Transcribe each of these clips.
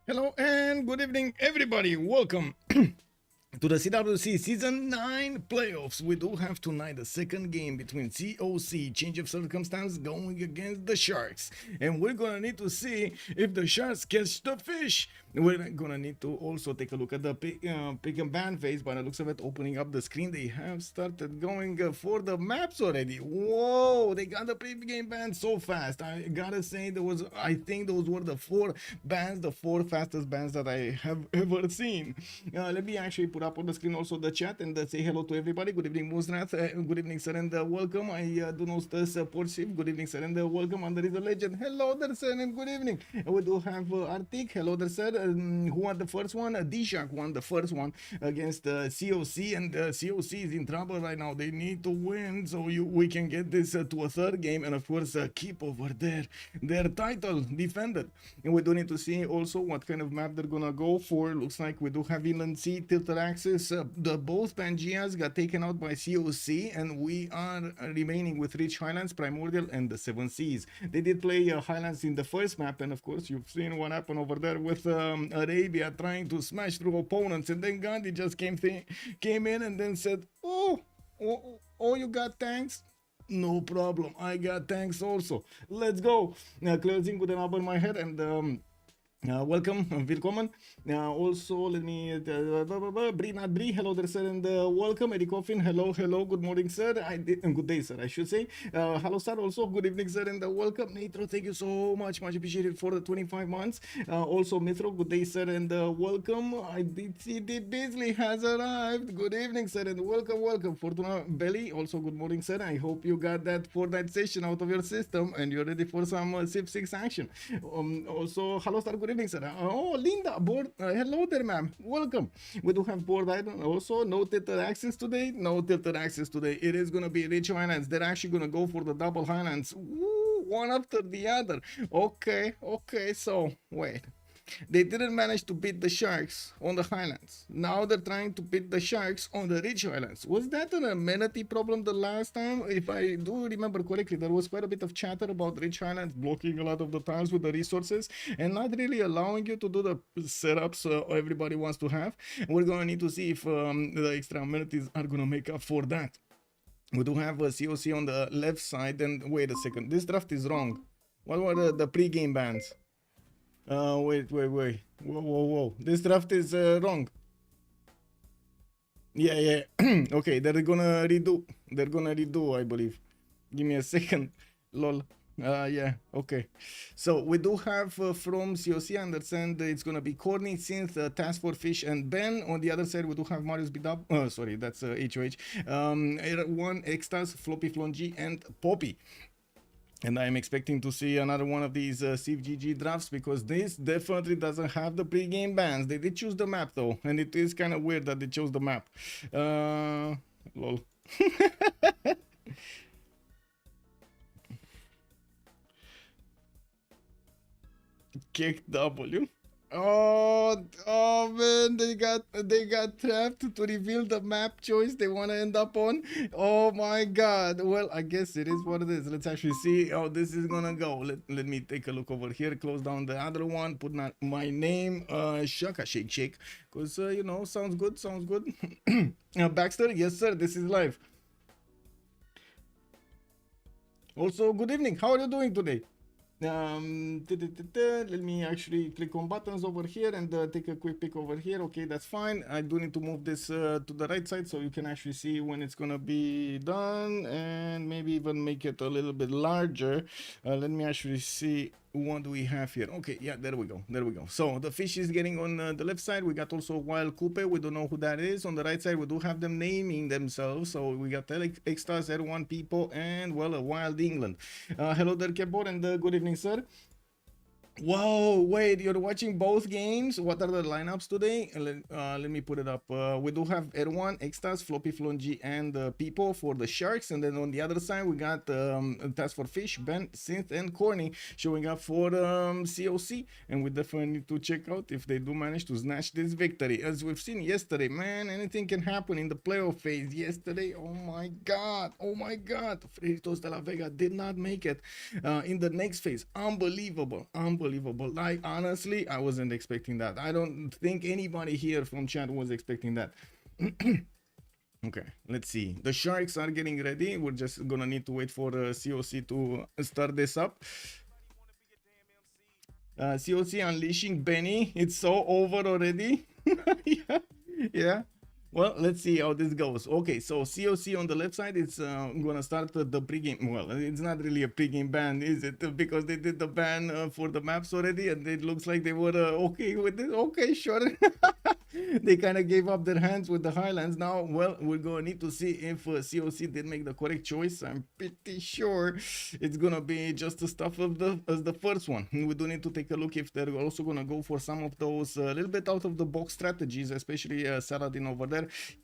Hello and good evening, everybody. Welcome to the CWC Season 9 playoffs. We do have tonight the second game between COC, Change of Circumstance, going against the Sharks. And we're gonna need to see if the Sharks catch the fish. We're gonna need to also take a look at the pick and ban phase. By the looks of it, opening up the screen, they have started going for the maps already. Whoa, they got the pre-game ban so fast. I gotta say, I think those were the four fastest bans that I have ever seen. Let me actually put up on the screen also the chat and say hello to everybody. Good evening, Musnath. Good evening, sir, and welcome. I do know the support shift. Good evening, sir, and welcome. And there is a legend. Hello there, sir, and good evening. We do have Artik. Hello there, sir. Who won the first one? DShark won the first one against COC, and COC is in trouble right now. They need to win so we can get this to a third game, and of course keep over their title defended. And we do need to see also what kind of map they're gonna go for. Looks like we do have Inland Sea, Tilted Axis. The both Pangeas got taken out by COC, and we are remaining with Rich Highlands, Primordial, and the Seven Seas. They did play Highlands in the first map, and of course you've seen what happened over there with Arabia trying to smash through opponents, and then Gandhi just came in and then said, oh, you got tanks? No problem, I got tanks also. Let's go. Closing with an above my head, and welcome, willkommen. Also, let me Brie, not Brie. Hello there, sir, and welcome. Eddie Coffin. Hello. Good morning, sir. Good day, sir, I should say. Hello, sir. Also, good evening, sir, and welcome. Nitro, thank you so much appreciated for the 25 months. Also, Mithro, good day, sir, and welcome. I did see the Beasley has arrived. Good evening, sir, and welcome. Fortuna Belly, also good morning, sir. I hope you got that Fortnite session out of your system and you're ready for some Civ6 action. Also, hello, sir. Good evening, sir. Oh, Linda, board. Hello there, ma'am. Welcome. We do have board item also. No tilted access today. It is gonna be Rich Highlands. They're actually gonna go for the double Highlands. Woo, one after the other. Okay. So wait. They didn't manage to beat the Sharks on the Highlands. Now they're trying to beat the Sharks on the Rich Highlands. Was that an amenity problem the last time? If I do remember correctly, there was quite a bit of chatter about Rich Highlands blocking a lot of the times with the resources and not really allowing you to do the setups everybody wants to have. We're going to need to see if the extra amenities are going to make up for that. We do have a COC on the left side. And wait a second, this draft is wrong. What were the pre-game bans? Wait. Whoa. This draft is wrong. Yeah. Okay, they're gonna redo, I believe. Give me a second. Lol. Yeah, okay. So we do have from COC, I understand it's gonna be Khornie, Cynth, TaskForceFish, and Ben. On the other side, we do have Marius Bidab. Sorry, that's HOH. Erwan, Extazzz, FloppyfloNG, and Poppy. And I'm expecting to see another one of these Civ6 drafts, because this definitely doesn't have the pre-game bans. They did choose the map though, and it is kind of weird that they chose the map. Lol. Kick W. Oh man, they got trapped to reveal the map choice they want to end up on. Oh my god. Well, I guess it is what it is. Let's actually see how this is gonna go. Let me take a look over here, close down the other one, put my name, Shaka Shake, because you know, sounds good. Baxter, yes sir, this is live. Also, good evening, how are you doing today? Let me actually click on buttons over here and take a quick pick over here. Okay, that's fine. I do need to move this to the right side so you can actually see when it's gonna be done, and maybe even make it a little bit larger. Let me actually see, what do we have here? Okay, yeah, there we go. So the fish is getting on the left side. We got also Wild Coupe. We don't know who that is. On the right side, we do have them naming themselves. So we got Extazzz, Erwan, Pipo, and well, a Wild England. Hello there, Keyboard, and good evening, sir. Whoa, wait, you're watching both games? What are the lineups today? Let me put it up. We do have Erwan, Extazzz, FloppyfloNG, and Pipo for the Sharks. And then on the other side, we got TaskForceFish, Ben, Cynth, and Khornie showing up for COC. And we definitely need to check out if they do manage to snatch this victory. As we've seen yesterday, man, anything can happen in the playoff phase. Yesterday, oh my god. Freditos de la Vega did not make it in the next phase. Unbelievable. unbelievable. Like, honestly, I wasn't expecting that. I don't think anybody here from chat was expecting that. Okay, let's see. The sharks are getting ready. We're just gonna need to wait for COC to start this up. COC unleashing Benny. It's so over already. Yeah, yeah. Well, let's see how this goes. Okay, so COC on the left side, it's gonna start the pregame. Well, it's not really a pregame ban, is it? Because they did the ban for the maps already, and it looks like they were okay with it. Okay, sure. They kind of gave up their hands with the Highlands. Now, well, we're gonna need to see if COC did make the correct choice. I'm pretty sure it's gonna be just the stuff of the first one. We do need to take a look if they're also gonna go for some of those a little bit out of the box strategies, especially Saladin over there.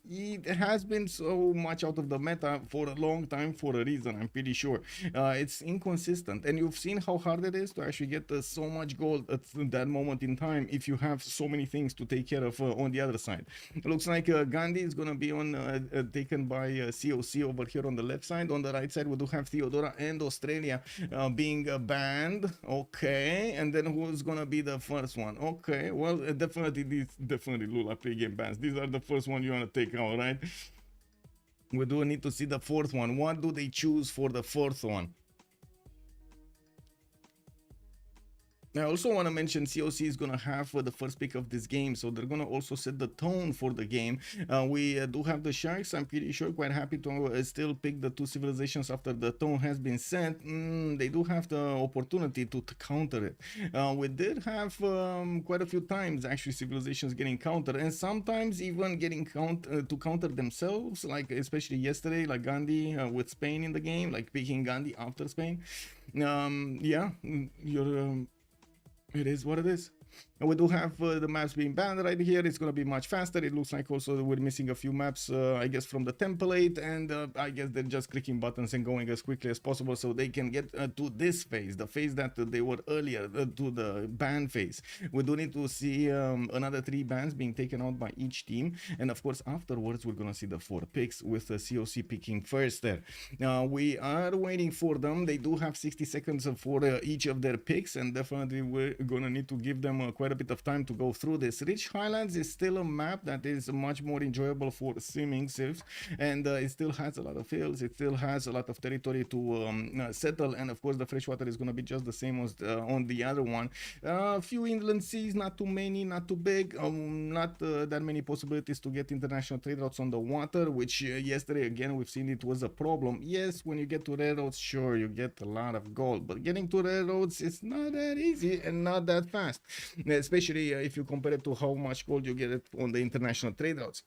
It has been so much out of the meta for a long time for a reason, I'm pretty sure. It's inconsistent, and you've seen how hard it is to actually get so much gold at that moment in time if you have so many things to take care of on the other side. It looks like Gandhi is going to be on taken by COC over here on the left side. On the right side, we do have Theodora and Australia being banned. Okay, and then who's going to be the first one? Okay, well, definitely Lula pre-game bans. These are the first one you want to take out, right? We do need to see the fourth one. What do they choose for the fourth one? I also want to mention COC is going to have the first pick of this game, so they're going to also set the tone for the game. We do have the Sharks. I'm pretty sure quite happy to still pick the two civilizations after the tone has been set. They do have the opportunity to counter it. We did have quite a few times actually civilizations getting countered, and sometimes even getting to counter themselves, like especially yesterday, like Gandhi with Spain in the game, like picking Gandhi after Spain. Yeah, it is what it is. And we do have the maps being banned right here. It's going to be much faster. It looks like also we're missing a few maps, I guess, from the template. And I guess they're just clicking buttons and going as quickly as possible so they can get to this phase, the phase that they were earlier, to the ban phase. We do need to see another 3 bans being taken out by each team. And of course, afterwards, we're going to see the 4 picks with the COC picking first there. We are waiting for them. They do have 60 seconds for each of their picks. And definitely we're going to need to give them quite a bit of time to go through this. Rich Highlands is still a map that is much more enjoyable for swimming Civ, and it still has a lot of hills, it still has a lot of territory to settle, and of course the freshwater is going to be just the same as on the other one. Few inland seas, not too many, not too big, not that many possibilities to get international trade routes on the water, which yesterday again we've seen it was a problem. Yes, when you get to railroads, sure, you get a lot of gold, but getting to railroads is not that easy and not that fast, especially if you compare it to how much gold you get on the international trade routes.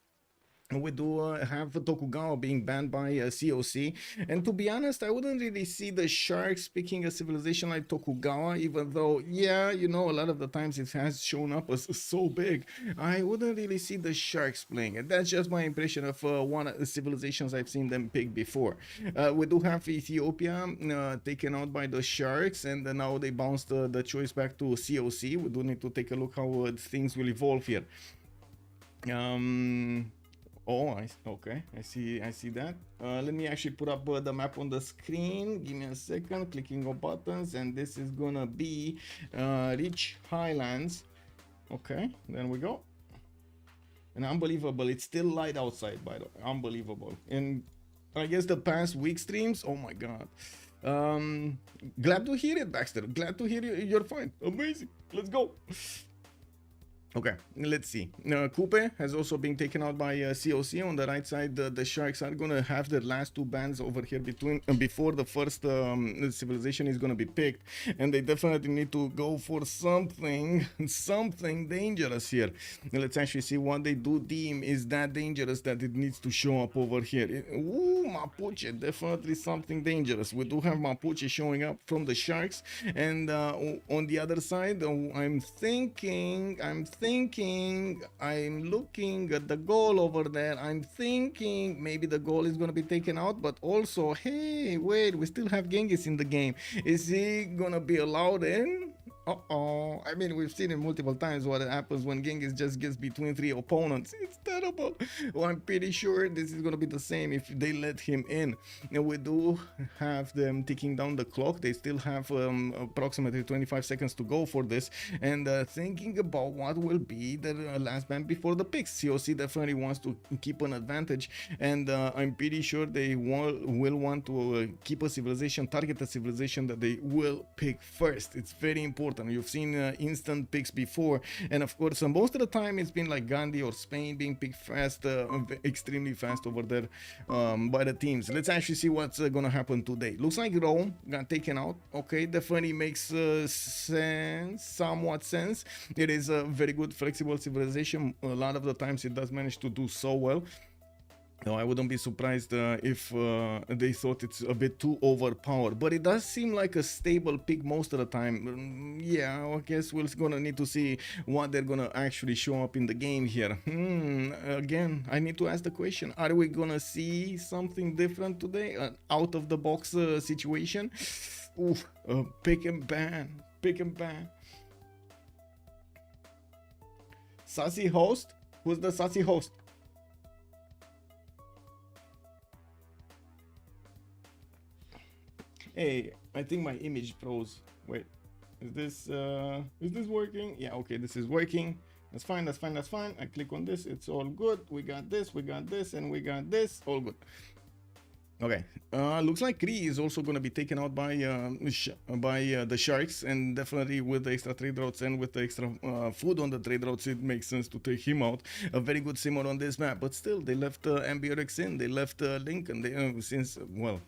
We do have Tokugawa being banned by COC, and to be honest, I wouldn't really see the Sharks picking a civilization like Tokugawa, even though, yeah, you know, a lot of the times it has shown up as so big. I wouldn't really see the Sharks playing it. That's just my impression of one of the civilizations I've seen them pick before. We do have Ethiopia taken out by the Sharks, and now they bounced the choice back to COC. We do need to take a look how things will evolve here. Oh, okay, I see that. Let me actually put up the map on the screen. Give me a second, clicking on buttons, and this is gonna be Rich Highlands. Okay, there we go. And unbelievable, it's still light outside, by the way, unbelievable. And I guess the past week streams, oh my god. Glad to hear it, Baxter, glad to hear you're fine, amazing, let's go. Okay, let's see. Coupe has also been taken out by COC. On the right side, the Sharks are going to have their last 2 bans over here before the first civilization is going to be picked. And they definitely need to go for something dangerous here. Let's actually see what they do deem is that dangerous that it needs to show up over here. Ooh, Mapuche, definitely something dangerous. We do have Mapuche showing up from the Sharks. And on the other side, I'm looking at the Gaul over there. I'm thinking maybe the Gaul is going to be taken out, but also, hey, wait, we still have Genghis in the game. Is he going to be allowed in? Uh-oh. I mean, we've seen it multiple times what happens when Genghis just gets between 3 opponents. It's terrible. Well, I'm pretty sure this is going to be the same if they let him in. Now, we do have them ticking down the clock. They still have approximately 25 seconds to go for this. And thinking about what will be the last band before the picks. COC definitely wants to keep an advantage. And I'm pretty sure they will want to keep a civilization, target a civilization that they will pick first. It's very important. You've seen instant picks before, and of course most of the time it's been like Gandhi or Spain being picked fast, extremely fast over there by the teams. Let's actually see what's gonna happen today. Looks like Rome got taken out. Okay, definitely makes sense, somewhat sense. It is a very good flexible civilization. A lot of the times it does manage to do so well. No, I wouldn't be surprised if they thought it's a bit too overpowered, but it does seem like a stable pick most of the time. Yeah, I guess we're gonna need to see what they're gonna actually show up in the game here. Again, I need to ask the question, are we gonna see something different today? An out of the box situation? Oof, pick and ban, pick and ban. Sassy host? Who's the sassy host? Hey, I think my image froze. Wait, is this working? Yeah, okay, this is working. That's fine, that's fine, that's fine. I click on this, it's all good. We got this, and we got this, all good. Okay, looks like Kree is also going to be taken out by the Sharks, and definitely with the extra trade routes and with the extra food on the trade routes, it makes sense to take him out. A very good simmer on this map, but still, they left Ambiorix in, they left Lincoln, they, since, well,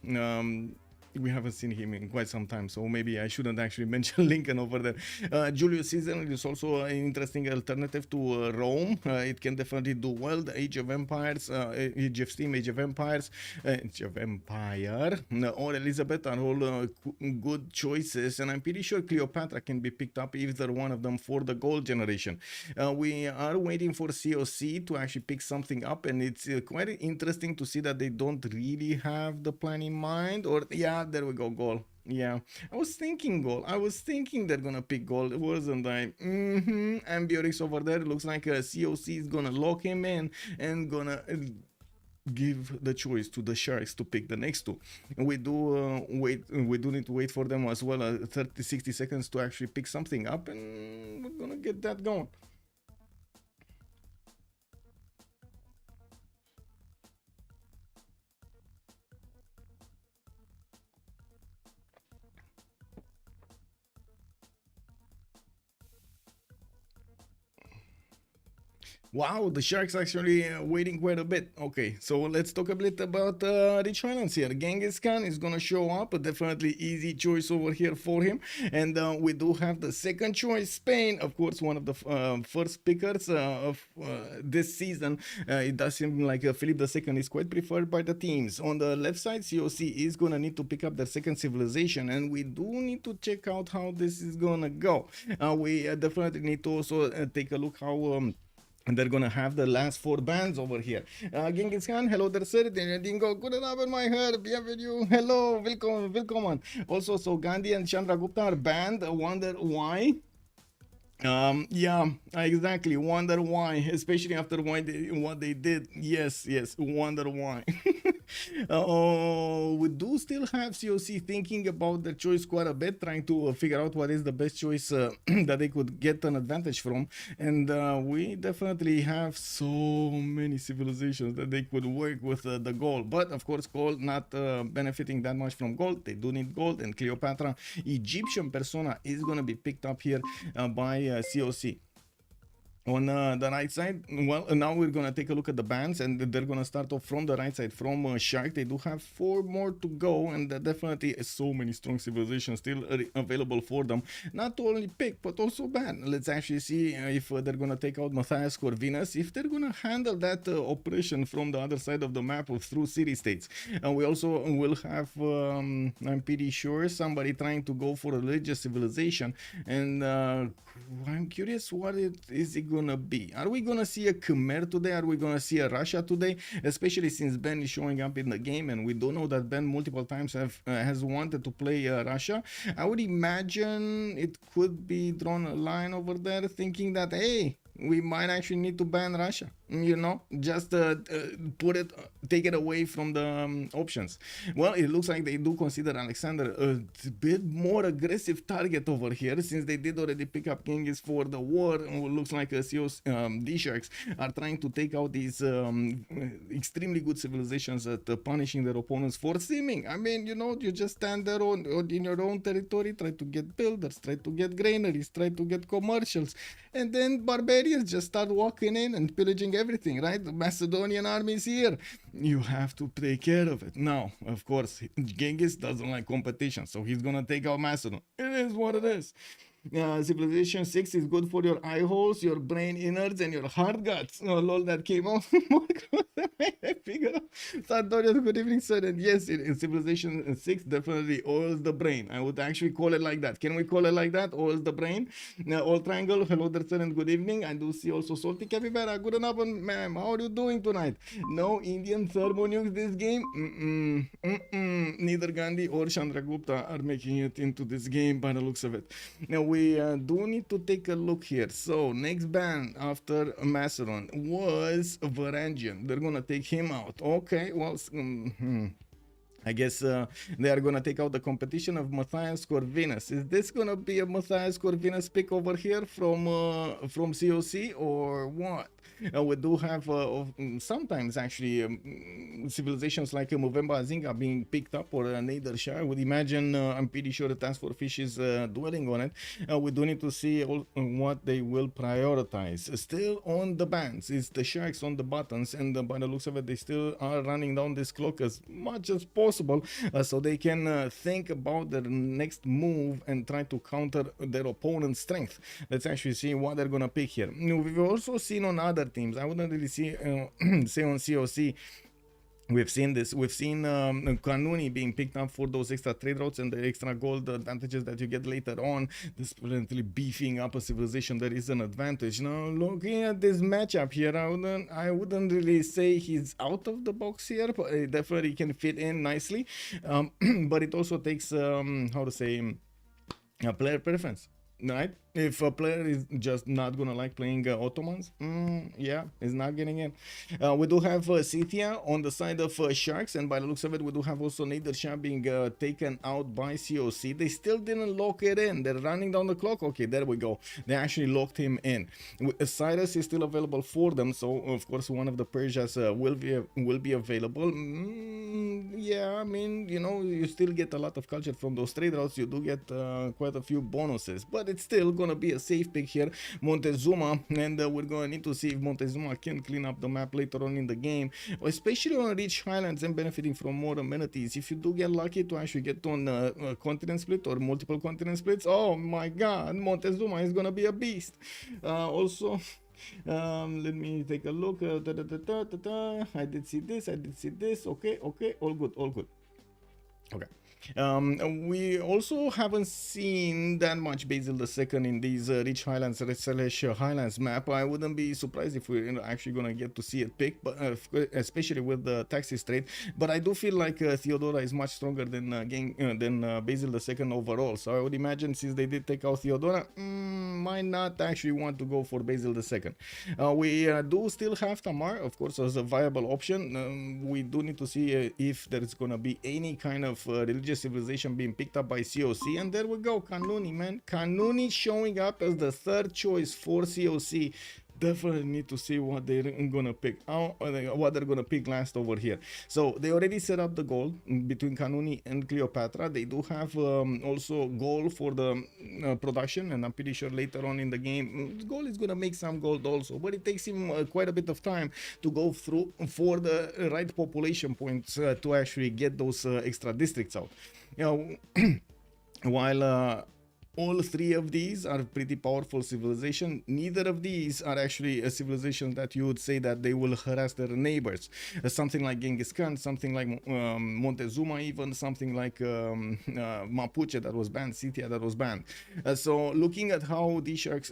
we haven't seen him in quite some time, so maybe I shouldn't actually mention Lincoln over there. Julius Caesar is also an interesting alternative to Rome. It can definitely do well. The Age of Empires, Age of Steam, Age of Empires, Age of Empire, or Elizabeth are all good choices, and I'm pretty sure Cleopatra can be picked up, either one of them, for the Gaul generation. We are waiting for COC to actually pick something up, and it's quite interesting to see that they don't really have the plan in mind, or yeah, there we go, Gaul. Yeah, I was thinking Gaul. I was thinking they're gonna pick Gaul, wasn't I? Ambiorix over there. Looks like COC is gonna lock him in and gonna give the choice to the Sharks to pick the next two. And we do we do need to wait for them as well, 30-60 seconds to actually pick something up, and we're gonna get that going. Wow, the Sharks actually waiting quite a bit. Okay, so let's talk a bit about Rich Highlands here. Genghis Khan is gonna show up, a definitely easy choice over here for him. And we do have the second choice, Spain, of course, one of the first pickers of this season. It does seem like Philip II is quite preferred by the teams. On the left side, COC is gonna need to pick up their second civilization, and we do need to check out how this is gonna go. We definitely need to also take a look how and they're gonna have the last 4 bands over here. Genghis Khan, hello there, sir. Dingo, good abend, my her. Bienvenue. Hello, welcome. Also, so Gandhi and Chandragupta are banned. Wonder why? Yeah, exactly. Wonder why, especially after what they did. Yes, wonder why. We do still have COC thinking about their choice quite a bit, trying to figure out what is the best choice that they could get an advantage from. And we definitely have so many civilizations that they could work with the gold. But of course, gold not benefiting that much from gold. They do need gold, and Cleopatra, Egyptian persona, is going to be picked up here by COC. On the right side, well, now we're gonna take a look at the bands, and they're gonna start off from the right side, from Shark. They do have 4 more to go, and definitely so many strong civilizations still available for them. Not only pick, but also ban. Let's actually see if they're gonna take out Matthias Corvinus, if they're gonna handle that oppression from the other side of the map through city-states. We also will have, I'm pretty sure, somebody trying to go for a religious civilization, and I'm curious what is it gonna be. Are we gonna see a Khmer today? Are we gonna see a Russia today? Especially since Ben is showing up in the game, and we do know that Ben multiple times has wanted to play Russia. I would imagine it could be drawn a line over there, thinking that hey, we might actually need to ban Russia, you know, just take it away from the options. Well, it looks like they do consider Alexander a bit more aggressive target over here, since they did already pick up Genghis for the war. It looks like DSharks are trying to take out these extremely good civilizations at punishing their opponents for seeming. I mean, you know, you just stand there in your own territory, try to get builders, try to get granaries, try to get commercials, and then barbarians just start walking in and pillaging everything, right? The Macedonian army is here. You have to take care of it. Now, of course, Genghis doesn't like competition, so he's gonna take out Macedon. It is what it is. Civilization 6 is good for your eye holes, your brain innards, and your heart guts. Oh, lol, that came out. I figured out. Sartorius, good evening, sir. And yes, in Civilization 6, definitely oils the brain. I would actually call it like that. Can we call it like that? Oils the brain. All Triangle, hello there, sir, and good evening. I do see also Salty Capybara. Good enough, ma'am. How are you doing tonight? No Indian thermonukes this game? Neither Gandhi or Chandragupta are making it into this game by the looks of it. Now, we do need to take a look here. So next ban after Macedon was Varangian. They're gonna take him out. Okay, well, I guess they are gonna take out the competition of Matthias Corvinus. Is this gonna be a Matthias Corvinus pick over here from COC or what? We do have sometimes actually civilizations like Movember Azinga being picked up, or Nader Shah. I would imagine, I'm pretty sure the TaskForceFish is dwelling on it. We do need to see what they will prioritize. Still on the bans is the Sharks on the buttons, and by the looks of it, they still are running down this clock as much as possible, so they can think about their next move and try to counter their opponent's strength. Let's actually see what they're gonna pick here. We've also seen on other teams. I wouldn't really see say on COC. We've seen this. We've seen Kanuni being picked up for those extra trade routes and the extra gold advantages that you get later on. This potentially beefing up a civilization that is an advantage. Now, looking at this matchup here, I wouldn't really say he's out of the box here, but it definitely can fit in nicely. But it also takes how to say, a player preference. Right? If a player is just not gonna like playing Ottomans, yeah, he's not getting in. We do have Scythia on the side of Sharks, and by the looks of it, we do have also Nader Shah being taken out by COC. They still didn't lock it in. They're running down the clock. Okay, there we go. They actually locked him in. Cyrus is still available for them, so of course one of the Persias will be available. Yeah, I mean, you know, you still get a lot of culture from those trade routes. You do get quite a few bonuses, but it's still gonna be a safe pick here, Montezuma, and we're gonna need to see if Montezuma can clean up the map later on in the game, especially on rich highlands and benefiting from more amenities. If you do get lucky to actually get on a continent split or multiple continent splits, oh my god, Montezuma is gonna be a beast. Also, let me take a look. I did see this. Okay, all good. Okay. We also haven't seen that much Basil II in these rich highlands / highlands map. I wouldn't be surprised if we're actually gonna get to see it pick, but especially with the taxes trade. But I do feel like Theodora is much stronger than Basil II overall. So I would imagine, since they did take out Theodora, might not actually want to go for Basil II. We do still have Tamar, of course, as a viable option. We do need to see if there's gonna be any kind of religious civilization being picked up by COC, and there we go, Kanuni, man. Kanuni showing up as the third choice for COC. Definitely need to see what they're gonna pick out, what they're gonna pick last over here. So they already set up the goal between Kanuni and Cleopatra. They do have also Gaul for the production, and I'm pretty sure later on in the game Gaul is gonna make some gold also, but it takes him quite a bit of time to go through for the right population points to actually get those extra districts out. You know, while All three of these are pretty powerful civilization. Neither of these are actually a civilization that you would say that they will harass their neighbors. Something like Genghis Khan, something like Montezuma, even something like Mapuche that was banned, Scythia that was banned. So looking at how the sharks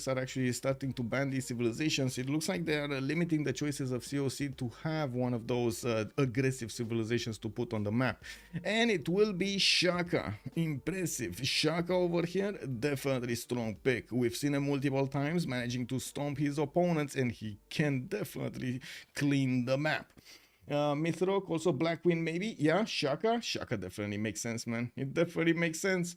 are actually starting to ban these civilizations, it looks like they are limiting the choices of COC to have one of those aggressive civilizations to put on the map. And it will be Shaka. Impressive. Shaka over here, definitely strong pick. We've seen him multiple times managing to stomp his opponents, and he can definitely clean the map. Mithrok, also Black Queen maybe. Yeah, Shaka. Shaka definitely makes sense, man. It definitely makes sense.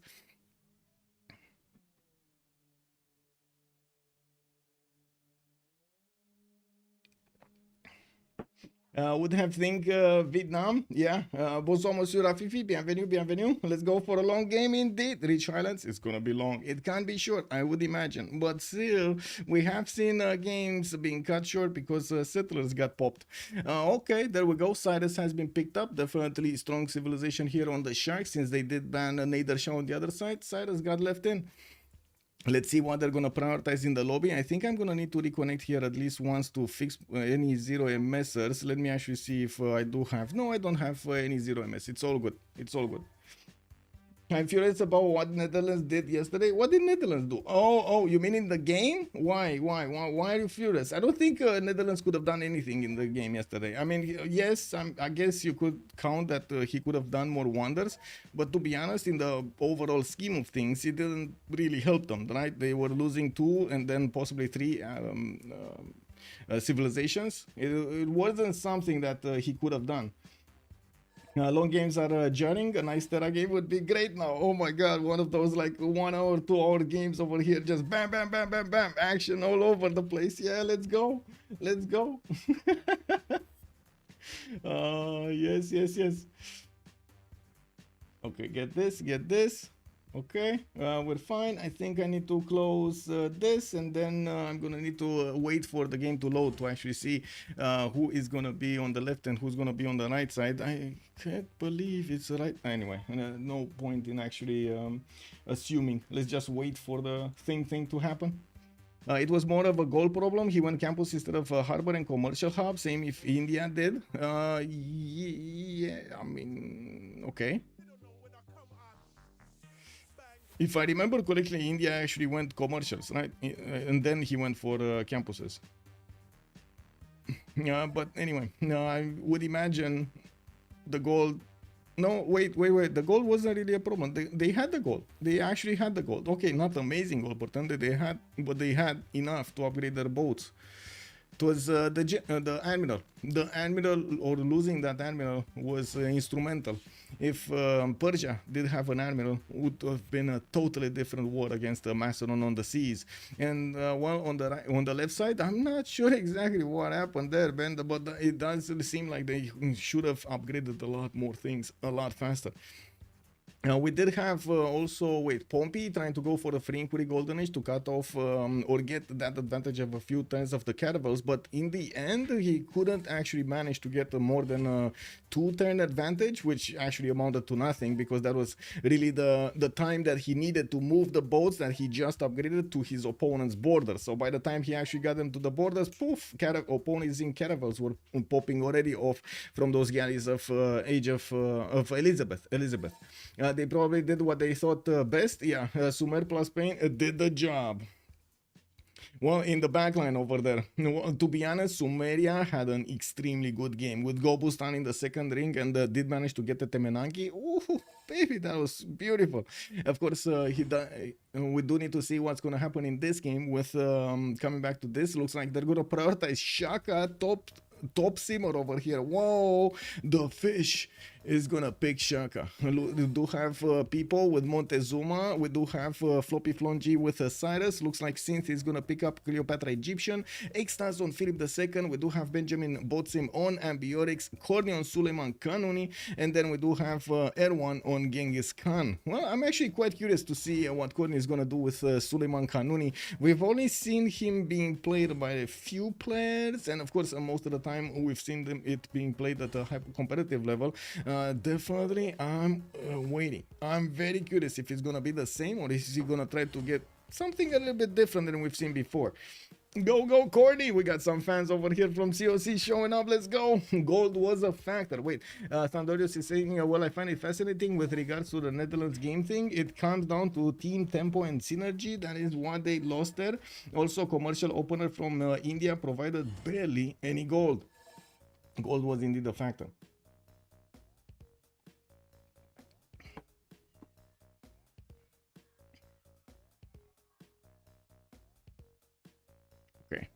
Would have think Vietnam, yeah. Bonsoir Monsieur Rafifi, bienvenue, bienvenue. Let's go for a long game indeed. Rich Highlands, it's gonna be long. It can be short, I would imagine. But still, we have seen games being cut short because settlers got popped. Okay, there we go. Cyrus has been picked up. Definitely strong civilization here on the Sharks since they did ban Nader Shah on the other side. Cyrus got left in. Let's see what they're gonna prioritize in the lobby. I think I'm gonna need to reconnect here at least once to fix any 0MSers. Let me actually see if I do have. No, I don't have any 0MS. It's all good. It's all good. I'm furious about what Netherlands did yesterday. What did Netherlands do? Oh, you mean in the game? Why are you furious? I don't think Netherlands could have done anything in the game yesterday. I mean, yes, I guess you could count that he could have done more wonders, but to be honest, in the overall scheme of things, it didn't really help them, right? They were losing 2 and then possibly 3 civilizations. It wasn't something that he could have done. Long games are jarring. A nice Terra game would be great now. Oh my god, one of those like 1 hour, 2 hour games over here. Just bam, bam, bam, bam, bam. Action all over the place. Yeah, let's go. Let's go. Yes, yes, yes. Okay, get this, get this. Okay, we're fine. I think I need to close this, and then I'm gonna need to wait for the game to load to actually see who is gonna be on the left and who's gonna be on the right side. I can't believe it's right. Anyway, no point in actually assuming. Let's just wait for the thing to happen. It was more of a goal problem. He went campus instead of a harbor and commercial hub. Same if India did. Yeah, I mean, okay. If I remember correctly, India actually went commercials, right? And then he went for campuses. But anyway, I would imagine the goal. No, wait. The goal wasn't really a problem. They had the goal. They actually had the goal. Okay, not amazing goal, but they had enough to upgrade their boats. It was the admiral. The admiral, or losing that admiral, was instrumental. If Persia did have an admiral, it would have been a totally different war against Macedon on the seas. And well, on the left side, I'm not sure exactly what happened there, Ben, but it does seem like they should have upgraded a lot more things a lot faster. We did have also, Pompey trying to go for a free inquiry golden age to cut off or get that advantage of a few turns of the caravels, but in the end he couldn't actually manage to get more than a 2-turn advantage, which actually amounted to nothing because that was really the time that he needed to move the boats that he just upgraded to his opponent's border. So by the time he actually got them to the borders, poof, opponents in caravels were popping already off from those galleys of age of Elizabeth. They probably did what they thought best. Yeah, Sumer plus Spain did the job. Well, in the backline over there, to be honest, Sumeria had an extremely good game with Gobustan in the second ring and did manage to get the Temenanki. Ooh, baby, that was beautiful. Of course, we do need to see what's going to happen in this game with coming back to this. Looks like they're going to prioritize Shaka top simmer over here. Whoa, the fish is gonna pick Shaka. We do have Pipo with Montezuma. We do have FloppyfloNG with Cyrus. Looks like Cynth is gonna pick up Cleopatra Egyptian. Extazzz on Philip II. We do have Benjamin Botsim on Ambiorix. Khornie on Suleiman Kanuni. And then we do have Erwan on Genghis Khan. Well, I'm actually quite curious to see what Khornie is gonna do with Suleiman Kanuni. We've only seen him being played by a few players, and of course most of the time we've seen it being played at a high competitive level. Definitely, I'm waiting. I'm very curious if it's gonna be the same or is he gonna try to get something a little bit different than we've seen before. Go, go, Khornie! We got some fans over here from COC showing up. Let's go. Gold was a factor. Wait, Sandorius is saying, well, I find it fascinating with regards to the Netherlands game thing. It comes down to team tempo and synergy. That is what they lost there. Also, commercial opener from India provided barely any gold. Gold was indeed a factor. Okay.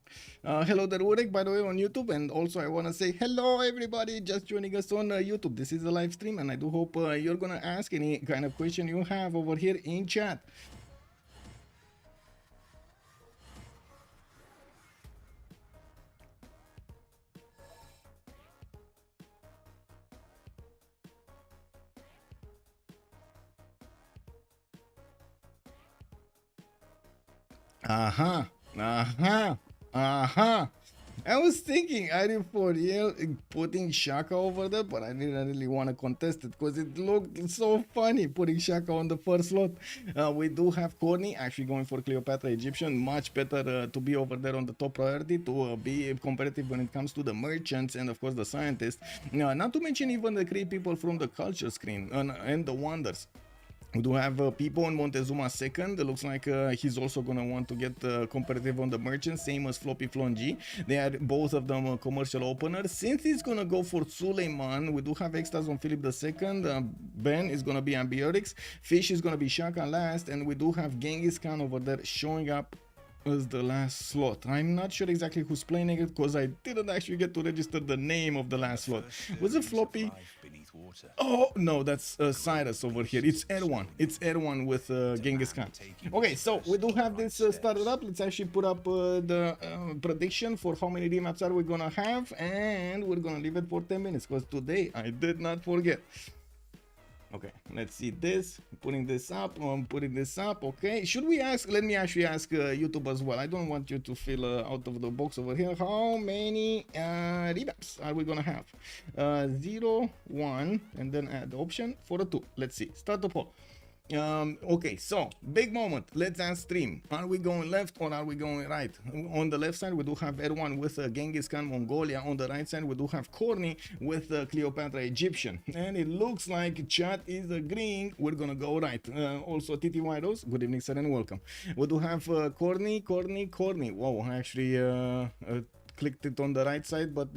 Hello there, Urek, by the way, on YouTube. And also, I want to say hello, everybody just joining us on YouTube. This is a live stream, and I do hope you're going to ask any kind of question you have over here in chat. I was thinking Iron for real putting Shaka over there, but I didn't really want to contest it because it looked so funny putting Shaka on the first slot. We do have Khornie actually going for Cleopatra Egyptian. Much better to be over there on the top priority to be competitive when it comes to the merchants and of course the scientists. Not to mention even the great people from the culture screen and the wonders. We do have Pipo and Montezuma second. It looks like he's also going to want to get competitive on the merchant, same as FloppyfloNG. They are both of them commercial openers. Cynth is going to go for Suleiman. We do have Extazzz on Philip II. Ben is going to be Ambiorix. Fish is going to be Shaka last. And we do have Genghis Khan over there showing up as the last slot. I'm not sure exactly who's playing it because I didn't actually get to register the name of the last slot. Was it Floppy? Oh no, that's Cyrus over here. It's Erwan. It's Erwan with Genghis Khan. Okay, so we do have this started up. Let's actually put up the prediction for how many remaps are we gonna have, and we're gonna leave it for 10 minutes because today I did not forget. Okay, let's see this. Putting this up. Putting this up. Okay, should we ask? Let me actually ask YouTube as well. I don't want you to feel out of the box over here. How many remaps are we gonna have? 0, 1, and then add the option for a 2. Let's see. Start the poll. Okay, so big moment. Let's ask stream. Are we going left or are we going right? On the left side, we do have Erwan with Genghis Khan Mongolia. On the right side, we do have Khornie with Cleopatra Egyptian. And it looks like chat is agreeing. We're gonna go right. Also, TT Rose. Good evening, sir, and welcome. We do have Khornie. Whoa, actually, clicked it on the right side, but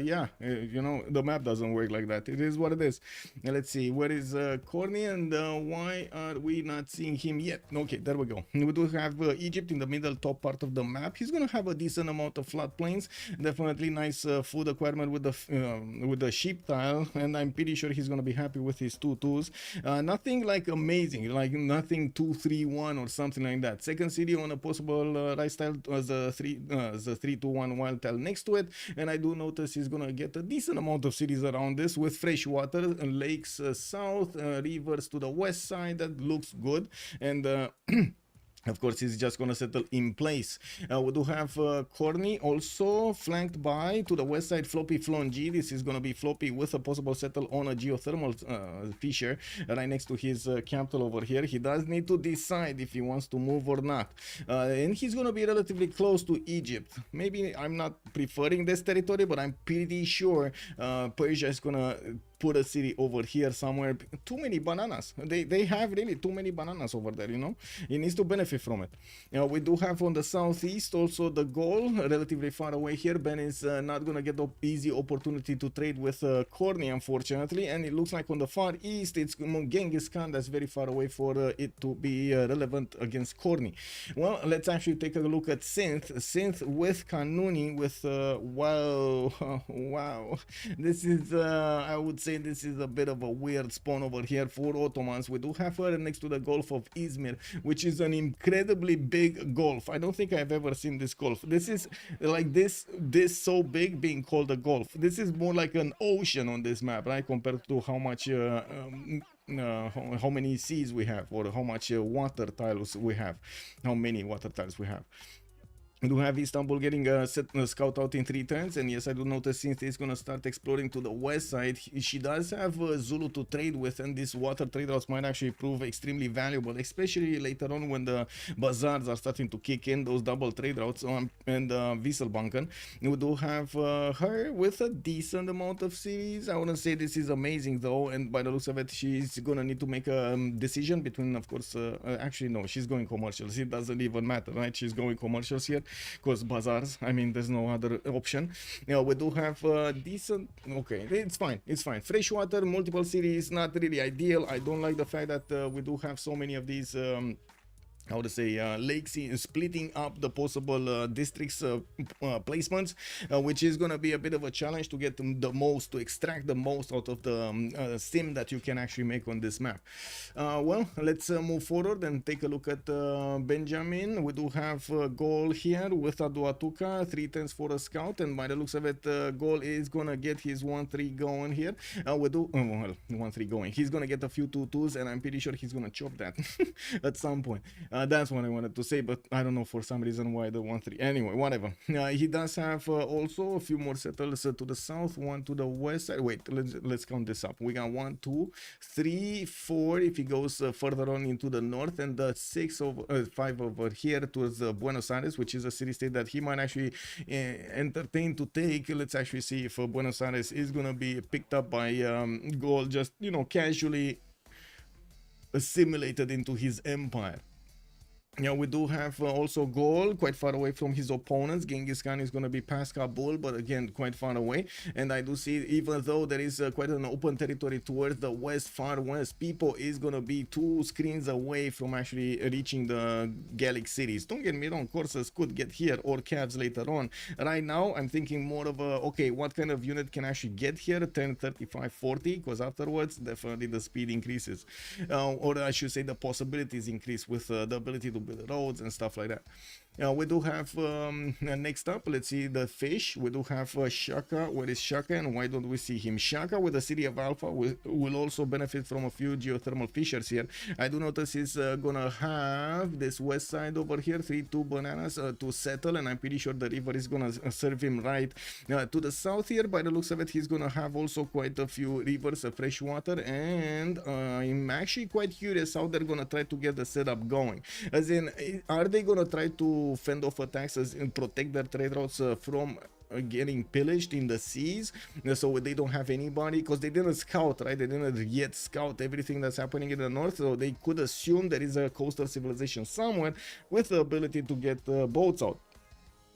yeah, you know, the map doesn't work like that. It is what it is. Let's see, where is Khornie, and why are we not seeing him yet? Okay, there we go. We do have Egypt in the middle top part of the map. He's gonna have a decent amount of flat plains, definitely nice food acquirement with the sheep tile, and I'm pretty sure he's gonna be happy with his 2-2s. Nothing like amazing, like nothing 2-3-1 or something like that. Second city on a possible rice tile as a 3-2-1 wild tile next to it, and I do notice he's gonna get a decent amount of cities around this with fresh water, lakes south, rivers to the west side. That looks good, and of course, he's just gonna settle in place. We do have Khornie also flanked by, to the west side, FloppyfloNG. This is gonna be Floppy with a possible settle on a geothermal fissure right next to his capital over here. He does need to decide if he wants to move or not. And he's gonna be relatively close to Egypt. Maybe I'm not preferring this territory, but I'm pretty sure Persia is gonna put a city over here somewhere. Too many bananas. They have really too many bananas over there, you know. He needs to benefit from it. We do have on the southeast also the Gaul, relatively far away here. Ben is not gonna get the easy opportunity to trade with Khornie, unfortunately, and it looks like on the far east it's Genghis Khan that's very far away for it to be relevant against Khornie. Well, let's actually take a look at Cynth with Kanuni with wow, this is I would say this is a bit of a weird spawn over here for Ottomans. We do have her next to the Gulf of Izmir, which is an incredibly big gulf. I don't think I've ever seen this gulf. This is like this so big being called a gulf. This is more like an ocean on this map, right? Compared to how much how many seas we have, or how much water tiles we have, how many water tiles we have. We do have Istanbul getting a scout out in 3 turns, and yes, I do notice Cynth is gonna start exploring to the west side. She does have Zulu to trade with, and this water trade routes might actually prove extremely valuable, especially later on when the bazaars are starting to kick in, those double trade routes and Wieselbanken. We do have her with a decent amount of cities. I wouldn't say this is amazing though, and by the looks of it, she's gonna need to make a decision between, of course, actually no, she's going commercials. It doesn't even matter, right? She's going commercials here. Because bazaars, I mean, there's no other option. We do have decent, okay, it's fine. Freshwater, multiple cities, not really ideal. I don't like the fact that we do have so many of these how to say, lakes, splitting up the possible districts placements, which is going to be a bit of a challenge to get the most, to extract the most out of the sim that you can actually make on this map. Well, let's move forward and take a look at Benjamin. We do have Gaul here with Aduatuca, 3 turns for a scout, and by the looks of it, Gaul is going to get his 1-3 going here. We do, well, 1-3 going. He's going to get a few 2-2s, and I'm pretty sure he's going to chop that at some point. That's what I wanted to say, but I don't know for some reason why the 1-3. Anyway, whatever. He does have also a few more settles to the south, 1 to the west side. Wait, let's count this up. We got 1, 2, 3, 4 if he goes further on into the north, and the 5 over here towards Buenos Aires, which is a city-state that he might actually entertain to take. Let's actually see if Buenos Aires is going to be picked up by Gaul, just, you know, casually assimilated into his empire. Yeah, we do have also Gaul quite far away from his opponents. Genghis Khan is going to be past Kabul, but again quite far away. And I do see, even though there is quite an open territory towards the west, far west, Pipo is going to be 2 screens away from actually reaching the Gallic cities. Don't get me wrong, Corsairs could get here, or Cavs later on. Right now I'm thinking more of a, okay, what kind of unit can actually get here? 10, 35, 40, because afterwards definitely the speed increases, or I should say the possibilities increase with the ability to build roads and stuff like that. We do have next up, let's see the fish. We do have Shaka. Where is Shaka, and why don't we see him? Shaka with the city of Alpha will also benefit from a few geothermal fissures here. I do notice he's gonna have this west side over here, 3-2 bananas to settle, and I'm pretty sure the river is gonna serve him right. To the south here, by the looks of it, he's gonna have also quite a few rivers of fresh water, and I'm actually quite curious how they're gonna try to get the setup going. As in, are they gonna try to fend off attacks and protect their trade routes from getting pillaged in the seas, so they don't have anybody, because they didn't scout, right? They didn't yet scout everything that's happening in the north, so they could assume there is a coastal civilization somewhere with the ability to get boats out.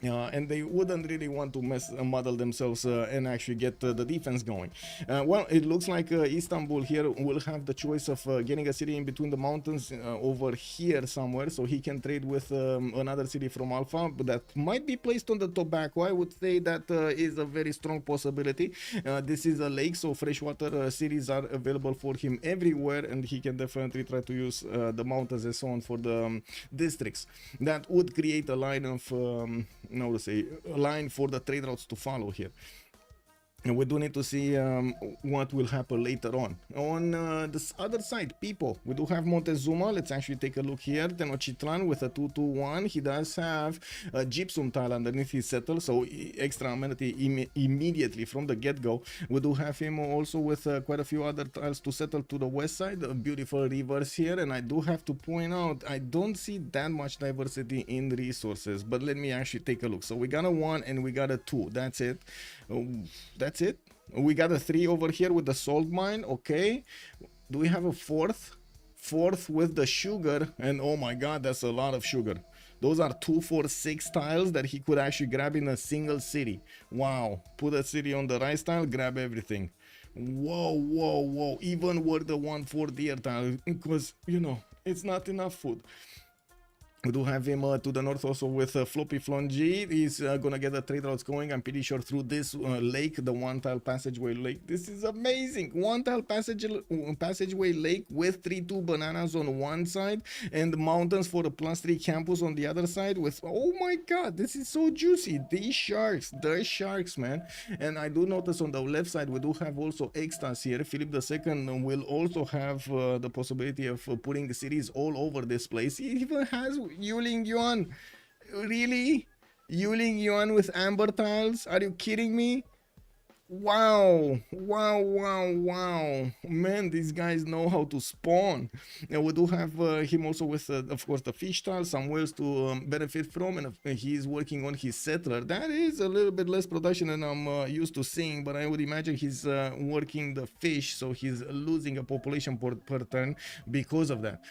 And they wouldn't really want to muddle themselves and actually get the defense going. Well, it looks like Istanbul here will have the choice of getting a city in between the mountains over here somewhere, so he can trade with another city from Alpha, but that might be placed on the tobacco. I would say that is a very strong possibility. This is a lake, so freshwater cities are available for him everywhere, and he can definitely try to use the mountains and so on for the districts. That would create a line of how to say, a line for the trade routes to follow here. And we do need to see what will happen later on. On this other side, Pipo, we do have Montezuma. Let's actually take a look here. Tenochtitlan with a 2-2-1. He does have a gypsum tile underneath his settle, so extra amenity immediately from the get-go. We do have him also with quite a few other tiles to settle to the west side. Beautiful rivers here, and I do have to point out, I don't see that much diversity in resources, but let me actually take a look. So we got a 1 and we got a 2. That's it. That's it. We got a 3 over here with the salt mine. Okay, do we have a fourth with the sugar? And oh my god, that's a lot of sugar. Those are 2, 4, 6 tiles that he could actually grab in a single city. Wow, put a city on the rice tile, grab everything. Whoa, even with the 1-4 deer tile, because you know it's not enough food. We do have him to the north also with FloppyfloNG. He's gonna get the trade routes going, I'm pretty sure, through this lake, the one-tile passageway lake. This is amazing. One-tile passageway lake with 3-2 bananas on one side and mountains for a +3 campus on the other side with, oh my god, this is so juicy. These sharks, the sharks, man. And I do notice on the left side we do have also Extazzz here. Philip II will also have the possibility of putting cities all over this place. He even has Yuling Yuan. Really? Yuling Yuan with amber tiles? Are you kidding me? Wow, wow, wow, wow. Man, these guys know how to spawn. We do have him also with, of course, the fish tile, some whales to benefit from, and he's working on his settler. That is a little bit less production than I'm used to seeing, but I would imagine he's working the fish, so he's losing a population per turn because of that.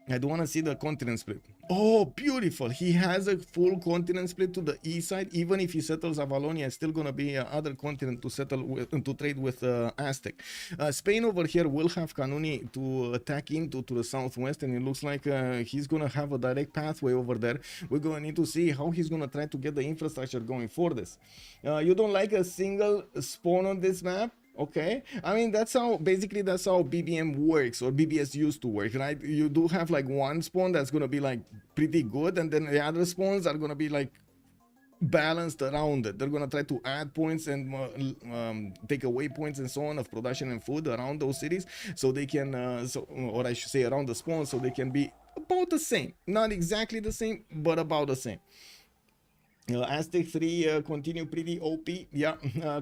I do want to see the continent split. Oh, beautiful. He has a full continent split to the east side. Even if he settles Avalonia, it's still going to be other continent to settle with, to trade with Aztec. Spain over here will have Kanuni to attack into to the southwest, and it looks like he's going to have a direct pathway over there. We're going to need to see how he's going to try to get the infrastructure going for this. You don't like a single spawn on this map? Okay, I mean, that's how BBM works, or BBS used to work, right? You do have like one spawn that's gonna be like pretty good, and then the other spawns are gonna be like balanced around it. They're gonna try to add points and take away points and so on of production and food around those cities, so they can or I should say around the spawns, so they can be about the same, not exactly the same, but about the same. Aztec 3 continue pretty OP. Yeah,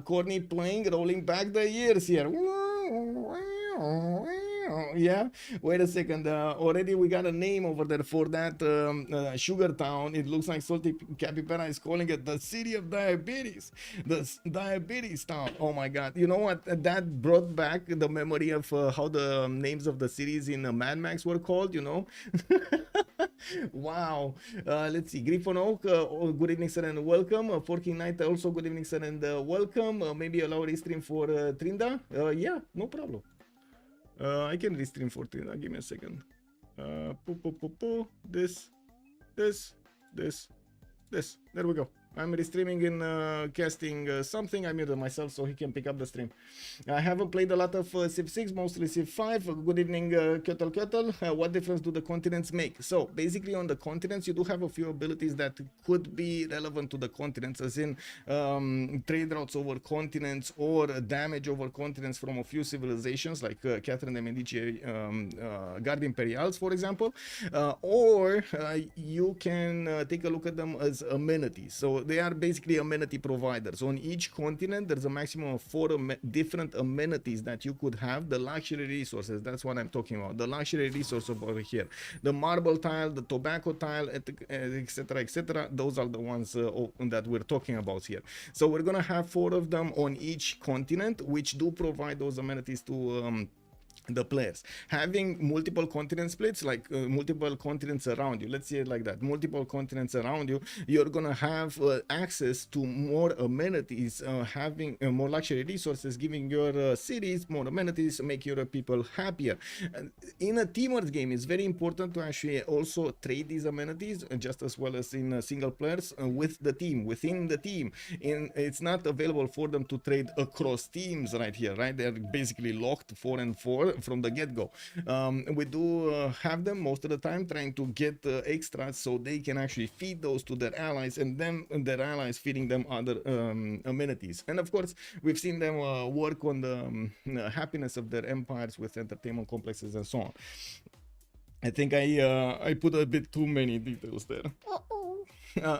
Khornie playing, rolling back the years here. Yeah, wait a second. Already we got a name over there for that sugar town. It looks like Salty Capybara is calling it the city of diabetes, the diabetes town. Oh my god, you know what, that brought back the memory of how the names of the cities in Mad Max were called, you know. Wow. Let's see, Griffon Oak, good evening sir and welcome. Forking Knight also good evening sir and welcome. Maybe allow restream for Trinda. Yeah, no problem. I can restream for Trinda. Give me a second. This. There we go. I'm restreaming in casting something. I muted myself so he can pick up the stream. I haven't played a lot of Civ6, mostly Civ5. Good evening, Kettle. What difference do the continents make? So basically on the continents, you do have a few abilities that could be relevant to the continents, as in trade routes over continents or damage over continents from a few civilizations like Catherine de Medici, Guard Imperials, for example. Or you can take a look at them as amenities. So they are basically amenity providers. On each continent, there's a maximum of 4 different amenities that you could have. The luxury resources, that's what I'm talking about. The luxury resource over here. The marble tile, the tobacco tile, etc., etc. Those are the ones that we're talking about here. So we're going to have 4 of them on each continent, which do provide those amenities to the players. Having multiple continent splits, like multiple continents around you, let's say it like that, multiple continents around you, you're gonna have access to more amenities, having more luxury resources, giving your cities more amenities, make your people happier. In a teamwork game, it's very important to actually also trade these amenities, just as well as in single players with the team, within the team. It's not available for them to trade across teams right here, right? They're basically locked 4 and 4 from the get-go. We do have them most of the time trying to get extras so they can actually feed those to their allies, and then their allies feeding them other amenities. And of course, we've seen them work on the happiness of their empires with entertainment complexes and so on. I think I put a bit too many details there.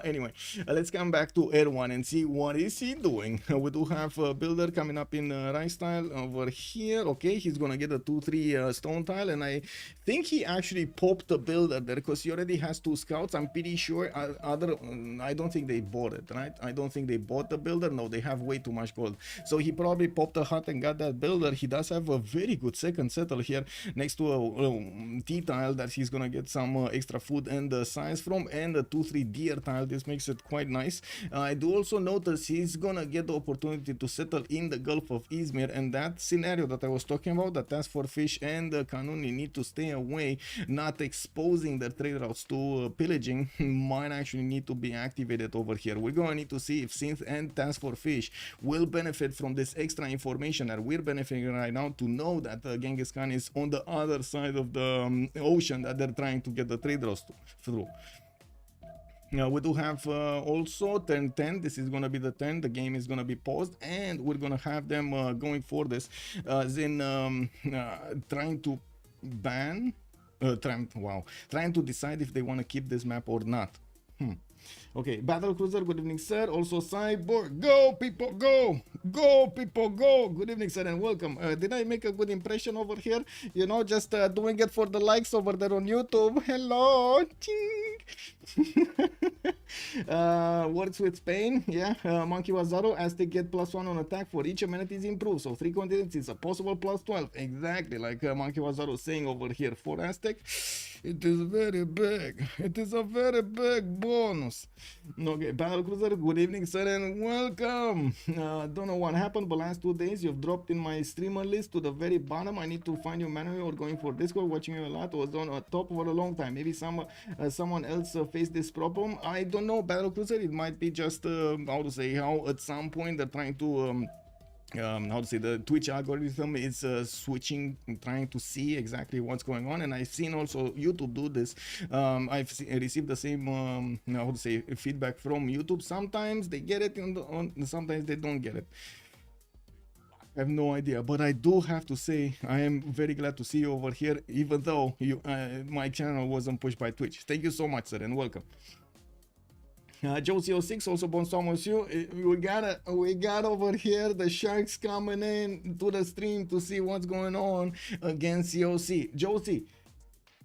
Anyway, let's come back to Erwan and see what is he doing. We do have a builder coming up in rice tile over here. Okay, he's gonna get a 2-3 stone tile, and I think he actually popped the builder there because he already has 2 scouts. I'm pretty sure I don't think they bought it, right? I don't think they bought the builder. No, they have way too much gold. So he probably popped a hut and got that builder. He does have a very good second settle here next to a T tile that he's gonna get some extra food and science from, and a 2-3 deer tile. This makes it quite nice. I do also notice he's gonna get the opportunity to settle in the Gulf of Izmir, and that scenario that I was talking about, that TaskForceFish and Kanuni need to stay away, not exposing their trade routes to pillaging, might actually need to be activated over here. We're gonna need to see if Cynth and TaskForceFish will benefit from this extra information that we're benefiting right now, to know that Genghis Khan is on the other side of the ocean that they're trying to get the trade routes through. Now we do have also turn 10. This is gonna be the turn. The game is gonna be paused, and we're gonna have them going for this, trying to ban, trying to decide if they want to keep this map or not. Okay, Battle Cruiser, good evening, sir. Also, Cyborg, go, people, go. Go, people, go. Good evening, sir, and welcome. Did I make a good impression over here? You know, just doing it for the likes over there on YouTube. Hello. Works with Spain, yeah. Monkey Wazaro, Aztec get +1 on attack for each amenities improved. So 3 continents is a possible +12. Exactly, like Monkey Wazaro saying over here for Aztec. It is very big. It is a very big bonus. Okay, Battle Cruiser, good evening, sir, and welcome. Don't know what happened, but last 2 days you've dropped in my streamer list to the very bottom. I need to find you manually or going for Discord. Watching you a lot, was on top for a long time. Maybe someone else faced this problem. I don't know, Battle Cruiser. It might be just how to say, how at some point they're trying to how to say, the Twitch algorithm is switching, trying to see exactly what's going on. And I've seen also YouTube do this. I've received the same how to say, feedback from YouTube. Sometimes they get it sometimes they don't get it. I have no idea, but I do have to say I am very glad to see you over here, even though you my channel wasn't pushed by Twitch. Thank you so much, sir, and welcome. Joe CO6 also bonsoir monsieur. We got over here the Sharks coming in to the stream to see what's going on against COC. Josie,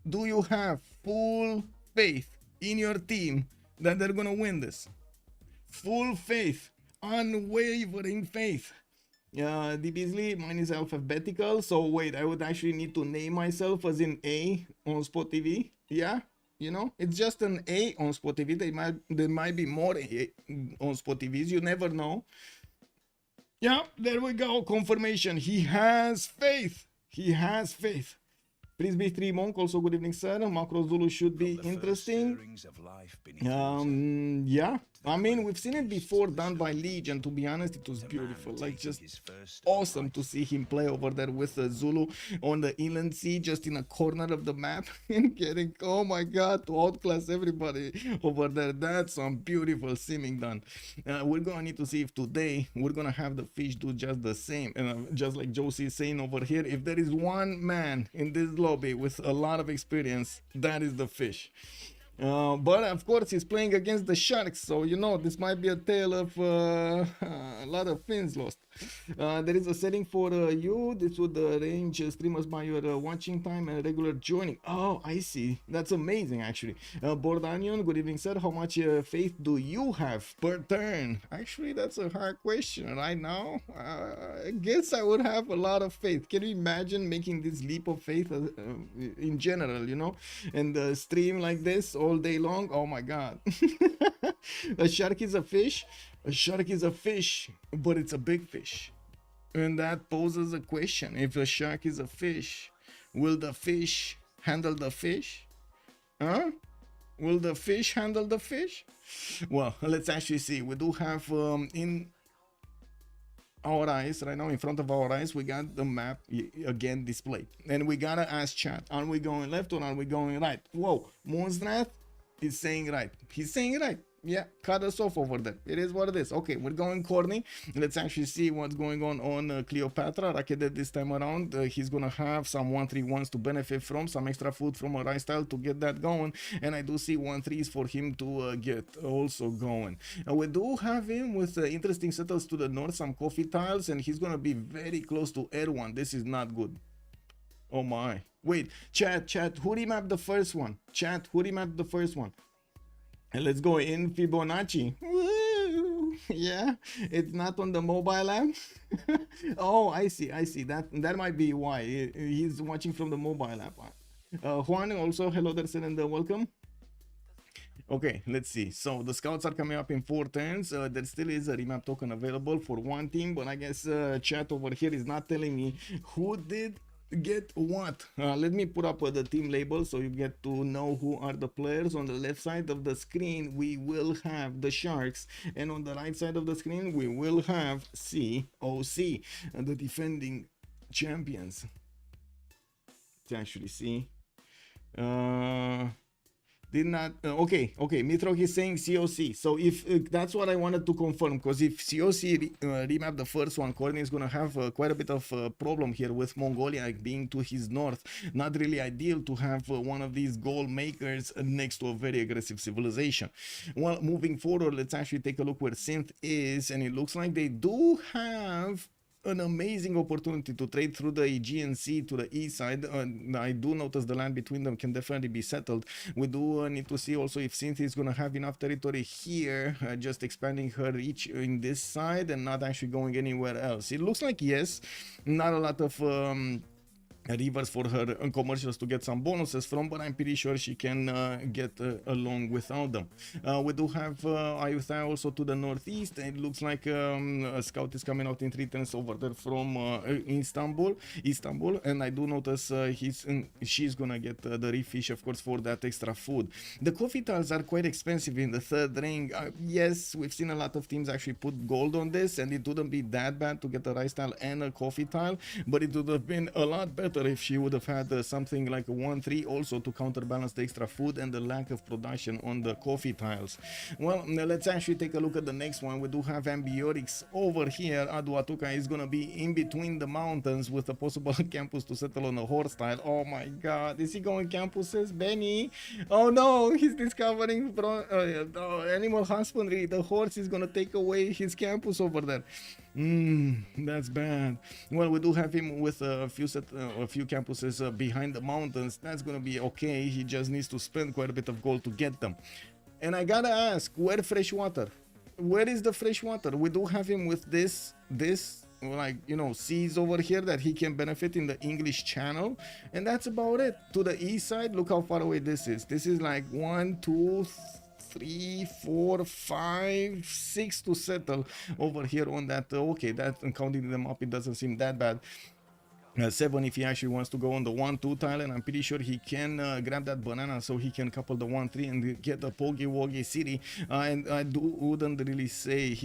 do you have full faith in your team that they're gonna win this? Full faith, unwavering faith. D Beasley, mine is alphabetical, so wait, I would actually need to name myself as in A on Spot TV. Yeah, you know, it's just an A on Spot TV. There might be more A on Spot TVs, you never know. Yeah, there we go, confirmation. He has faith. He has faith. Please be 3 Monk, also good evening, sir. Macro Zulu should be interesting. Yeah, I mean, we've seen it before done by Legion. To be honest, it was beautiful. Like, just awesome to see him play over there with Zulu on the Inland Sea, just in a corner of the map and getting, oh my god, to outclass everybody over there. That's some beautiful simming done. We're gonna need to see if today we're gonna have the fish do just the same. And just like Josie is saying over here, if there is one man in this lobby with a lot of experience, that is the fish. But of course he's playing against the Sharks, so you know this might be a tale of a lot of fins lost. There is a setting for you. This would range streamers by your watching time and regular joining. Oh, I see. That's amazing, actually. Board Onion, good evening, sir. How much faith do you have per turn? Actually, that's a hard question right now. I guess I would have a lot of faith. Can you imagine making this leap of faith in general, you know, and stream like this all day long? Oh my god. A shark is a fish. A shark is a fish, but it's a big fish. And that poses a question. If a shark is a fish, will the fish handle the fish? Huh? Will the fish handle the fish? Well, let's actually see. We do have in our eyes right now, in front of our eyes, we got the map again displayed. And we gotta ask chat, are we going left or are we going right? Whoa, Moonstrath is saying right. He's saying right. Yeah, cut us off over there. It is what it is. Okay, we're going Khornie. Let's actually see what's going on Cleopatra. Rakedet this time around. He's gonna have some 1-3-1s to benefit from, some extra food from a rice tile to get that going. And I do see 1-3s for him to get also going. We do have him with interesting settles to the north, some coffee tiles, and he's gonna be very close to Erwan. This is not good. Oh my. Wait, chat, who remapped the first one? Chat, who remapped the first one? And let's go in Fibonacci. Woo! Yeah, it's not on the mobile app. Oh, I see. That might be why he's watching from the mobile app. Juan also, hello there, sir, and welcome. Okay, let's see. So the scouts are coming up in 4 turns. There still is a remap token available for one team, but I guess chat over here is not telling me who did get what. Let me put up the team label so you get to know who are the players. On the left side of the screen we will have the Sharks, and on the right side of the screen we will have COC, the defending champions. To actually see Did not. Okay. Mitro, he's saying COC. So if that's what I wanted to confirm, because if COC remap the first one, Khornie is gonna have quite a bit of problem here with Mongolia being to his north. Not really ideal to have one of these gold makers next to a very aggressive civilization. Well, moving forward, let's actually take a look where Cynth is, and it looks like they do have an amazing opportunity to trade through the Aegean Sea to the east side. I do notice the land between them can definitely be settled. We do need to see also if Cynth is going to have enough territory here, just expanding her reach in this side and not actually going anywhere else. It looks like yes, not a lot of rivers for her commercials to get some bonuses from, but I'm pretty sure she can get along without them. We do have Ayutthaya also to the northeast. It looks like a scout is coming out in 3 turns over there from Istanbul, and I do notice she's gonna get the refish, of course, for that extra food. The coffee tiles are quite expensive in the third ring. Yes, we've seen a lot of teams actually put gold on this, and it wouldn't be that bad to get a rice tile and a coffee tile, but it would have been a lot better if she would have had something like a 1-3 also to counterbalance the extra food and the lack of production on the coffee tiles. Well, let's actually take a look at the next one. We do have Ambiotics over here. Aduatuca is gonna be in between the mountains with a possible campus to settle on a horse tile. Oh my god, is he going campuses? Benny? Oh no, he's discovering animal husbandry. The horse is gonna take away his campus over there. That's bad. Well, we do have him with a few campuses behind the mountains. That's gonna be okay. He just needs to spend quite a bit of gold to get them. And I gotta ask, where fresh water? Where is the fresh water? We do have him with this like, you know, seas over here that he can benefit in the English Channel, and that's about it. To the east side, look how far away this is. This is like 1, 2, 3, 4, 5, 6 to settle over here on that. Okay, that, and counting them up, it doesn't seem that bad. 7 if he actually wants to go on the 1-2 tile, and I'm pretty sure he can grab that banana so he can couple the 1-3 and get the Pogi Wogi city. And I wouldn't really say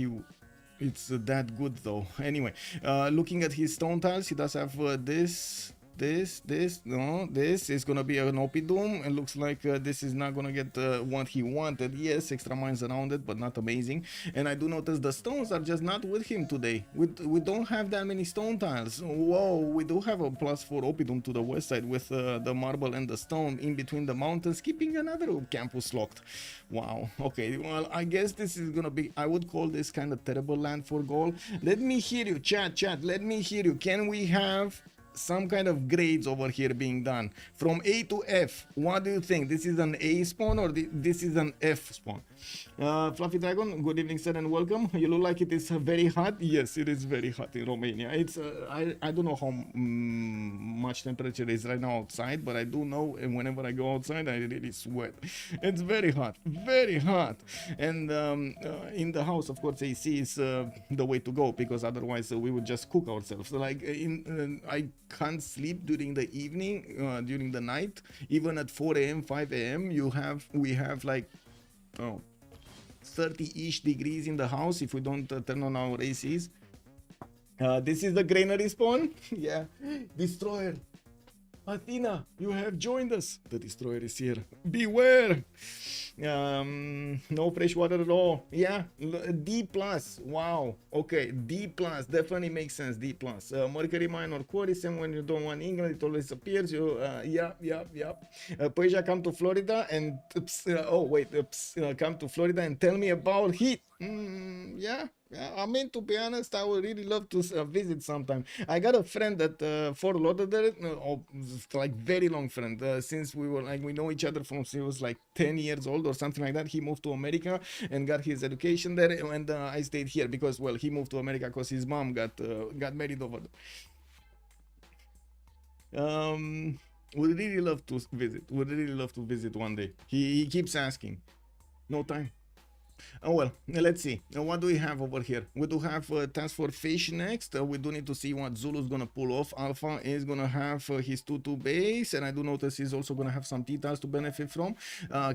it's that good though. Anyway, looking at his stone tiles, he does have this is gonna be an Opidum. It looks like this is not gonna get what he wanted. Yes, extra mines around it, but not amazing. And I do notice the stones are just not with him today. We don't have that many stone tiles. Whoa, we do have a +4 Opidum to the west side with the marble and the stone in between the mountains, keeping another campus locked. Wow. Okay, well, I guess this is gonna be, I would call this kind of terrible land for Gaul. Let me hear you, chat, let me hear you. Can we have some kind of grades over here being done from A to F? What do you think? This is an A spawn or this is an F spawn? Fluffy Dragon, good evening sir and welcome. You look like it is very hot. Yes, it is very hot in Romania. It's I don't know how much temperature is right now outside, but I do know, and whenever I go outside I really sweat. It's very hot, and in the house, of course, AC is the way to go, because otherwise we would just cook ourselves. Like I can't sleep during the evening, during the night, even at 4 a.m 5 a.m. we have like 30-ish degrees in the house if we don't turn on our ACs. This is the granary spawn. Yeah, destroyer Athena, you have joined us. The destroyer is here. Beware. No fresh water at all. Yeah, D+. Wow. Okay, D+. Definitely makes sense. D+. Mercury minor quarism, when you don't want England, it always appears. You, Persia, come to Florida and come to Florida and tell me about heat. Yeah. I mean, to be honest, I would really love to visit sometime. I got a friend that Fort Lauderdale, like very long friend, since we were like, we know each other from he was like 10 years old or something like that. He moved to America and got his education there, and I stayed here because, well, he moved to America because his mom got married over there. Would really love to visit. Would really love to visit one day. He keeps asking. No time. Oh well, let's see. What do we have over here? We do have TaskForceFish next. We do need to see what Zulu's gonna pull off. Alpha is gonna have his 2-2 base, and I do notice he's also gonna have some T-tiles to benefit from.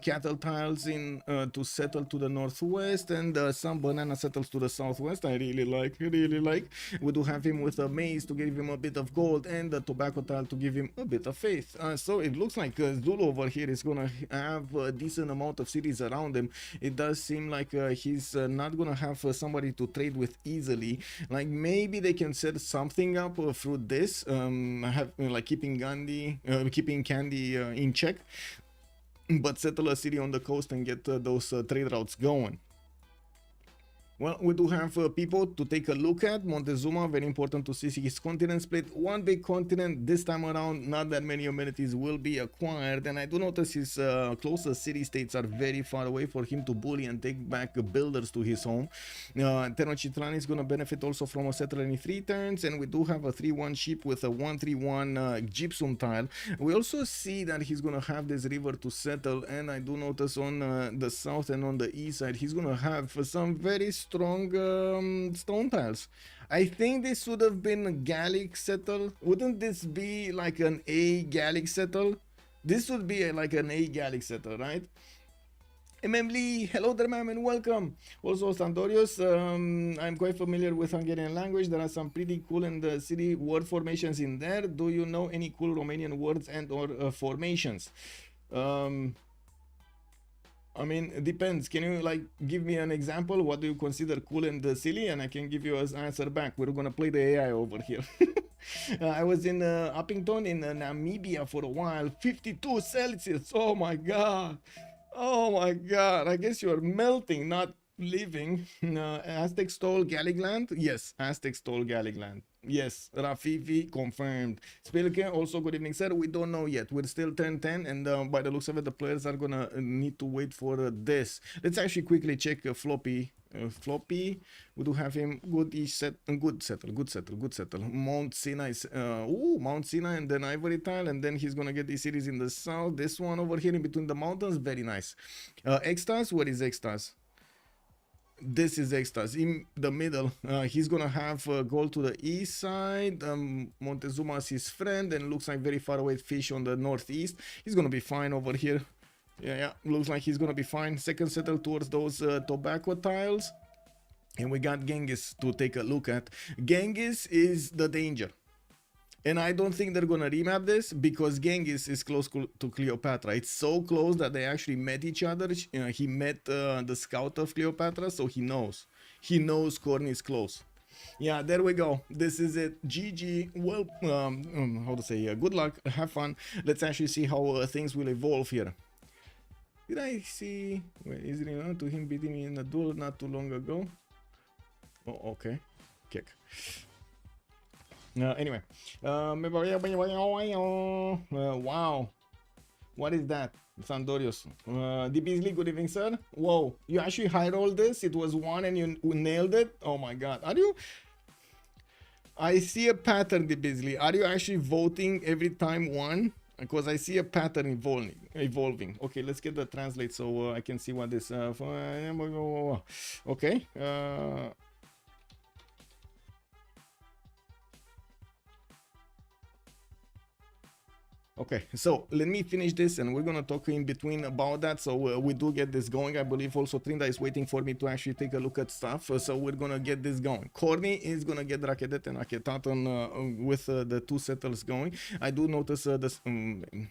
Cattle tiles in to settle to the northwest, and some banana settles to the southwest. I really like. We do have him with a maze to give him a bit of gold, and the tobacco tile to give him a bit of faith. So it looks like Zulu over here is gonna have a decent amount of cities around him. It does seem like he's not gonna have somebody to trade with easily. Like maybe they can set something up through this, like keeping Candy in check, but settle a city on the coast and get those trade routes going. Well, we do have people to take a look at. Montezuma, very important to see his continent split. One big continent this time around, not that many amenities will be acquired. And I do notice his closest city-states are very far away for him to bully and take back builders to his home. Tenochtitlan is going to benefit also from a settler in 3 turns. And we do have a 3-1 ship with a 1-3-1 gypsum tile. We also see that he's going to have this river to settle. And I do notice on the south and on the east side, he's going to have some very strong stone tiles. I think this would have been a Gallic settle. Wouldn't this be like an A Gallic settle? This would be like an A Gallic settle, right? MMLee, hello there, ma'am, and welcome. Also, Sandorius, I'm quite familiar with Hungarian language. There are some pretty cool and city word formations in there. Do you know any cool Romanian words and or formations? I mean, it depends. Can you like give me an example? What do you consider cool and silly? And I can give you an answer back. We're gonna play the AI over here. I was in Uppington in Namibia for a while. 52 Celsius. Oh my god. Oh my god. I guess you're melting, not living. Aztec stole Gallic land? Yes, Aztec stole Gallic land. Yes, Rafifi confirmed. Spilke, also good evening, sir. We don't know yet. We're still 10-10, and by the looks of it, the players are gonna need to wait for this. Let's actually quickly check Floppy. Floppy, we do have him good settle. Mount Sinai, Mount Sinai, and then Ivory Tile, and then he's gonna get these cities in the south. This one over here in between the mountains, very nice. Extazzz, where is Extazzz? This is Extazzz in the middle. He's gonna have Gaul to the east side. Montezuma is his friend, and looks like very far away fish on the northeast. He's gonna be fine over here. Yeah, looks like he's gonna be fine. Second settle towards those tobacco tiles, and we got Genghis to take a look at. Genghis is the danger. And I don't think they're gonna remap this because Genghis is close to Cleopatra. It's so close that they actually met each other. He met the scout of Cleopatra, so he knows. He knows Khornie is close. Yeah, there we go. This is it. GG. Well, how to say? Good luck. Have fun. Let's actually see how things will evolve here. Did I see? Wait, is it to him beating me in a duel not too long ago? Oh, okay. Kick. Anyway, wow, what is that? Sandorius, DBeasley, good evening, sir. Whoa, you actually high rolled this? It was 1 and you nailed it? Oh my god, are you? I see a pattern, DBeasley. Are you actually voting every time 1? Because I see a pattern evolving. Okay, let's get the translate so I can see what this. Okay. Okay, so let me finish this and we're gonna talk in between about that. So we do get this going. I believe also Trinda is waiting for me to actually take a look at stuff. So we're gonna get this going. Khornie is gonna get Rakedet and Akhenaton with the 2 settles going. I do notice the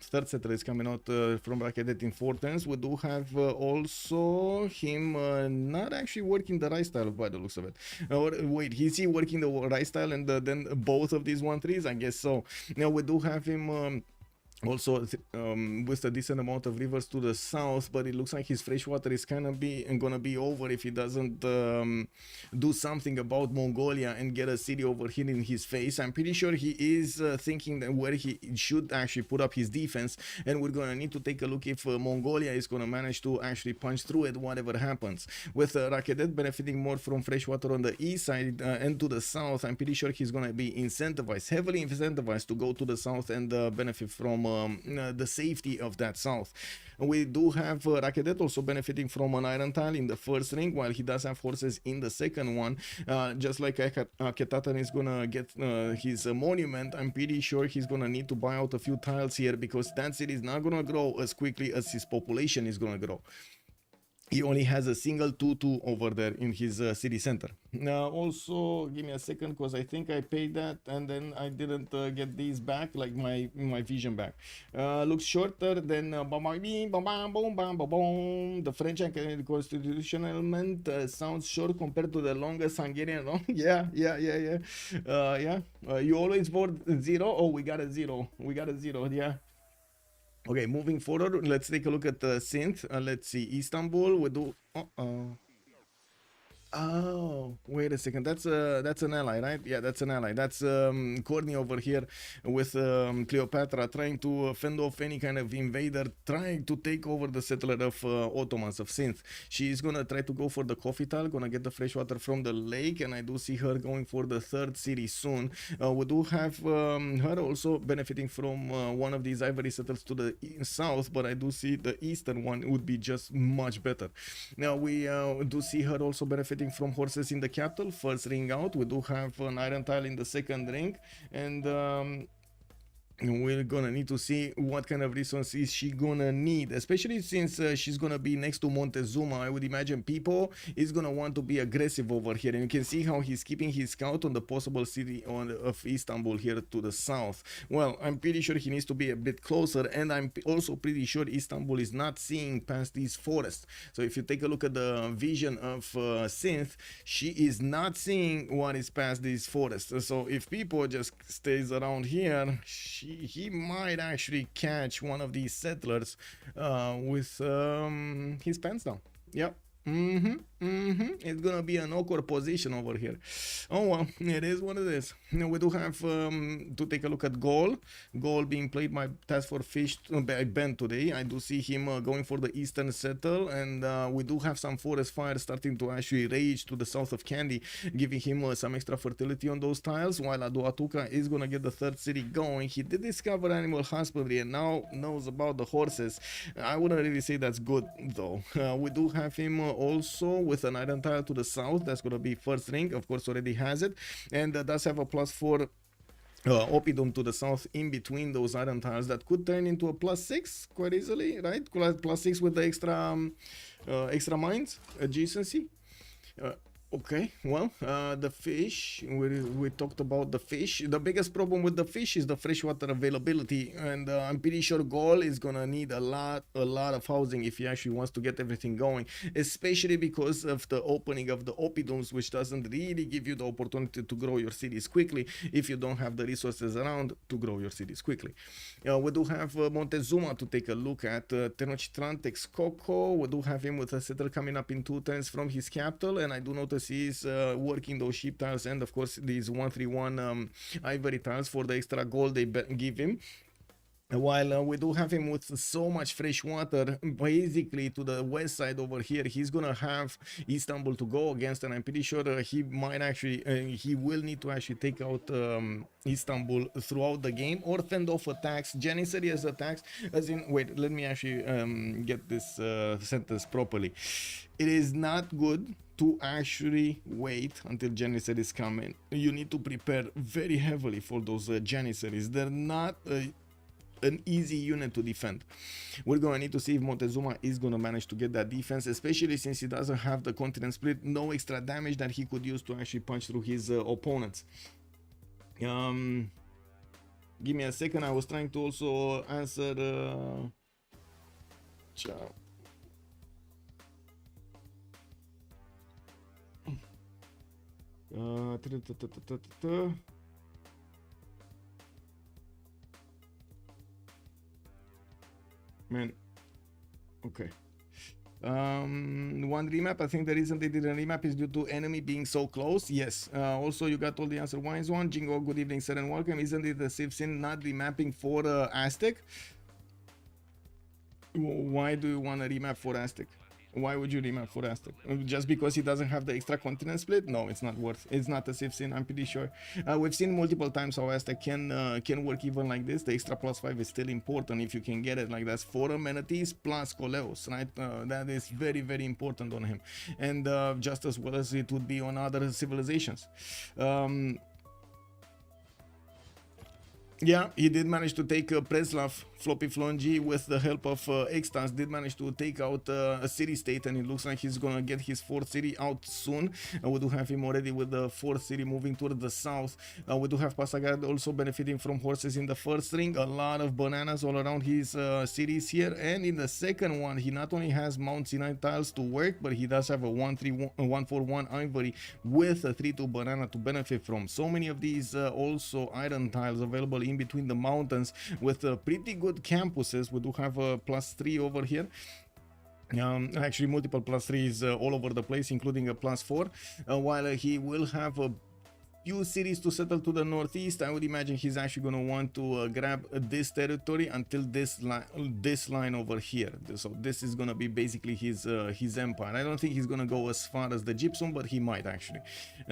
third settler is coming out from Rakedet in 4 turns. We do have also him not actually working the right style by the looks of it. Wait, is he working the right style and then both of these 1-3s? I guess so. Now we do have him also with a decent amount of rivers to the south, but it looks like his freshwater is gonna be over if he doesn't do something about Mongolia and get a city over here in his face. I'm pretty sure he is thinking that where he should actually put up his defense, and we're gonna need to take a look if Mongolia is gonna manage to actually punch through it whatever happens. With Rakedet benefiting more from freshwater on the east side and to the south, I'm pretty sure he's gonna be incentivized, heavily incentivized to go to the south and benefit from the safety of that south. We do have Rakedet also benefiting from an iron tile in the first ring, while he does have horses in the second one. Just like Ketatan is gonna get his monument, I'm pretty sure he's gonna need to buy out a few tiles here, because that city is not gonna grow as quickly as his population is gonna grow. He only has a single 2-2 over there in his city center. Now, also, give me a second, because I think I paid that and then I didn't get these back, like my vision back. Looks shorter than the French and Canadian constitutional element. Sounds short compared to the longest Hungarian long. Yeah. You always vote 0. Oh, we got a 0. Yeah. Okay, moving forward, let's take a look at the Cynth. Let's see, Istanbul. We do. Oh, wait a second. That's an ally, right? Yeah, that's an ally. That's Khornie over here with Cleopatra trying to fend off any kind of invader, trying to take over the settler of Ottomans, of Cynth. She's gonna try to go for the coffee tile, gonna get the fresh water from the lake, and I do see her going for the third city soon. We do have her also benefiting from one of these ivory settles to the south, but I do see the eastern one would be just much better. Now we do see her also benefiting from horses in the capital. First ring out, we do have an iron tile in the second ring, and we're gonna need to see what kind of resources she gonna need, especially since she's gonna be next to Montezuma. I would imagine Pipo is gonna want to be aggressive over here, and you can see how he's keeping his scout on the possible city of Istanbul here to the south. Well, I'm pretty sure he needs to be a bit closer, and I'm also pretty sure Istanbul is not seeing past these forests. So if you take a look at the vision of Cynth, she is not seeing what is past these forests. So if Pipo just stays around here, he might actually catch one of these settlers with his pants down. Yep. It's gonna be an awkward position over here. Oh well, it is what it is. Now we do have to take a look at Gaul. Gaul being played by TaskForceFish by Ben today. I do see him going for the eastern settle, and we do have some forest fires starting to actually rage to the south of Kandy, giving him some extra fertility on those tiles, while Aduatuca is gonna get the third city going. He did discover animal husbandry and now knows about the horses. I wouldn't really say that's good though. We do have him also with an iron tile to the south. That's going to be first ring, of course already has it, and does have a +4 oppidum to the south in between those iron tiles that could turn into a +6 quite easily, right? +6 with the extra mines adjacency. Okay, well, the fish, we talked about the fish. The biggest problem with the fish is the freshwater availability, and I'm pretty sure Gaul is gonna need a lot of housing if he actually wants to get everything going, especially because of the opening of the oppidums, which doesn't really give you the opportunity to grow your cities quickly if you don't have the resources around to grow your cities quickly. We do have Montezuma to take a look at. Tenochtitlan Texcoco, we do have him with a settler coming up in 2 turns from his capital, and I do notice he's working those sheep tiles and of course these 131 ivory tiles for the extra gold they give him. While we do have him with so much fresh water, basically to the west side over here, he's gonna have Istanbul to go against, and I'm pretty sure he might actually, he will need to actually take out Istanbul throughout the game or fend off attacks, Janissaries attacks, as in, wait, let me actually get this sentence properly. It is not good to actually wait until Janissaries come in. You need to prepare very heavily for those Janissaries. They're not an easy unit to defend. We're gonna need to see if Montezuma is gonna manage to get that defense, especially since he doesn't have the continent split, no extra damage that he could use to actually punch through his opponents. Give me a second, I was trying to also answer man, okay. One remap, I think the reason they did a remap is due to enemy being so close. Yes. Also, you got all the answer. Wise one. Jingo, good evening, sir, and welcome. Isn't it the Civ6 not remapping for Aztec? Why do you want a remap for Aztec? Why would you remap for Aztec? Just because he doesn't have the extra continent split? No, it's not worth. It's not a safe sin, I'm pretty sure. We've seen multiple times how Aztec can work even like this. The extra +5 is still important if you can get it. Like that's 4 amenities plus Koleos, right? That is very, very important on him, and just as well as it would be on other civilizations. Yeah, he did manage to take Preslav, FloppyfloNG, with the help of Extazzz, did manage to take out a city state, and it looks like he's gonna get his 4th city out soon. We do have him already with the 4th city moving toward the south. We do have Pasagad also benefiting from horses in the first ring, a lot of bananas all around his cities here, and in the second one, he not only has Mount Sinai tiles to work, but he does have a 1-3-1-4-1 ivory with a 3-2 banana to benefit from. So many of these also iron tiles available in between the mountains with pretty good campuses. We do have a +3 over here. Actually multiple +3s all over the place, including a +4, while he will have a few cities to settle to the northeast. I would imagine he's actually going to want to grab this territory until this line over here. So this is going to be basically his empire. I don't think he's going to go as far as the gypsum, but he might actually.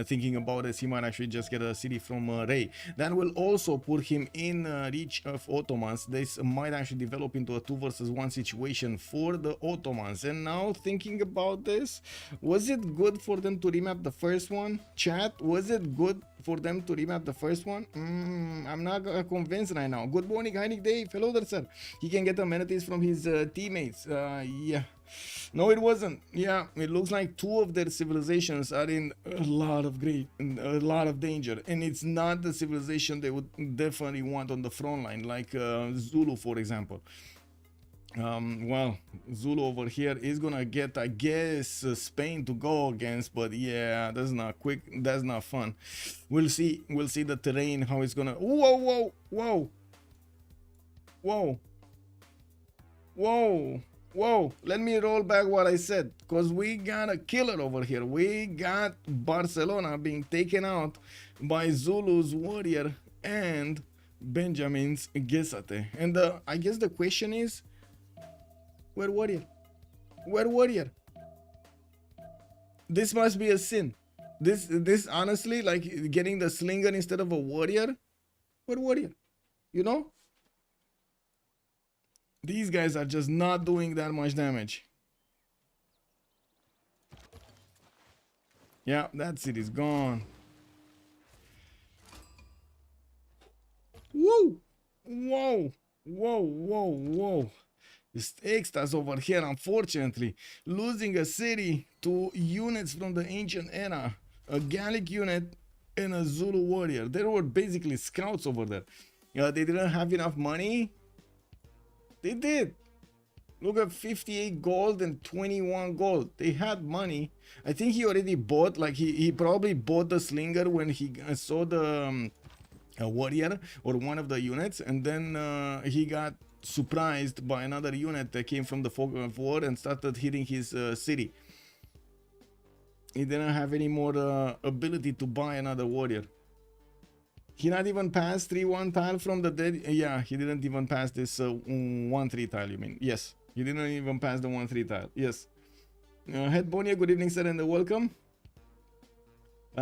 Thinking about this, he might actually just get a city from Ray. That will also put him in reach of Ottomans. This might actually develop into a 2 versus 1 situation for the Ottomans. And now thinking about this, was it good for them to remap the first one? Chat, was it good for them to remap the first one? I'm not convinced right now. Good morning, Heinig Dave. Hello there, sir. He can get amenities from his teammates. Yeah. No, it wasn't. Yeah, it looks like 2 of their civilizations are in a lot of danger, and it's not the civilization they would definitely want on the front line, like Zulu, for example. Well, Zulu over here is gonna get, I guess, Spain to go against, but yeah, that's not quick, that's not fun. We'll see the terrain, how it's gonna. Whoa, let me roll back what I said, because we got a killer over here. We got Barcelona being taken out by Zulu's warrior and Benjamin's Gesate. And I guess the question is, where warrior? Where warrior? This must be a sin. This honestly, like getting the slinger instead of a warrior. Where warrior? You know? These guys are just not doing that much damage. Yeah, that city's gone. Whoa. This Extazzz over here, unfortunately, losing a city to units from the ancient era, a Gallic unit and a Zulu warrior. There were basically scouts over there. They didn't have enough money. They did. Look at 58 gold and 21 gold. They had money. I think he already bought, like he probably bought the slinger when he saw the warrior or one of the units, and then he got surprised by another unit that came from the fog of war and started hitting his city. He didn't have any more ability to buy another warrior. He not even passed 3-1 tile from the dead. Yeah, he didn't even pass this 1-3 tile, you mean? Yes, he didn't even pass the 1-3 tile. Yes. Head Bonia, good evening, sir, and welcome.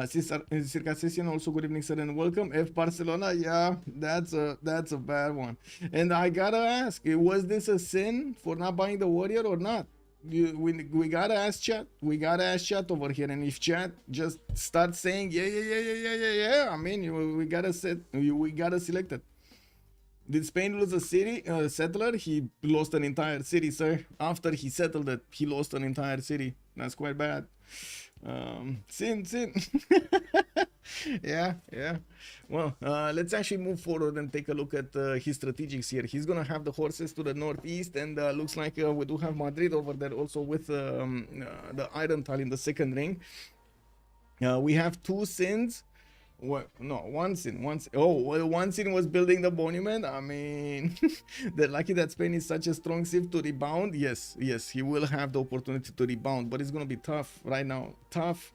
Circa Session, also good evening, sir, and welcome. F Barcelona, yeah, that's a bad one. And I gotta ask, was this a sin for not buying the warrior or not? We gotta ask chat. We gotta ask chat over here, and if chat just starts saying yeah, I mean, we gotta select it. Did Spain lose a city settler? He lost an entire city, sir. After he settled it, he lost an entire city. That's quite bad. Sin. yeah. Well, let's actually move forward and take a look at his strategics here. He's gonna have the horses to the northeast, and looks like we do have Madrid over there also with the iron tile in the second ring. We have 2 sins. What? No, one sin. Oh, well, one sin was building the monument. I mean, they're lucky that Spain is such a strong Civ to rebound. Yes, he will have the opportunity to rebound, but it's gonna be tough right now. Tough.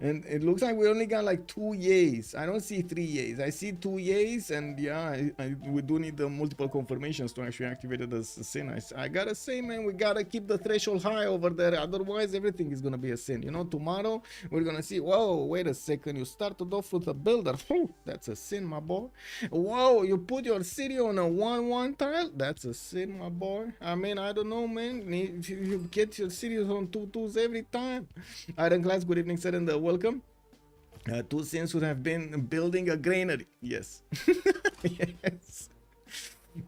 And it looks like we only got like 2 yays. I don't see 3 yays. I see 2 yays, and yeah, we do need the multiple confirmations to actually activate the sin. I gotta say, man, we gotta keep the threshold high over there. Otherwise, everything is gonna be a sin. You know, tomorrow we're gonna see. Whoa, wait a second. You started off with a builder. That's a sin, my boy. Whoa, you put your city on a 1-1 tile. That's a sin, my boy. I mean, I don't know, man. If you get your cities on 2-2s every time. Iron Class, good evening, sir, and welcome. 2 sins would have been building a granary. Yes. Yes.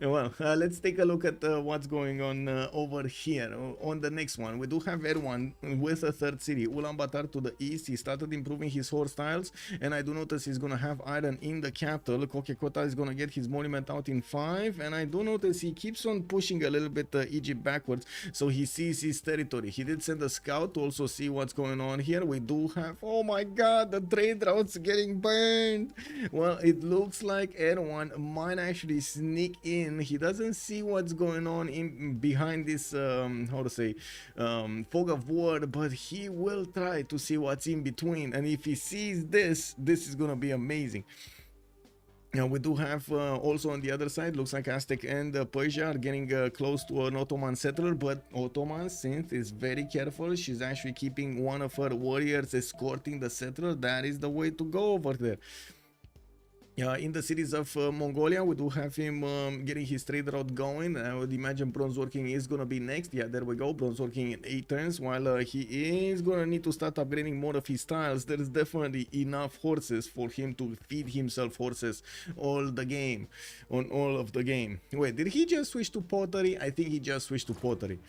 Well, let's take a look at what's going on over here. On the next one, we do have Erwan with a 3rd city, Ulaanbaatar to the east. He started improving his horse tiles, and I do notice he's gonna have iron in the capital. Kokekota is gonna get his monument out in 5, and I do notice he keeps on pushing a little bit Egypt backwards, so he sees his territory. He did send a scout to also see what's going on here. We do have, oh my god, the trade routes getting burned. Well, it looks like Erwan might actually sneak in. He doesn't see what's going on in behind this how to say fog of war, but he will try to see what's in between, and if he sees this is gonna be amazing. Now we do have also on the other side, looks like Aztec and Persia are getting close to an Ottoman settler, but Ottoman Cynth is very careful. She's actually keeping one of her warriors escorting the settler. That is the way to go over there. In the cities of Mongolia, we do have him getting his trade route going. I would imagine bronze working is gonna be next. Yeah, there we go, bronze working in 8 turns. While he is gonna need to start upgrading more of his tiles, there is definitely enough horses for him to feed himself horses all the game, on all of the game. Wait, did he just switch to pottery? I think he just switched to pottery.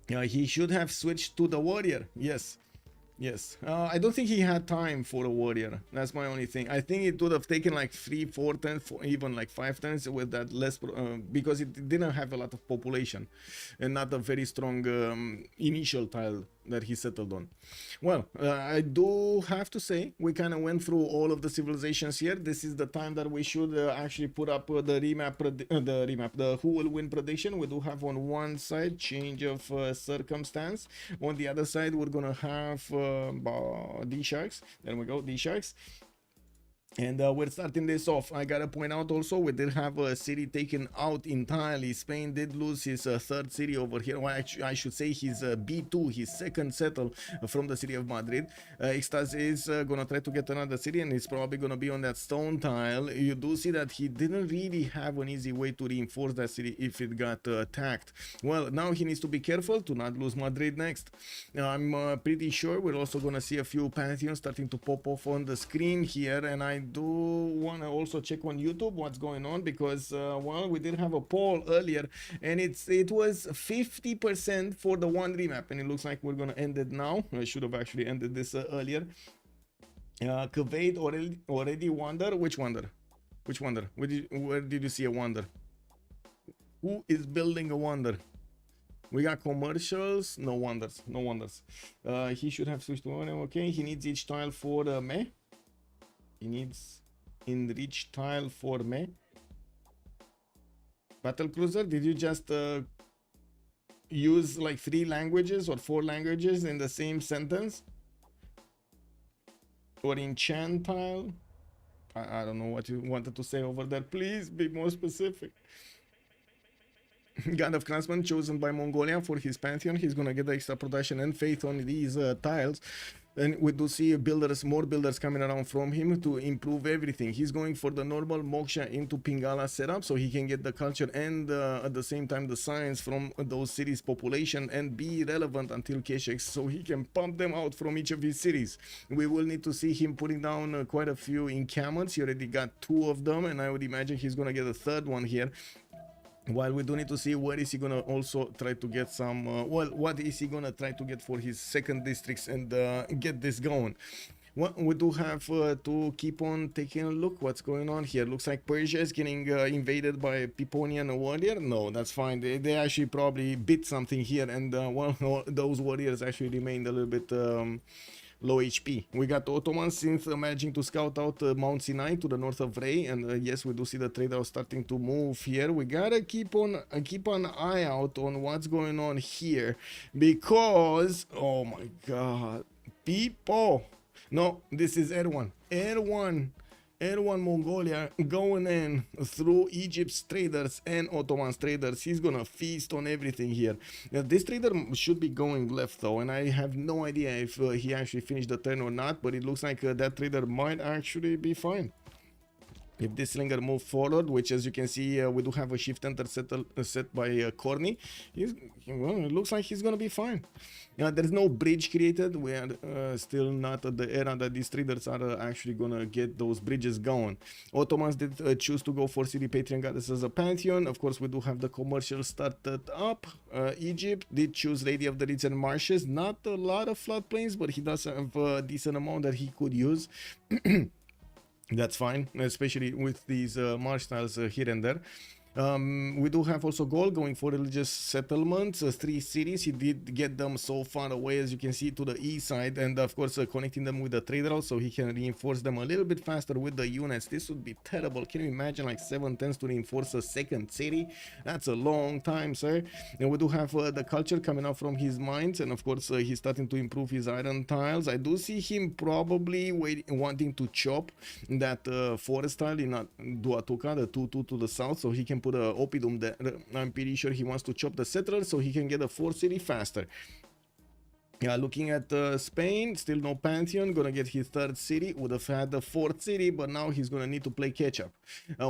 He should have switched to the warrior. Yes. Yes, I don't think he had time for a warrior. That's my only thing. I think it would have taken like 3-4 turns, even like 5 turns with that less, because it didn't have a lot of population and not a very strong initial tile that he settled on. Well, I do have to say we kind of went through all of the civilizations here. This is the time that we should actually put up the remap, the who will win prediction. We do have on one side change of circumstance. On the other side, we're gonna have DSharks. There we go, DSharks. And we're starting this off. I gotta point out also we did have a city taken out entirely. Spain did lose his 3rd city over here. Well, actually, I should say his B2, his 2nd settle from the city of Madrid. Extazzz is gonna try to get another city, and it's probably gonna be on that stone tile. You do see that he didn't really have an easy way to reinforce that city if it got attacked. Well, now he needs to be careful to not lose Madrid next. I'm pretty sure we're also gonna see a few pantheons starting to pop off on the screen here, and I do want to also check on YouTube what's going on, because well, we did have a poll earlier, and it was 50% for the one remap, and it looks like we're gonna end it now. I should have actually ended this earlier. Kuwait already wonder. Which wonder? Which wonder? Where did you see a wonder? Who is building a wonder? We got commercials, no wonders, no wonders. He should have switched to one. Okay, he needs each tile for me. He needs enriched tile for me. Battle cruiser, did you just use like 3 languages or 4 languages in the same sentence? Or enchant tile? I don't know what you wanted to say over there. Please be more specific. God of Craftsman chosen by Mongolia for his pantheon. He's gonna get the extra production and faith on these tiles. And we do see builders, more builders coming around from him to improve everything. He's going for the normal moksha into Pingala setup, so he can get the culture and at the same time the science from those cities' population and be relevant until Keshex, so he can pump them out from each of his cities. We will need to see him putting down quite a few encampments. He already got 2 of them, and I would imagine he's gonna get a 3rd one here. While we do need to see where is he gonna also try to get some well, what is he gonna try to get for his 2nd districts and get this going. Well, we do have to keep on taking a look what's going on here. Looks like Persia is getting invaded by a Piponian warrior. No, that's fine. They actually probably bit something here, and well, those warriors actually remained a little bit low HP. We got Ottomans Cynth managing to scout out Mount Sinai to the north of Ray, and yes, we do see the trader starting to move here. We gotta keep an eye out on what's going on here, because oh my god, Pipo. No, this is Erwan. Erwan Mongolia going in through Egypt's traders and Ottomans traders. He's gonna feast on everything here. Now, this trader should be going left though, and I have no idea if he actually finished the turn or not, but it looks like that trader might actually be fine. If this slinger moves forward, which as you can see, we do have a shift enter set by Khornie, well, it looks like he's gonna be fine. There's no bridge created. We are still not at the era that these traders are actually gonna get those bridges going. Ottomans did choose to go for city patron goddess as a pantheon. Of course, we do have the commercial started up. Egypt did choose Lady of the Reeds and Marshes. Not a lot of floodplains, but he does have a decent amount that he could use. That's fine, especially with these marsh tiles here and there. We do have also Gaul going for religious settlements, 3 cities. He did get them so far away, as you can see, to the east side, and of course connecting them with the trader so he can reinforce them a little bit faster with the units. This would be terrible. Can you imagine like 7 turns to reinforce a second city? That's a long time, sir. And we do have the culture coming out from his mines, and of course he's starting to improve his iron tiles. I do see him probably wanting to chop that forest tile in Duatuca, the 2-2 to the south, so he can put a oppidum there. I'm pretty sure he wants to chop the settlers so he can get a 4th city faster. Yeah, looking at Spain, still no pantheon. Gonna get his 3rd city. Would have had the 4th city, but now he's gonna need to play catch up.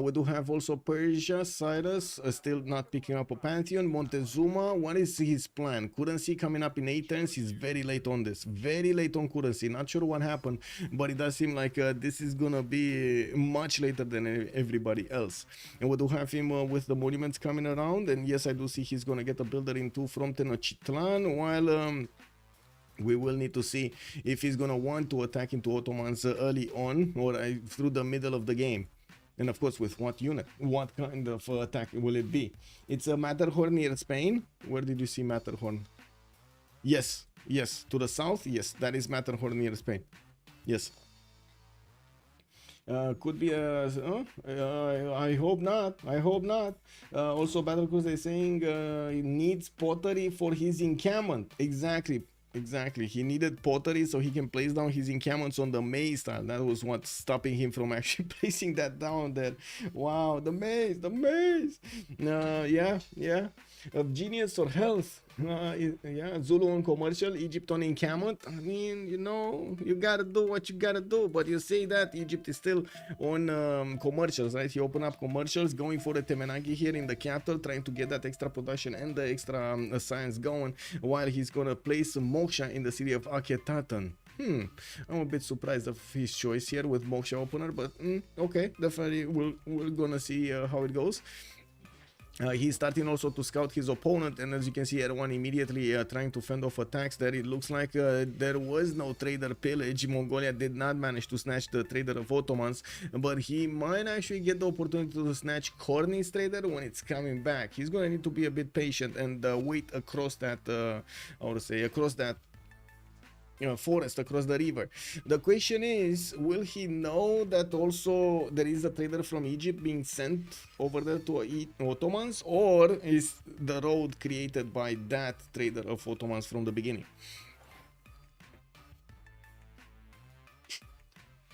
We do have also Persia, Cyrus, still not picking up a pantheon. Montezuma, what is his plan? Currency coming up in 8 turns. He's very late on this. Very late on currency. Not sure what happened, but it does seem like this is gonna be much later than everybody else. And we do have him with the monuments coming around. And yes, I do see he's gonna get a builder into from Tenochtitlan, while we will need to see if he's gonna want to attack into Ottomans early on or through the middle of the game. And of course, with what unit, what kind of attack will it be? It's a Matterhorn near Spain. Where did you see Matterhorn? Yes, yes, to the south. Yes, that is Matterhorn near Spain. Yes. Could be a. I hope not. I hope not. Also, Battlecruise is saying he needs pottery for his encampment. Exactly. Exactly, he needed pottery so he can place down his encampments on the maze tile. That was what's stopping him from actually placing that down there. Wow, the maze, the maze. Yeah. Of genius or health. Yeah, Zulu on commercial, Egypt on encampment. I mean, you know, you gotta do what you gotta do. But you say that Egypt is still on commercials, right? He opened up commercials, going for the Temenagi here in the capital, trying to get that extra production and the extra science going, while he's gonna place Moksha in the city of Akhetaten. I'm a bit surprised of his choice here with Moksha opener, but okay, definitely we're gonna see how it goes. He's starting also to scout his opponent, and as you can see, Erwan immediately trying to fend off attacks there. It looks like there was no trader pillage. Mongolia did not manage to snatch the trader of Ottomans, but he might actually get the opportunity to snatch Khornie's trader when it's coming back. He's going to need to be a bit patient and wait across that, across that forest, across the river. The question is, will he know that also there is a trader from Egypt being sent over there to Ottomans, or is the road created by that trader of Ottomans from the beginning?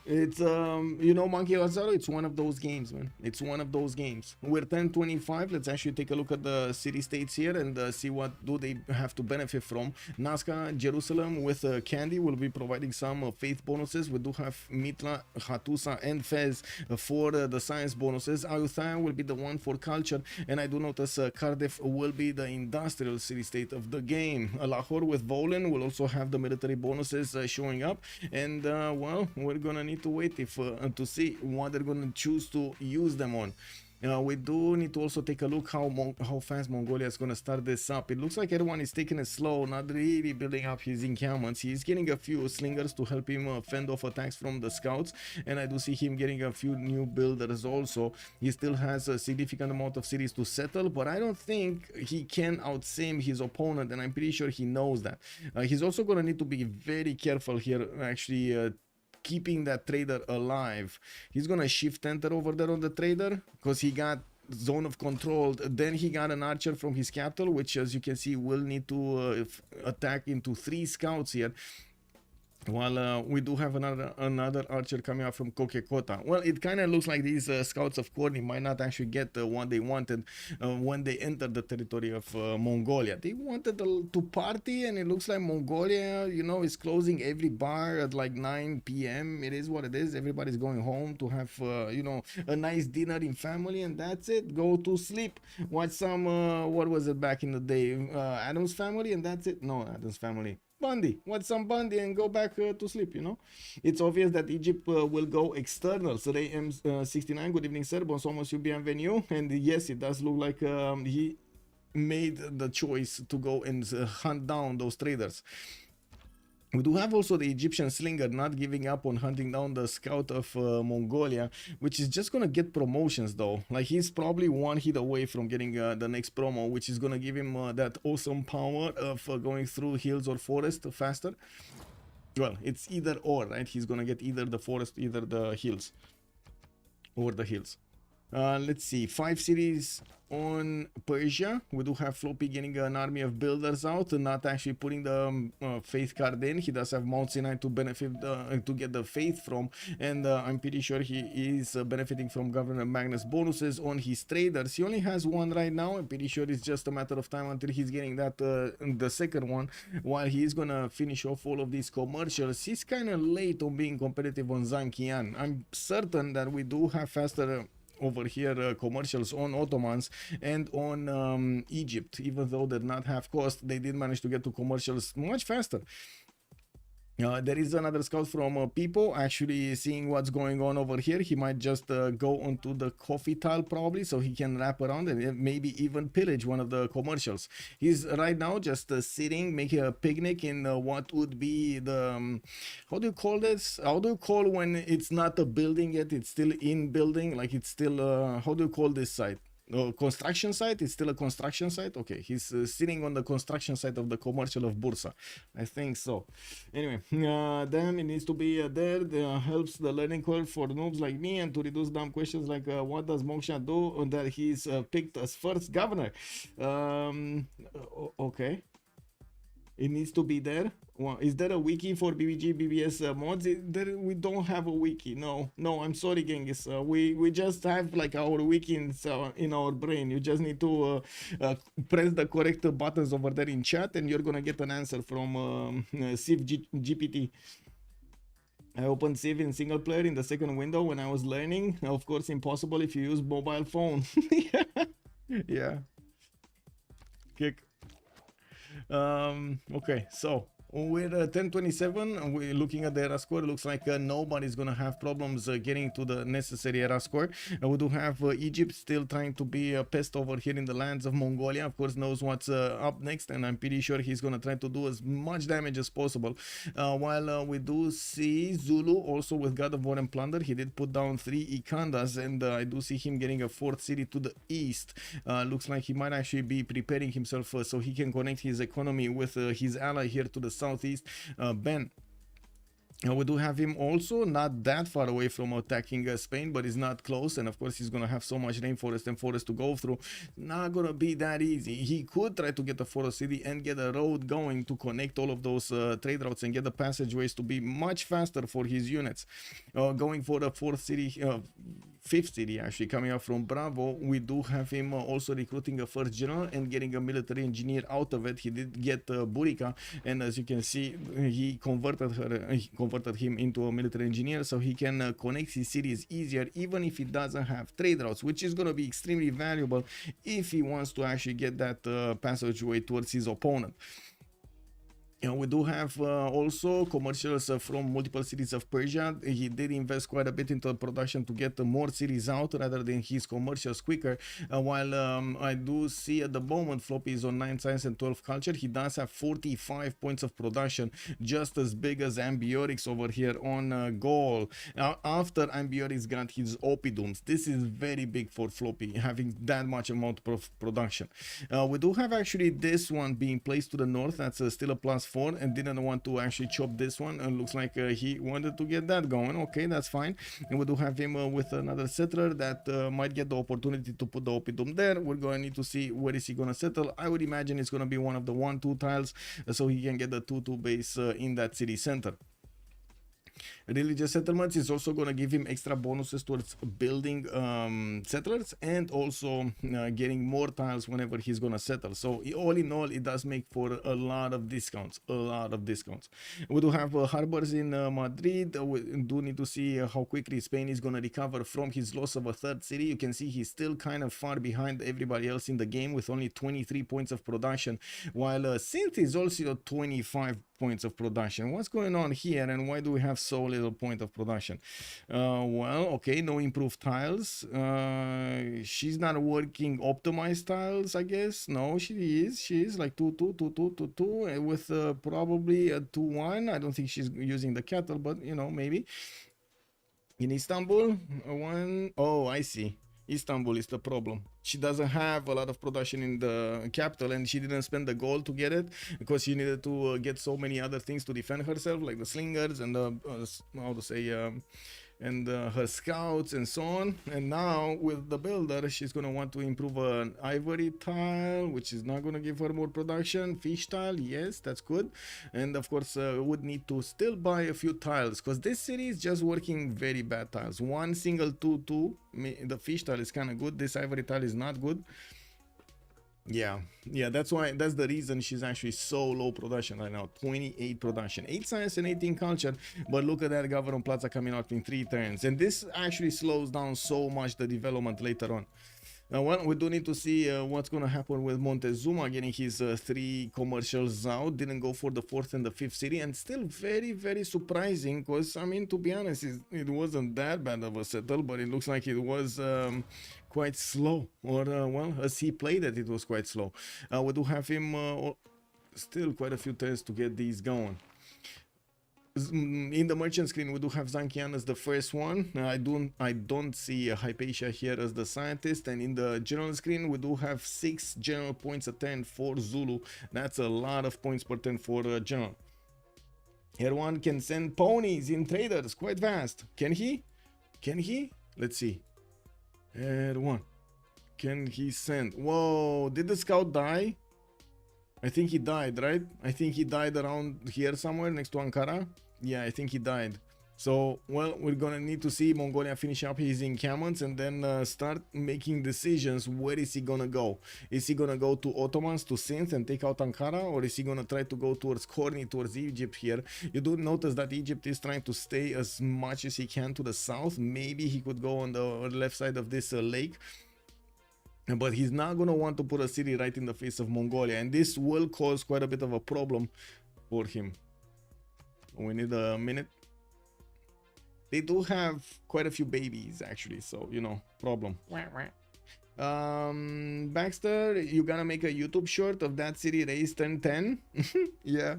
It's you know, Monkey Lazaro, it's one of those games, man. It's one of those games. We're 1025. Let's actually take a look at the city states here and see what do they have to benefit from. Nazca, Jerusalem with Candy will be providing some faith bonuses. We do have Mitla, Hattusa and Fez for the science bonuses. Ayutthaya will be the one for culture, and I do notice Cardiff will be the industrial city state of the game. Lahore with Volan will also have the military bonuses showing up, and well, we're gonna need to wait to see what they're going to choose to use them on. We do need to also take a look how fast Mongolia is going to start this up. It looks like everyone is taking it slow, not really building up his encampments. He's getting a few slingers to help him fend off attacks from the scouts, and I do see him getting a few new builders also. He still has a significant amount of cities to settle, but I don't think he can outsame his opponent, and I'm pretty sure he knows that. He's also going to need to be very careful here, actually keeping that trader alive. He's gonna shift enter over there on the trader because he got zone of control. Then he got an archer from his capital, which as you can see will need to attack into 3 scouts here. While we do have another archer coming out from Kokekota. Well, it kind of looks like these scouts of Khornie might not actually get what they wanted when they entered the territory of Mongolia. They wanted to party, and it looks like Mongolia, you know, is closing every bar at like 9 p.m. It is what it is. Everybody's going home to have, you know, a nice dinner in family, and that's it. Go to sleep. Watch some, what was it back in the day? Adam's Family, and that's it. No, Adam's Family. Bundy, watch some Bundy and go back to sleep, you know. It's obvious that Egypt will go external. So they M69, good evening, sir. Bonsoir, monsieur, bienvenue. And yes, it does look like he made the choice to go and hunt down those traders. We do have also the Egyptian slinger not giving up on hunting down the scout of Mongolia, which is just gonna get promotions though. Like, he's probably one hit away from getting the next promo, which is gonna give him that awesome power of going through hills or forest faster. Well, it's either or, right? He's gonna get either the forest, either the hills, or the hills. Let's see, 5 cities on Persia. We do have Floppy getting an army of builders out and not actually putting the faith card in. He does have Mount Sinai to benefit to get the faith from, and I'm pretty sure he is benefiting from Governor Magnus bonuses on his traders. He only has one right now. I'm pretty sure it's just a matter of time until he's getting that the second one, while he's gonna finish off all of these commercials. He's kind of late on being competitive on Zankian. I'm certain that we do have faster over here commercials on Ottomans and on Egypt. Even though they're not half cost, they did manage to get to commercials much faster. There is another scout from Pipo actually seeing what's going on over here. He might just go onto the coffee tile probably, so he can wrap around and maybe even pillage one of the commercials. He's right now just sitting, making a picnic in what would be the how do you call this? How do you call when it's not a building yet? It's still in building, like it's still how do you call this site? Construction site. It's still a construction site. Okay, he's sitting on the construction site of the commercial of Bursa, I think so. Anyway, then it needs to be there. Helps the learning curve for noobs like me, and to reduce dumb questions like what does Moksha do that he's picked as first governor. Okay, it needs to be there. Well, is there a wiki for BBG BBS mods? We don't have a wiki. No, I'm sorry, Genghis. We just have like our wiki in our brain. You just need to press the correct buttons over there in chat, and you're gonna get an answer from Civ6 I opened Civ in single player in the second window when I was learning. Of course, impossible if you use mobile phone. Yeah. Kick. Okay, so with 1027, we're looking at the era score. It looks like nobody's gonna have problems getting to the necessary era score. We do have Egypt still trying to be a pest over here in the lands of Mongolia. Of course, knows what's up next, and I'm pretty sure he's gonna try to do as much damage as possible. While we do see Zulu also with God of War and Plunder. He did put down 3 Ikandas, and I do see him getting a 4th city to the east. Looks like he might actually be preparing himself so he can connect his economy with his ally here to the southeast, Ben. We do have him also not that far away from attacking Spain, but he's not close, and of course he's gonna have so much rainforest and forest to go through. Not gonna be that easy. He could try to get a forest city and get a road going to connect all of those trade routes and get the passageways to be much faster for his units. Going for the 4th city, 5th city actually coming up from Bravo. We do have him also recruiting a 1st general and getting a military engineer out of it. He did get Burika, and as you can see, he converted him into a military engineer, so he can connect his cities easier, even if he doesn't have trade routes, which is going to be extremely valuable if he wants to actually get that passageway towards his opponent. We do have also commercials from multiple cities of Persia. He did invest quite a bit into production to get more cities out rather than his commercials quicker. While I do see at the moment Floppy is on 9 science and 12 culture. He does have 45 points of production, just as big as Ambiorix over here on Gaul. Now, after Ambiorix got his Opidums, this is very big for Floppy, having that much amount of production. We do have actually this one being placed to the north. That's still a +4, and didn't want to actually chop this one, and looks like he wanted to get that going. Okay, that's fine. And we do have him with another settler that might get the opportunity to put the Opidum there. We're going to need to see where is he going to settle. I would imagine it's going to be one of the 1-2 tiles, so he can get the 2-2 base in that city center. Religious settlements is also going to give him extra bonuses towards building settlers, and also getting more tiles whenever he's going to settle. So all in all, it does make for a lot of discounts, We do have harbors in Madrid. We do need to see how quickly Spain is going to recover from his loss of a third city. You can see he's still kind of far behind everybody else in the game with only 23 points of production, while Cynth is also 25 points of production. What's going on here, and why do we have so little point of production? Well, okay, no improved tiles. She's not working optimized tiles, I guess. No, she is like 2-2 with probably a 2-1. I don't think she's using the cattle, but you know, maybe. In Istanbul, one. Oh, I see. Istanbul is the problem. She doesn't have a lot of production in the capital, and she didn't spend the gold to get it because she needed to get so many other things to defend herself, like the slingers and the how to say her scouts and so on. And now with the builder, she's gonna want to improve an ivory tile, which is not gonna give her more production. Fish tile, yes, that's good. And of course would need to still buy a few tiles, because this city is just working very bad tiles. One single 2-2. The fish tile is kind of good. This ivory tile is not good. Yeah, that's the reason she's actually so low production right now. 28 production, 8 science and 18 culture. But look at that government plaza coming out in 3 turns, and this actually slows down so much the development later on. Well, we do need to see what's going to happen with Montezuma getting his 3 commercials out. Didn't go for the 4th and the 5th city, and still very, very surprising, because, I mean, to be honest, it wasn't that bad of a settle, but it looks like it was quite slow, or, well, as he played it was quite slow. We do have him still quite a few turns to get these going. In the merchant screen, we do have Zankian as the first one. I don't see Hypatia here as the scientist. And in the general screen, we do have 6 general points a turn for Zulu. That's a lot of points per turn for general. Erwan can send ponies in traders quite fast. Can he? Let's see. Erwan, can he send? Whoa, did the scout die? I think he died, right? I think he died around here somewhere next to Ankara. Yeah, I think he died. So, well, we're gonna need to see Mongolia finish up his encampments and then start making decisions. Where is he gonna go? Is he gonna go to Ottomans, to Cynth and take out Ankara? Or is he gonna try to go towards Khornie, towards Egypt here? You do notice that Egypt is trying to stay as much as he can to the south. Maybe he could go on the left side of this lake. But he's not going to want to put a city right in the face of Mongolia, and this will cause quite a bit of a problem for him. We need a minute. They do have quite a few babies, actually, so, you know, problem. Baxter, you gonna make a YouTube short of that city race turn 10? Yeah.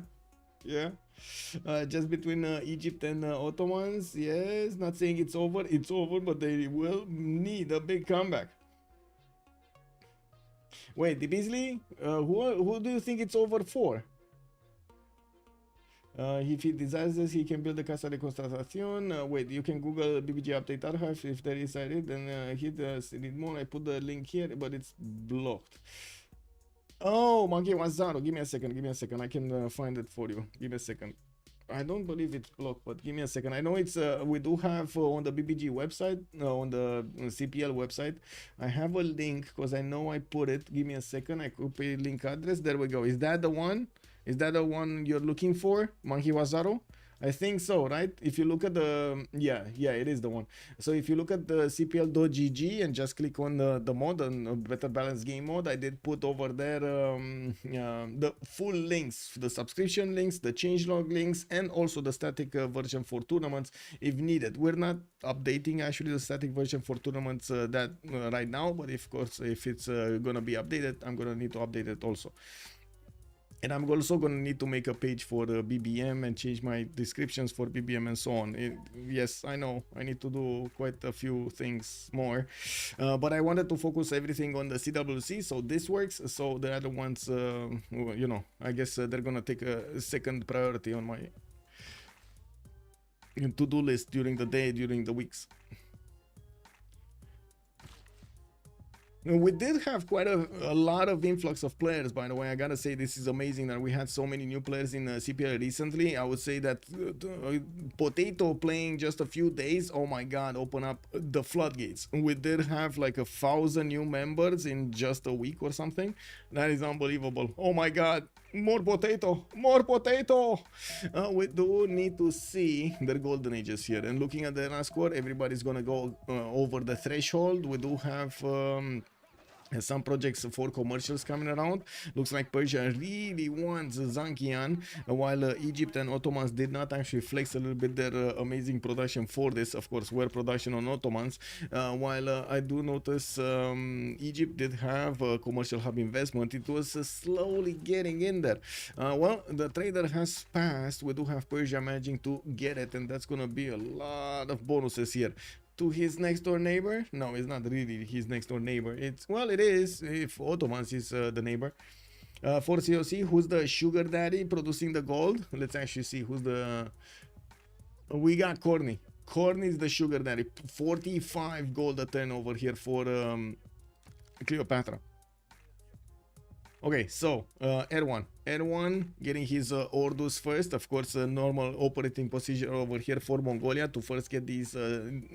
Just between Egypt and Ottomans. Yes, not saying it's over, but they will need a big comeback. Wait, the Beasley? Who do you think it's over for? If he desires this, he can build a Casa de Constatación. Wait, you can Google BBG Update Archive if there is a read, then hit read more. I put the link here, but it's blocked. Oh, Monkey Wazaro. Give me a second. I can find it for you. Give me a second. I don't believe it's blocked, but give me a second. I know it's we do have on the BBG website, on the CPL website, I have a link because I know I put it. Give me a second. I copy link address. There we go. Is that the one? Is that the one you're looking for, Monkey Wazaro? I think so, right? If you look at the, yeah, it is the one. So if you look at the cpl.gg and just click on the mod, on Better Balance Game Mode, I did put over there the full links, the subscription links, the changelog links, and also the static version for tournaments if needed. We're not updating actually the static version for tournaments right now, but of course, if it's gonna be updated, I'm gonna need to update it also. And I'm also going to need to make a page for BBM and change my descriptions for BBM and so on. Yes, I know I need to do quite a few things more. But I wanted to focus everything on the CWC, so this works. So the other ones, you know, I guess they're going to take a second priority on my to-do list during the day, during the weeks. We did have quite a lot of influx of players, by the way. I gotta say, this is amazing that we had so many new players in CPL recently. I would say that Potato playing just a few days, oh my god, open up the floodgates. We did have like 1,000 new members in just a week or something. That is unbelievable. Oh my god, more Potato, more Potato. We do need to see their golden ages here. And looking at the last score, everybody's gonna go over the threshold. We do have some projects for commercials coming around. Looks like Persia really wants Zankian, while Egypt and Ottomans did not actually flex a little bit their amazing production for this. Of course, were production on Ottomans, while I do notice Egypt did have a commercial hub investment. It was slowly getting in there. Well, the trader has passed. We do have Persia managing to get it, and that's gonna be a lot of bonuses here. To his next door neighbor? No, it's not really his next door neighbor. It's, well, it is if Ottomans is the neighbor. For COC, who's the sugar daddy producing the gold? Let's actually see who's the. We got Khornie. Khornie is the sugar daddy. 45 gold a turn over here for Cleopatra. Okay, so Erwan getting his orders first. Of course, a normal operating procedure over here for Mongolia to first get these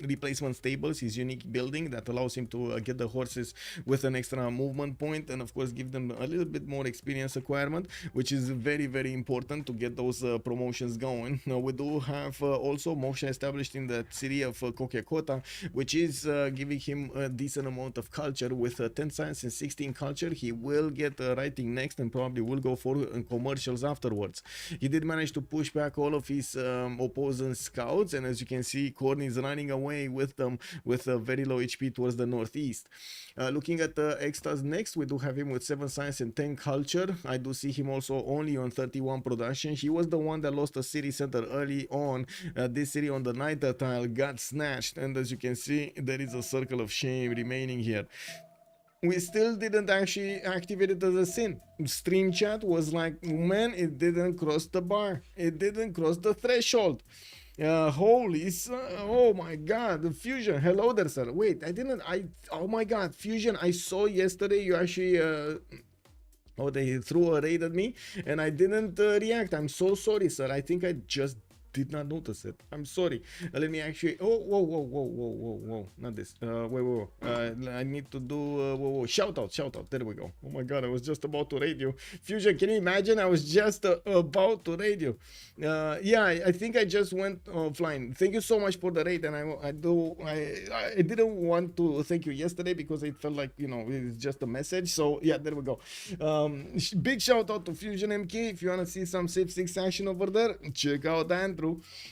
replacement stables, his unique building that allows him to get the horses with an extra movement point, and of course give them a little bit more experience acquirement, which is very, very important to get those promotions going. Now we do have also motion established in the city of Kokekota, which is giving him a decent amount of culture with 10 science and 16 culture. He will get writing next and probably will go for commercials afterwards. He did manage to push back all of his opposing scouts, and as you can see, Khornie is running away with them with a very low HP towards the northeast. Looking at the Extazzz next, we do have him with 7 science and 10 culture. I do see him also only on 31 production. He was the one that lost a city center early on. This city on the night tile got snatched, and as you can see, there is a circle of shame remaining here. We still didn't actually activate it as a sin. Stream chat was like, man, it didn't cross the bar. It didn't cross the threshold. Holy, oh my god, the Fusion, hello there, sir. Wait, oh my god, Fusion, I saw yesterday you actually, oh, they threw a raid at me and I didn't react. I'm so sorry, sir. I think I just did not notice it. I'm sorry. Let me actually. Oh, whoa! Not this. Wait. I need to do. Whoa! Shout out! There we go. Oh my god! I was just about to raid you. Fusion, can you imagine? I was just about to raid you. Yeah, I think I just went offline. Thank you so much for the raid, and I didn't want to thank you yesterday because it felt like, you know, it's just a message. So yeah, there we go. Big shout out to Fusion MK. If you wanna see some Civ6 action over there, check out Andrew.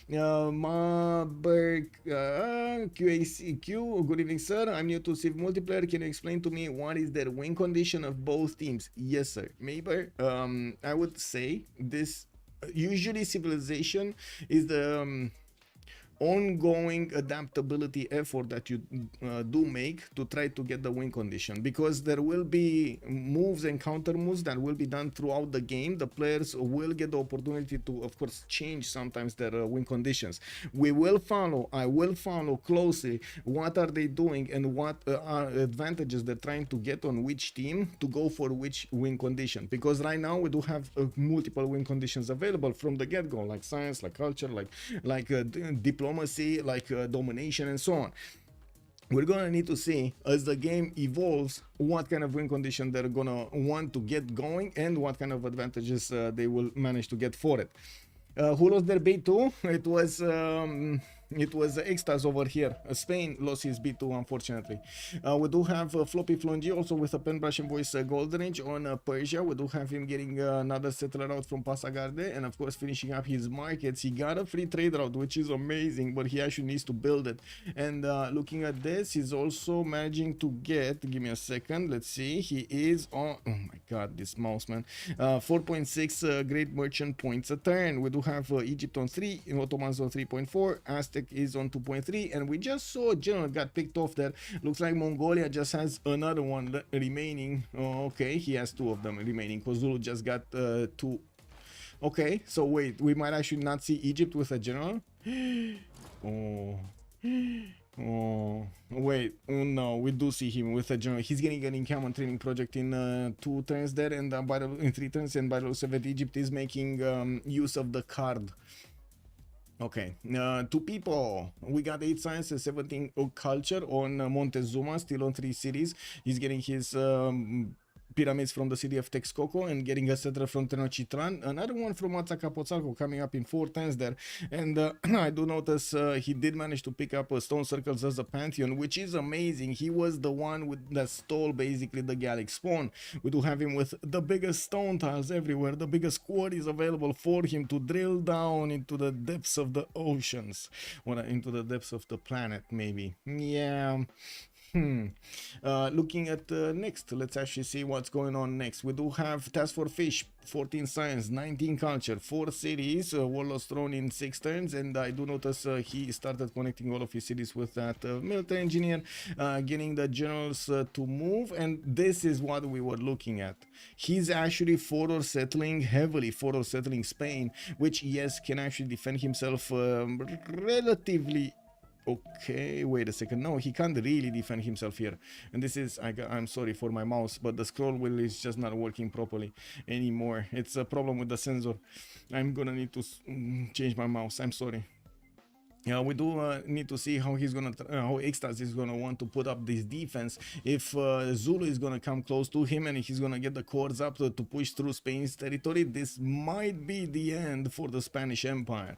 Maberg QACQ, good evening, sir. I'm new to Civ multiplayer. Can you explain to me what is the win condition of both teams? Yes, sir. Maybe I would say this. Usually, civilization is the ongoing adaptability effort that you do make to try to get the win condition, because there will be moves and counter moves that will be done throughout the game. The players will get the opportunity to, of course, change sometimes their win conditions. I will follow closely what are they doing and what are advantages they're trying to get on which team to go for which win condition, because right now we do have multiple win conditions available from the get-go, like science, like culture, like diplomacy, like domination, and so on. We're gonna need to see as the game evolves what kind of win condition they're gonna want to get going and what kind of advantages they will manage to get for it. Who lost their B2? It was Extazzz over here. Spain lost his B2, unfortunately. We do have FloppyfloNG also with a pen brush and voice golden age on Persia. We do have him getting another settler out from Passagarde, and of course finishing up his markets. He got a free trade route, which is amazing, but he actually needs to build it. And looking at this, he's also managing to get, give me a second, let's see, he is on, oh my god, this mouse, man, 4.6 great merchant points a turn. We do have Egypt on 3, Ottomans on 3.4, Aztec is on 2.3, and we just saw general got picked off there. Looks like Mongolia just has another one remaining. Oh, okay, he has 2 of them remaining because Zulu just got 2. Okay, so wait, we might actually not see Egypt with a general. Oh, Wait, oh no, we do see him with a general. He's getting an encampment training project in 2 turns there, and in 3 turns, and by the looks of it, Egypt is making use of the card. Okay, 2 people. We got 8 science and 17 culture on Montezuma, still on 3 cities. He's getting his pyramids from the city of Texcoco and getting a settler from Tenochtitlan. Another one from Atzacapotzalco coming up in 4 turns there. And I do notice he did manage to pick up stone circles as a pantheon, which is amazing. He was the one that stole basically the Gallic spawn. We do have him with the biggest stone tiles everywhere, the biggest quarries available for him to drill down into the depths of the oceans, or into the depths of the planet, maybe. Yeah. Looking at next, let's actually see what's going on next. We do have TaskForceFish, 14 science, 19 culture, 4 cities, Warlord's Throne in 6 turns, and I do notice he started connecting all of his cities with that military engineer, getting the generals to move, and this is what we were looking at. He's actually forward settling heavily, forward settling Spain, which yes, can actually defend himself relatively. Okay, wait a second. No, he can't really defend himself here. And this is, I'm sorry for my mouse, but the scroll wheel is just not working properly anymore. It's a problem with the sensor. I'm gonna need to change my mouse. I'm sorry. We do need to see how he's gonna, how Extazzz is gonna want to put up this defense. If Zulu is gonna come close to him and he's gonna get the cords up to push through Spain's territory, this might be the end for the Spanish Empire.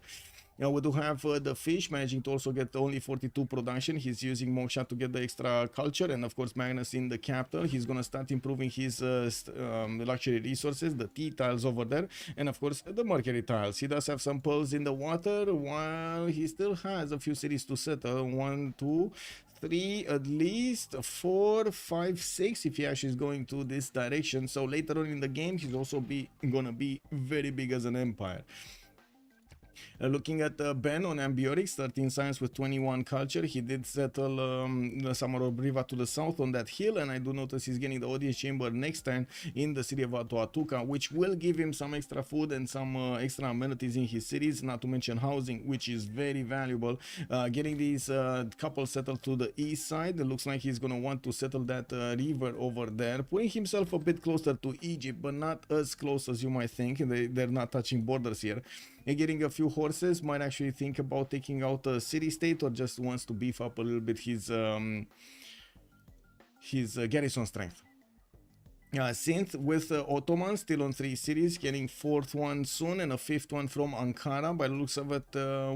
We do have the fish managing to also get only 42 production. He's using Moksha to get the extra culture, and of course Magnus in the capital. He's gonna start improving his luxury resources, the tea tiles over there, and of course the mercury tiles. He does have some pearls in the water, while he still has a few cities to settle. 1, 2, 3, at least 4, 5, 6 if he actually is going to this direction. So later on in the game he's also gonna be very big as an empire. Looking at Ben on Ambiorix, 13 science with 21 culture. He did settle the Samaro Briva to the south on that hill, and I do notice he's getting the audience chamber next time in the city of Atoatuca, which will give him some extra food and some extra amenities in his cities, not to mention housing, which is very valuable. Getting these couple settled to the east side, it looks like he's going to want to settle that river over there, putting himself a bit closer to Egypt, but not as close as you might think. They're not touching borders here. And getting a few horses, might actually think about taking out a city-state, or just wants to beef up a little bit his garrison strength. Cynth with Ottomans, still on 3 cities, getting 4th one soon and a 5th one from Ankara. By the looks of it,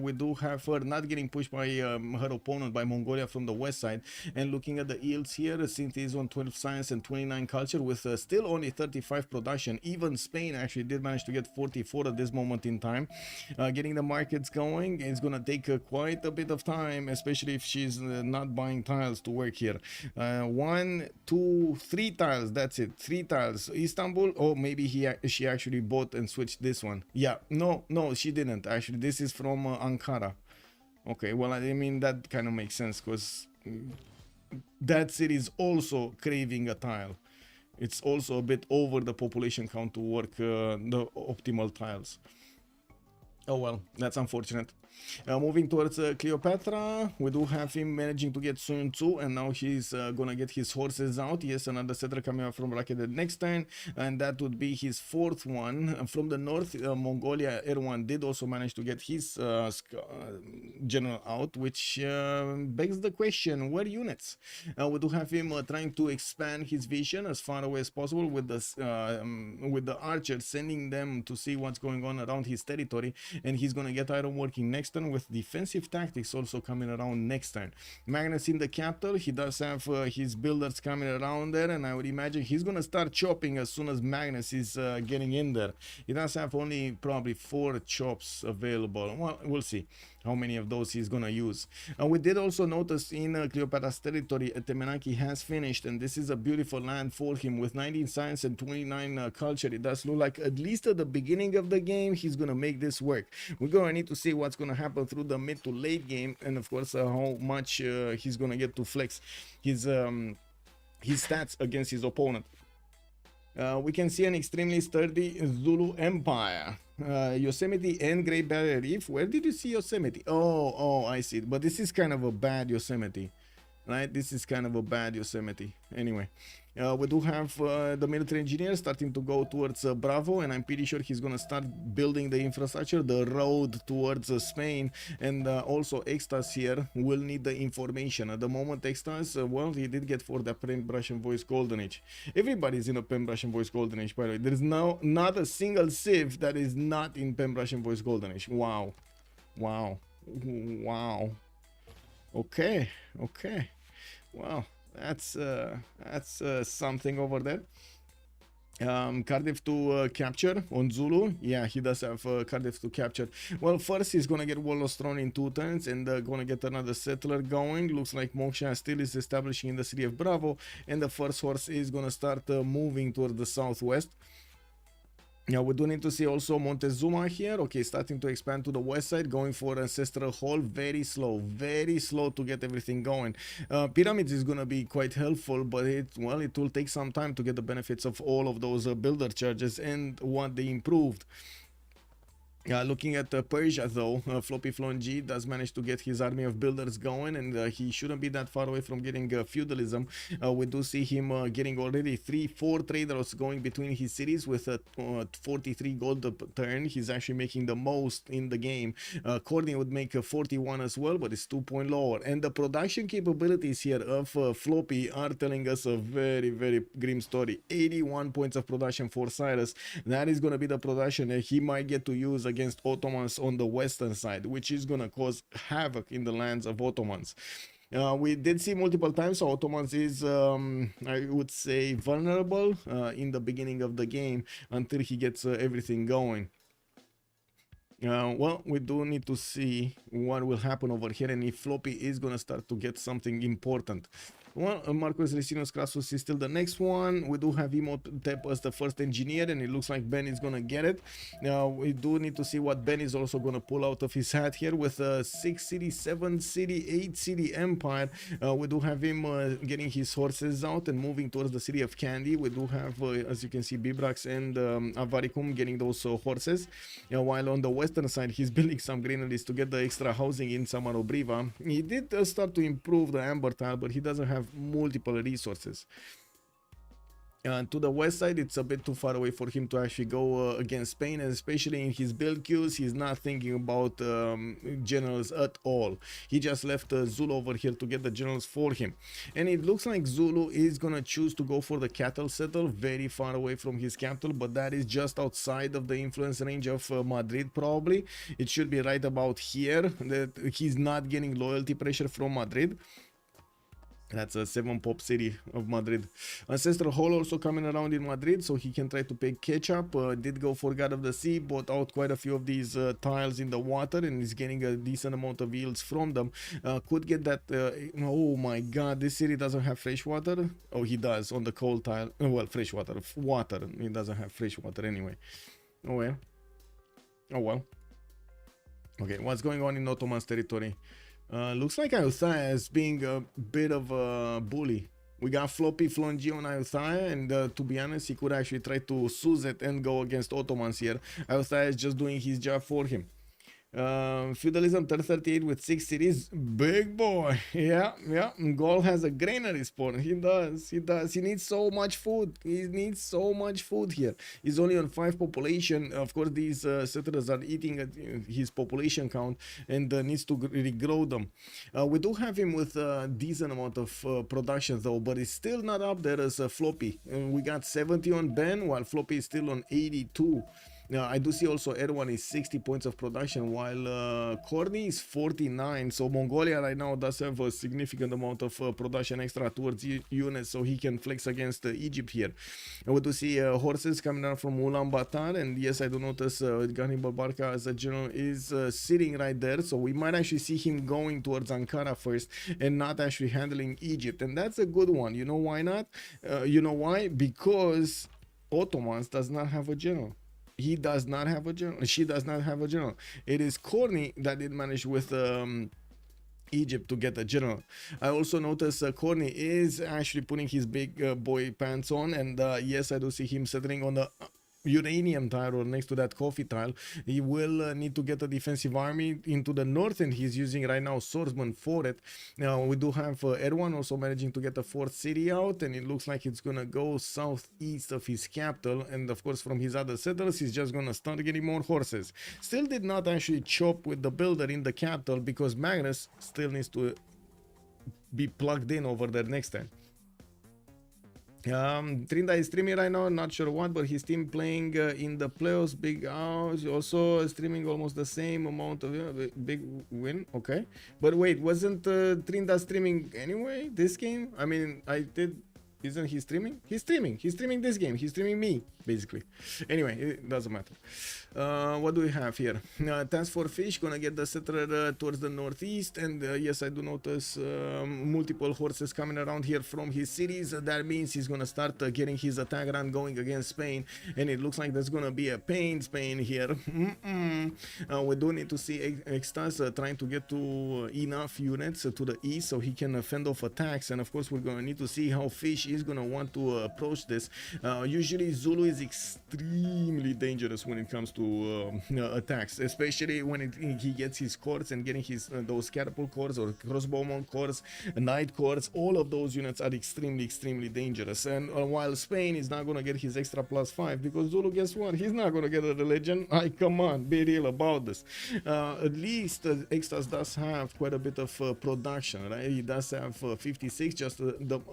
we do have her not getting pushed by her opponent, by Mongolia from the west side. And looking at the yields here, Cynth is on 12 science and 29 culture with still only 35 production. Even Spain actually did manage to get 44 at this moment in time. Getting the markets going is going to take quite a bit of time, especially if she's not buying tiles to work here. 1, 2, 3 tiles, that's it. 3 tiles. Istanbul, or maybe she actually bought and switched this one. Yeah, no, she didn't actually. This is from Ankara. Okay, well, I mean, that kind of makes sense, because that city is also craving a tile. It's also a bit over the population count to work the optimal tiles. Oh well, that's unfortunate. Moving towards Cleopatra, we do have him managing to get Sun Tzu, and now he's gonna get his horses out. Yes, another settler coming out from Racket the next turn, and that would be his 4th one. From the north, Mongolia, Erwan did also manage to get his general out, which begs the question, where units? We do have him trying to expand his vision as far away as possible with the archers, sending them to see what's going on around his territory, and he's gonna get iron working next turn, with defensive tactics also coming around next turn. Magnus in the capital, he does have his builders coming around there, and I would imagine he's gonna start chopping as soon as Magnus is getting in there. He does have only probably 4 chops available. Well, we'll see how many of those he's gonna use. We did also notice in Cleopatra's territory, Temenaki has finished, and this is a beautiful land for him with 19 science and 29 culture. It does look like, at least at the beginning of the game, he's gonna make this work. We're gonna need to see what's gonna happen through the mid to late game, and of course how much he's gonna get to flex his stats against his opponent. We can see an extremely sturdy Zulu Empire. Yosemite and Great Barrier Reef. Where did you see Yosemite? Oh, I see. But this is kind of a bad Yosemite. right? This is kind of a bad Yosemite. Anyway, we do have the military engineer starting to go towards Bravo, and I'm pretty sure he's gonna start building the infrastructure, the road towards Spain, and also Extazzz here will need the information. At the moment, Extazzz, well, he did get for the Paintbrush and Voice Golden Age. Everybody's in a Paintbrush and Voice Golden Age, by the way. There is not a single Civ that is not in Paintbrush and Voice Golden Age. Wow, wow, wow. Okay, okay. Wow, that's something over there. Cardiff to capture on Zulu. Yeah, he does have Cardiff to capture. Well, first he's gonna get Warlord's Throne in 2 turns and gonna get another settler going. Looks like Moksha still is establishing in the city of Bravo, and the first horse is gonna start moving towards the southwest. Now we do need to see also Montezuma here. Okay, starting to expand to the west side, going for Ancestral Hall. Very slow to get everything going. Pyramids is gonna be quite helpful, but it will take some time to get the benefits of all of those builder charges and what they improved. Looking at Persia though, FloppyfloNG does manage to get his army of builders going, and he shouldn't be that far away from getting feudalism. We do see him getting already 3-4 traders going between his cities with 43 gold a turn. He's actually making the most in the game. Khornie would make 41 as well, but it's 2 point lower. And the production capabilities here of Floppy are telling us a very, very grim story. 81 points of production for Cyrus. That is going to be the production he might get to use against Ottomans on the western side, which is gonna cause havoc in the lands of Ottomans. We did see multiple times so Ottomans is I would say vulnerable in the beginning of the game until he gets everything going. Well, we do need to see what will happen over here and if Floppy is gonna start to get something important. Well, Marcus Licinius Crassus is still the next one. We do have Imhotep as the first engineer, and it looks like Ben is gonna get it. Now we do need to see what Ben is also gonna pull out of his hat here with a 6 city, 7 city, 8 city empire. We do have him getting his horses out and moving towards the city of Candy. We do have, as you can see, Bibrax and Avaricum getting those horses. While on the western side, he's building some granaries to get the extra housing in Samarobriva. He did start to improve the amber tile, but he doesn't have multiple resources. To the west side, it's a bit too far away for him to actually go against Spain, and especially in his build queues, he's not thinking about generals at all. He just left Zulu over here to get the generals for him, and it looks like Zulu is gonna choose to go for the cattle settle very far away from his capital, but that is just outside of the influence range of Madrid. Probably it should be right about here that he's not getting loyalty pressure from Madrid. That's a 7 pop city of Madrid. Ancestral Hall also coming around in Madrid, so he can try to pay catch up. Did go for God of the Sea, bought out quite a few of these tiles in the water, and is getting a decent amount of yields from them. Could get that. Oh my God, this city doesn't have fresh water. Oh, he does on the cold tile. Well, fresh water. He doesn't have fresh water anyway. Oh well. Oh well. Okay, what's going on in Ottoman's territory? Looks like Ayutthaya is being a bit of a bully. We got FloppyfloNG on Ayutthaya, and to be honest, he could actually try to seize it and go against Ottomans here. Ayutthaya is just doing his job for him. Feudalism 38 with 6 cities. Big boy. Yeah. Gaul has a granary spawn. He does. He needs so much food. He needs so much food here. He's only on 5 population. Of course, these settlers are eating his population count and needs to regrow them. We do have him with a decent amount of production though, but it's still not up there as Floppy. We got 70 on Ben, while Floppy is still on 82. Now, I do see also Erwan is 60 points of production, while Khornie is 49. So Mongolia right now does have a significant amount of production extra towards units, so he can flex against Egypt here. And we do see horses coming down from Ulaanbaatar, and yes, I do notice Ghanibal Barca as a general is sitting right there. So we might actually see him going towards Ankara first and not actually handling Egypt, and that's a good one. You know why not? You know why? Because Ottomans does not have a general. He does not have a general. She does not have a general. It is Khornie that did manage with Egypt to get a general. I also notice Khornie is actually putting his big boy pants on, and yes, I do see him settling on the uranium tile or next to that coffee tile, he will need to get a defensive army into the north, and he's using right now swordsman for it. Now we do have Erwan also managing to get a fourth city out, and it looks like it's gonna go southeast of his capital, and of course from his other settlers he's just gonna start getting more horses. Still did not actually chop with the builder in the capital because Magnus still needs to be plugged in over there next time. Trinda is streaming right now, not sure what, but his team playing in the playoffs. Big House also streaming almost the same amount of big win. Okay, but wait, wasn't Trinda streaming anyway this game? I mean, I did. Isn't he streaming? He's streaming. He's streaming this game. He's streaming me, basically. Anyway, it doesn't matter. What do we have here? TaskForceFish gonna get the settler towards the northeast, and yes, I do notice multiple horses coming around here from his cities. That means he's gonna start getting his attack run going against Spain, and it looks like there's gonna be a pain Spain here. We do need to see Extazzz trying to get to enough units to the east so he can fend off attacks, and of course we're gonna need to see how Fish is gonna want to approach this. Usually Zulu is extremely dangerous when it comes to attacks, especially when he gets his cores and getting his those catapult cores or crossbowman cores, knight cores. All of those units are extremely dangerous, and while Spain is not gonna get his extra +5 because Zulu, guess what, he's not gonna get a religion. Come on, be real about this. At least Extazzz does have quite a bit of production, right? He does have 56, just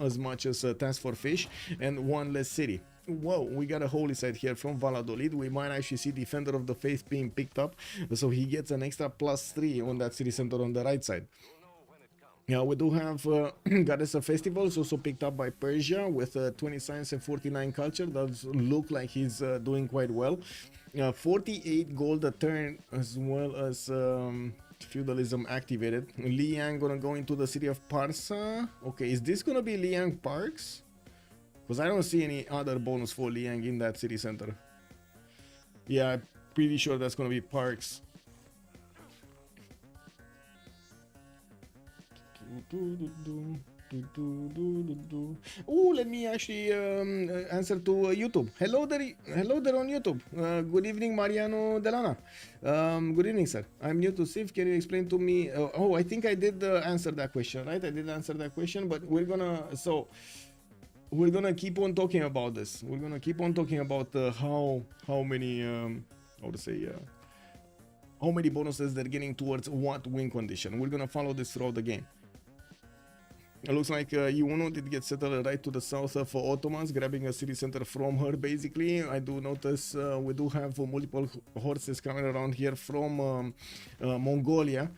as much as TaskForceFish, and one less city. Whoa, we got a holy site here from Valladolid. We might actually see Defender of the Faith being picked up, so he gets an extra +3 on that city center on the right side. Yeah, we do have Goddess of Festivals also picked up by Persia with 20 science and 49 culture. Does look like he's doing quite well. 48 gold a turn, as well as feudalism activated. Liang gonna go into the city of Parsa. Okay, is this gonna be Liang Parks? Because I don't see any other bonus for Liang in that city center. Yeah, I'm pretty sure that's gonna be Parks. Oh, let me actually answer to YouTube. Hello there on YouTube. Good evening, Mariano Delana. Good evening, sir. I'm new to Civ. Can you explain to me? I think I did answer that question, right? I did answer that question, but we're gonna keep on talking about this. We're gonna keep on talking about how many how many bonuses they're getting towards what win condition. We're gonna follow this throughout the game. It looks like Yuno did get settled right to the south of Ottomans, grabbing a city center from her, basically. I do notice we do have multiple horses coming around here from Mongolia.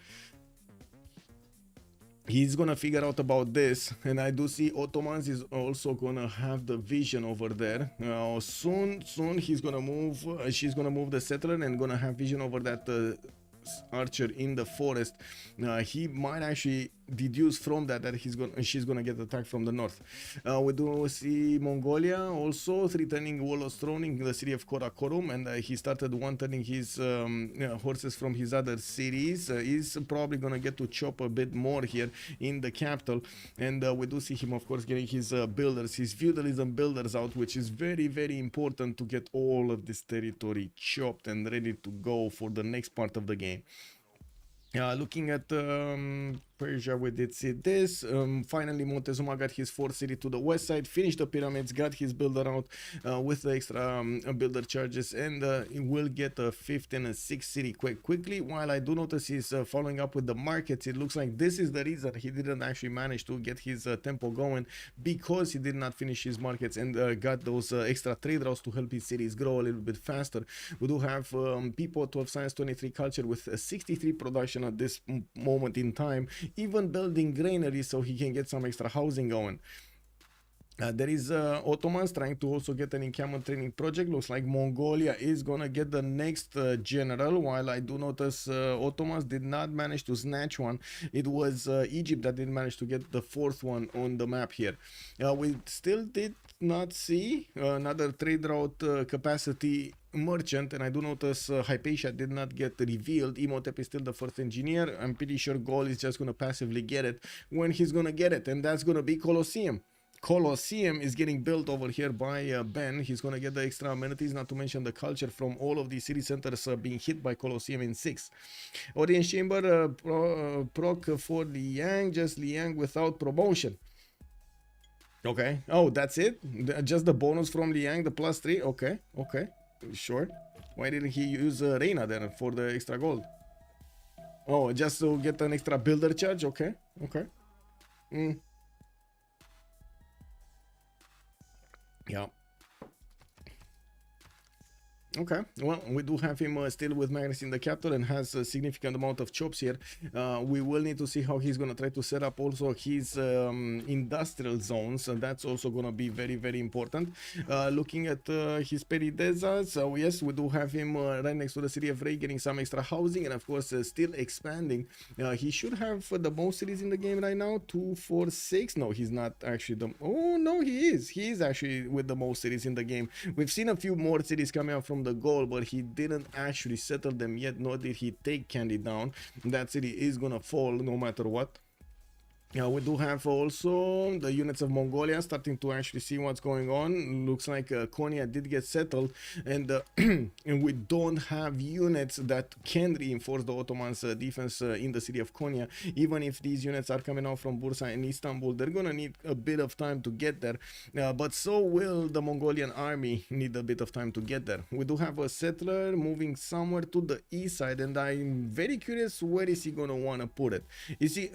He's gonna figure out about this, and I do see Ottomans is also gonna have the vision over there. Soon he's gonna move. She's gonna move the settler and gonna have vision over that archer in the forest. He might actually deduce from that she's gonna get attacked from the north. We do see Mongolia also threatening wall of throne in the city of Karakorum, and he started one-turning his horses from his other cities. He's probably gonna get to chop a bit more here in the capital, and we do see him of course getting his builders, his feudalism builders out, which is very important to get all of this territory chopped and ready to go for the next part of the game. Looking at Persia, we did see this. Finally, Montezuma got his fourth city to the west side, finished the pyramids, got his builder out with the extra builder charges, and he will get a fifth and a sixth city quite quickly. While I do notice he's following up with the markets, it looks like this is the reason he didn't actually manage to get his tempo going, because he did not finish his markets and got those extra trade routes to help his cities grow a little bit faster. We do have Pipo, 12 science, 23 culture with 63 production at this moment in time, even building granaries so he can get some extra housing going. There is Ottomans trying to also get an encampment training project. Looks like Mongolia is gonna get the next general, while I do notice Ottomans did not manage to snatch one. It was Egypt that did manage to get the fourth one on the map here. We still did not see another trade route capacity merchant, and I do notice Hypatia did not get revealed. Imhotep is still the first engineer. I'm pretty sure Gaul is just gonna passively get it when he's gonna get it, and that's gonna be Colosseum. Colosseum is getting built over here by Ben. He's gonna get the extra amenities, not to mention the culture from all of these city centers being hit by Colosseum in 6. Audience chamber proc for Liang, just Liang without promotion. Okay. Oh, that's it? Just the bonus from Liang, the +3? Okay, okay, sure. Why didn't he use Reina then for the extra gold? Oh, just to get an extra builder charge? Okay, okay. Yeah. Okay, well, we do have him still with Magnus in the capital and has a significant amount of chops here. We will need to see how he's going to try to set up also his industrial zones, and that's also going to be very, very important. Looking at his petty deserts, so yes, we do have him right next to the city of Ray, getting some extra housing, and of course still expanding. He should have the most cities in the game right now, 2, 4, 6. No, he's not actually the... Oh, no, he is actually with the most cities in the game. We've seen a few more cities coming out from the goal, but he didn't actually settle them yet, nor did he take Candy down. That city is gonna fall no matter what. We do have also the units of Mongolia starting to actually see what's going on. Looks like Khornie did get settled, and and we don't have units that can reinforce the Ottomans defense in the city of Khornie. Even if these units are coming out from Bursa and Istanbul, they're gonna need a bit of time to get there, but so will the Mongolian army need a bit of time to get there. We do have a settler moving somewhere to the east side, and I'm very curious, where is he gonna want to put it?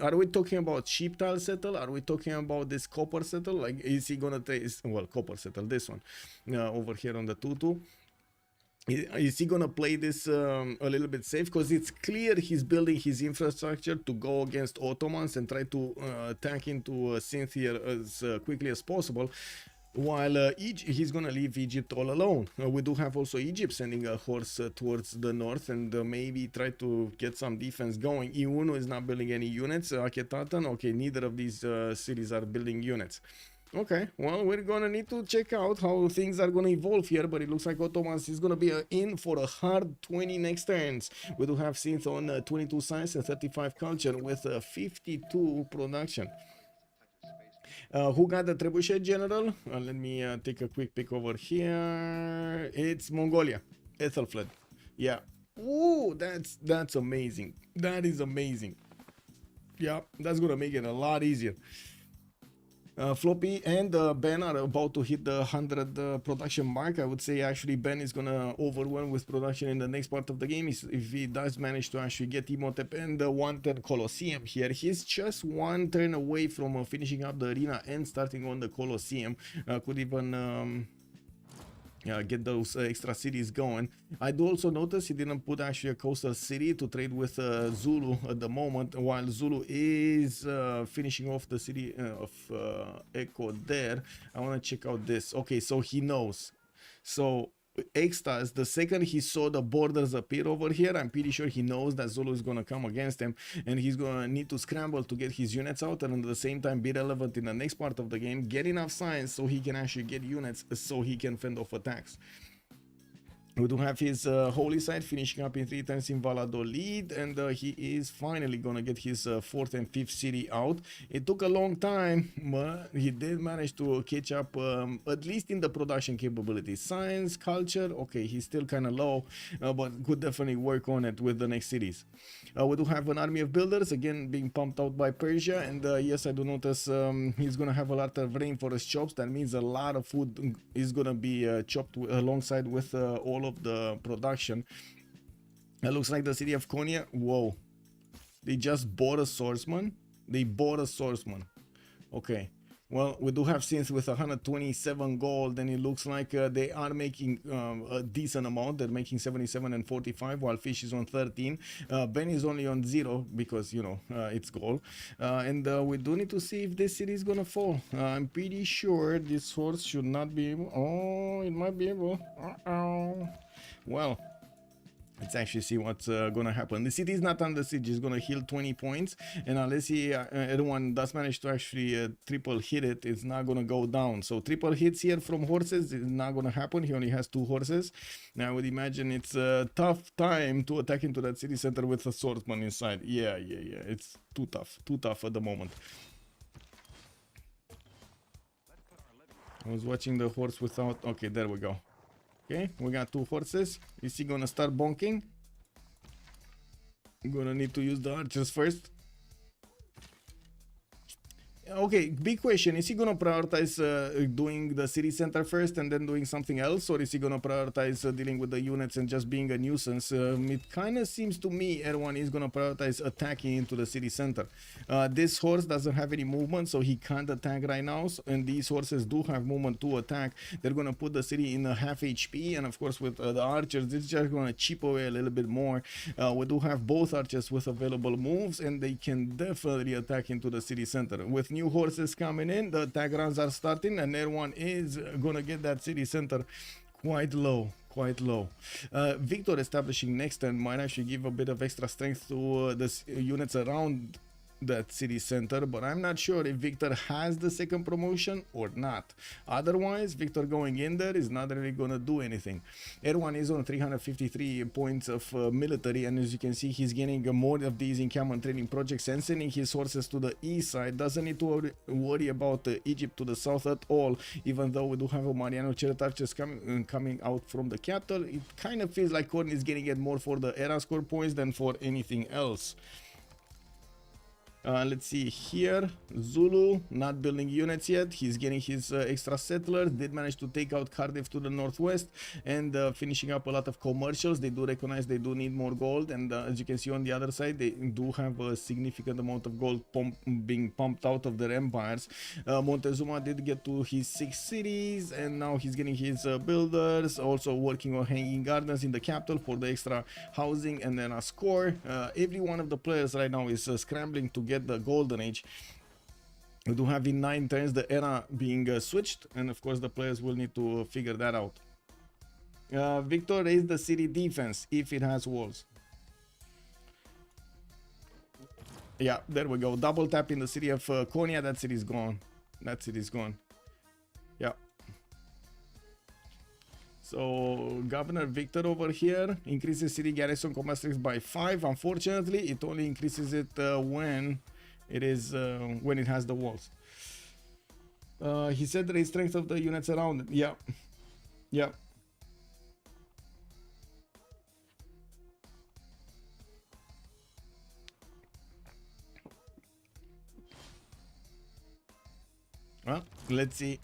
Are we talking about cheap tile settle? Are we talking about this copper settle? Like, is he gonna take, well, copper settle, this one over here on the 2-2? Is he gonna play this a little bit safe? Because it's clear he's building his infrastructure to go against Ottomans and try to attack into Cynth here as quickly as possible. While he's gonna leave Egypt all alone. We do have also Egypt sending a horse towards the north and maybe try to get some defense going. Iuno is not building any units. Aketatan, okay, neither of these cities are building units. Okay, well, we're gonna need to check out how things are gonna evolve here, but it looks like Ottomans is gonna be in for a hard 20 next turns. We do have Cynth on 22 science and 35 culture with 52 production. Who got the trebuchet general? Let me take a quick pick over here. It's Mongolia. Ethelfled. Yeah. Ooh, that's amazing. That is amazing. Yeah, that's gonna make it a lot easier. Floppy and Ben are about to hit the 100 production mark. I would say actually Ben is gonna overwhelm with production in the next part of the game. If he does manage to actually get Imhotep and the 1-turn Colosseum here, he's just 1 turn away from finishing up the arena and starting on the Colosseum. Could even get those extra cities going. I do also notice he didn't put actually a coastal city to trade with Zulu at the moment, while Zulu is finishing off the city of Echo there. I want to check out this. Okay, so he knows. So Extazzz, the second he saw the borders appear over here, I'm pretty sure he knows that Zulu is gonna come against him, and he's gonna need to scramble to get his units out and at the same time be relevant in the next part of the game, get enough science so he can actually get units so he can fend off attacks. We do have his holy site finishing up in 3 turns in Valladolid, and he is finally gonna get his 4th and 5th city out. It took a long time, but he did manage to catch up, at least in the production capability. Science, culture, okay, he's still kind of low, but could definitely work on it with the next cities. We do have an army of builders, again being pumped out by Persia, and yes, I do notice he's gonna have a lot of rainforest chops. That means a lot of food is gonna be chopped alongside with all of the production. It looks like the city of Khornie. Whoa, they just bought a swordsman. They bought a swordsman. Okay, well, we do have Cynth with 127 gold, and it looks like they are making a decent amount. They're making 77 and 45, while Fish is on 13. Ben is only on 0 because, you know, it's gold. And we do need to see if this city is gonna fall. I'm pretty sure this horse should not be able. Oh, it might be able. Well, let's actually see what's gonna happen. The city is not under siege. It's gonna heal 20 points, and unless Erwan does manage to actually triple hit it, it's not gonna go down. So triple hits here from horses is not gonna happen. He only has 2 horses. Now I would imagine it's a tough time to attack into that city center with a swordsman inside. Yeah. It's too tough at the moment. I was watching the horse without... Okay, there we go. Okay, we got 2 horses. Is he gonna start bonking? I'm gonna need to use the archers first. Okay, big question. Is he gonna prioritize doing the city center first and then doing something else? Or is he gonna prioritize dealing with the units and just being a nuisance? It kind of seems to me Erwan is gonna prioritize attacking into the city center. This horse doesn't have any movement, so he can't attack right now. And these horses do have movement to attack. They're gonna put the city in a half HP. And of course with the archers, this is just gonna chip away a little bit more. We do have both archers with available moves, and they can definitely attack into the city center. With new horses coming in, the attack runs are starting, and everyone is gonna get that city center quite low. Victor establishing next turn might actually give a bit of extra strength to the units around that city center, but I'm not sure if Victor has the second promotion or not. Otherwise, Victor going in there is not really gonna do anything. Erwan is on 353 points of military, and as you can see, he's getting more of these encampment training projects and sending his horses to the east side. Doesn't need to worry about Egypt to the south at all, even though we do have a Mariano Chariot archers coming out from the capital. It kind of feels like Khornie is getting it more for the era score points than for anything else. Let's see here. Zulu not building units yet. He's getting his extra settlers. Did manage to take out Cardiff to the northwest and finishing up a lot of commercials. They do recognize they do need more gold, and as you can see on the other side, they do have a significant amount of gold being pumped out of their empires. Montezuma did get to his 6 cities, and now he's getting his builders, also working on hanging gardens in the capital for the extra housing and then a score. Every one of the players right now is scrambling to get the golden age. We do have in 9 turns the era being switched, and of course the players will need to figure that out. Victor raised the city defense if it has walls. Yeah, there we go. Double tap in the city of Konya. That city is gone. That city is gone. Yeah. So Governor Victor over here increases city garrison combat strength by 5. Unfortunately, it only increases it when it is when it has the walls. He said raise strength of the units around it. Yeah, yeah. Well, let's see.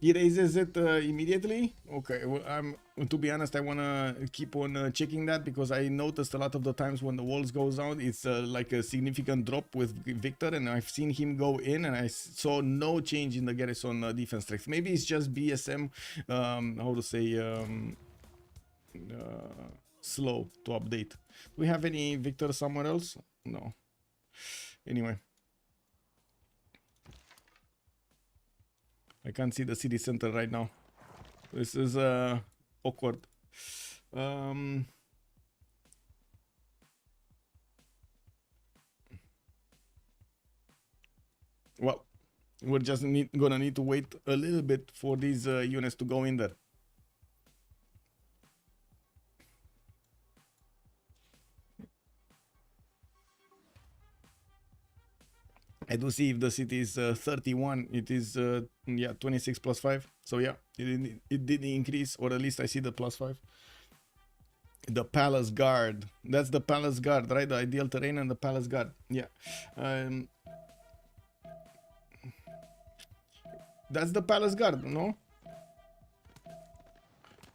He raises it immediately. Okay, well, to be honest, I want to keep on checking that, because I noticed a lot of the times when the walls goes down, it's like a significant drop with Victor, and I've seen him go in and I saw no change in the garrison defense strength. Maybe it's just BSM, how to say, slow to update. Do we have any Victor somewhere else? No. Anyway. I can't see the city center right now. This is awkward. Well, we're just gonna need to wait a little bit for these units to go in there. I do see if the city is 31, it is yeah, 26 plus 5. So yeah, it did increase, or at least I see the plus 5. The Palace Guard. That's the Palace Guard, right? The ideal terrain and the Palace Guard. Yeah. That's the Palace Guard, no?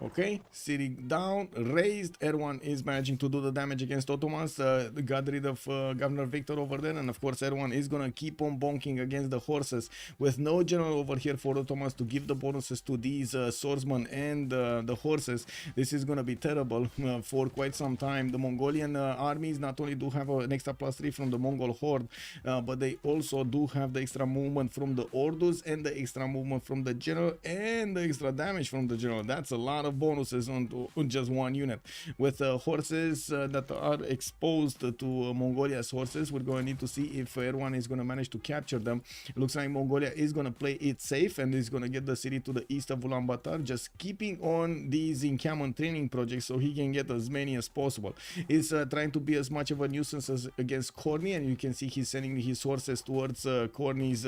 Okay, city down, raised. Erwan is managing to do the damage against Ottomans. Got rid of Governor Victor over there, and of course Erwan is gonna keep on bonking against the horses with no general over here for Ottomans to give the bonuses to these swordsmen and the horses. This is gonna be terrible for quite some time. The Mongolian armies not only do have an extra +3 from the Mongol horde, but they also do have the extra movement from the Ordus and the extra movement from the general and the extra damage from the general. That's a lot of bonuses on just one unit. With horses that are exposed to Mongolia's horses, we're going to need to see if Erwan is going to manage to capture them. It looks like Mongolia is going to play it safe and is going to get the city to the east of Ulaanbaatar, just keeping on these encampment training projects so he can get as many as possible. He's trying to be as much of a nuisance as against Khornie, and you can see he's sending his horses towards Khornie's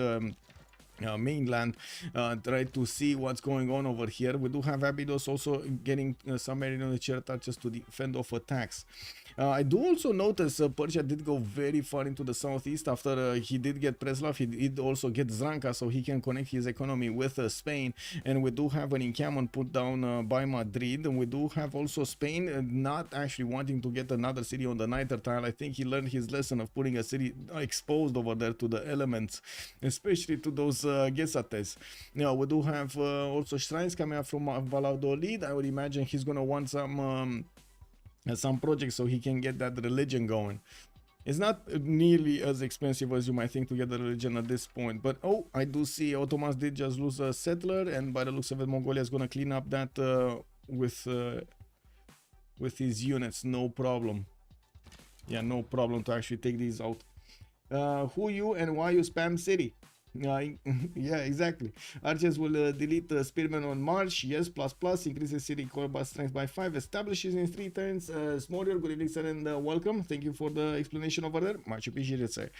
mainland, try to see what's going on over here. We do have Abydos also getting some military touches to defend off attacks. I do also notice Persia did go very far into the southeast after he did get Preslav. He did also get Zranka, so he can connect his economy with Spain. And we do have an encampment put down by Madrid. And we do have also Spain not actually wanting to get another city on the Niger tile. I think he learned his lesson of putting a city exposed over there to the elements, especially to those Gesates. Now we do have also shrines coming up from Valladolid. I would imagine he's gonna want some projects so he can get that religion going. It's not nearly as expensive as you might think to get the religion at this point. But oh, I do see Ottomans did just lose a settler, and by the looks of it, Mongolia is gonna clean up that with his units, no problem. Yeah, no problem to actually take these out. Who you and why you spam city? Yeah, exactly. Archers will delete spearmen on march. Yes, plus increases city combat strength by 5, establishes in 3 turns. Smorior, good evening sir, and welcome. Thank you for the explanation over there, much appreciated sir.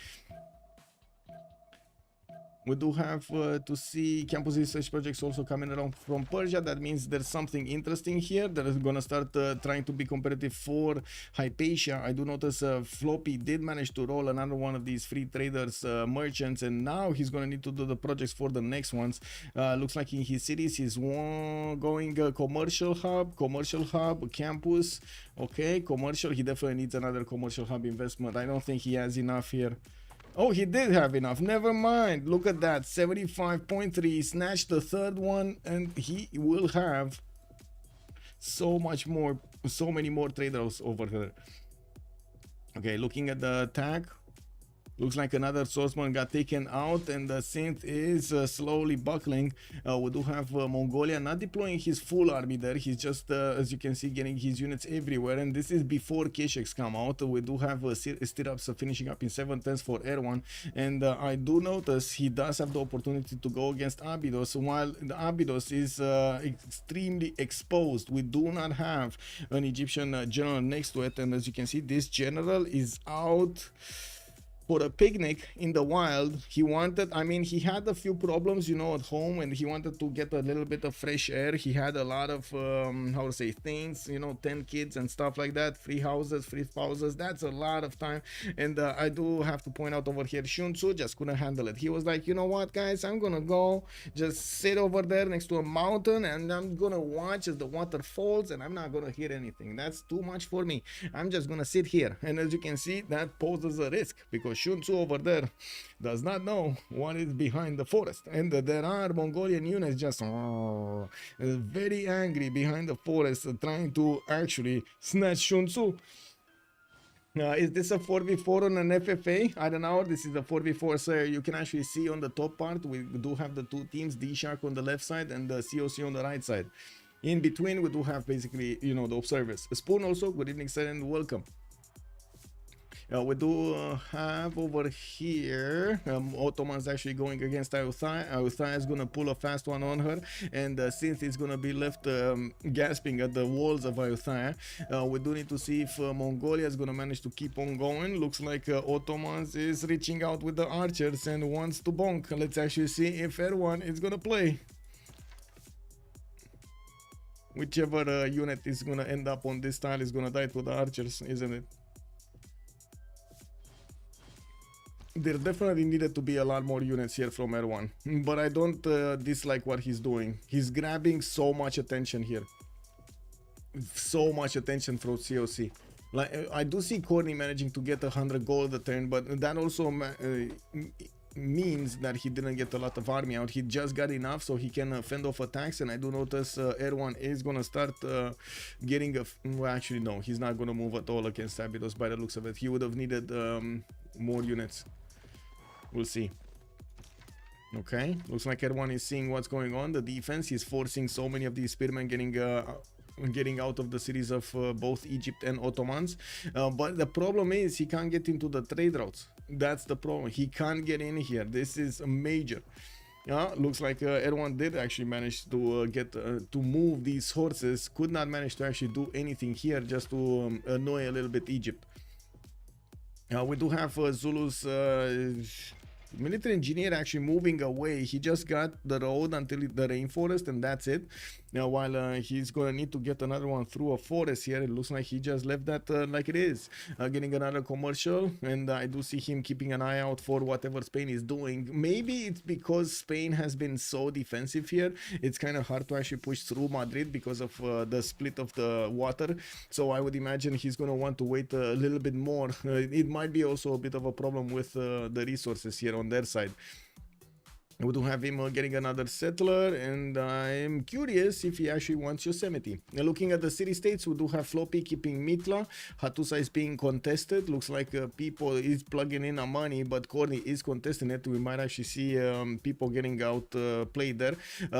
We do have to see campus research projects also coming around from Persia. That means there's something interesting here that is going to start trying to be competitive for Hypatia. I do notice Floppy did manage to roll another one of these free traders merchants, and now he's going to need to do the projects for the next ones. Looks like in his cities he's going commercial hub, campus. Okay, commercial. He definitely needs another commercial hub investment. I don't think he has enough here. Oh, he did have enough. Never mind. Look at that. 75.3. Snatched the third one, and he will have so much more, so many more traders over here. Okay, looking at the attack. Looks like another swordsman got taken out, and the Cynth is slowly buckling. We do have Mongolia not deploying his full army there. He's just, as you can see, getting his units everywhere. And this is before Kesheks come out. We do have stirrups finishing up in 7 turns for Erwan. And I do notice he does have the opportunity to go against Abydos, while the Abydos is extremely exposed. We do not have an Egyptian general next to it. And as you can see, this general is out for a picnic in the wild. He wanted, I mean, he had a few problems, you know, at home, and he wanted to get a little bit of fresh air. He had a lot of, how to say, things, you know, 10 kids and stuff like that, free houses, free spouses. That's a lot of time. And I do have to point out over here, Shun Tzu just couldn't handle it. He was like, you know what, guys, I'm gonna go just sit over there next to a mountain, and I'm gonna watch as the water falls, and I'm not gonna hear anything. That's too much for me. I'm just gonna sit here. And as you can see, that poses a risk, because Shun Tzu over there does not know what is behind the forest, and there are Mongolian units just very angry behind the forest, trying to actually snatch Shun Tzu. Is this a 4v4 on an FFA? I don't know. This is a 4v4, so you can actually see on the top part we do have the 2 teams, DShark on the left side and the COC on the right side. In between we do have basically, you know, the observers. Spoon also, good evening sir, and welcome. We do have over here Ottomans actually going against Ayutthaya. Ayutthaya is going to pull a fast one on her, and Cynth is going to be left gasping at the walls of Ayutthaya. We do need to see if Mongolia is going to manage to keep on going. Looks like Ottomans is reaching out with the archers and wants to bonk. Let's actually see if Erwan is going to play. Whichever unit is going to end up on this tile is going to die to the archers, isn't it? There definitely needed to be a lot more units here from Erwan, but I don't dislike what he's doing. He's grabbing so much attention here. So much attention from COC. Like, I do see Khornie managing to get 100 gold a turn, but that also means that he didn't get a lot of army out. He just got enough so he can fend off attacks, and I do notice Erwan is gonna start getting a... Well, actually no, he's not gonna move at all against Abydos by the looks of it. He would have needed more units. We'll see. Okay, looks like Erwan is seeing what's going on. The defense, he's forcing so many of these spearmen getting out of the cities of both Egypt and Ottomans. But the problem is he can't get into the trade routes. That's the problem. He can't get in here. This is major. Looks like Erwan did actually manage to get to move these horses. Could not manage to actually do anything here, just to annoy a little bit Egypt. We do have Zulus Military engineer actually moving away. He just got the road until the rainforest, and that's it. Now, while he's gonna need to get another one through a forest here, it looks like he just left that like it is. Getting another commercial, and I do see him keeping an eye out for whatever Spain is doing. Maybe it's because Spain has been so defensive here. It's kind of hard to actually push through Madrid because of the split of the water. So I would imagine he's gonna want to wait a little bit more. It might be also a bit of a problem with the resources here on their side. We do have him getting another settler, and I'm curious if he actually wants Yosemite. Looking at the city-states, we do have Floppy keeping Mitla. Hattusa is being contested. Looks like Pipo is plugging in a money, but Khornie is contesting it. We might actually see Pipo getting out played there.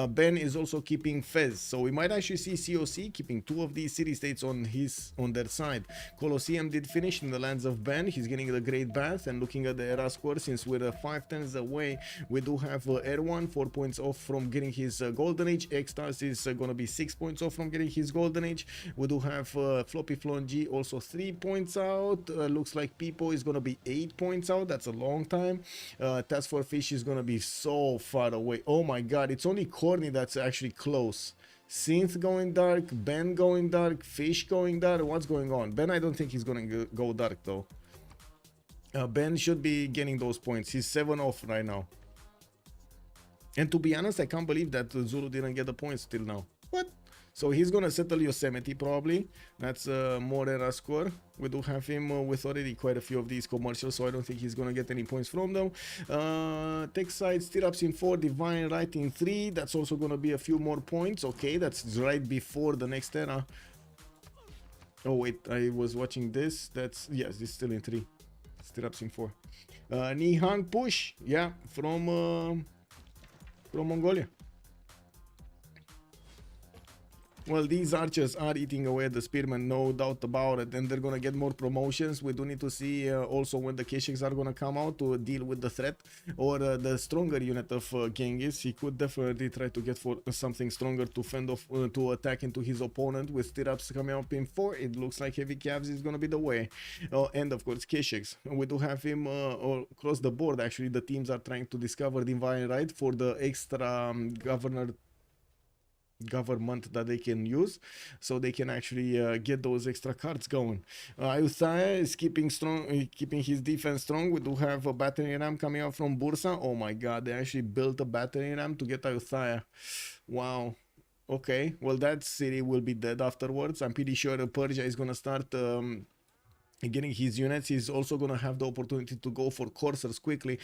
Ben is also keeping Fez, so we might actually see COC keeping 2 of these city-states on their side. Colosseum did finish in the lands of Ben. He's getting the Great Bath, and looking at the era score, since we're 5 turns away, we do have Erwan 4 points off from getting his golden age. Extazzz is gonna be 6 points off from getting his golden age. We do have FloppyfloNG also 3 points out. Looks like Pipo is gonna be 8 points out. That's a long time. TaskForceFish is gonna be so far away. Oh my god, it's only Khornie that's actually close. Cynth going dark, Ben going dark, Fish going dark. What's going on? Ben, I don't think he's gonna go dark though. Ben should be getting those points. He's 7 off right now. And to be honest, I can't believe that Zulu didn't get the points till now. What? So he's gonna settle Yosemite probably. That's more era score. We do have him with already quite a few of these commercials, so I don't think he's gonna get any points from them. Tech side, stirrups in 4, divine right in 3. That's also gonna be a few more points. Okay, that's right before the next era. Oh wait, I was watching this. That's, yes, this is still in 3. Stirrups in 4. Nihang push, yeah, from Mongolia. Well, these archers are eating away at the spearmen, no doubt about it, and they're gonna get more promotions. We do need to see also when the Keshiks are gonna come out to deal with the threat, or the stronger unit of Genghis. He could definitely try to get for something stronger to fend off, to attack into his opponent. With stirrups coming up in 4, it looks like heavy calves is gonna be the way. And of course Keshiks. We do have him across the board. Actually, the teams are trying to discover divine right for the extra government that they can use, so they can actually get those extra cards going. Ayutthaya is keeping his defense strong. We do have a battering ram coming out from Bursa. Oh my god, they actually built a battering ram to get Ayutthaya. Wow. Okay, well that city will be dead afterwards. I'm pretty sure Persia is gonna start getting his units. He's also gonna have the opportunity to go for coursers quickly,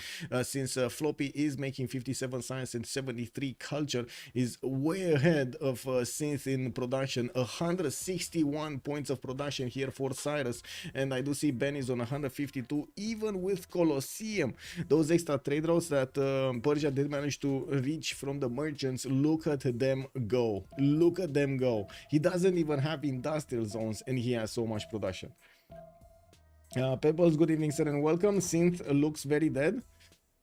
since Floppy is making 57 science and 73 culture, is way ahead of Cynth in production. 161 points of production here for Cyrus, and I do see Ben is on 152 even with Colosseum. Those extra trade routes that Persia did manage to reach from the merchants, look at them go. Look at them go. He doesn't even have industrial zones, and he has so much production. Pebbles, good evening, sir, and welcome. Cynth looks very dead.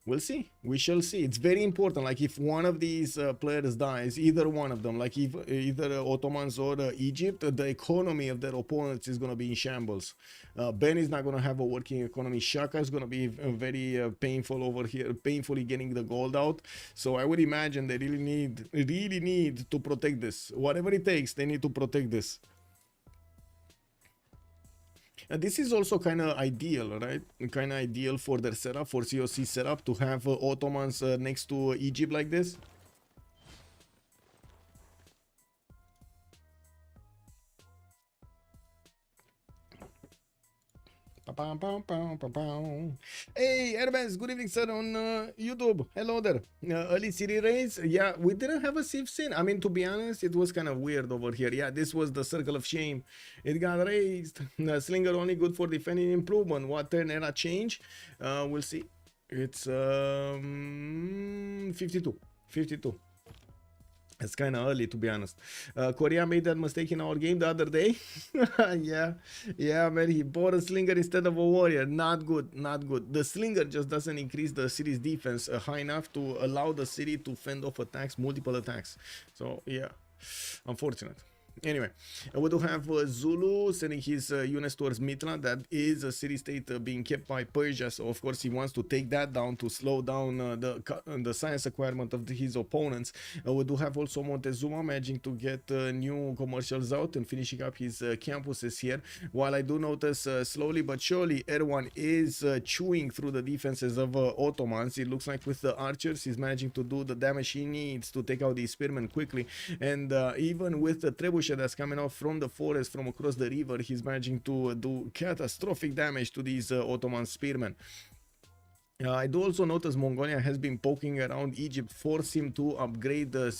We'll see. We shall see. It's very important. Like, if one of these players dies, either one of them, like if either Ottomans or Egypt, the economy of their opponents is going to be in shambles. Ben is not going to have a working economy. Shaka is going to be very painful over here, painfully getting the gold out. So I would imagine they really need to protect this. Whatever it takes, they need to protect this. This is also kind of ideal, right? Kind of ideal for their setup, for COC setup, to have Ottomans next to Egypt like this. Hey, Erwan, good evening, sir, on YouTube. Hello there. Early city raids. Yeah, we didn't have a Civ6. I mean, to be honest, it was kind of weird over here. Yeah, this was the circle of shame. It got raised. Slinger only good for defending improvement. What turn era change? We'll see. It's 52. 52. It's kind of early, to be honest. Korea made that mistake in our game the other day. yeah, man. He bought a slinger instead of a warrior. Not good, not good. The slinger just doesn't increase the city's defense high enough to allow the city to fend off attacks, multiple attacks. So, yeah, unfortunate. Anyway, we do have Zulu sending his units towards Mitra. That is a city-state being kept by Persia, so of course he wants to take that down to slow down the science acquirement of his opponents. We do have also Montezuma managing to get new commercials out and finishing up his campuses here. While I do notice slowly but surely Erwan is chewing through the defenses of Ottomans. It looks like with the archers he's managing to do the damage he needs to take out the spearmen quickly, and even with the trebuchet that's coming off from the forest from across the river, he's managing to do catastrophic damage to these Ottoman spearmen. I do also notice Mongolia has been poking around Egypt, force him to upgrade the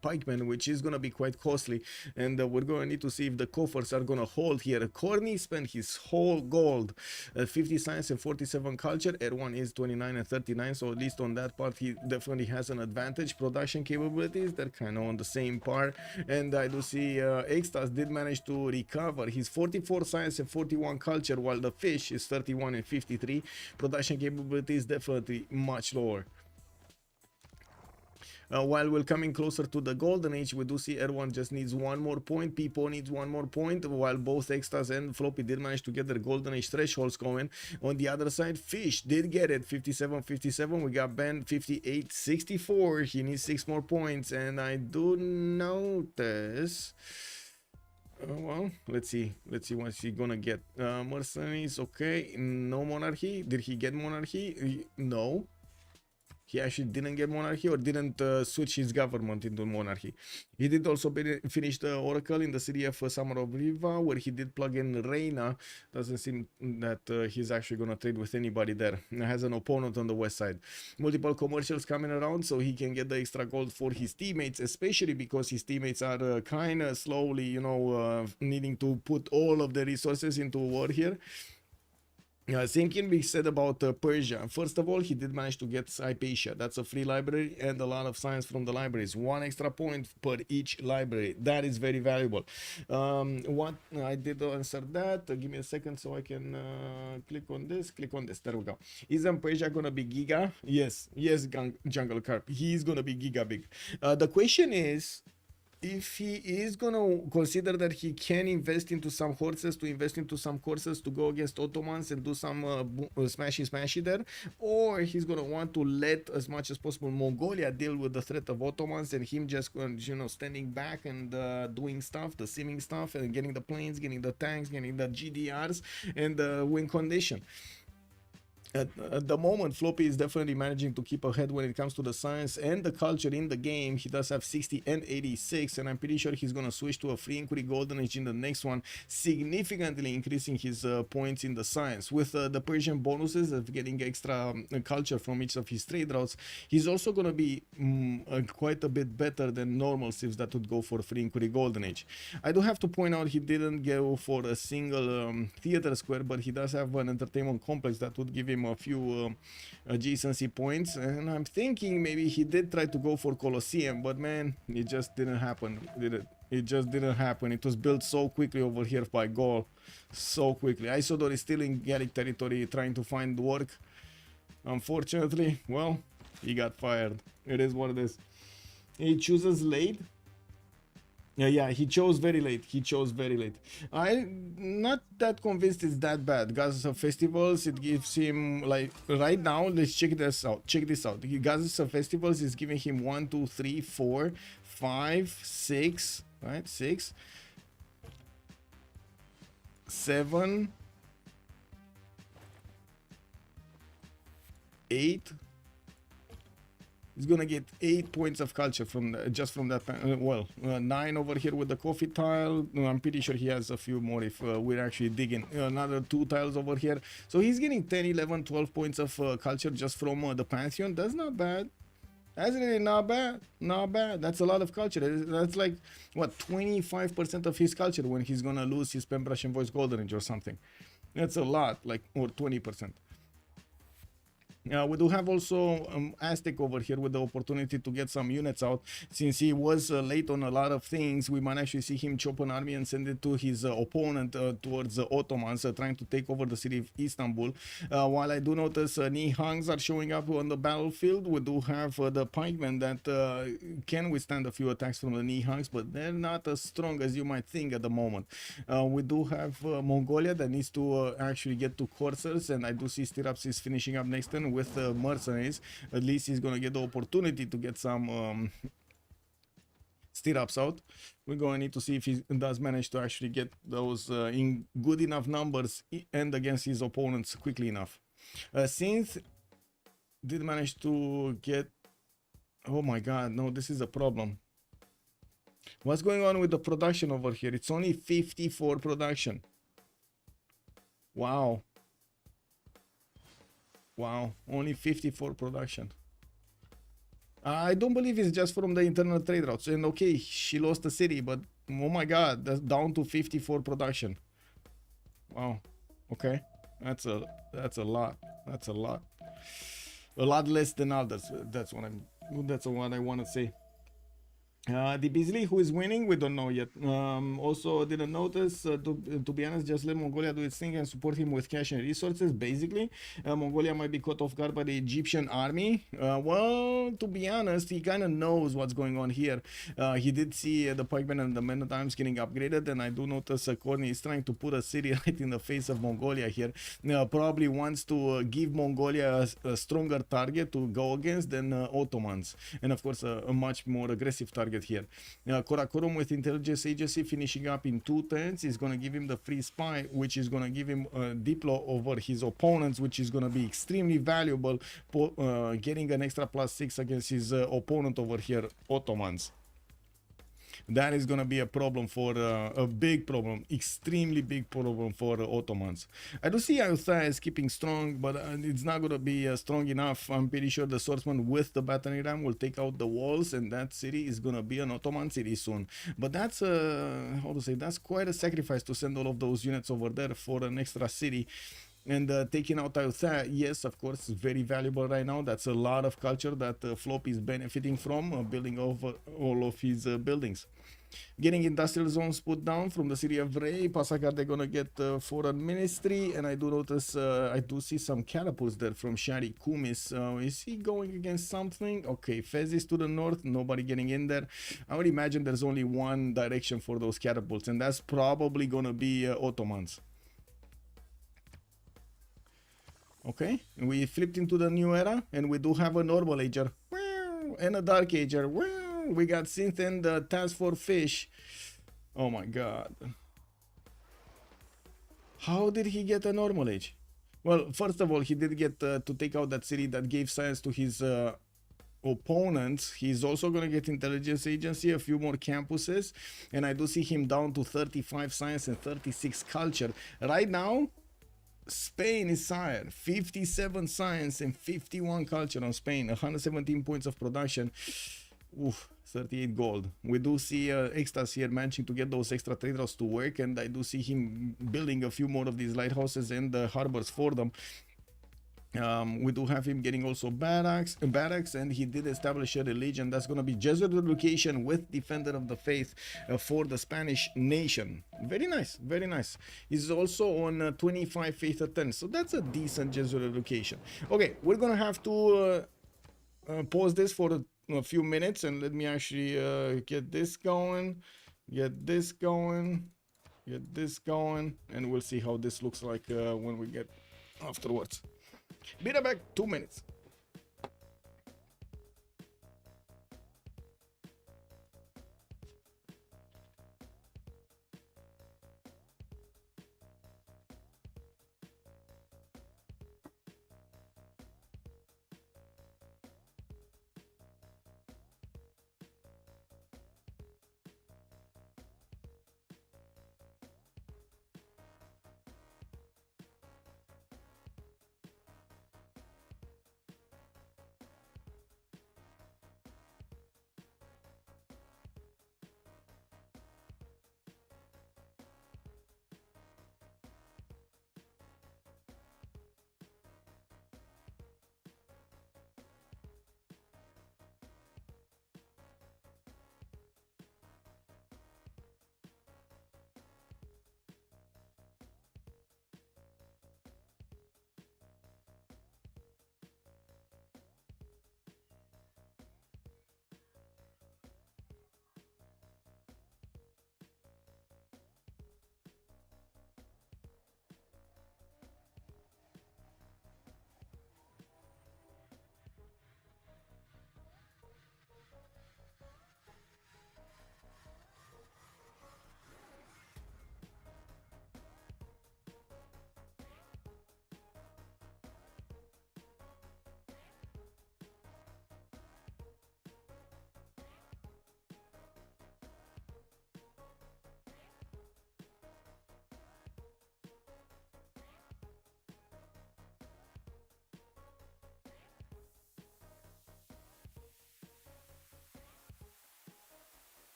pikemen, which is going to be quite costly, and we're going to need to see if the coffers are going to hold here. Khornie spent his whole gold, 50 science and 47 culture. Erwan is 29 and 39, so at least on that part he definitely has an advantage. Production capabilities, they're kind of on the same par, and I do see Extazzz did manage to recover his 44 science and 41 culture, while the fish is 31 and 53. Production capabilities is definitely much lower. While we're coming closer to the golden age, we do see Erwan just needs one more point, Pipo needs one more point, while both Extazzz and Floppy did manage to get their golden age thresholds going. On the other side, Fish did get it, 57-57. We got Ben 58-64. He needs 6 more points, and I do notice... well, let's see what's he gonna get. Mercenaries, okay, no monarchy. Did he get monarchy? No, he actually didn't get monarchy, or didn't switch his government into monarchy. He did also finish the oracle in the city of Summer of Riva, where he did plug in Reina. Doesn't seem that he's actually gonna trade with anybody there. He has an opponent on the west side. Multiple commercials coming around, so he can get the extra gold for his teammates, especially because his teammates are kind of slowly, you know, needing to put all of the resources into war here. Same can be said about Persia. First of all, he did manage to get Hypatia. That's a free library and a lot of science from the libraries. 1 extra point per each library. That is very valuable. What I did answer that. Give me a second so I can click on this. Click on this. There we go. Isn't Persia gonna be giga? Yes, Jungle Carp. He is gonna be giga big. The question is, if he is gonna consider that he can invest into some horses, to go against Ottomans and do some smashy there, or he's gonna want to let as much as possible Mongolia deal with the threat of Ottomans, and him just, you know, standing back and doing stuff, the simming stuff, and getting the planes, getting the tanks, getting the GDRs, and the win condition. At the moment, Floppy is definitely managing to keep ahead when it comes to the science and the culture in the game. He does have 60 and 86, and I'm pretty sure he's going to switch to a free inquiry golden age in the next one, significantly increasing his points in the science. With the Persian bonuses of getting extra culture from each of his trade routes, he's also going to be quite a bit better than normal civs that would go for free inquiry golden age. I do have to point out he didn't go for a single theater square, but he does have an entertainment complex that would give him a few adjacency points, and I'm thinking maybe he did try to go for Colosseum, but man, it just didn't happen, did it? It just didn't happen. It was built so quickly over here by Gaul, so quickly. Isodor is still in Gallic territory trying to find work. Unfortunately, well, he got fired. It is what it is. He chooses late. Yeah, he chose very late. I'm not that convinced it's that bad. Gases of Festivals, it gives him, like, right now, let's check this out. Gases of Festivals is giving him 1, 2, 3, 4, 5, 6, right? 6, 7, 8. He's gonna get 8 points of culture from just from that. 9 over here with the coffee tile. I'm pretty sure he has a few more if we're actually digging. Another 2 tiles over here. So he's getting 10, 11, 12 points of culture just from the Pantheon. That's not bad. That's really not bad. Not bad. That's a lot of culture. That's like, what, 25% of his culture when he's gonna lose his Pen Brush and Voice Golden Age or something. That's a lot, like, or 20%. We do have also Aztec over here with the opportunity to get some units out. Since he was late on a lot of things, we might actually see him chop an army and send it to his opponent towards the Ottomans, trying to take over the city of Istanbul. While I do notice Nihangs are showing up on the battlefield, we do have the pikemen that can withstand a few attacks from the Nihangs, but they're not as strong as you might think at the moment. We do have Mongolia that needs to actually get to coursers, and I do see Stirrups is finishing up next turn with mercenaries. At least he's gonna get the opportunity to get some Stirrups out. We're going to need to see if he does manage to actually get those in good enough numbers and against his opponents quickly enough. Cynth did manage to get... Oh my god, no, this is a problem. What's going on with the production over here? It's only 54 production. Wow. Wow, only 54 production. I don't believe it's just from the internal trade routes. And okay, she lost the city, but oh my god, that's down to 54 production. Wow. Okay, that's a lot. That's a lot. A lot less than others. That's what I want to say. The Beasley, who is winning, we don't know yet. Also didn't notice, to be honest, just let Mongolia do its thing and support him with cash and resources. Basically, Mongolia might be caught off guard by the Egyptian army. Well, to be honest, he kind of knows what's going on here. He did see the pikemen and the men at arms getting upgraded, and I do notice Khornie is trying to put a city right in the face of Mongolia here. Probably wants to give Mongolia a stronger target to go against than Ottomans, and of course a much more aggressive target here. Karakorum with intelligence agency finishing up in 2 turns is going to give him the free spy, which is going to give him Diplo over his opponents, which is going to be extremely valuable, getting an extra +6 against his opponent over here, Ottomans. That is going to be a problem for a big problem, extremely big problem for Ottomans. I do see Extazzz keeping strong, but it's not going to be strong enough. I'm pretty sure the swordsman with the battering ram will take out the walls, and that city is going to be an Ottoman city soon. But that's how to say, that's quite a sacrifice to send all of those units over there for an extra city. And taking out Extazzz, yes, of course, very valuable right now. That's a lot of culture that Floppy is benefiting from, building over all of his buildings. Getting industrial zones put down from the city of Rey. Pasakar, they're gonna get foreign ministry, and I do notice, I do see some catapults there from Shari Kumis. Is he going against something? Okay, Fez is to the north, nobody getting in there. I would imagine there's only one direction for those catapults, and that's probably gonna be Ottomans. Okay, we flipped into the new era, and we do have a normal ager and a dark ager. We got Cynth and TaskForceFish. Oh my god. How did he get a normal age? Well, first of all, he did get to take out that city that gave science to his opponents. He's also going to get intelligence agency, a few more campuses, and I do see him down to 35 science and 36 culture. Right now, Spain is sire, 57 science and 51 culture on Spain, 117 points of production. Oof, 38 gold. We do see Extazzz here managing to get those extra trade routes to work, and I do see him building a few more of these lighthouses and harbors for them. We do have him getting also barracks, and he did establish a religion that's going to be Jesuit education with Defender of the Faith for the Spanish nation. Very nice, very nice. He's also on 25 faith at 10, so that's a decent Jesuit education. Okay, we're going to have to pause this for a few minutes, and let me actually get this going, get this going, and we'll see how this looks like when we get afterwards. Be right back, 2 minutes.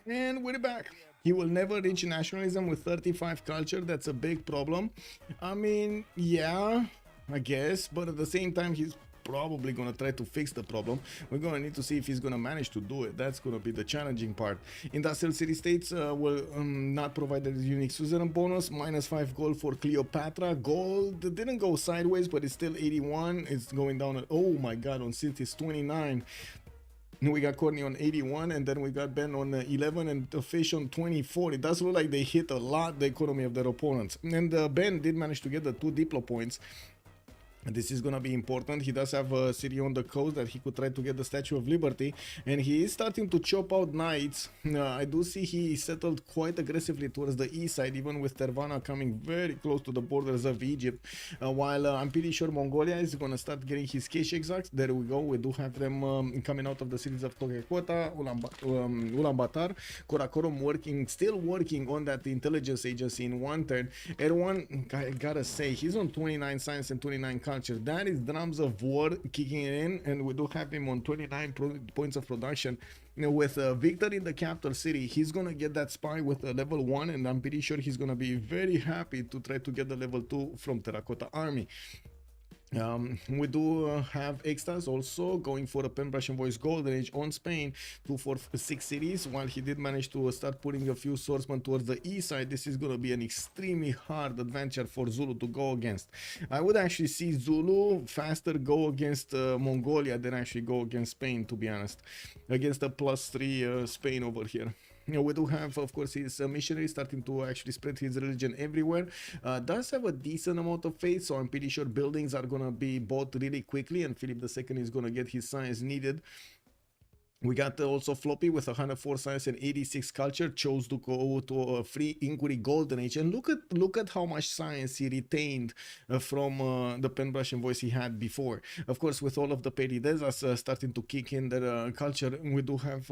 And we're back. He will never reach nationalism with 35 culture. That's a big problem. I mean, yeah, I guess, but at the same time, he's probably gonna try to fix the problem. We're gonna need to see if he's gonna manage to do it. That's gonna be the challenging part. Industrial city states will not provide a unique suzerain bonus. -5 gold for Cleopatra. Gold didn't go sideways, but it's still 81. It's going down at, oh my god, on Cynth it's 29. We got Khornie on 81, and then we got Ben on 11, and the Fish on 24. It does look like they hit a lot the economy of their opponents. And Ben did manage to get the 2 Diplo points. This is gonna be important. He does have a city on the coast that he could try to get the Statue of Liberty, and he is starting to chop out knights. I do see he settled quite aggressively towards the east side, even with Tervana coming very close to the borders of Egypt. While I'm pretty sure Mongolia is gonna start getting his cash exarchs. There we go. We do have them coming out of the cities of Togekota, Ulaanbaatar, Karakorum still working on that intelligence agency in one turn. Erwan, I gotta say, he's on 29 science and 29 culture. That is drums of war kicking in, and we do have him on 29 points of production. You know, with Victor in the capital city, he's gonna get that spy with a level 1, and I'm pretty sure he's gonna be very happy to try to get the level 2 from Terracotta Army. We do have Extazzz also going for a pen brush and voice golden age on Spain, 2 for 6 cities. While he did manage to start putting a few swordsmen towards the east side, this is going to be an extremely hard adventure for Zulu to go against. I would actually see Zulu faster go against Mongolia than actually go against Spain, to be honest, against the +3 Spain over here. You know, we do have, of course, his missionary starting to actually spread his religion everywhere. Does have a decent amount of faith, so I'm pretty sure buildings are gonna be bought really quickly, and Philip II is gonna get his science needed. We got also Floppy with 104 science and 86 culture, chose to go to a free inquiry golden age, and look at how much science he retained from the pen brush and voice he had before. Of course, with all of the petty deserts starting to kick in their culture, we do have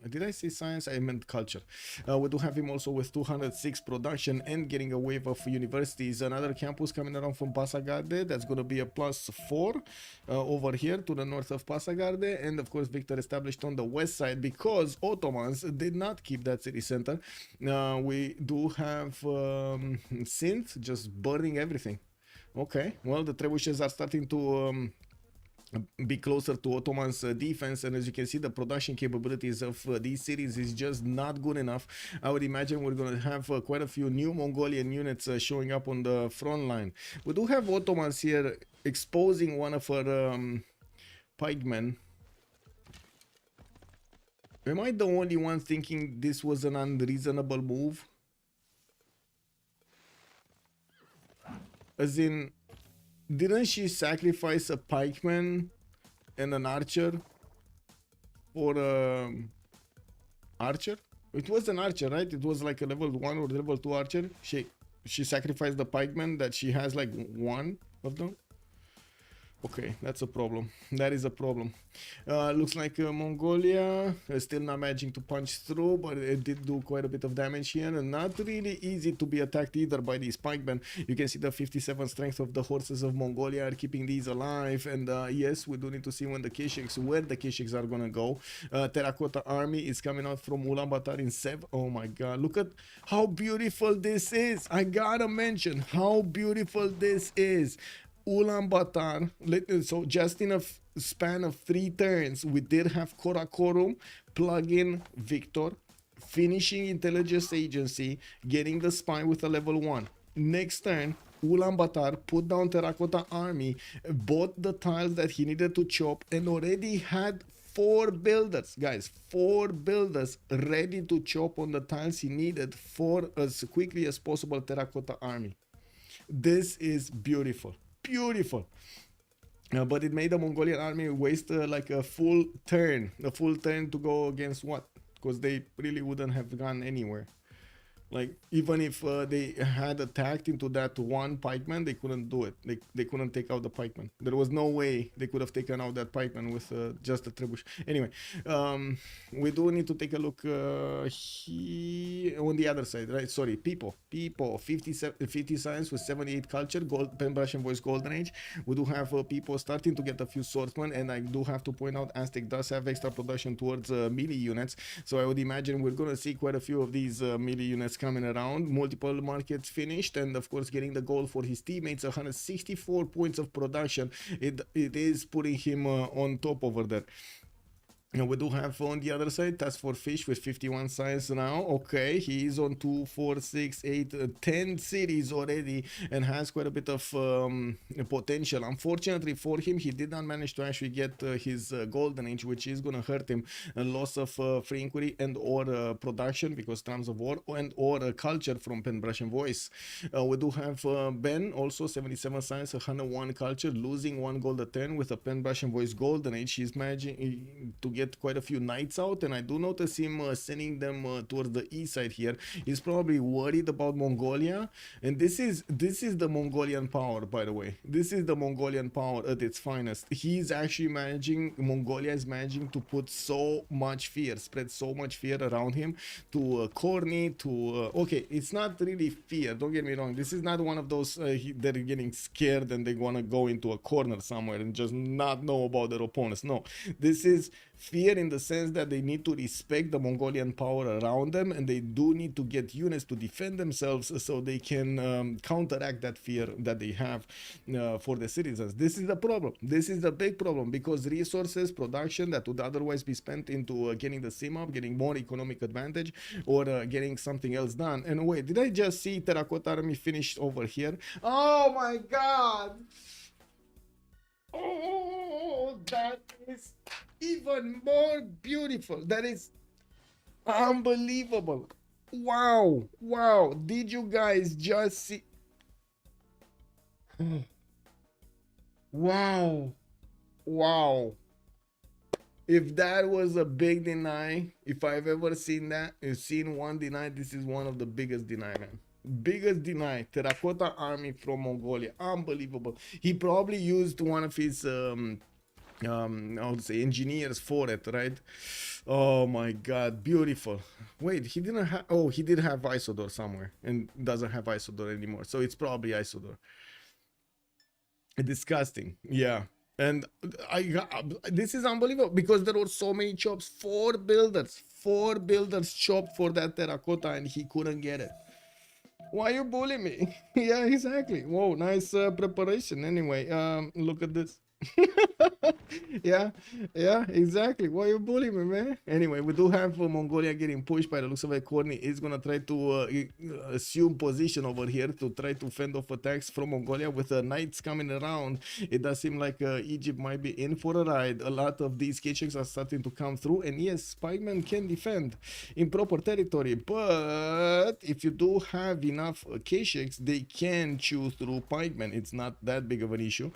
did I say science? I meant culture. We do have him also with 206 production and getting a wave of universities. Another campus coming around from Passagarde, that's going to be a +4 over here to the north of Passagarde, and of course Victor established on the west side because Ottomans did not keep that city center. We do have Cynth just burning everything. Okay, well, the trebuchets are starting to be closer to Ottoman's defense, and as you can see, the production capabilities of these cities is just not good enough. I would imagine we're going to have quite a few new Mongolian units showing up on the front line. We do have Ottomans here exposing one of her pikemen. Am I the only one thinking this was an unreasonable move? As in, didn't she sacrifice a pikeman and an archer for archer? It was an archer, right? It was like a level 1 or level 2 archer. She sacrificed the pikeman that she has like 1 of them. Okay, that's a problem. That is a problem. Looks like Mongolia is still not managing to punch through, but it did do quite a bit of damage here, and not really easy to be attacked either by these pikemen. You can see the 57 strength of the horses of Mongolia are keeping these alive, and yes, we do need to see when the Keshiks, where the Keshiks are gonna go. Terracotta Army is coming out from Ulaanbaatar in Sev. Oh my god, look at how beautiful this is. I gotta mention how beautiful this is. Ulaanbaatar, so just in a span of 3 turns, we did have Karakorum plug in Victor, finishing intelligence agency, getting the spy with a level 1. Next turn, Ulaanbaatar put down Terracotta Army, bought the tiles that he needed to chop, and already had 4 builders, guys, 4 builders ready to chop on the tiles he needed for as quickly as possible Terracotta Army. This is beautiful. Beautiful. But it made the Mongolian army waste like a full turn to go against what? Because they really wouldn't have gone anywhere. Like, even if they had attacked into that one pikeman, they couldn't do it. They couldn't take out the pikeman. There was no way they could have taken out that pikeman with just a trebuchet. Anyway, we do need to take a look on the other side, right? Sorry, Pipo, 50 science with 78 culture, gold, pen brush and voice golden age. We do have Pipo starting to get a few swordsmen, and I do have to point out Aztec does have extra production towards melee units, so I would imagine we're gonna see quite a few of these melee units coming around. Multiple markets finished, and of course getting the goal for his teammates. 164 points of production. It is putting him on top over there. And we do have on the other side TaskForceFish with 51 science now. Okay, he is on 2, 4, 6, 8, 10 cities already, and has quite a bit of potential. Unfortunately for him, he did not manage to actually get his golden age, which is gonna hurt him. A loss of free inquiry and or production because terms of war, and or culture from pen brush and voice. We do have Ben also 77 science, 101 culture, losing 1 gold a turn with a pen brush and voice golden age. He's managing to get quite a few knights out, and I do notice him sending them towards the east side here. He's probably worried about Mongolia, and this is the Mongolian power, by the way. This is the Mongolian power at its finest. He's actually managing, Mongolia is managing to put so much fear, spread so much fear around him to Khornie, to okay, it's not really fear, don't get me wrong. This is not one of those they're getting scared and they want to go into a corner somewhere and just not know about their opponents. No, this is fear in the sense that they need to respect the Mongolian power around them, and they do need to get units to defend themselves so they can counteract that fear that they have for the citizens. This is the problem. This is the big problem, because resources, production that would otherwise be spent into getting the sim up, getting more economic advantage, or getting something else done. And wait, did I just see Terracotta Army finished over here? Oh my god! Oh, that is even more beautiful. That is unbelievable. Wow, wow. Did you guys just see? Wow, wow. If that was a big deny, if I've ever seen that, if seen one deny, this is one of the biggest deny, man. Biggest deny. Terracotta Army from Mongolia. Unbelievable. He probably used one of his I would say engineers for it, right? Oh my god, beautiful. Wait, he didn't have, oh, he did have Isodor somewhere and doesn't have Isodor anymore, so it's probably Isodor. Disgusting. Yeah. And this is unbelievable, because there were so many chops. Four builders chopped for that terracotta, and he couldn't get it. Why you bullying me? Yeah, exactly. Whoa, nice preparation. Anyway, look at this. yeah, exactly. Why you bullying me, man? Anyway, we do have Mongolia getting pushed. By the looks of it, Khornie is gonna try to assume position over here to try to fend off attacks from Mongolia with knights coming around. It does seem like Egypt might be in for a ride. A lot of these K-checks are starting to come through, and yes, Spikemen can defend in proper territory, but if you do have enough K-checks, they can chew through pikemen. It's not that big of an issue.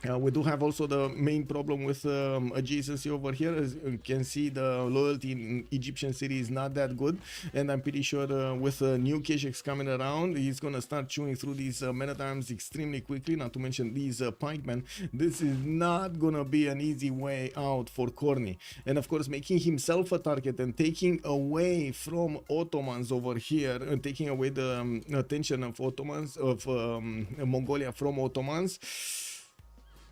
We do have also the main problem with adjacency over here. As you can see, the loyalty in Egyptian city is not that good, and I'm pretty sure with new K-checks coming around, he's gonna start chewing through these men at arms extremely quickly, not to mention these pikemen. This is not gonna be an easy way out for Khornie, and of course making himself a target and taking away from Ottomans over here, taking away the attention of Ottomans, of Mongolia from Ottomans.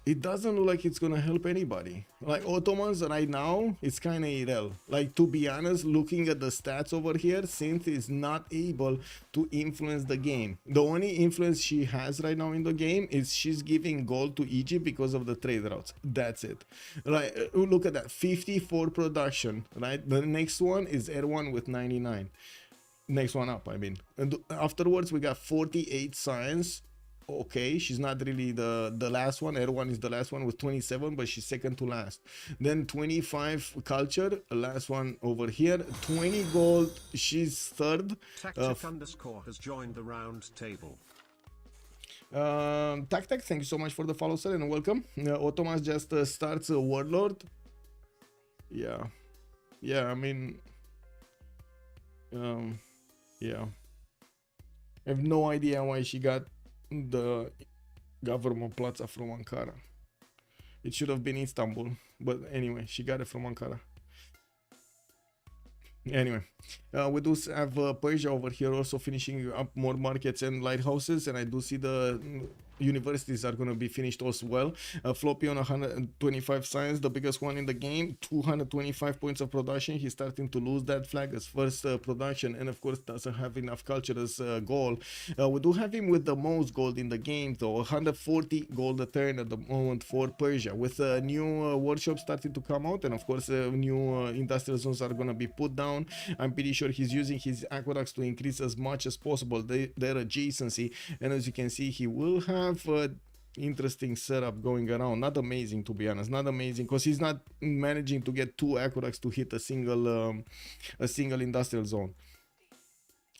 It doesn't look like it's gonna help anybody. Like Ottomans right now, it's kind of irrelevant. Like, to be honest, looking at the stats over here, Cynth is not able to influence the game. The only influence she has right now in the game is she's giving gold to Egypt because of the trade routes. That's it. Like, look at that, 54 production, right? The next one is Erwan with 99. Next one up, I mean. And afterwards, we got 48 science. Okay, she's not really the last one. Erwan is the last one with 27, but she's second to last. Then 25 culture, last one over here. 20 gold, she's third. Tactic_ has joined the round table. Tactic, thank you so much for the follow, sir, and welcome. Ottomans just starts a warlord. Yeah, I mean, Yeah. I have no idea why she got the government plaza from Ankara. It should have been Istanbul, but anyway, she got it from Ankara. Anyway, we do have Persia over here also finishing up more markets and lighthouses, and I do see the universities are going to be finished as well. Floppy on 125 science, the biggest one in the game, 225 points of production. He's starting to lose that flag as first production, and of course doesn't have enough culture as Gaul. We do have him with the most gold in the game though, 140 gold a turn at the moment for Persia, with new workshops starting to come out, and of course new industrial zones are going to be put down. I'm pretty sure he's using his aqueducts to increase as much as possible their adjacency, and as you can see, he will have interesting setup going around. Not amazing, to be honest, not amazing, because he's not managing to get two aqueducts to hit a single industrial zone.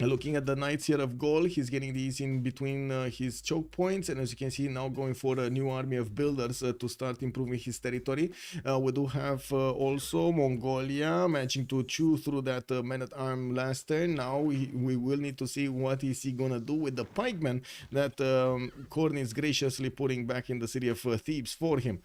Looking at the knights here of Gaul, he's getting these in between his choke points, and as you can see, now going for a new army of builders to start improving his territory. We do have also Mongolia managing to chew through that man-at-arm last turn. Now we will need to see what is he gonna do with the pikemen that Khornie is graciously putting back in the city of Thebes for him.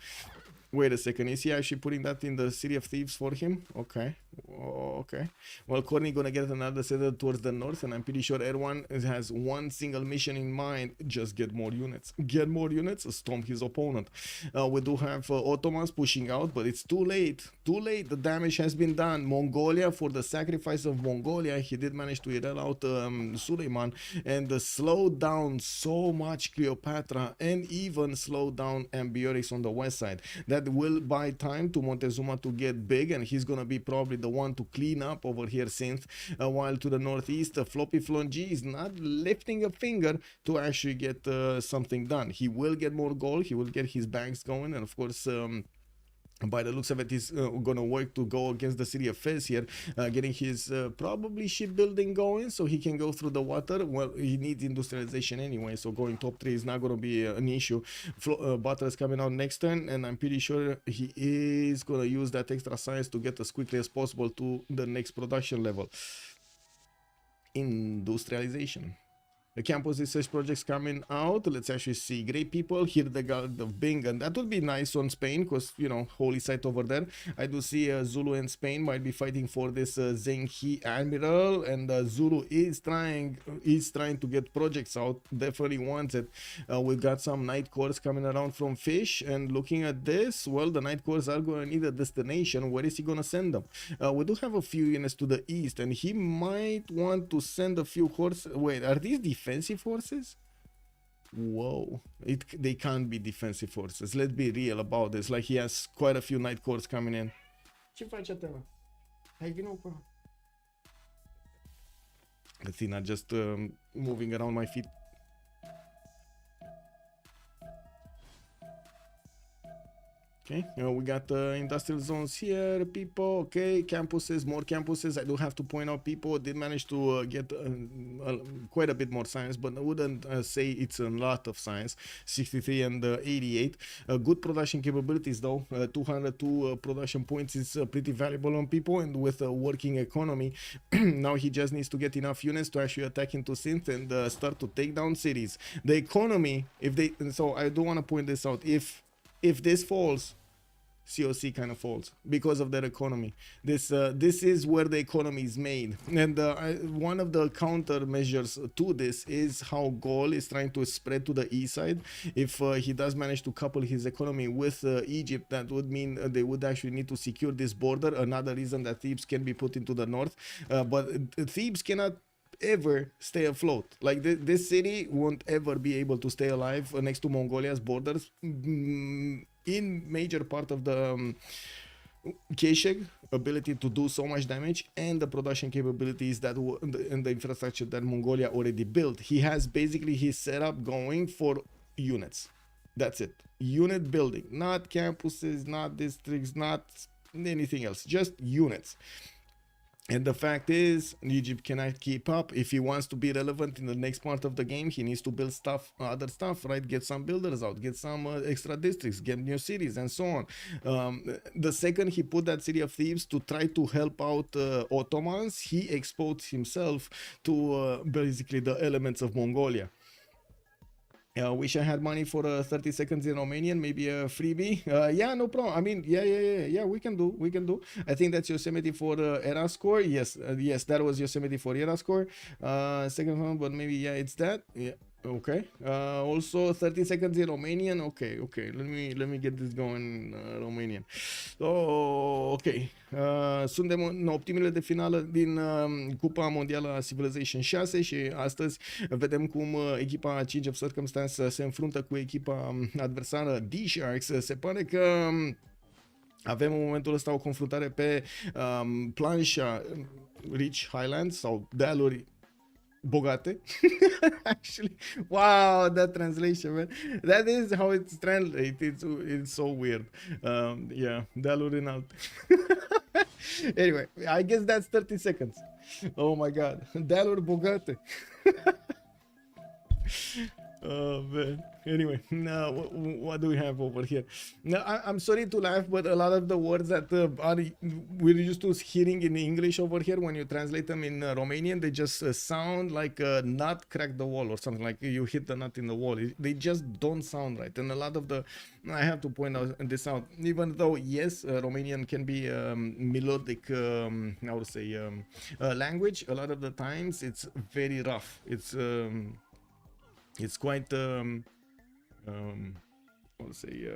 Wait a second, is he actually putting that in the city of Thebes for him? Okay, okay. Well, Khornie gonna get another settler towards the north, and I'm pretty sure Erwan has one single mission in mind: just get more units. Get more units, stomp his opponent. We do have Ottomans pushing out, but it's too late. Too late, the damage has been done. Mongolia, for the sacrifice of Mongolia, he did manage to yell out Suleiman, and slow down so much Cleopatra, and even slow down Ambiorix on the west side. That will buy time to Montezuma to get big, and he's gonna be probably the one to clean up over here, Cynth, while to the northeast, FloppyfloNG is not lifting a finger to actually get something done. He will get more gold, he will get his banks going, and of course by the looks of it, he's gonna work to go against the city of Fez here, getting his probably shipbuilding going so he can go through the water. Well, he needs industrialization anyway, so going top 3 is not gonna be an issue. Butter is coming out next turn, and I'm pretty sure he is gonna use that extra science to get as quickly as possible to the next production level. Industrialization. The campus research projects coming out. Let's actually see. Great people here, the God of Bing, and that would be nice on Spain because, you know, holy site over there. I do see Zulu and Spain might be fighting for this Genghis admiral, and Zulu is trying to get projects out. Definitely wants it. We've got some night cores coming around from Fish, and looking at this, well, the night cores are going to need a destination. Where is he going to send them? We do have a few units to the east, and he might want to send a few horses. Wait, are these defensive forces? Whoa, they can't be defensive forces. Let's be real about this. Like, he has quite a few night cores coming in. Ce faci, Atena? Hai vino pe... Athena just moving around my feet. Okay, we got industrial zones here, Pipo. Okay, campuses, more campuses. I do have to point out, Pipo did manage to get quite a bit more science, but I wouldn't say it's a lot of science. 63 and 88. Good production capabilities though. 202 production points is pretty valuable on Pipo, and with a working economy, now he just needs to get enough units to actually attack into Cynth and start to take down cities. The economy, if they, so I do want to point this out. If this falls, COC kind of falls because of their economy. This is where the economy is made, and one of the countermeasures to this is how Gaul is trying to spread to the east side. If he does manage to couple his economy with Egypt, that would mean they would actually need to secure this border. Another reason that Thebes can be put into the north, but Thebes cannot ever stay afloat. Like this city won't ever be able to stay alive next to Mongolia's borders. In major part of the Kesheg ability to do so much damage, and the production capabilities that and the infrastructure that Mongolia already built. He has basically his setup going for units. That's it. Unit building, not campuses, not districts, not anything else, just units. And the fact is, Egypt cannot keep up. If he wants to be relevant in the next part of the game, he needs to build stuff, other stuff, right? Get some builders out, get some extra districts, get new cities, and so on. The second he put that city of thieves to try to help out Ottomans, he exposed himself to basically the elements of Mongolia. Wish I had money for 30 seconds in Romanian, maybe a freebie. Yeah, no problem. I mean, yeah, we can do. I think that's Yosemite for era score. Yes, yes, that was Yosemite for era score. Second one, but maybe, yeah, it's that. Yeah. Okay. Also 30 seconds in Romanian. Okay. Let me get this going in Romanian. Oh, ok. Suntem în optimile de finală din Cupa Mondială a Civilization 6 și astăzi vedem cum echipa Change of Circumstance se înfruntă cu echipa adversară DShark. Se pare că avem în momentul ăsta o confruntare pe planșa Rich Highlands sau dealuri bogate. Actually, wow, that translation, man, that is how it's translated. It's so weird. Yeah, dealuri înalte. Anyway, I guess that's 30 seconds. Oh my god, dealuri bogate. Oh man. Anyway, now what do we have over here? Now, I'm sorry to laugh, but a lot of the words that we're used to hearing in English over here, when you translate them in Romanian, they just sound like a nut cracked the wall or something, like you hit the nut in the wall. They just don't sound right. And a lot of the, I have to point this out, even though, yes, Romanian can be melodic, I would say, language, a lot of the times it's very rough. It's quite I would say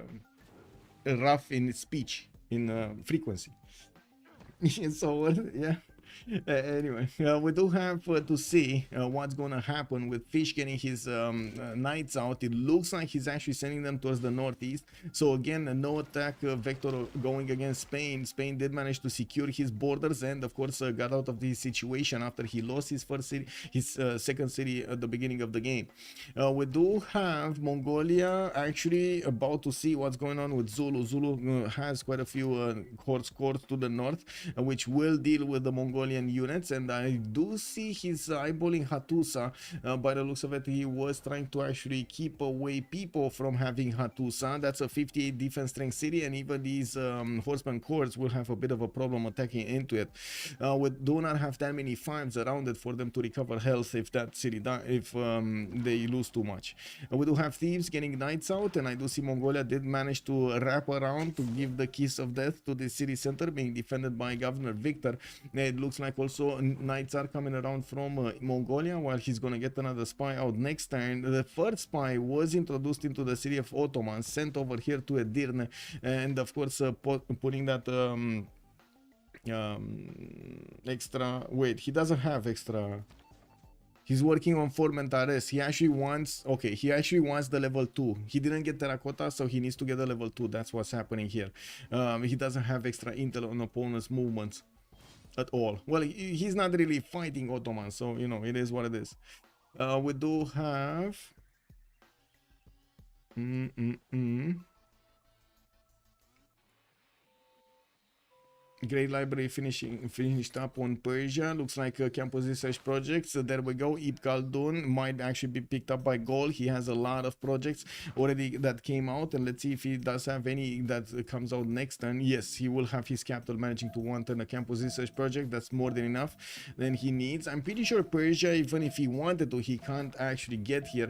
rough in speech, in frequency. So yeah. Anyway, we do have to see what's gonna happen with Fish getting his knights out. It looks like he's actually sending them towards the northeast. So again, no attack vector going against Spain. Spain did manage to secure his borders and of course got out of this situation after he lost his first city, his second city at the beginning of the game. We do have Mongolia actually about to see what's going on with Zulu. Zulu has quite a few courts to the north, which will deal with the Mongolian units, and I do see he's eyeballing Hattusa. By the looks of it, he was trying to actually keep away Pipo from having Hattusa. That's a 58 defense strength city, and even these horseman corps will have a bit of a problem attacking into it. We do not have that many farms around it for them to recover health if that city they lose too much. We do have thieves getting knights out, and I do see Mongolia did manage to wrap around to give the kiss of death to the city center being defended by Governor Victor. It looks like also knights are coming around from Mongolia, while he's gonna get another spy out next turn. The first spy was introduced into the city of Ottomans, sent over here to Edirne, and of course putting that extra, wait, he doesn't have extra. He's working on Formentales. He actually wants, okay, he actually wants the level 2. He didn't get Terracotta, so he needs to get the level 2. That's what's happening here. He doesn't have extra intel on opponent's movements at all. Well, he's not really fighting Ottomans, so you know, it is what it is. We do have Great Library finished up on Persia. Looks like campus research projects. So there we go. Ibn Khaldun might actually be picked up by Gaul. He has a lot of projects already that came out, and let's see if he does have any that comes out next turn. Yes, he will have his capital managing to one turn a campus research project. That's more than enough than he needs. I'm pretty sure Persia, even if he wanted to, he can't actually get here.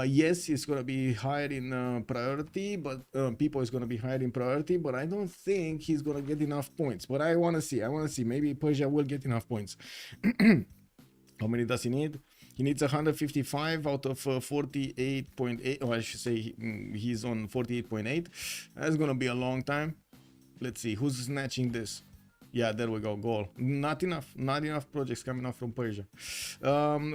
Yes, he's gonna be higher in priority, but Pipo is gonna be higher in priority, but I don't think he's gonna get enough points. But I want to see. Maybe Persia will get enough points. How many does he need? He needs 155 out of 48.8. Oh, I should say he's on 48.8. That's gonna be a long time. Let's see who's snatching this. Yeah, there we go, Gaul. Not enough projects coming up from Persia.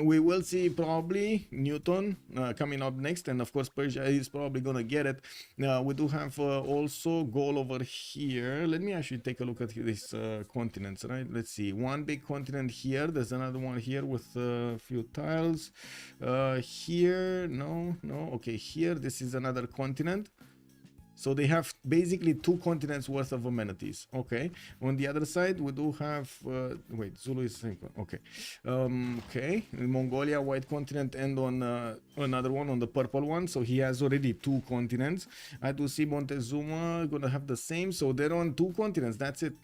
We will see probably Newton coming up next, and of course Persia is probably gonna get it. We do have also Gaul over here. Let me actually take a look at these continents, right? Let's see, one big continent here. There's another one here with a few tiles. Here, no, okay, here, this is another continent. So they have basically 2 continents worth of amenities. Okay. On the other side, we do have wait, Zulu is okay. Okay, in Mongolia, white continent, and on another one, on the purple one. So he has already 2 continents. I do see Montezuma gonna have the same. So they're on 2 continents. That's it.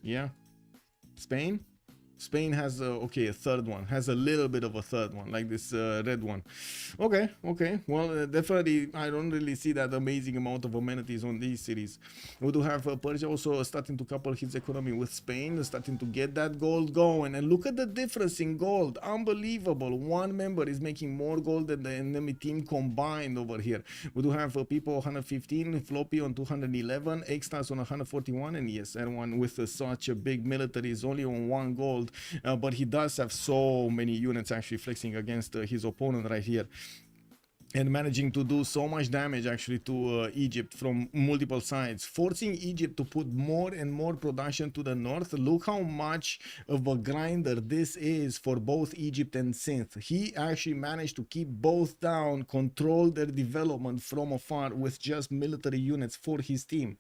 Yeah. Spain has okay, a third one, has a little bit of a third one, like this red one. Okay, well, definitely I don't really see that amazing amount of amenities on these cities. We do have Persia also starting to couple his economy with Spain, starting to get that gold going, and look at the difference in gold. Unbelievable. One member is making more gold than the enemy team combined over here. We do have Pipo 115, Floppy on 211, Extazzz on 141, and yes, Erwan with such a big military is only on 1 gold. But he does have so many units actually flexing against his opponent right here, and managing to do so much damage actually to Egypt from multiple sides, forcing Egypt to put more and more production to the north. Look how much of a grinder this is for both Egypt and Cynth. He actually managed to keep both down, control their development from afar with just military units for his team.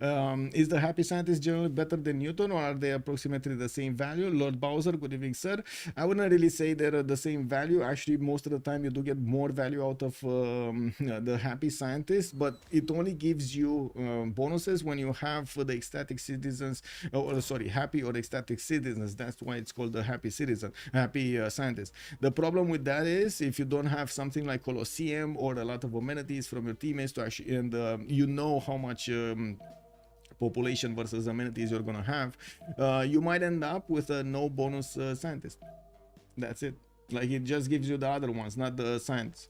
Is the happy scientist generally better than Newton, or are they approximately the same value? Lord Bowser, good evening, sir. I wouldn't really say they're the same value. Actually, most of the time you do get more value out of the happy scientist, but it only gives you bonuses when you have the ecstatic citizens, or sorry, happy or ecstatic citizens. That's why it's called the happy citizen, happy scientist. The problem with that is if you don't have something like Colosseum or a lot of amenities from your teammates to actually, and you know how much population versus amenities you're gonna have, you might end up with a no bonus scientist. That's it. Like, it just gives you the other ones, not the science.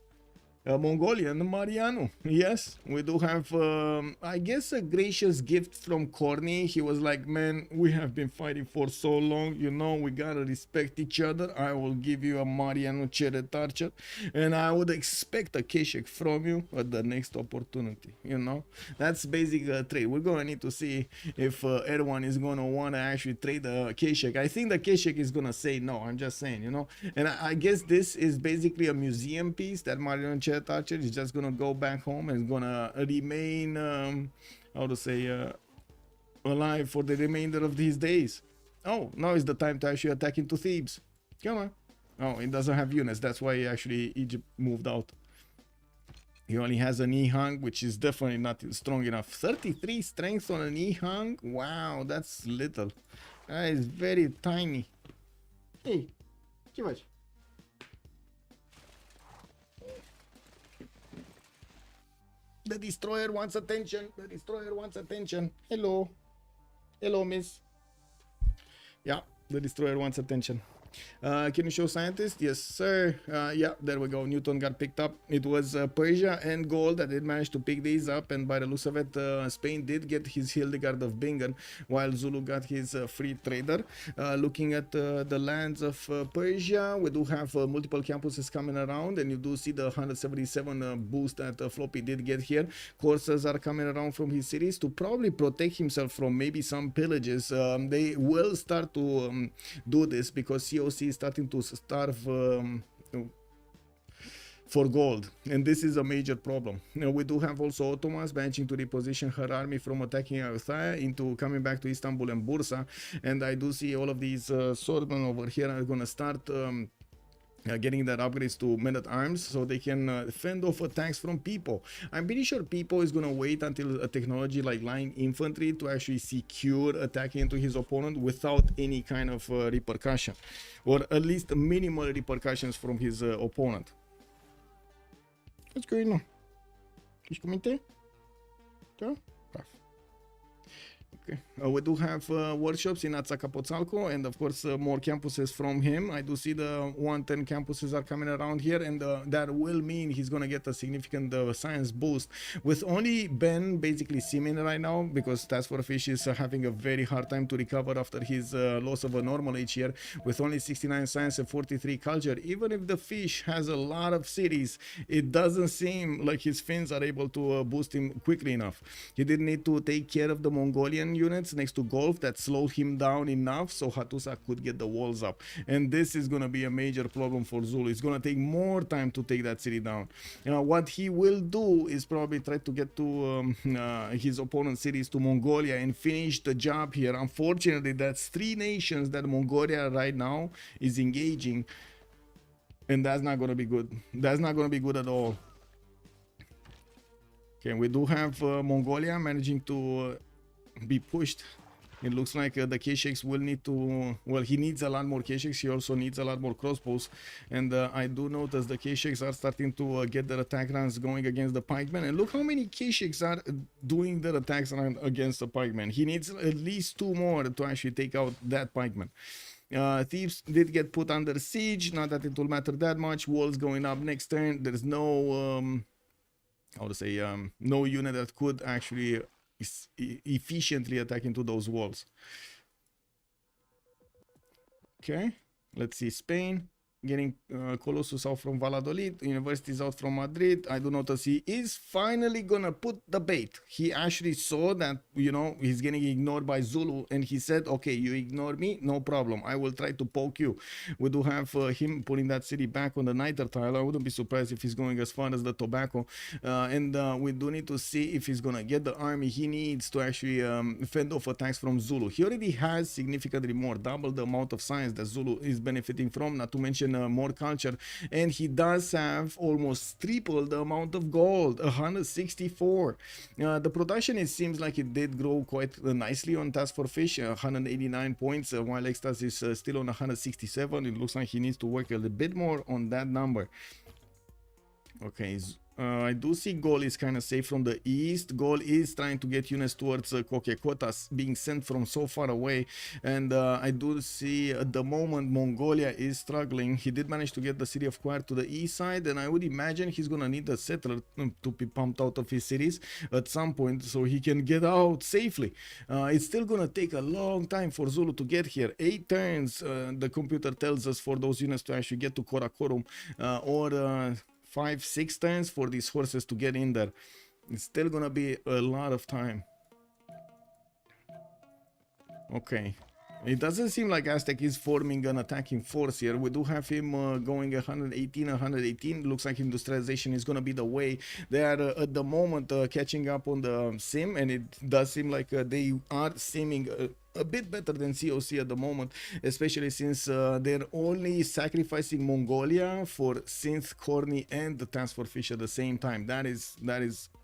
Mongolian Mariano, yes, we do have I guess a gracious gift from Khornie. He was like, man, we have been fighting for so long, you know, we gotta respect each other. I will give you a Mariano Ceret Archer, and I would expect a Keshek from you at the next opportunity, you know. That's basic trade. We're gonna need to see if Erwan is gonna wanna actually trade the Keshek. I think the Keshek is gonna say no, I'm just saying, you know. And I guess this is basically a museum piece that Mariano Ceret Archer is just gonna go back home and gonna remain how to say alive for the remainder of these days. Oh, now is the time to actually attack into Thebes. Come on. Oh, it doesn't have units, that's why actually Egypt moved out. He only has an E-hung, which is definitely not strong enough. 33 strength on an E-hung? Wow, that's little. That is very tiny. Hey, ce faci? The destroyer wants attention. The destroyer wants attention. Hello. Hello, miss. Yeah, the destroyer wants attention. Can you show scientist? Yes, sir. Yeah, there we go. Newton got picked up. It was Persia and Gaul that did manage to pick these up, and by the looks of it, Spain did get his Hildegard of Bingen, while Zulu got his free trader. Looking at the lands of Persia, we do have multiple campuses coming around, and you do see the 177 boost that Floppy did get here. Corsairs are coming around from his cities to probably protect himself from maybe some pillages. They will start to do this because COC is starting to starve for gold, and this is a major problem. Now, we do have also Ottomans managing to reposition her army from attacking Ayutthaya into coming back to Istanbul and Bursa, and I do see all of these swordmen over here are gonna start getting their upgrades to men-at-arms so they can fend off attacks from Pipo. I'm pretty sure Pipo is gonna wait until a technology like line infantry to actually secure attacking into his opponent without any kind of repercussion, or at least minimal repercussions from his opponent. What's going on? Ești cu minte? Da? Okay. We do have workshops in Azcapotzalco, and of course more campuses from him. I do see the 110 campuses are coming around here, and that will mean he's gonna get a significant science boost, with only Ben basically seeming right now, because TaskForceFish is having a very hard time to recover after his loss of a normal age here, with only 69 science and 43 culture. Even if the fish has a lot of cities, it doesn't seem like his fins are able to boost him quickly enough. He did need to take care of the Mongolian units next to Golf that slowed him down enough so Hattusa could get the walls up. And this is gonna be a major problem for Zulu. It's gonna take more time to take that city down. What he will do is probably try to get to his opponent's cities, to Mongolia, and finish the job here. Unfortunately, that's 3 nations that Mongolia right now is engaging, and that's not gonna be good. That's not gonna be good at all. Okay, we do have Mongolia managing to be pushed. It looks like the K-Shakes will need to, well, he needs a lot more K-Shakes. He also needs a lot more crossbows. And I do notice the K-Shakes are starting to get their attack runs going against the pikemen. And look how many K-Shakes are doing their attacks run against the pikemen. He needs at least 2 more to actually take out that pikeman. Thieves did get put under siege. Not that it will matter that much. Walls going up next turn. There's no, how to say, no unit that could actually efficiently attack into those walls. Okay, let's see. Spain getting Colossus out from Valladolid, Universities out from Madrid. I do notice he is finally gonna put the bait. He actually saw that, you know, he's getting ignored by Zulu, and he said, okay, you ignore me, no problem, I will try to poke you. We do have him putting that city back on the Niter tile. I wouldn't be surprised if he's going as far as the Tobacco, and we do need to see if he's gonna get the army he needs to actually fend off attacks from Zulu. He already has significantly more, double the amount of science that Zulu is benefiting from, not to mention more culture, and he does have almost triple the amount of gold, 164. The production, it seems like it did grow quite nicely on TaskForceFish, 189 points, while Extazzz is still on 167. It looks like he needs to work a little bit more on that number. Okay, I do see Gaul is kind of safe from the east. Gaul is trying to get units towards Kokekotas, being sent from so far away. And I do see at the moment Mongolia is struggling. He did manage to get the city of Quar to the east side, and I would imagine he's gonna need a settler to be pumped out of his cities at some point so he can get out safely. It's still gonna take a long time for Zulu to get here. 8 turns, the computer tells us, for those units to actually get to Karakorum, or 5-6 turns for these horses to get in there. It's still gonna be a lot of time. Okay, it doesn't seem like Aztec is forming an attacking force here. We do have him going 118. Looks like industrialization is gonna be the way. They are at the moment catching up on the sim, and it does seem like they are seeming a bit better than COC at the moment, especially since they're only sacrificing Mongolia for Cynth, Khornie, and the TaskForceFish at the same time. That is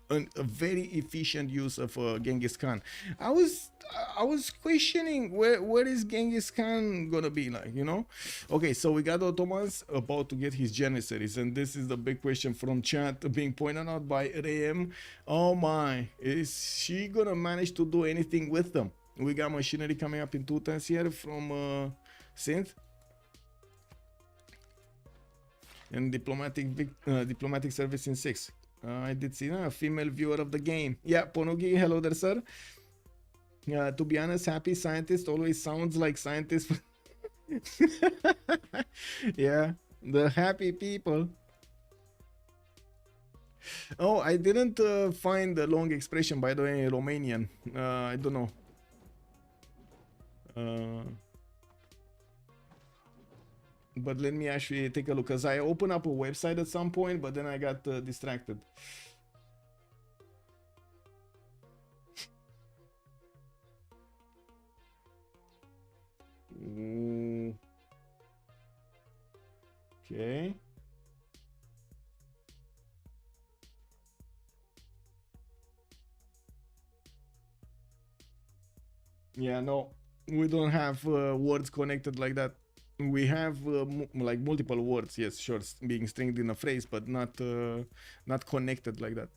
a very efficient use of Genghis Khan. I was questioning where is Genghis Khan gonna be, like, you know? Okay, so we got Ottomans about to get his Janissaries, and this is the big question from chat being pointed out by Rayem. Oh my, is she gonna manage to do anything with them? We got machinery coming up in 2 turns here from Cynth. And diplomatic service in 6. I did see a female viewer of the game. Yeah, Ponugi, hello there, sir. To be honest, happy scientist always sounds like scientist. Yeah, the happy people. Oh, I didn't find the long expression, by the way, in Romanian. I don't know. But let me actually take a look, because I opened up a website at some point, but then I got distracted. Okay. Yeah, no, we don't have words connected like that. We have like multiple words, yes, sure, being stringed in a phrase, but not connected like that.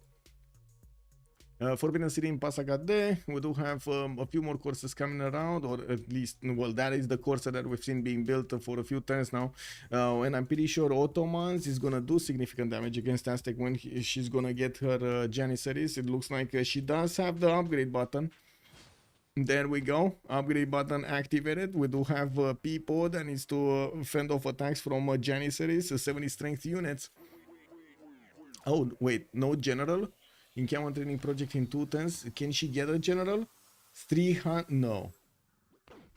Forbidden City in Pasagade, we do have a few more courses coming around, or at least, well, that is the course that we've seen being built for a few turns now. And I'm pretty sure Ottomans is gonna do significant damage against Aztec when she's gonna get her Janissaries. It looks like she does have the upgrade button. There we go, upgrade button activated. We do have Pipo that needs to fend off attacks from Janissaries, 70 strength units. Oh, wait, no general? In Camel Training Project in 2 turns, can she get a general? 300, no.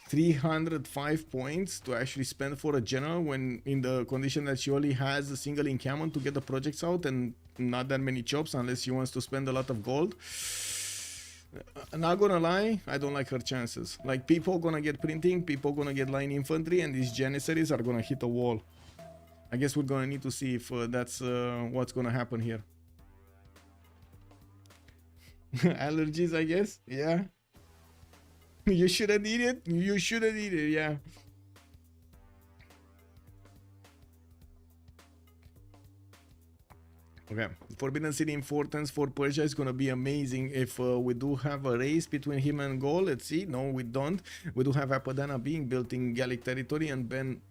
305 points to actually spend for a general when in the condition that she only has a single encampment to get the projects out and not that many chops unless she wants to spend a lot of gold. Not gonna lie, I don't like her chances. Like, people gonna get printing, people gonna get line infantry, and these janissaries are gonna hit a wall. I guess we're gonna need to see if that's what's gonna happen here. Allergies, I guess. Yeah. You shouldn't eat it. You shouldn't eat it. Yeah. Okay. Forbidden City importance for Persia is gonna be amazing if we do have a race between him and Gaul. Let's see. No, we don't. We do have Apadana being built in Gallic territory, and Ben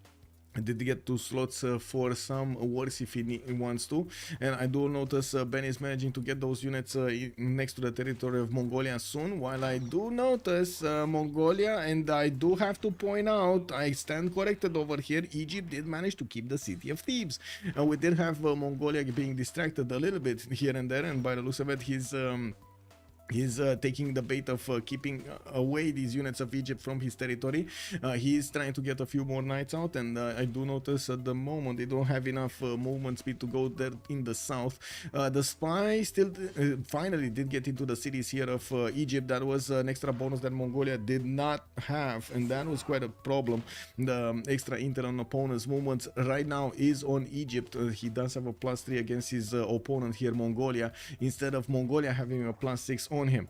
did get 2 slots for some wars if he wants to, and I do notice Ben is managing to get those units next to the territory of Mongolia soon, while I do notice Mongolia, and I do have to point out, I stand corrected over here, Egypt did manage to keep the city of Thebes. We did have Mongolia being distracted a little bit here and there, and by the looks of it, he's taking the bait of keeping away these units of Egypt from his territory. He is trying to get a few more knights out, and I do notice at the moment they don't have enough movement speed to go there in the south. The spy still finally did get into the cities here of Egypt. That was an extra bonus that Mongolia did not have, and that was quite a problem. The extra intel on opponent's movements right now is on Egypt. He does have a +3 against his opponent here, Mongolia, instead of Mongolia having a +6 on him.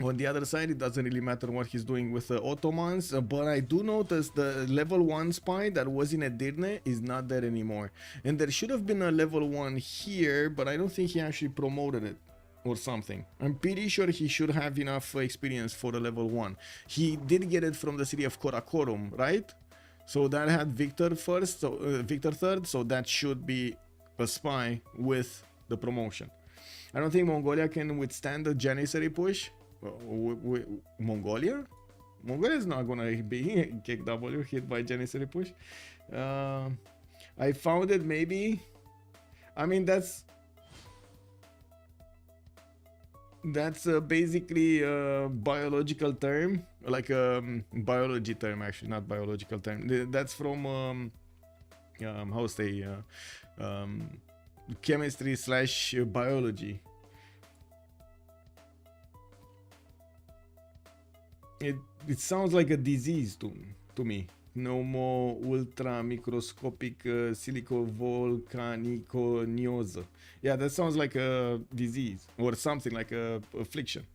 On the other side, it doesn't really matter what he's doing with the Ottomans, but I do notice the level 1 spy that was in Edirne is not there anymore, and there should have been a level 1 here, but I don't think he actually promoted it or something. I'm pretty sure he should have enough experience for a level 1. He did get it from the city of Karakorum, right? So that had Victor first, so Victor third, so that should be a spy with the promotion. I don't think Mongolia can withstand the Janissary push. Mongolia? Mongolia is not gonna be kick W hit by Janissary push. I found it maybe. I mean, that's basically a biological term, like a biology term, actually, not biological term. That's from how to say chemistry / biology. It sounds like a disease to me. Pneumo ultra microscopic silicovolcaniconiose. Yeah, that sounds like a disease or something like a affliction.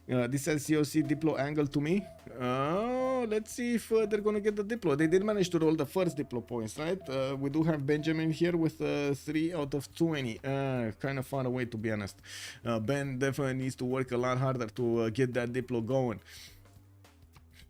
This says COC Diplo angle to me. Let's see if they're gonna get the Diplo. They did manage to roll the first Diplo points, right? We do have Benjamin here with 3 out of 20. Kind of far away, to be honest. Ben definitely needs to work a lot harder to get that Diplo going.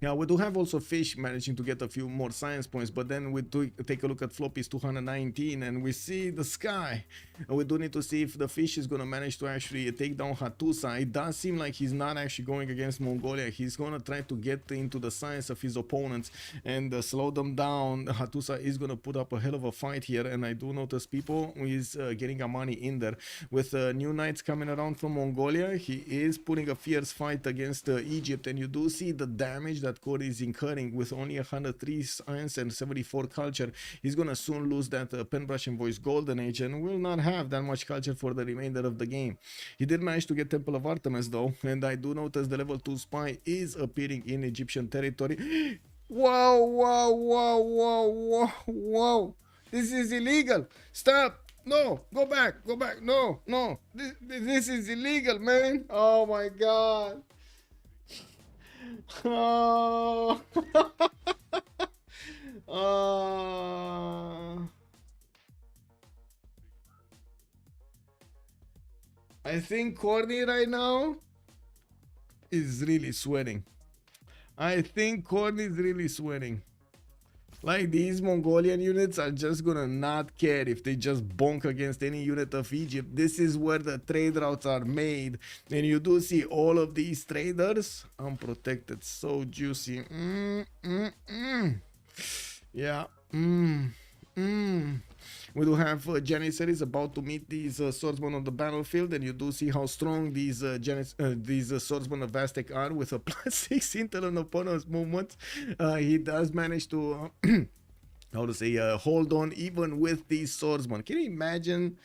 Yeah, we do have also Fish managing to get a few more science points, but then we do take a look at Floppy's 219 and we see the sky. And we do need to see if the Fish is going to manage to actually take down Hattusa. It does seem like he's not actually going against Mongolia. He's going to try to get into the science of his opponents and slow them down. Hattusa is going to put up a hell of a fight here, and I do notice Pipo is getting a money in there. With new knights coming around from Mongolia, he is putting a fierce fight against Egypt, and you do see the damage that Khornie is incurring with only 103 science and 74 culture. He's gonna soon lose that Penbrush and Voice Golden Age and will not have that much culture for the remainder of the game. He did manage to get Temple of Artemis though, and I do notice the level 2 spy is appearing in Egyptian territory. Wow, wow, wow, wow, wow, wow. This is illegal. Stop. No, go back, no, this is illegal, man. Oh my god. Oh. I think Khornie right now is really sweating. I think Khornie is really sweating. Like, these Mongolian units are just gonna not care if they just bonk against any unit of Egypt. This is where the trade routes are made. And you do see all of these traders unprotected. So juicy. Yeah. We do have Janissaries about to meet these swordsmen on the battlefield, and you do see how strong these swordsmen of Aztec are with a +6 intel on opponent's movements. He does manage to how to say hold on even with these swordsmen. Can you imagine?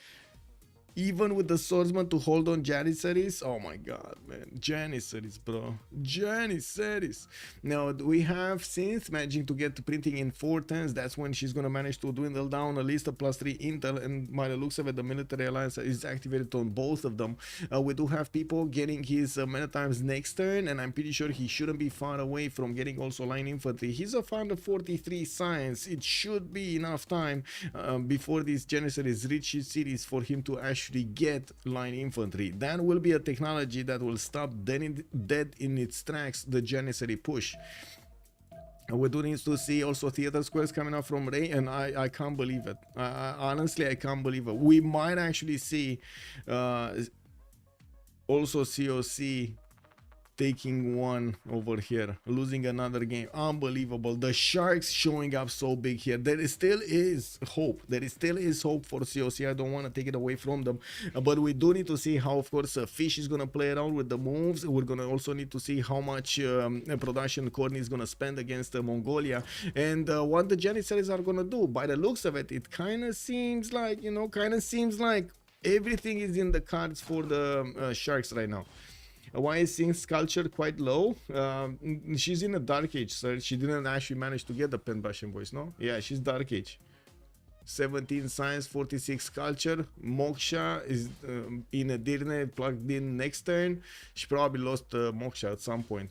Even with the swordsman to hold on Janissaries? Oh my god, man. Janissaries, bro. Janissaries. Now, we have Cynth managing to get to printing in 410s. That's when she's going to manage to dwindle down at least a +3 intel. And by the looks of it, the military alliance is activated on both of them. We do have Pipo getting his many times next turn. And I'm pretty sure he shouldn't be far away from getting also line infantry. He's a 543 science. It should be enough time before these Janissaries reach his cities for him to actually get line infantry. That will be a technology that will stop dead in its tracks the Janissary push. We do need to see also theater squares coming out from Ray, and I can't believe it. Honestly, I can't believe it. We might actually see also COC taking one over here, losing another game. Unbelievable. The Sharks showing up so big here. There still is hope. There still is hope for COC. I don't want to take it away from them, but we do need to see how, of course, Fish is going to play around with the moves. We're going to also need to see how much production Khornie is going to spend against Mongolia, and what the Janissaries are going to do. By the looks of it, it kind of seems like, you know, everything is in the cards for the Sharks right now. Why is Cynth's culture quite low? She's in a dark age, so she didn't actually manage to get the pen Russian voice, no? Yeah, she's dark age. 17 science, 46 culture. Moksha is in a Dirne, plugged in next turn. She probably lost Moksha at some point.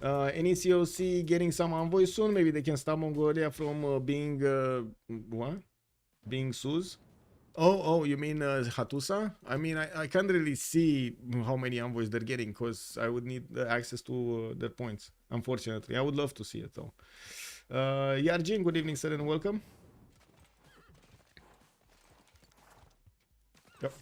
Any COC getting some envoys soon? Maybe they can stop Mongolia from being being Suz. Oh, you mean Hattusa? I mean, I can't really see how many envoys they're getting because I would need access to their points, unfortunately. I would love to see it though. Yarjin, good evening, sir, and welcome. Yep.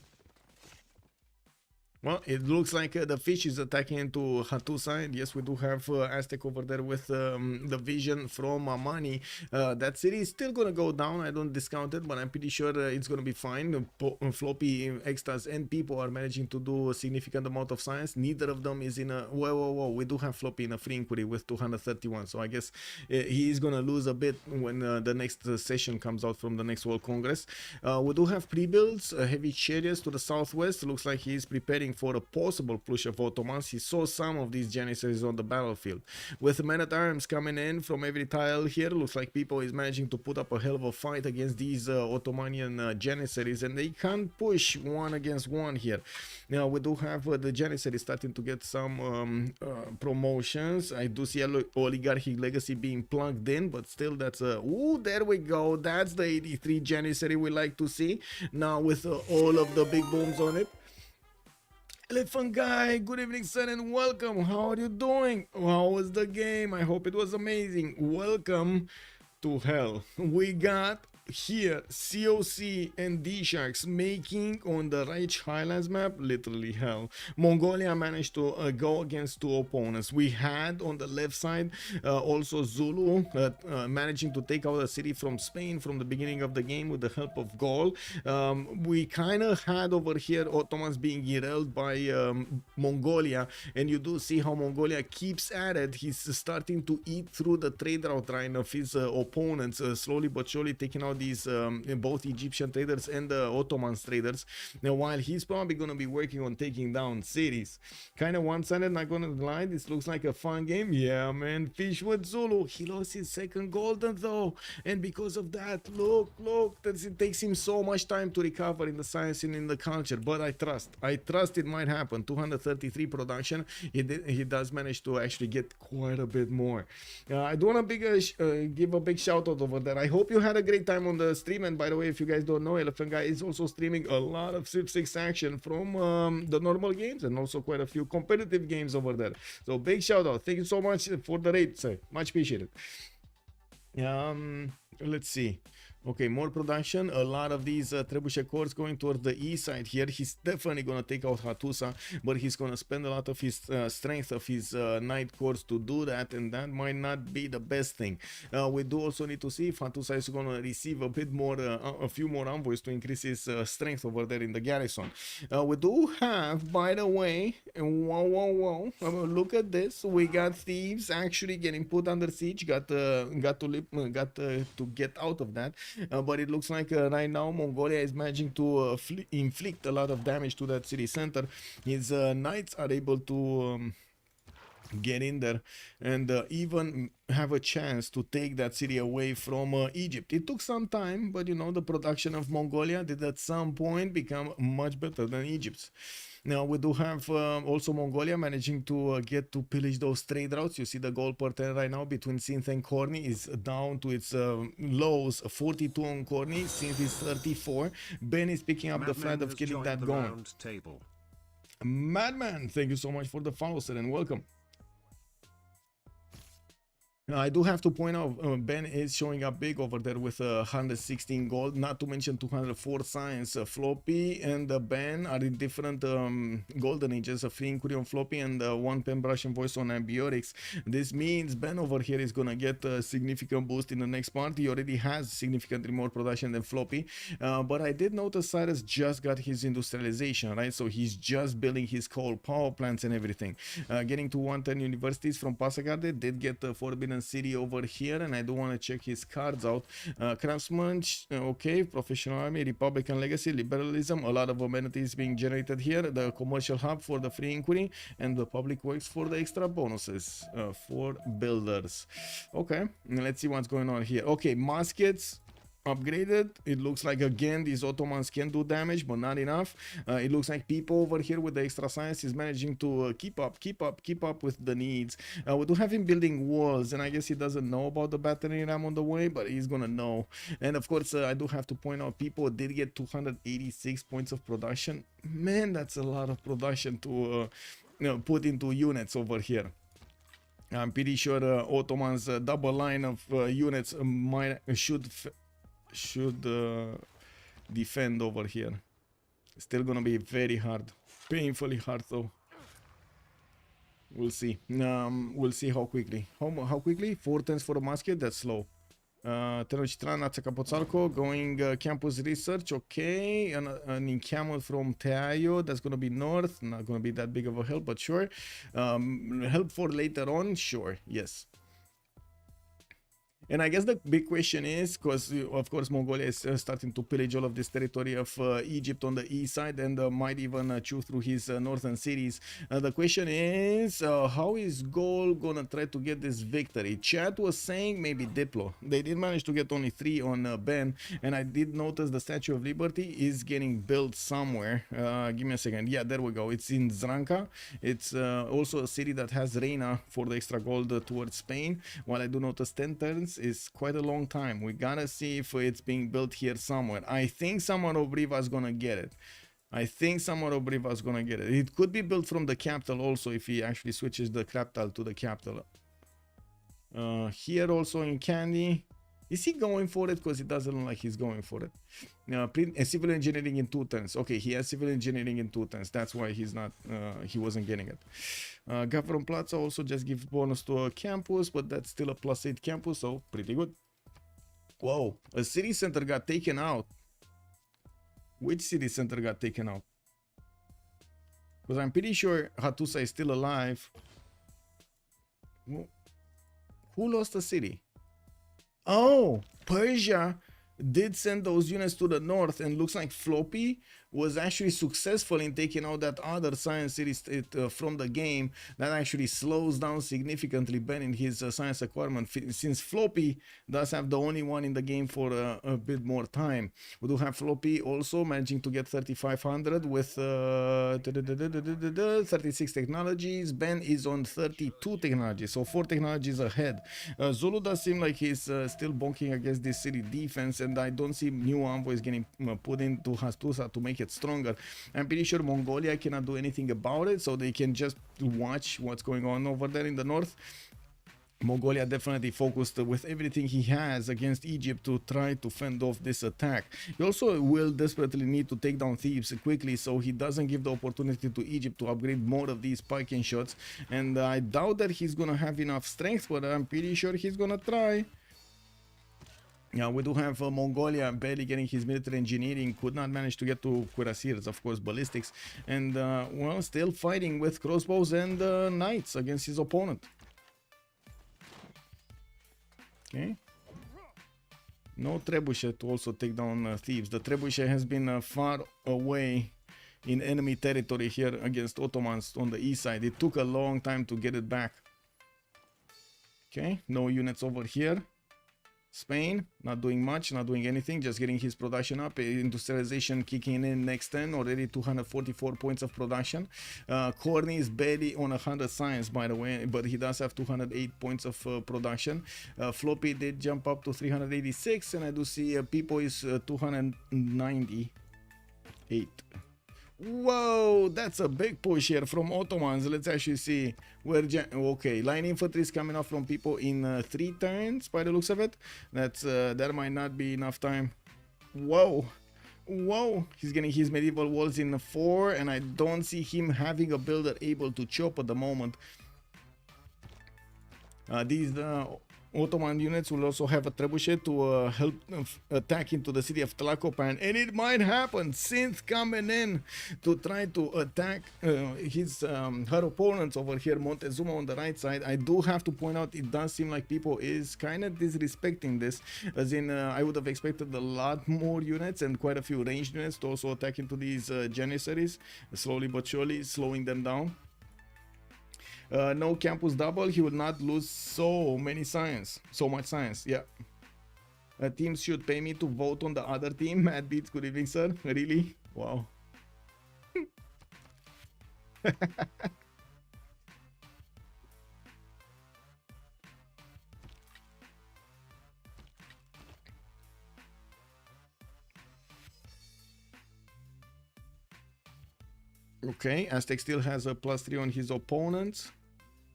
Well, it looks like the Fish is attacking into Hattusa, and yes, we do have Aztec over there with the vision from Amani. That city is still gonna go down. I don't discount it, but I'm pretty sure it's gonna be fine. Floppy, Extazzz, and Pipo are managing to do a significant amount of science. Neither of them is in a... Whoa. We do have Floppy in a free inquiry with 231, so I guess he is gonna lose a bit when the next session comes out from the next World Congress. We do have pre-builds, heavy chariots to the southwest. Looks like he is preparing for a possible push of Ottomans. He saw some of these Janissaries on the battlefield. With men-at-arms coming in from every tile here, looks like Pipo is managing to put up a hell of a fight against these Ottomanian Janissaries, and they can't push one against one here. Now, we do have the Janissaries starting to get some promotions. I do see Oligarchic Legacy being plugged in, but still that's a... Ooh, there we go. That's the 83 Janissary we like to see. Now with all of the big booms on it. Elephant Guy, good evening, sir, and welcome. How are you doing? How was the game? I hope it was amazing. Welcome to hell. We got here COC and DSharks making on the Reich Highlands map literally hell. Mongolia managed to go against two opponents. We had on the left side also Zulu managing to take out a city from Spain from the beginning of the game with the help of Gaul. We kind of had over here Ottomans being derailed by Mongolia, and you do see how Mongolia keeps at it. He's starting to eat through the trade route line of his opponents, slowly but surely taking out these both Egyptian traders and the Ottoman traders. Now, while he's probably going to be working on taking down cities, kind of one-sided, not going to lie. This looks like a fun game. Yeah, man. Fish with Zulu. He lost his second golden though, and because of that, look, it takes him so much time to recover in the science and in the culture. But I trust it might happen. 233 production. He does manage to actually get quite a bit more. I do want to give a big shout out over there. I hope you had a great time on the stream, and by the way, if you guys don't know, Elephant Guy is also streaming a lot of Civ6 action from the normal games and also quite a few competitive games over there. So big shout out. Thank you so much for the raid, sir. Much appreciated. Let's see. Okay, more production. A lot of these trebuchet cores going toward the east side here. He's definitely gonna take out Hattusa, but he's gonna spend a lot of his strength of his knight cores to do that, and that might not be the best thing. We do also need to see if Hattusa is gonna receive a bit more, a few more envoys to increase his strength over there in the garrison. We do have, by the way, whoa, look at this. We got thieves actually getting put under siege. Got to get out of that. But it looks like right now Mongolia is managing to inflict a lot of damage to that city center. His knights are able to get in there and even have a chance to take that city away from Egypt. It took some time, but you know, the production of Mongolia did at some point become much better than Egypt's. Now we do have also Mongolia managing to get to pillage those trade routes. You see the gold per 10 right now between Cynth and Khornie is down to its lows, 42 on Khornie, Cynth is 34. Ben is picking up the flat of getting that going. Madman, thank you so much for the follow, sir, and welcome. I do have to point out Ben is showing up big over there with 116 gold, not to mention 204 science. Floppy and Ben are in different golden ages, a free inquiry on Floppy and one pen brush and voice on antibiotics. This means Ben over here is gonna get a significant boost in the next part. He already has significantly more production than Floppy, but I did notice Cyrus just got his industrialization, right? So he's just building his coal power plants and everything. Getting to 110 universities from Pasagarde, did get the Forbidden City over here, and I do want to check his cards out. Craftsman, okay, professional army, Republican legacy, liberalism, a lot of amenities being generated here, the commercial hub for the free inquiry, and the public works for the extra bonuses for builders. Okay, let's see what's going on here. Okay, muskets upgraded. It looks like again these Ottomans can do damage, but not enough. It looks like Pipo over here with the extra science is managing to keep up with the needs. We do have him building walls, and I guess he doesn't know about the battering ram on the way, but he's gonna know. And of course I do have to point out Pipo did get 286 points of production. Man, that's a lot of production to put into units over here. I'm pretty sure Ottomans double line of units should defend over here. Still gonna be very hard, painfully hard though. We'll see. We'll see how quickly. How quickly? 4 turns for a musket. That's slow. Tenochtitlan, Atsacapotzalco, going campus research. Okay, an encampment from Teayo. That's gonna be north. Not gonna be that big of a help, but sure. Help for later on. Sure. Yes. And I guess the big question is, because of course Mongolia is starting to pillage all of this territory of Egypt on the east side, and might even chew through his northern cities. The question is, how is Gaul gonna try to get this victory? Chat was saying maybe Diplo. They did manage to get only 3 on Ben, and I did notice the Statue of Liberty is getting built somewhere. Give me a second. Yeah, there we go. It's in Zranka. It's also a city that has Reina for the extra gold towards Spain. While I do notice 10 turns is quite a long time. We gotta see if it's being built here somewhere. I think someone of Briva is gonna get it. It could be built from the capital also if he actually switches the capital to the capital. Here also in Candy. Is he going for it? Because it doesn't look like he's going for it. Civil engineering in 2 turns. Okay, he has civil engineering in 2 turns. That's why he's not. He wasn't getting it. Government Plaza also just gives bonus to a campus, but that's still a +8 campus, so pretty good. Whoa, a city center got taken out. Which city center got taken out? Because I'm pretty sure Hattusa is still alive. Who lost the city? Oh, Persia did send those units to the north, and looks like Floppy was actually successful in taking out that other science city state from the game. That actually slows down significantly Ben in his science acquirement, since Floppy does have the only one in the game for a bit more time. We do have Floppy also managing to get 3500 with 36 technologies. Ben is on 32 technologies, so 4 technologies ahead. Zulu does seem like he's still bonking against this city defense, and I don't see new envoys getting put into Hattusa to make it stronger. I'm pretty sure Mongolia cannot do anything about it, so they can just watch what's going on over there in the north. Mongolia definitely focused with everything he has against Egypt to try to fend off this attack. He also will desperately need to take down Thebes quickly, so he doesn't give the opportunity to Egypt to upgrade more of these spiking shots. And I doubt that he's gonna have enough strength, but I'm pretty sure he's gonna try. Yeah, we do have Mongolia barely getting his military engineering, could not manage to get to cuirassiers, of course, ballistics, and well, still fighting with crossbows and knights against his opponent. Okay. No trebuchet to also take down Thebes. The trebuchet has been far away in enemy territory here against Ottomans on the east side. It took a long time to get it back. Okay, no units over here. Spain, not doing much, not doing anything, just getting his production up. Industrialization kicking in next turn, already 244 points of production. Khornie is barely on 100 science, by the way, but he does have 208 points of production. Floppy did jump up to 386, and I do see Pipo is 298. Whoa, that's a big push here from Ottomans. Let's actually see where okay, line infantry is coming off from people in 3 turns by the looks of it. That's that might not be enough time. Whoa, he's getting his medieval walls in 4, and I don't see him having a builder able to chop at the moment. These Ottoman units will also have a trebuchet to help attack into the city of Tlacopan, and it might happen. Cynth coming in to try to attack her opponents over here. Montezuma on the right side. I do have to point out, it does seem like people is kind of disrespecting this, as in I would have expected a lot more units and quite a few ranged units to also attack into these Janissaries, slowly but surely slowing them down. No campus double, he will not lose so much science. Yeah, teams should pay me to vote on the other team. Mad Beats, good evening, sir. Really? Wow. Okay, Aztec still has a +3 on his opponents.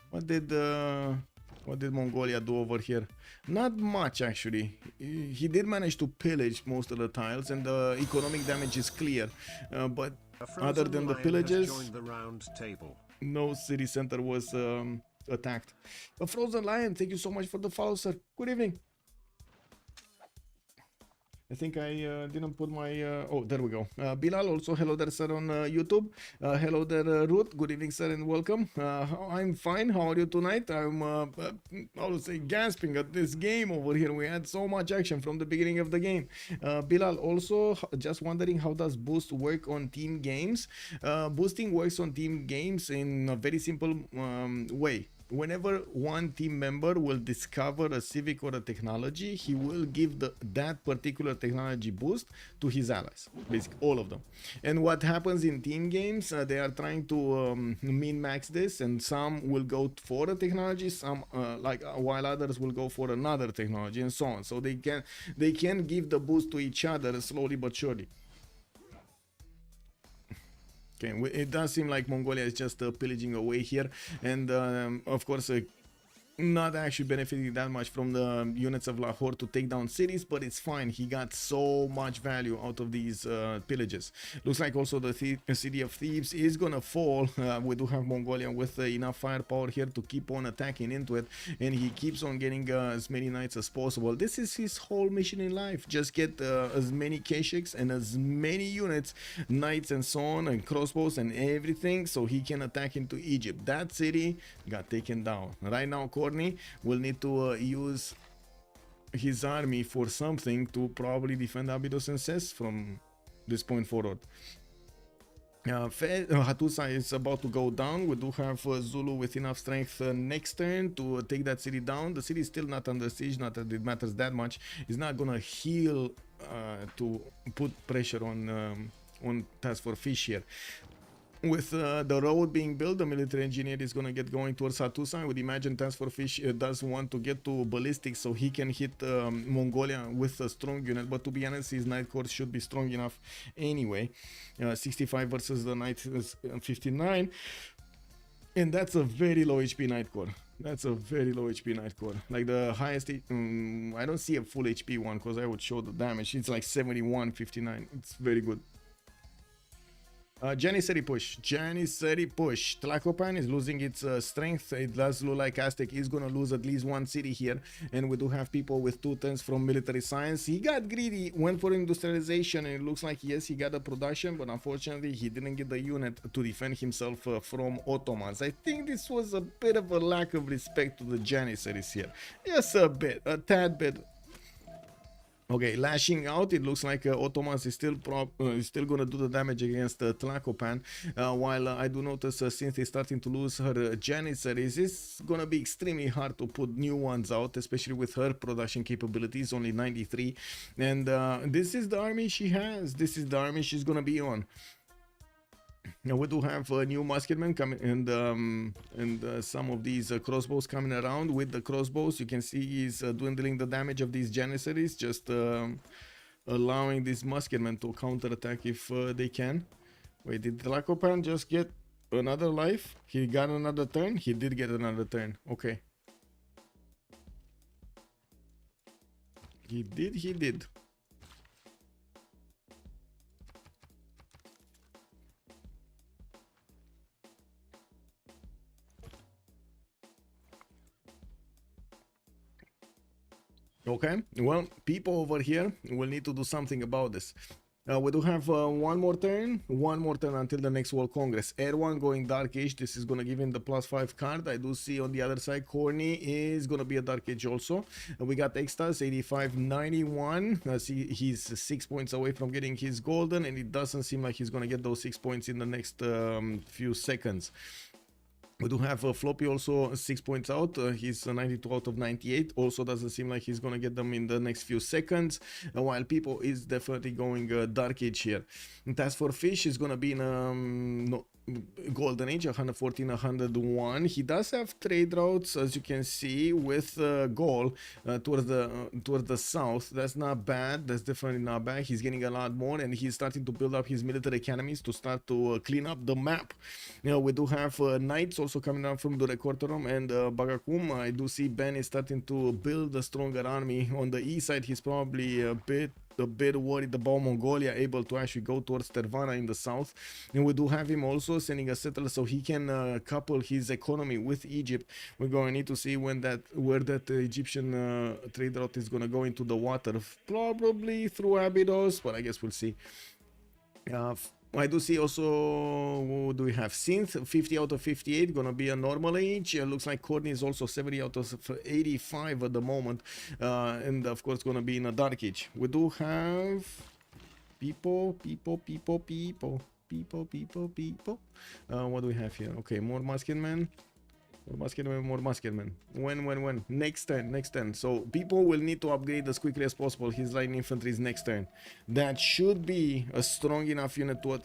What did Mongolia do over here? Not much, actually. He did manage to pillage most of the tiles, and the economic damage is clear. But other than the pillages, no city center was attacked. A Frozen Lion, thank you so much for the follow, sir. Good evening. I think I didn't put my... oh, there we go. Bilal, also hello there, sir, on YouTube. Hello there, Ruth. Good evening, sir, and welcome. I'm fine. How are you tonight? I'm, I would say, gasping at this game over here. We had so much action from the beginning of the game. Bilal, also just wondering, how does boost work on team games? Boosting works on team games in a very simple way. Whenever one team member will discover a civic or a technology, he will give that particular technology boost to his allies, basically all of them. And what happens in team games, they are trying to min-max this, and some will go for a technology, some while others will go for another technology, and so on. So they can give the boost to each other slowly but surely. Okay, it does seem like Mongolia is just pillaging away here, and of course not actually benefiting that much from the units of Lahore to take down cities, but it's fine. He got so much value out of these pillages. Looks like also the city of Thebes is gonna fall. We do have Mongolia with enough firepower here to keep on attacking into it, and he keeps on getting as many knights as possible. This is his whole mission in life: just get as many Keshiks and as many units, knights and so on, and crossbows and everything, so he can attack into Egypt. That city got taken down. Right now Khornie will need to use his army for something to probably defend Abydos and Ses from this point forward. Hattusa is about to go down. We do have Zulu with enough strength next turn to take that city down. The city is still not under siege, not that it matters that much. It's not gonna heal to put pressure on TaskForceFish here. With the road being built, the military engineer is going to get going towards Hattusa. I would imagine TaskForceFish does want to get to ballistics so he can hit Mongolia with a strong unit. But to be honest, his Knight Corps should be strong enough anyway. 65 versus the Knight is 59. And that's a very low HP Knight Corps. That's a very low HP Nightcore. Like the highest, I don't see a full HP one because I would show the damage. It's like 7159. It's very good. Janissary push. Janissary push. Tlacopan is losing its strength. It does look like Aztec is gonna lose at least one city here. And we do have people with 2 turns from military science. He got greedy, went for industrialization, and it looks like, yes, he got the production, but unfortunately he didn't get the unit to defend himself from Ottomans. I think this was a bit of a lack of respect to the Janissaries here. Just a bit, a tad bit. Okay, lashing out, it looks like Ottomans is still gonna do the damage against Tlacopan, while I do notice Cynth is starting to lose her Janissaries. It's gonna be extremely hard to put new ones out, especially with her production capabilities, only 93, and this is the army she has, this is the army she's gonna be on. Now we do have new musketmen coming, and some of these crossbows coming around. With the crossbows, you can see he's dwindling the damage of these Janissaries, just allowing these musketmen to counterattack if they can. Wait, did Tlacopan just get another life? He got another turn? He did get another turn. Okay. He did. Okay, well, people over here will need to do something about this. We do have one more turn until the next World Congress. Erwan going Dark Age, this is going to give him the +5 card. I do see on the other side, Khornie is going to be a Dark Age also. We got Extazzz, 8591. See, he's 6 points away from getting his golden, and it doesn't seem like he's going to get those 6 points in the next few seconds. We do have Floppy also 6 points out. He's 92 out of 98. Also doesn't seem like he's going to get them in the next few seconds. While Pipo is definitely going Dark Age here. TaskForceFish is going to be in Golden Age, 114, 101. He does have trade routes, as you can see, with Gaul towards the south. That's not bad. That's definitely not bad. He's getting a lot more, and he's starting to build up his military academies to start to clean up the map. You know, we do have knights also coming down from the Recorderum and Bagakum. I do see Ben is starting to build a stronger army. On the east side, he's probably a bit worried about Mongolia able to actually go towards Tervana in the south, and we do have him also sending a settler so he can couple his economy with Egypt. We're going to need to see where that Egyptian trade route is going to go into the water, probably through Abydos, but I guess we'll see. I do see also, what do we have? Cynth, 50 out of 58, gonna be a normal age. Looks like Khornie is also 70 out of 85 at the moment, and of course gonna be in a dark age. We do have Pipo. What do we have here? Okay, more musketmen. More musketmen. When? Next turn. So people will need to upgrade as quickly as possible his light infantry's next turn. That should be a strong enough unit to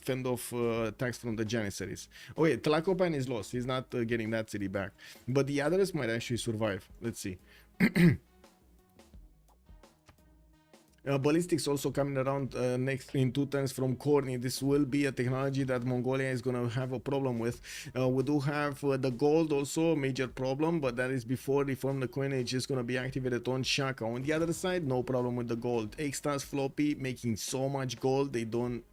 fend off attacks from the Janissaries. Okay, Tlacopan is lost. He's not getting that city back. But the others might actually survive. Let's see. Ballistics also coming around next in 2 turns from Khornie. This will be a technology that Mongolia is going to have a problem with. We do have the gold also, major problem, but that is before reform the coinage is going to be activated on Shaka. On the other side, no problem with the gold. Extazzz, Floppy making so much gold, they don't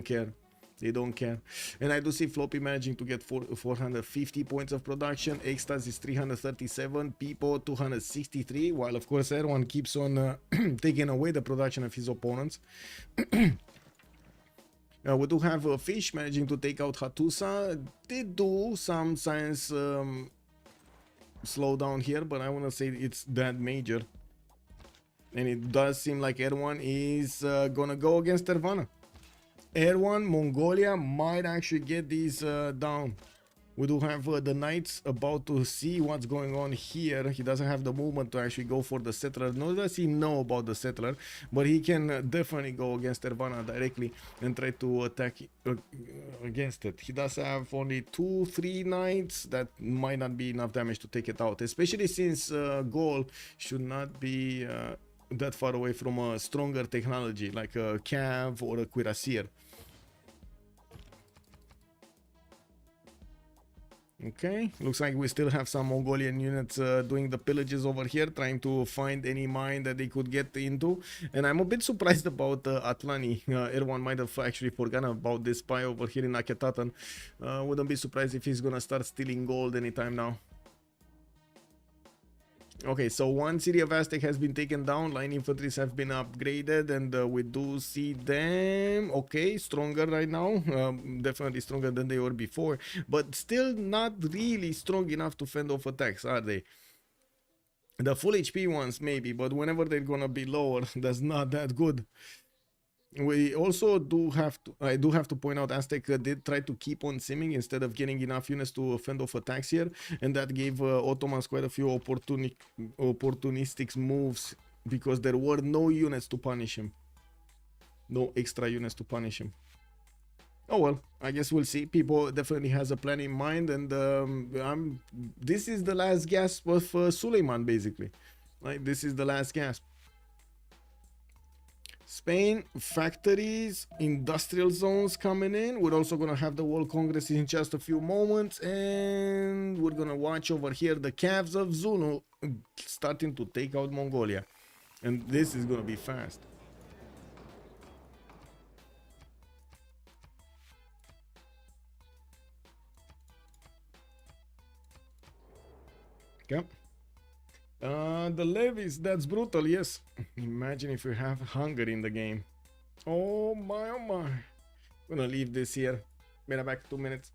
care. They don't care. And I do see Floppy managing to get 450 points of production. Extazzz is 337. Pipo 263. While of course Erwan keeps on taking away the production of his opponents. We do have Fish managing to take out Hattusa. They do some science slow down here, but I want to say it's that major. And it does seem like Erwan is gonna go against Tervana. Erwan, Mongolia might actually get these down. We do have the knights about to see what's going on here. He doesn't have the movement to actually go for the settler. Nor does he know about the settler, but he can definitely go against Tervana directly and try to attack against it. He does have only 2-3 knights. That might not be enough damage to take it out, especially since Gaul should not be that far away from a stronger technology like a Cav or a Cuirassier. Okay, looks like we still have some Mongolian units doing the pillages over here, trying to find any mine that they could get into. And I'm a bit surprised about Atlani. Erwan might have actually forgotten about this spy over here in Aketatan. Wouldn't be surprised if he's gonna start stealing gold anytime now. Okay, so one city of Aztec has been taken down, line infantries have been upgraded, and we do see them, okay, stronger right now, definitely stronger than they were before, but still not really strong enough to fend off attacks, are they? The full HP ones maybe, but whenever they're gonna be lower, that's not that good. We also do have to, I do have to point out, Aztec did try to keep on simming instead of getting enough units to fend off attacks here, and that gave Ottomans quite a few opportunistic moves, because there were no units to punish him. No extra units to punish him. Oh well, I guess we'll see. Pipo definitely has a plan in mind, and this is the last gasp of Suleiman, basically. Like, this is the last gasp. Spain, factories, industrial zones coming in. We're also going to have the World Congress in just a few moments. And we're going to watch over here the calves of Zulu starting to take out Mongolia. And this is going to be fast. Yep. The levies, that's brutal, yes. Imagine if you have hunger in the game. Oh my, oh my. I'm gonna leave this here. Be right back, 2 minutes.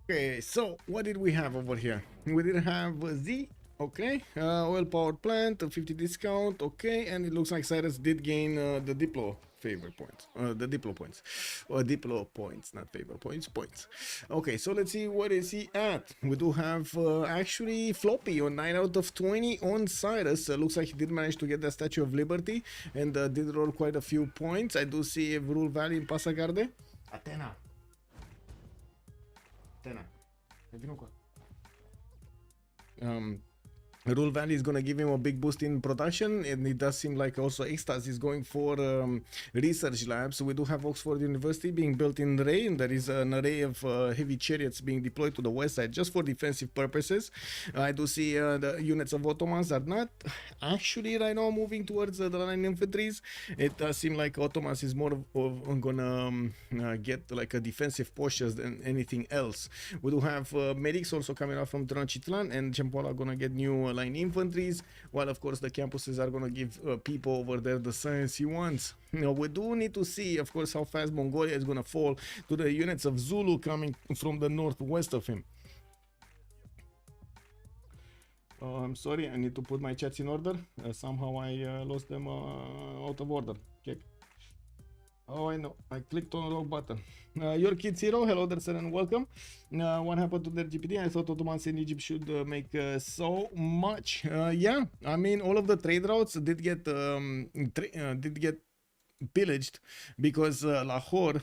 Okay, so what did we have over here? We did have Z, okay, oil power plant, a 50 discount, okay, and it looks like Cyrus did gain the Diplo favor points, the Diplo points, or Diplo points, not favor points, points. Okay, so let's see what is he at. We do have actually Floppy on 9 out of 20 on Cyrus. Looks like he did manage to get the Statue of Liberty and did roll quite a few points. I do see Vrul Valley in Pasagarde. Athena. Vino cu Rule Valley is going to give him a big boost in production, and it does seem like also Extazzz is going for research labs. We do have Oxford University being built in Ray, and there is an array of heavy chariots being deployed to the west side just for defensive purposes. I do see the units of Ottomans are not actually right now moving towards the line infantries. It does seem like Ottomans is more of gonna get like a defensive postures than anything else. We do have medics also coming out from Tenochtitlan, and Champola gonna get new line infantries, while of course the campuses are gonna give Pipo over there the science he wants. Now we do need to see, of course, how fast Mongolia is gonna fall to the units of Zulu coming from the northwest of him. I'm sorry, I need to put my chats in order. Somehow I lost them out of order. Okay. Oh, I know. I clicked on the wrong button. Your kid's hero. Hello there, sir, and welcome. What happened to their GPT? I thought Ottomans in Egypt should make so much. Yeah, I mean, all of the trade routes did get pillaged because Lahore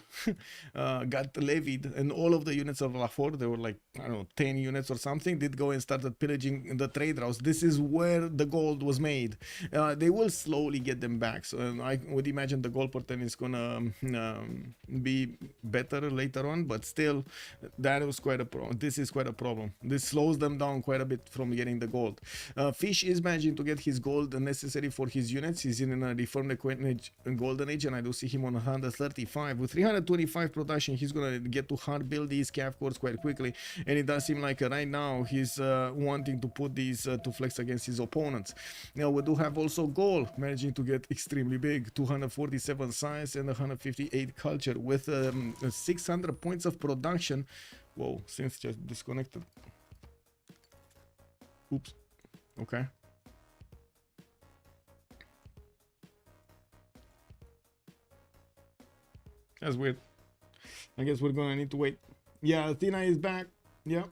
got levied, and all of the units of Lahore, there were like, I don't know, 10 units or something, did go and started pillaging the trade routes. This is where the gold was made. They will slowly get them back, so I would imagine the gold portent is gonna be better later on, but still that was quite a problem. This is quite a problem. This slows them down quite a bit from getting the gold. Fish is managing to get his gold necessary for his units. He's in a reformed golden age, and I do see him on 135 with 325 production. He's gonna get to hard build these cav cores quite quickly, and it does seem like right now he's wanting to put these to flex against his opponents. Now we do have also Gaul managing to get extremely big, 247 science and 158 culture with 600 points of production. Whoa, Cynth just disconnected. Oops. Okay. That's weird. I guess we're gonna need to wait. Yeah, Athena is back. Yeah.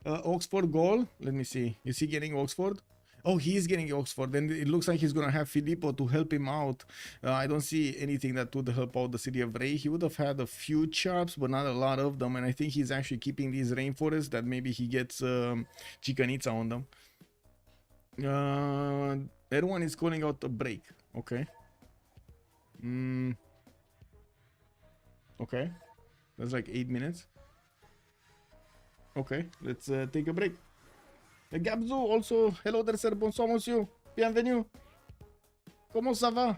Oxford goal. Let me see. Is he getting Oxford? Oh, he's getting Oxford. Then it looks like he's gonna have Filippo to help him out. I don't see anything that would help out the city of Ray. He would have had a few chops, but not a lot of them. And I think he's actually keeping these rainforests that maybe he gets Chicanitza on them. Erwan is calling out a break. Okay. Okay, that's like 8 minutes. Okay, let's take a break. Gabzu also, hello there, sir, bonsoir monsieur, bienvenue. Comment ça va?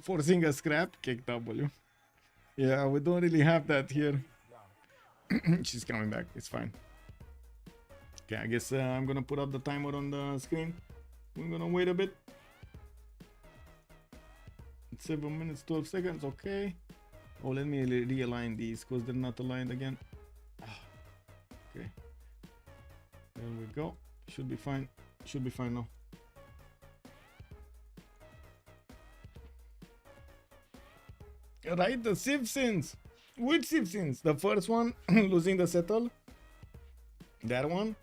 Forcing a scrap, kick W. Yeah, we don't really have that here. She's coming back, it's fine. Okay, I guess I'm gonna put up the timer on the screen. We're gonna wait a bit. 7 minutes 12 seconds. Okay. Oh, let me realign these because they're not aligned again. Okay, there we go. Should be fine. Should be fine now. Right, the Civ6. Which Civ6? The first one, losing the settle. That one.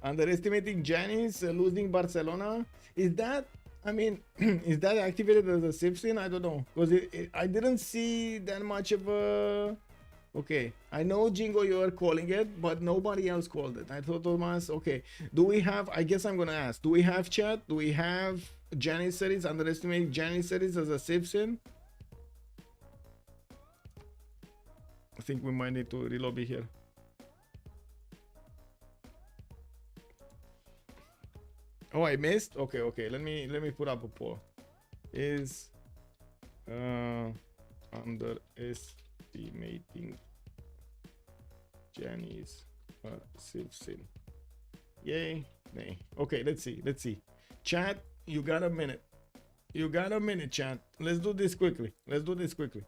Underestimating Genghis, losing Barcelona. Is that, I mean, is that activated as a Civ6? I don't know, because I didn't see that much of a. Okay, I know Jingo you are calling it, but nobody else called it. I thought Thomas, okay. Do we have, I guess I'm gonna ask, do we have chat? Do we have Janissaries, underestimating Janissaries as a Civ6? I think we might need to relobby here. Oh, I missed? Okay, okay. Let me put up a poll. Is underestimating Jenny's Civ6? Yay, nay. Okay, let's see. Let's see. Chat, you got a minute. You got a minute, chat. Let's do this quickly. Let's do this quickly.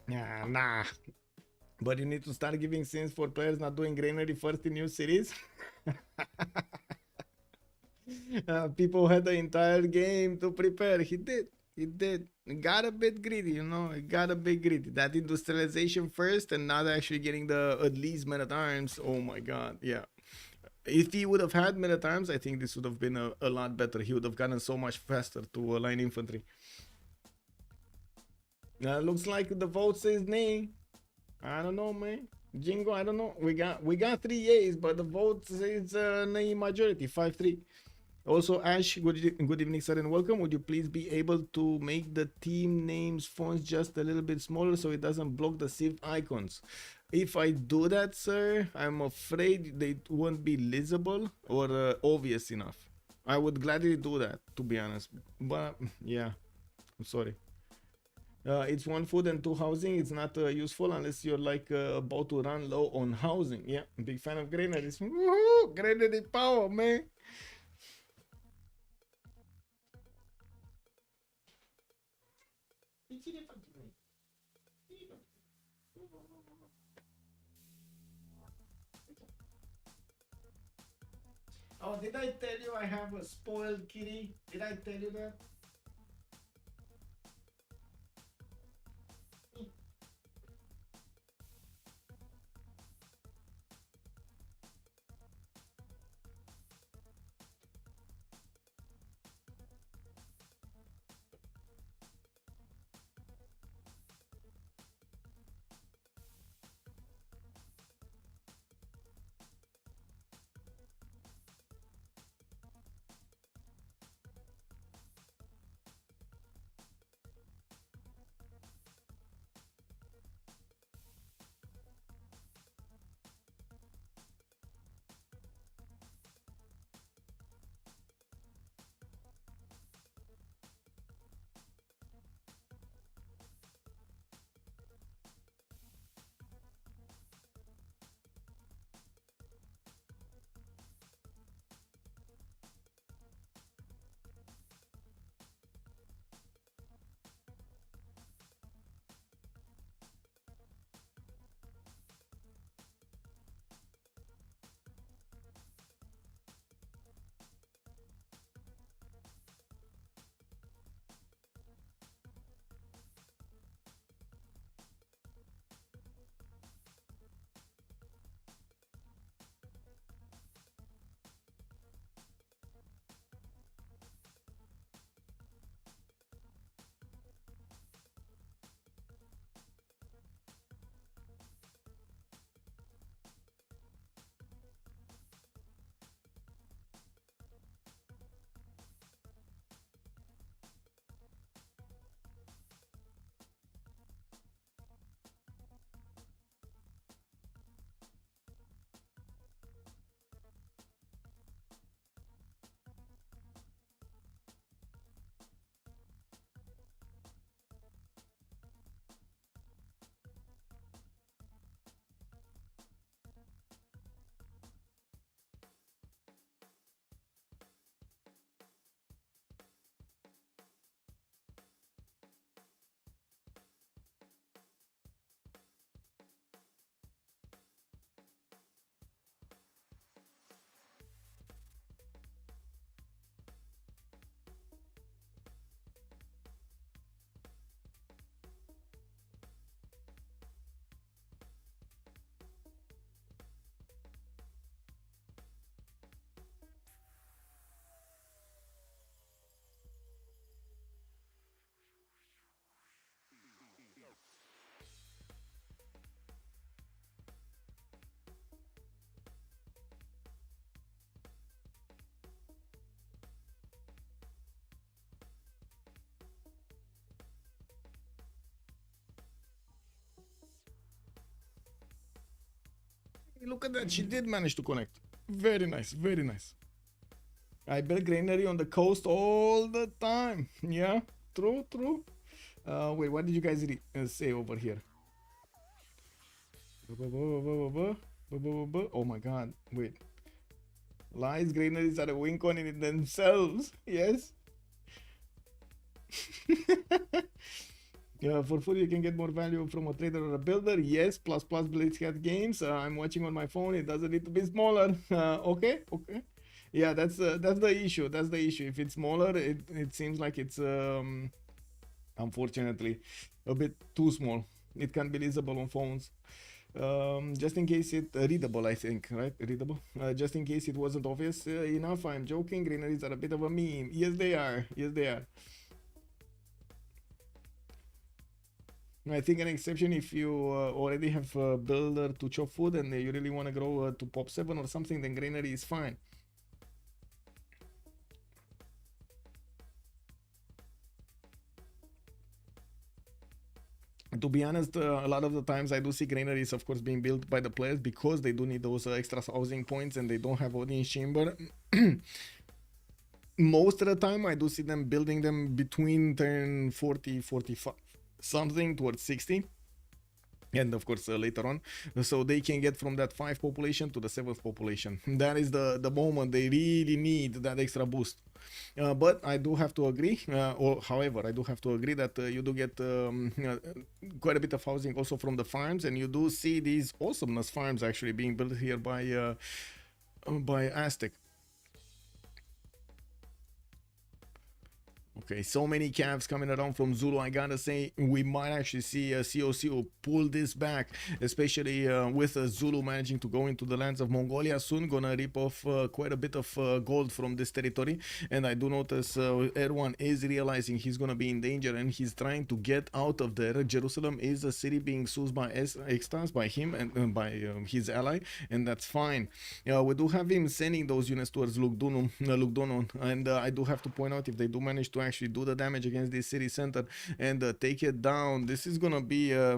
Nah. But you need to start giving sins for players not doing granary first in new series. People had the entire game to prepare. He did. He did. It got a bit greedy, you know. It got a bit greedy. That industrialization first and not actually getting the at least men at arms. Oh my god. Yeah. If he would have had men at arms, I think this would have been a lot better. He would have gotten so much faster to line infantry. Looks like the vote says nay. I don't know, man. Jingo, I don't know. We got 3 yeas, but the vote says nay majority, 5-3. Also, Ash, good evening, sir, and welcome. Would you please be able to make the team names fonts just a little bit smaller so it doesn't block the Civ icons? If I do that, sir, I'm afraid they won't be legible or obvious enough. I would gladly do that, to be honest. But yeah, I'm sorry. It's 1 food and 2 housing. It's not useful unless you're like about to run low on housing. Yeah, big fan of granaries. Woohoo! Granary power, man. Oh, did I tell you I have a spoiled kitty? Did I tell you that? Look at that, she did manage to connect. Very nice, very nice. I built granary on the coast all the time. Yeah, true, true. Wait, what did you guys say over here? Oh my god, wait. Lies granaries are a wink on in themselves. Yes. For food, you can get more value from a trader or a builder. Yes, plus Blitzcat games. I'm watching on my phone. It doesn't need to be smaller. Okay. Yeah, that's the issue. That's the issue. If it's smaller, it seems like it's unfortunately a bit too small. It can be readable on phones. Just in case it readable, I think, right? Readable. Just in case it wasn't obvious enough. I'm joking. Greeneries are a bit of a meme. Yes, they are. Yes, they are. I think an exception if you already have a builder to chop food and you really want to grow to pop 7 or something, then granary is fine. To be honest, a lot of the times I do see granaries, of course, being built by the players because they do need those extra housing points and they don't have audience chamber. Most of the time I do see them building them between turn 40, 45 something towards 60, and of course later on, so they can get from that 5 population to the 7th population. That is the moment they really need that extra boost. But I do have to agree, however, I do have to agree that you do get quite a bit of housing also from the farms, and you do see these awesomeness farms actually being built here by Aztec. Okay, so many calves coming around from Zulu. I gotta say, we might actually see COC pull this back, especially with Zulu managing to go into the lands of Mongolia soon. Gonna rip off quite a bit of gold from this territory. And I do notice Erwan is realizing he's gonna be in danger and he's trying to get out of there. Jerusalem is a city being seized by Extazzz, by him and by his ally, and that's fine. We do have him sending those units towards Lugdunum, and I do have to point out, if they do manage to actually do the damage against this city center and take it down, this is gonna be a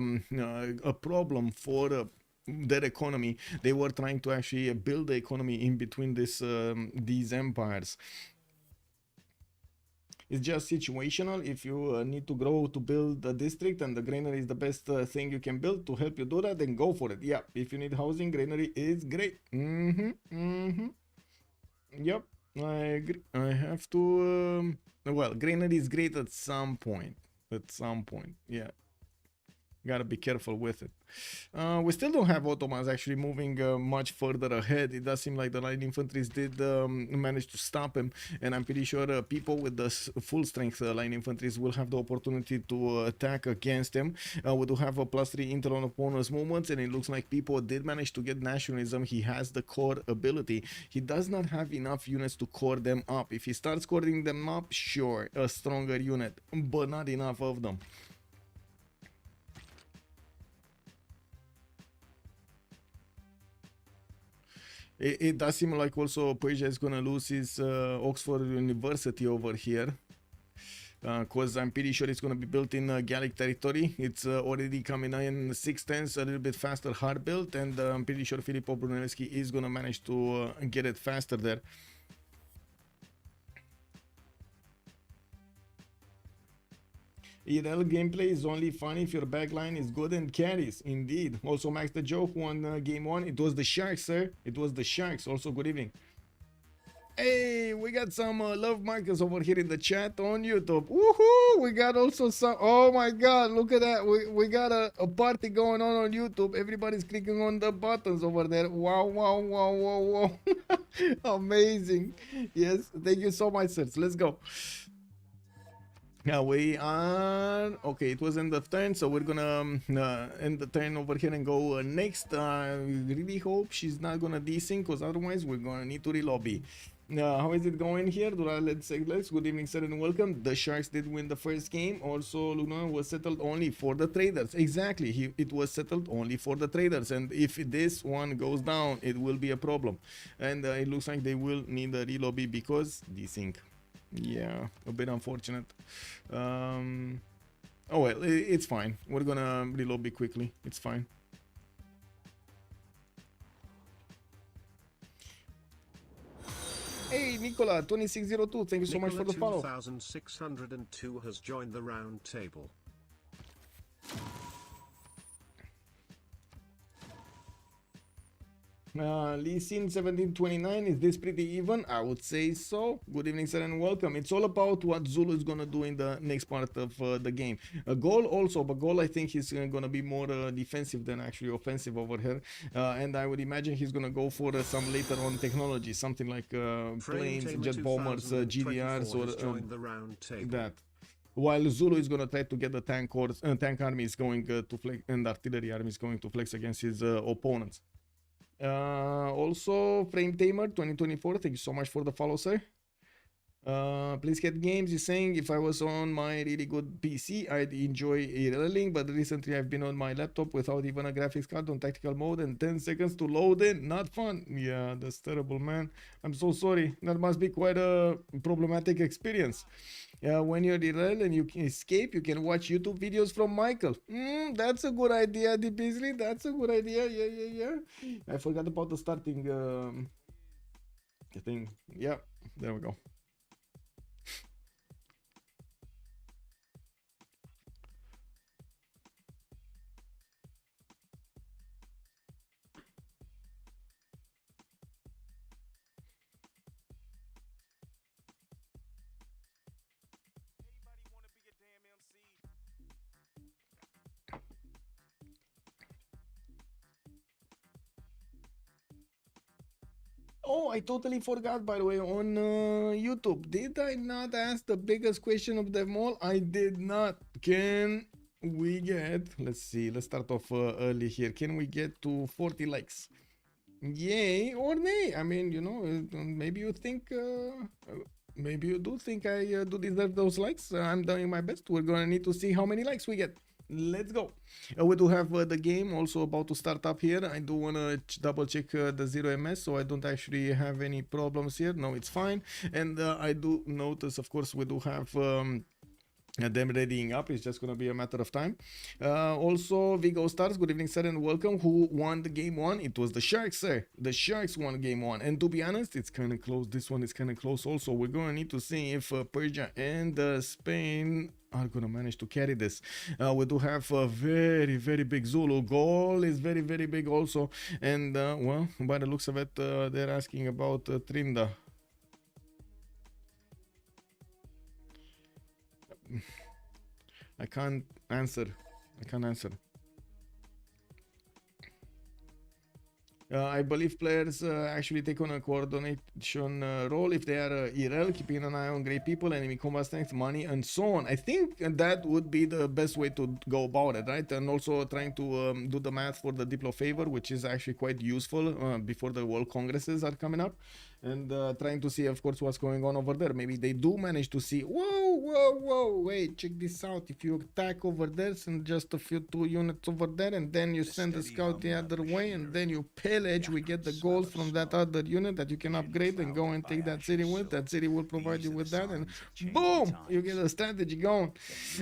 problem for their economy. They were trying to actually build the economy in between these empires. It's just situational. If you need to grow to build a district and the granary is the best thing you can build to help you do that, then go for it. Yeah, if you need housing, granary is great. Yep, I agree. I have to well, granary is great at some point. Yeah, gotta be careful with it. We still don't have Ottomans actually moving much further ahead. It does seem like the light infantry did manage to stop him, and I'm pretty sure people with the full strength line infantry will have the opportunity to attack against him. We do have a +3 intel on opponent's movements, and it looks like Pipo did manage to get nationalism. He has the core ability. He does not have enough units to core them up. If he starts coring them up, sure, a stronger unit, but not enough of them. It does seem like also Persia is gonna lose his Oxford University over here, because I'm pretty sure it's gonna be built in Gallic territory. It's already coming in 610s, a little bit faster, hard built, and I'm pretty sure Filippo Brunelleschi is gonna manage to get it faster there. ERL gameplay is only fun if your backline is good and carries. Indeed. Also, Max the Joke won game 1. It was the Sharks, sir. It was the Sharks. Also, good evening. Hey, we got some love markers over here in the chat on YouTube. Woohoo! We got also some. Oh my God! Look at that. We got a party going on YouTube. Everybody's clicking on the buttons over there. Wow! Wow! Wow! Wow! Wow! Amazing. Yes. Thank you so much, sirs. Let's go. Yeah, we are okay. It was end of turn, so we're gonna end the turn over here and go next. I really hope she's not gonna desync, because otherwise we're gonna need to relobby. How is it going here? Let's say let's. Good evening, sir, and welcome. The Sharks did win the first game. Also, Luna was settled only for the traders. Exactly, it was settled only for the traders, and if this one goes down, it will be a problem. And it looks like they will need a relobby because desync. Yeah, a bit unfortunate. Oh well, it's fine. We're gonna relobby quickly. It's fine. Hey, Nicola 2602, thank you so much for the follow. 2602 has joined the round table. Lee Sin 1729, is this pretty even? I would say so. Good evening, sir, and welcome. It's all about what Zulu is gonna do in the next part of the game. Gaul also, but Gaul I think he's gonna be more defensive than actually offensive over here. And I would imagine he's gonna go for some later on technology, something like planes, jet bombers, GDRs, or that. While Zulu is gonna try to get the tank army is going to flex, and artillery army is going to flex against his opponents. Also, Frame Tamer 2024, thank you so much for the follow, sir. Please get games is saying if I was on my really good PC I'd enjoy e-learning, but recently I've been on my laptop without even a graphics card on tactical mode and 10 seconds to load in. Not fun. Yeah, that's terrible, man. I'm so sorry. That must be quite a problematic experience. When you're e-rel and you can escape, you can watch YouTube videos from Michael. That's a good idea, D. Beasley. That's a good idea. Yeah. I forgot about the starting thing. Yeah, there we go. Oh, I totally forgot, by the way, on YouTube. Did I not ask the biggest question of them all? I did not. Can we get, let's see, let's start off early here. Can we get to 40 likes? Yay or nay? I mean, you know, maybe you think, maybe you do think I do deserve those likes. I'm doing my best. We're gonna need to see how many likes we get. Let's go. We do have the game also about to start up here. I do want to double check the 0ms so I don't actually have any problems here. No, it's fine. And I do notice, of course, we do have them readying up. It's just gonna be a matter of time. Also, Vigo Stars, good evening, sir, and welcome. Who won the game one? It was the Sharks, sir. The Sharks won game one, and to be honest, it's kind of close. This one is kind of close also. We're gonna need to see if Persia and Spain are gonna manage to carry this. We do have a very big Zulu. Gaul is very big also, and well, by the looks of it, they're asking about Trinda. I can't answer. I believe players actually take on a coordination role if they are IRL, keeping an eye on great people, enemy combat strength, money, and so on. I think that would be the best way to go about it, right? And also trying to do the math for the Diplo favor, which is actually quite useful before the World Congresses are coming up. And trying to see, of course, what's going on over there. Maybe they do manage to see, whoa, wait, check this out. If you attack over there, send just a few 2 units over there, and then you send a scout the other way, and then you pillage, we get the gold from that other unit that you can upgrade and go and take that city with. That city will provide you with that, and boom, you get a strategy going.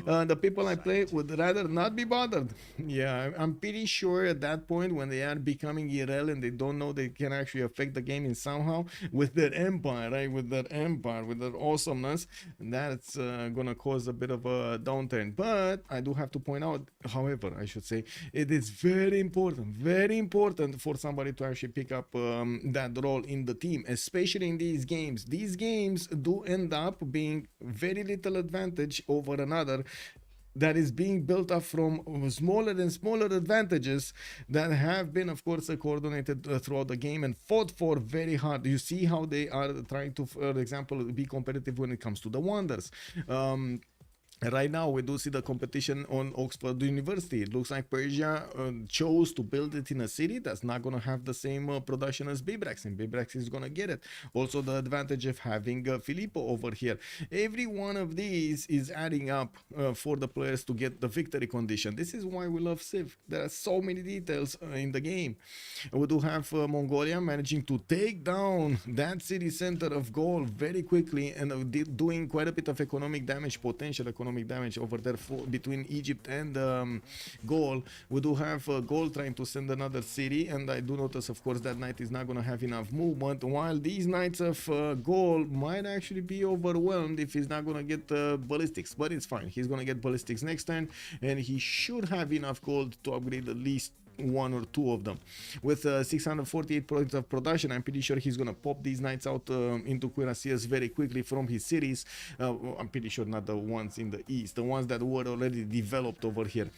The people I play would rather not be bothered. Yeah, I'm pretty sure at that point when they are becoming IRL and they don't know they can actually affect the game in somehow, with their empire, right? With their empire, with their awesomeness, that's gonna cause a bit of a downturn. But I do have to point out, however, I should say, it is very important for somebody to actually pick up that role in the team, especially in these games. These games do end up being very little advantage over another that is being built up from smaller and smaller advantages that have been, of course, coordinated throughout the game and fought for very hard. You see how they are trying to, for example, be competitive when it comes to the wonders. Right now, we do see the competition on Oxford University. It looks like Persia chose to build it in a city that's not going to have the same production as Bibrax, and Bibrax is going to get it. Also, the advantage of having Filippo over here. Every one of these is adding up for the players to get the victory condition. This is why we love Civ. There are so many details in the game. We do have Mongolia managing to take down that city center of Gaul very quickly and doing quite a bit of economic damage, potential economic damage over there between Egypt and Gaul. We do have Gaul trying to send another city, and I do notice, of course, that knight is not going to have enough movement, while these knights of Gaul might actually be overwhelmed if he's not going to get ballistics, but it's fine. He's going to get ballistics next turn, and he should have enough gold to upgrade at least one or two of them. With 648 points of production, I'm pretty sure he's gonna pop these knights out into cuirassiers very quickly from his cities. I'm pretty sure not the ones in the east, the ones that were already developed over here.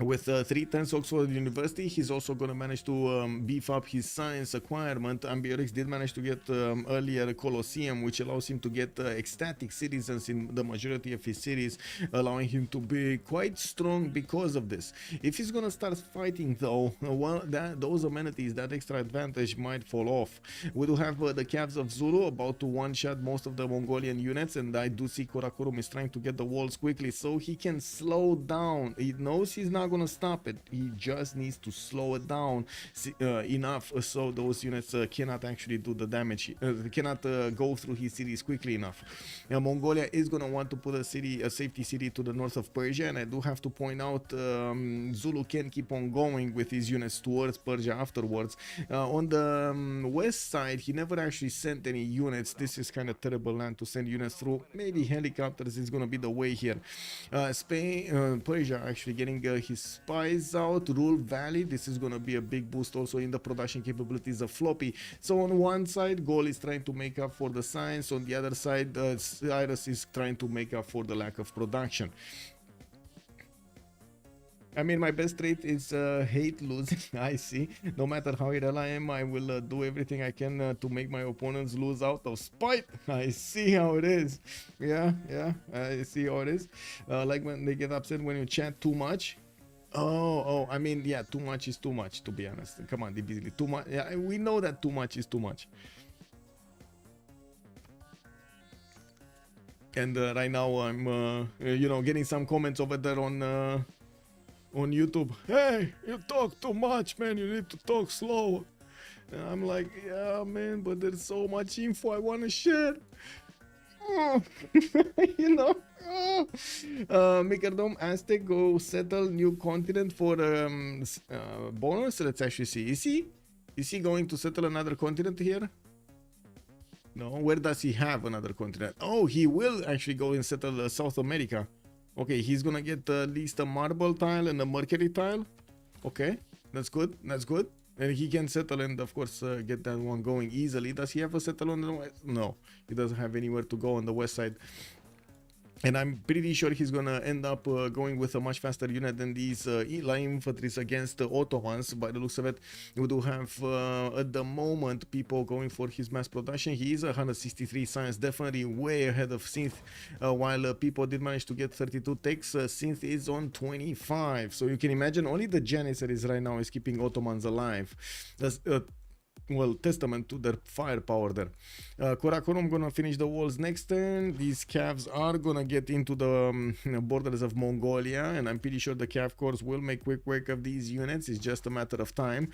With 3 turns Oxford University, he's also going to manage to beef up his science acquirement. Ambiorix did manage to get earlier Colosseum, which allows him to get ecstatic citizens in the majority of his cities, allowing him to be quite strong because of this. If he's going to start fighting though, well, those amenities, that extra advantage might fall off. We do have the Cavs of Zulu about to one-shot most of the Mongolian units, and I do see Karakorum is trying to get the walls quickly so he can slow down. He knows he's not gonna stop it, he just needs to slow it down enough so those units cannot actually do the damage, cannot go through his cities quickly enough. Mongolia is gonna want to put a safety city to the north of Persia, and I do have to point out Zulu can keep on going with his units towards Persia afterwards. On the west side, he never actually sent any units. This is kind of terrible land to send units through. Maybe helicopters is gonna be the way here. Persia actually getting his spies out. Rule Valley, this is gonna be a big boost also in the production capabilities of Floppy. So on one side, Gaul is trying to make up for the science. On the other side, Cyrus is trying to make up for the lack of production. I mean, my best trait is hate losing. I see. No matter how irrelevant I am, I will do everything I can to make my opponents lose out of spite. I see how it is. Yeah, I see how it is. Like when they get upset when you chat too much. Oh, I mean, yeah, too much is too much, to be honest. Come on, basically too much. Yeah, we know that too much is too much. And right now I'm, you know, getting some comments over there on YouTube. Hey, you talk too much, man. You need to talk slow. And I'm like, yeah, man, but there's so much info I want to share. You know. Mikerdom Aztec go settle new continent for bonus. Let's actually see. Is he going to settle another continent here? No. Where does he have another continent? Oh, he will actually go and settle South America. Okay, he's gonna get at least a marble tile and a mercury tile. Okay, that's good. That's good. And he can settle and of course get that one going easily. Does he have a settle on the west? No, he doesn't have anywhere to go on the west side. And I'm pretty sure he's gonna end up going with a much faster unit than these light infantries against the Ottomans. By the looks of it, we do have at the moment Pipo going for his mass production. He is 163 science, definitely way ahead of Cynth. While Pipo did manage to get 32 takes, Cynth is on 25. So you can imagine only the Janissaries right now is keeping Ottomans alive. That's well, testament to their firepower there. Karakorum gonna finish the walls next turn. These Cavs are gonna get into the borders of Mongolia, and I'm pretty sure the Cav Corps will make quick work of these units. It's just a matter of time.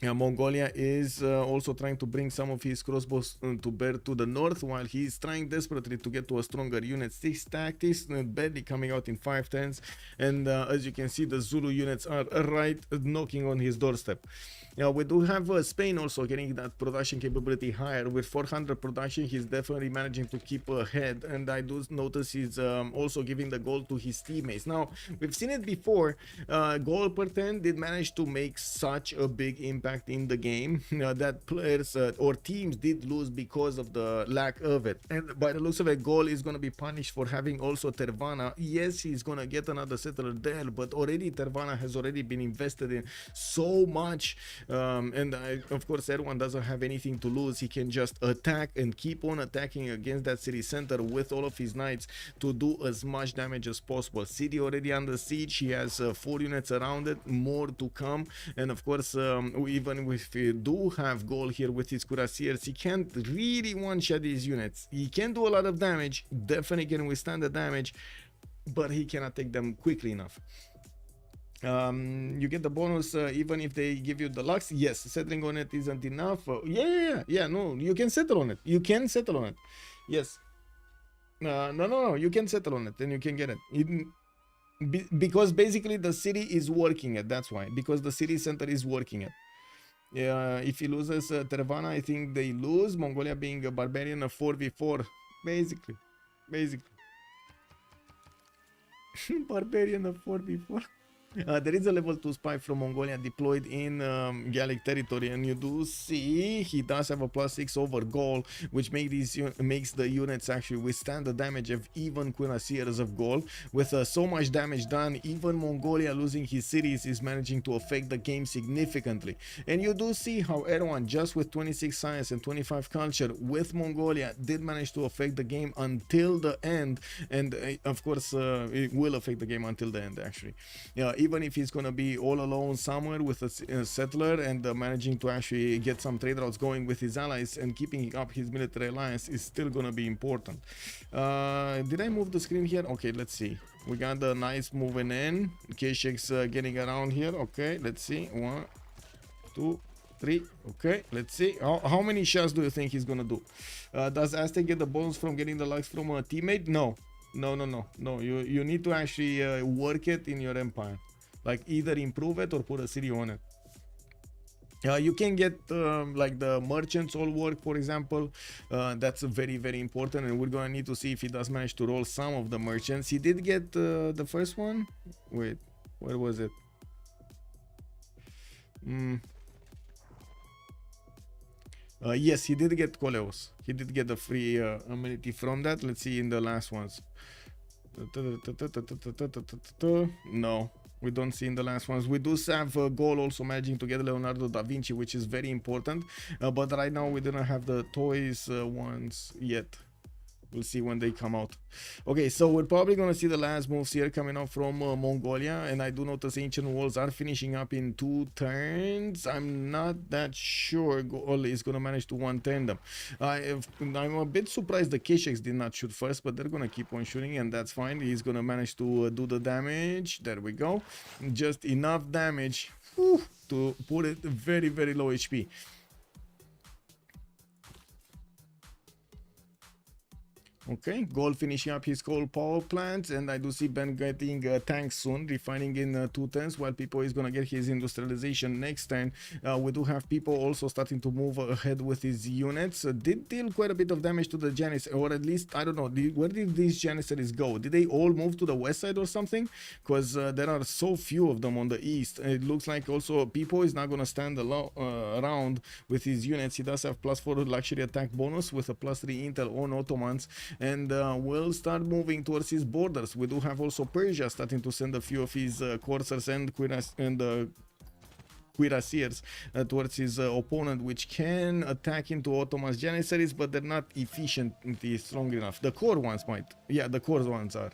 Mongolia is also trying to bring some of his crossbows to bear to the north, while he's trying desperately to get to a stronger unit. 6 tactics, barely coming out in 5 turns, and as you can see, the Zulu units are right knocking on his doorstep. We do have Spain also getting that production capability higher. With 400 production, he's definitely managing to keep ahead, and I do notice he's also giving the gold to his teammates. Now, we've seen it before. Gaul per 10 did manage to make such a big impact in the game that players or teams did lose because of the lack of it. And by the looks of it, Gaul is going to be punished for having also Tervana. Yes, he's going to get another settler there, but already Tervana has already been invested in so much. And of course, Erwan doesn't have anything to lose. He can just attack and keep on attacking against that city center with all of his knights to do as much damage as possible. City already under siege. He has 4 units around it, more to come. And of course, even if we do have Gaul here with his cuirassiers, he can't really one-shot these units. He can do a lot of damage, definitely can withstand the damage, but he cannot take them quickly enough. You get the bonus even if they give you the lux. Yes, settling on it isn't enough. Yeah, no, you can settle on it. You can settle on it. Yes. No, you can settle on it and you can get it. Because basically the city is working it. That's why. Because the city center is working it. If he loses Tervana, I think they lose. Mongolia being a barbarian, a 4v4. Basically. Barbarian of 4v4. There is a level 2 spy from Mongolia deployed in Gallic territory, and you do see he does have a +6 over Gaul, which makes the units actually withstand the damage of even cuirassiers of Gaul. With so much damage done, even Mongolia losing his cities is managing to affect the game significantly. And you do see how Erwan, just with 26 science and 25 culture with Mongolia, did manage to affect the game until the end, and of course it will affect the game until the end actually. Even if he's gonna be all alone somewhere with a settler and managing to actually get some trade routes going with his allies and keeping up his military alliance is still gonna be important. Did I move the screen here? Okay, let's see. We got the knights moving in. K6 getting around here. Okay, let's see. 1, 2, 3. Okay, let's see. How many shots do you think he's gonna do? Does Aztec get the bonus from getting the likes from a teammate? No. No. You need to actually work it in your empire. Like either improve it or put a city on it. You can get like the merchants all work, for example. That's very, very important, and we're gonna need to see if he does manage to roll some of the merchants. He did get the first one. Wait, where was it? Yes, he did get Koleos. He did get the free amenity from that. Let's see in the last ones. No, we don't see in the last ones. We do have Gaul also managing to get Leonardo da Vinci, which is very important. But right now we didn't have the toys ones yet. We'll see when they come out. Okay, so we're probably gonna see the last moves here coming up from Mongolia, and I do notice ancient walls are finishing up in 2 turns. I'm not that sure Gaul is gonna manage to 1-turn them. I'm a bit surprised the K6 did not shoot first, but they're gonna keep on shooting, and that's fine. He's gonna manage to do the damage. There we go. Just enough damage to put it very, very low HP. Okay, Gaul finishing up his coal power plant, and I do see Ben getting tanks soon, refining in 2 turns, while Pipo is gonna get his industrialization next turn. We do have Pipo also starting to move ahead with his units. Did deal quite a bit of damage to the Janissaries, or at least, I don't know, where did these Janissaries go? Did they all move to the west side or something? Because there are so few of them on the east. It looks like also Pipo is not gonna stand around with his units. He does have +4 luxury attack bonus with a +3 intel on Ottomans, and will start moving towards his borders. We do have also Persia starting to send a few of his coursers and cuirassiers towards his opponent, which can attack into Ottoman's Janissaries, but they're not efficiently strong enough. The core ones might. Yeah, the core ones are.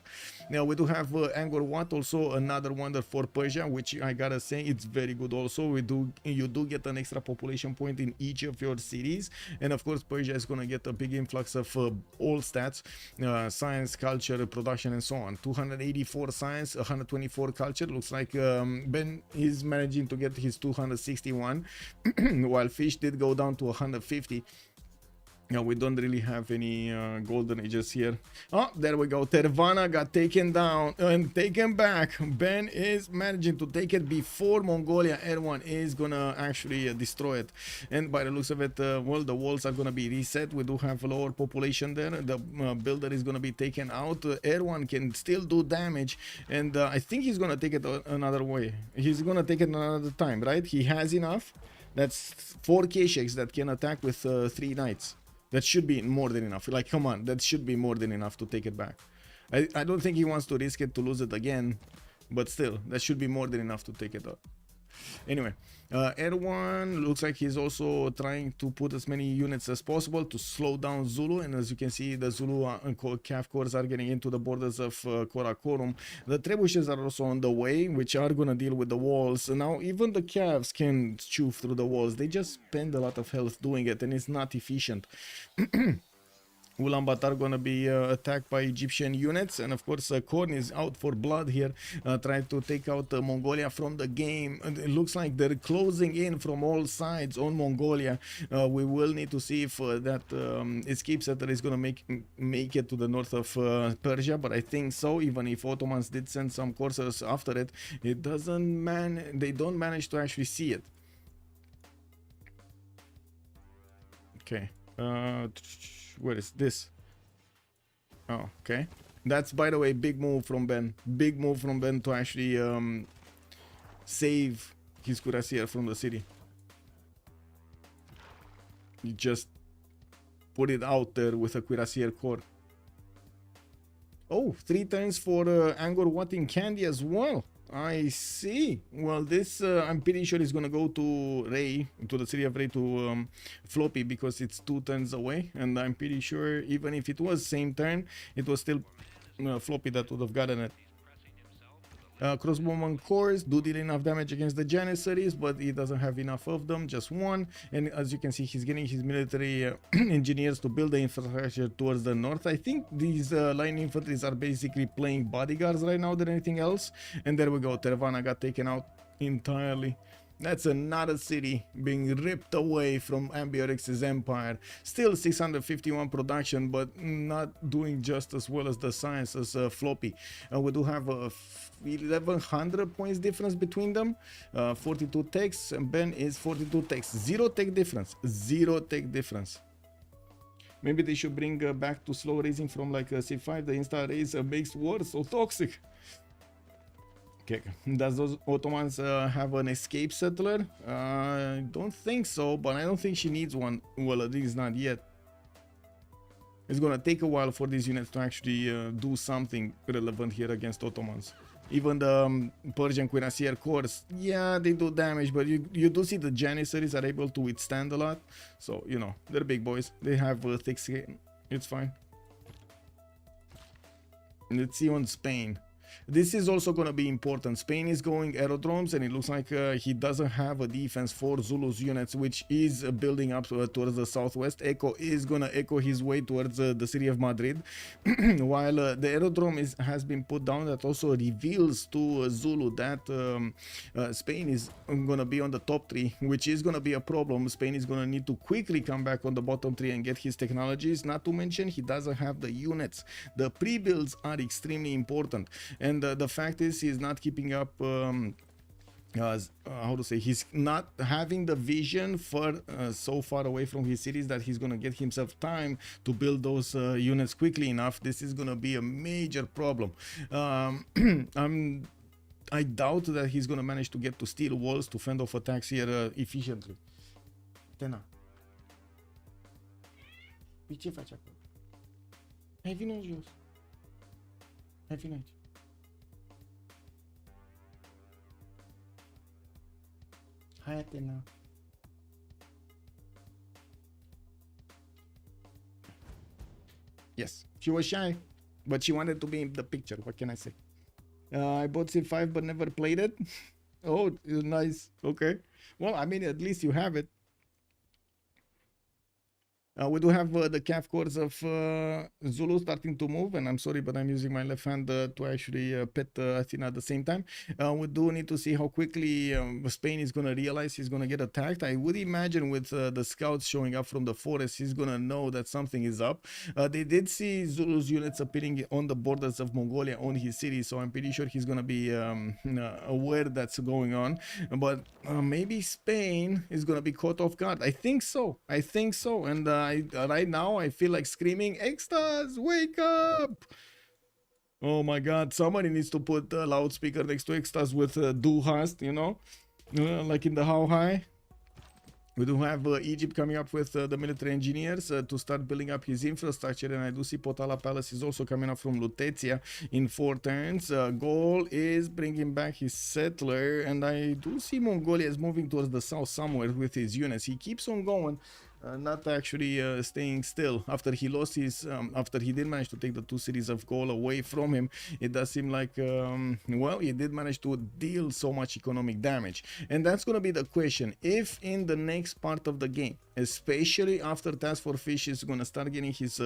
Now we do have Angkor Wat, also another wonder for Persia, which I gotta say it's very good also. You do get an extra population point in each of your cities, and of course Persia is gonna get a big influx of all stats, science, culture, production, and so on. 284 science, 124 culture. Looks like Ben is managing to get his 261 while Fish did go down to 150. Yeah, we don't really have any golden ages here. Oh, there we go. Tervana got taken down and taken back. Ben is managing to take it before Mongolia. Erwan is gonna actually destroy it. And by the looks of it, well, the walls are gonna be reset. We do have lower population there. The builder is gonna be taken out. Erwan can still do damage, and I think he's gonna take it another way. He's gonna take it another time, right? He has enough. That's 4 K-Shakes that can attack with 3 knights. That should be more than enough. Like, come on, that should be more than enough to take it back. I don't think he wants to risk it to lose it again, but still, that should be more than enough to take it out. Anyway, Erwan looks like he's also trying to put as many units as possible to slow down Zulu, and as you can see, the Zulu calf cores are getting into the borders of Karakorum. The trebuchets are also on the way, which are gonna deal with the walls. Now even the calves can chew through the walls. They just spend a lot of health doing it, and it's not efficient. Ulaanbaatar gonna be attacked by Egyptian units, and of course Khornie is out for blood here, trying to take out Mongolia from the game. And it looks like they're closing in from all sides on Mongolia. We will need to see if that escape settler is gonna make it to the north of Persia, but I think so. Even if Ottomans did send some coursers after it, they don't manage to actually see it. Okay. Where is this? Oh, okay. That's, by the way, big move from Ben. Big move from Ben to actually save his cuirassier from the city. He just put it out there with a cuirassier corps. Oh, 3 turns for Angkor Wat in Candy as well. I see. Well, this I'm pretty sure is gonna go to Ray, to the city of Ray, to Floppy, because it's 2 turns away, and I'm pretty sure even if it was same turn, it was still Floppy that would have gotten it. Crossbowman cores do deal enough damage against the Janissaries, but he doesn't have enough of them, just 1. And as you can see, he's getting his military engineers to build the infrastructure towards the north. I think these line infantries are basically playing bodyguards right now than anything else. And there we go, Tervana got taken out entirely. That's another city being ripped away from Ambiorix's empire. Still 651 production, but not doing just as well as the science as Floppy. We do have a 1100 points difference between them. 42 techs, and Ben is 42 techs. 0 tech difference. 0 tech difference. Maybe they should bring back to slow raising from like Civ5. The insta raise makes war so toxic. Okay. Does those Ottomans have an escape settler? I don't think so, but I don't think she needs one. Well, at least not yet. It's gonna take a while for these units to actually do something relevant here against Ottomans. Even the Persian cuirassier corps, yeah, they do damage, but you do see the Janissaries are able to withstand a lot. So, you know, they're big boys. They have thick skin. It's fine. Let's see on Spain. This is also going to be important. Spain is going aerodromes, and it looks like he doesn't have a defense for Zulu's units, which is building up towards the southwest. Echo is going to echo his way towards the city of Madrid. While the aerodrome has been put down, that also reveals to Zulu that Spain is going to be on the top 3, which is going to be a problem. Spain is going to need to quickly come back on the bottom 3 and get his technologies. Not to mention, he doesn't have the units. The pre-builds are extremely important. And the fact is, he's not keeping up, how to say, he's not having the vision for so far away from his cities that he's going to get himself time to build those units quickly enough. This is going to be a major problem. I doubt that he's going to manage to get to steel walls to fend off attacks here efficiently. Tena. Ce faci acolo? Hai vină în jos. Hai vină aici. Hai, Atena. Yes, she was shy, but she wanted to be in the picture. What can I say? I bought Civ5 but never played it. Oh, nice. Okay. Well, I mean, at least you have it. We do have the calf cords of Zulu starting to move, and I'm sorry, but I'm using my left hand to actually pet Athena at the same time. We do need to see how quickly Spain is going to realize he's going to get attacked. I would imagine with the scouts showing up from the forest, he's going to know that something is up. They did see Zulu's units appearing on the borders of Mongolia on his city, so I'm pretty sure he's going to be aware that's going on. But maybe Spain is going to be caught off guard. I think so. I think so. And right now I feel like screaming, Extazzz, wake up! Oh my god, somebody needs to put a loudspeaker next to Extazzz with Du Hast, you know, like in the How High. We do have Egypt coming up with the military engineers to start building up his infrastructure, and I do see Potala Palace is also coming up from Lutetia in 4 turns. Gaul is bringing back his settler, and I do see Mongolia is moving towards the south somewhere with his units. He keeps on going. Not actually staying still. After he lost his, after he did manage to take the 2 cities of Gaul away from him, it does seem like, well, he did manage to deal so much economic damage. And that's going to be the question. If in the next part of the game, especially after TaskForceFish is going to start getting his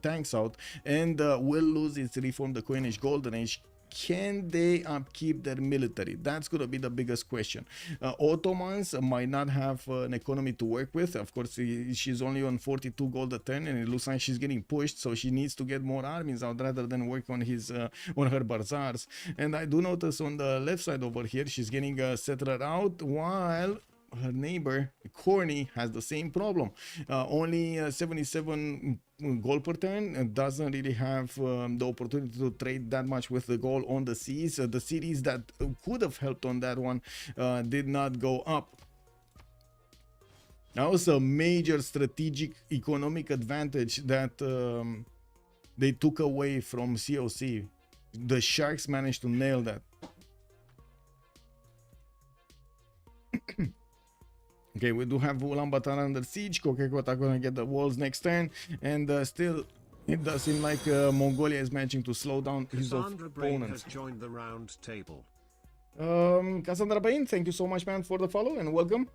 tanks out and will lose its Reform the Coinage Golden Age, can they upkeep their military? That's going to be the biggest question. Ottomans might not have an economy to work with. Of course, she's only on 42 gold a turn, and it looks like she's getting pushed, so she needs to get more armies out rather than work on his on her bazaars. And I do notice on the left side over here, she's getting a settler out, while her neighbor Khornie has the same problem. Only 77 Gaul per turn and doesn't really have the opportunity to trade that much with the Gaul on the seas. The cities that could have helped on that one did not go up. That was a major strategic economic advantage that they took away from COC. The Sharks managed to nail that. Okay, we do have Ulaanbaatar under siege. Kokekota gonna get the walls next turn, and still it does seem like Mongolia is managing to slow down his opponents. Has joined the round table. Cassandra Bain, thank you so much, man, for the follow, and welcome.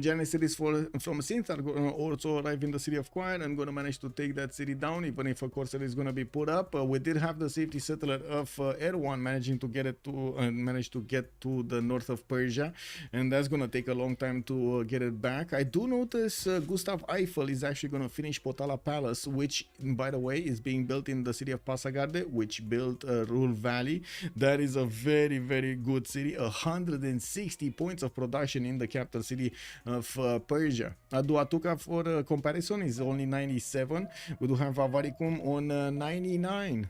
Giannis cities from Cynth are going to also arrive in the city of Quiet and going to manage to take that city down, even if a corsair is going to be put up. We did have the safety settler of Erwan managing to get it to manage to get to the north of Persia, and that's going to take a long time to get it back. I do notice Gustav Eiffel is actually going to finish Potala Palace, which, by the way, is being built in the city of Pasagarde, which built Rule Valley. That is a very, very good city. 160 points of production in the capital city of Persia. Aduatuca, for comparison, is only 97. We do have Avaricum on 99.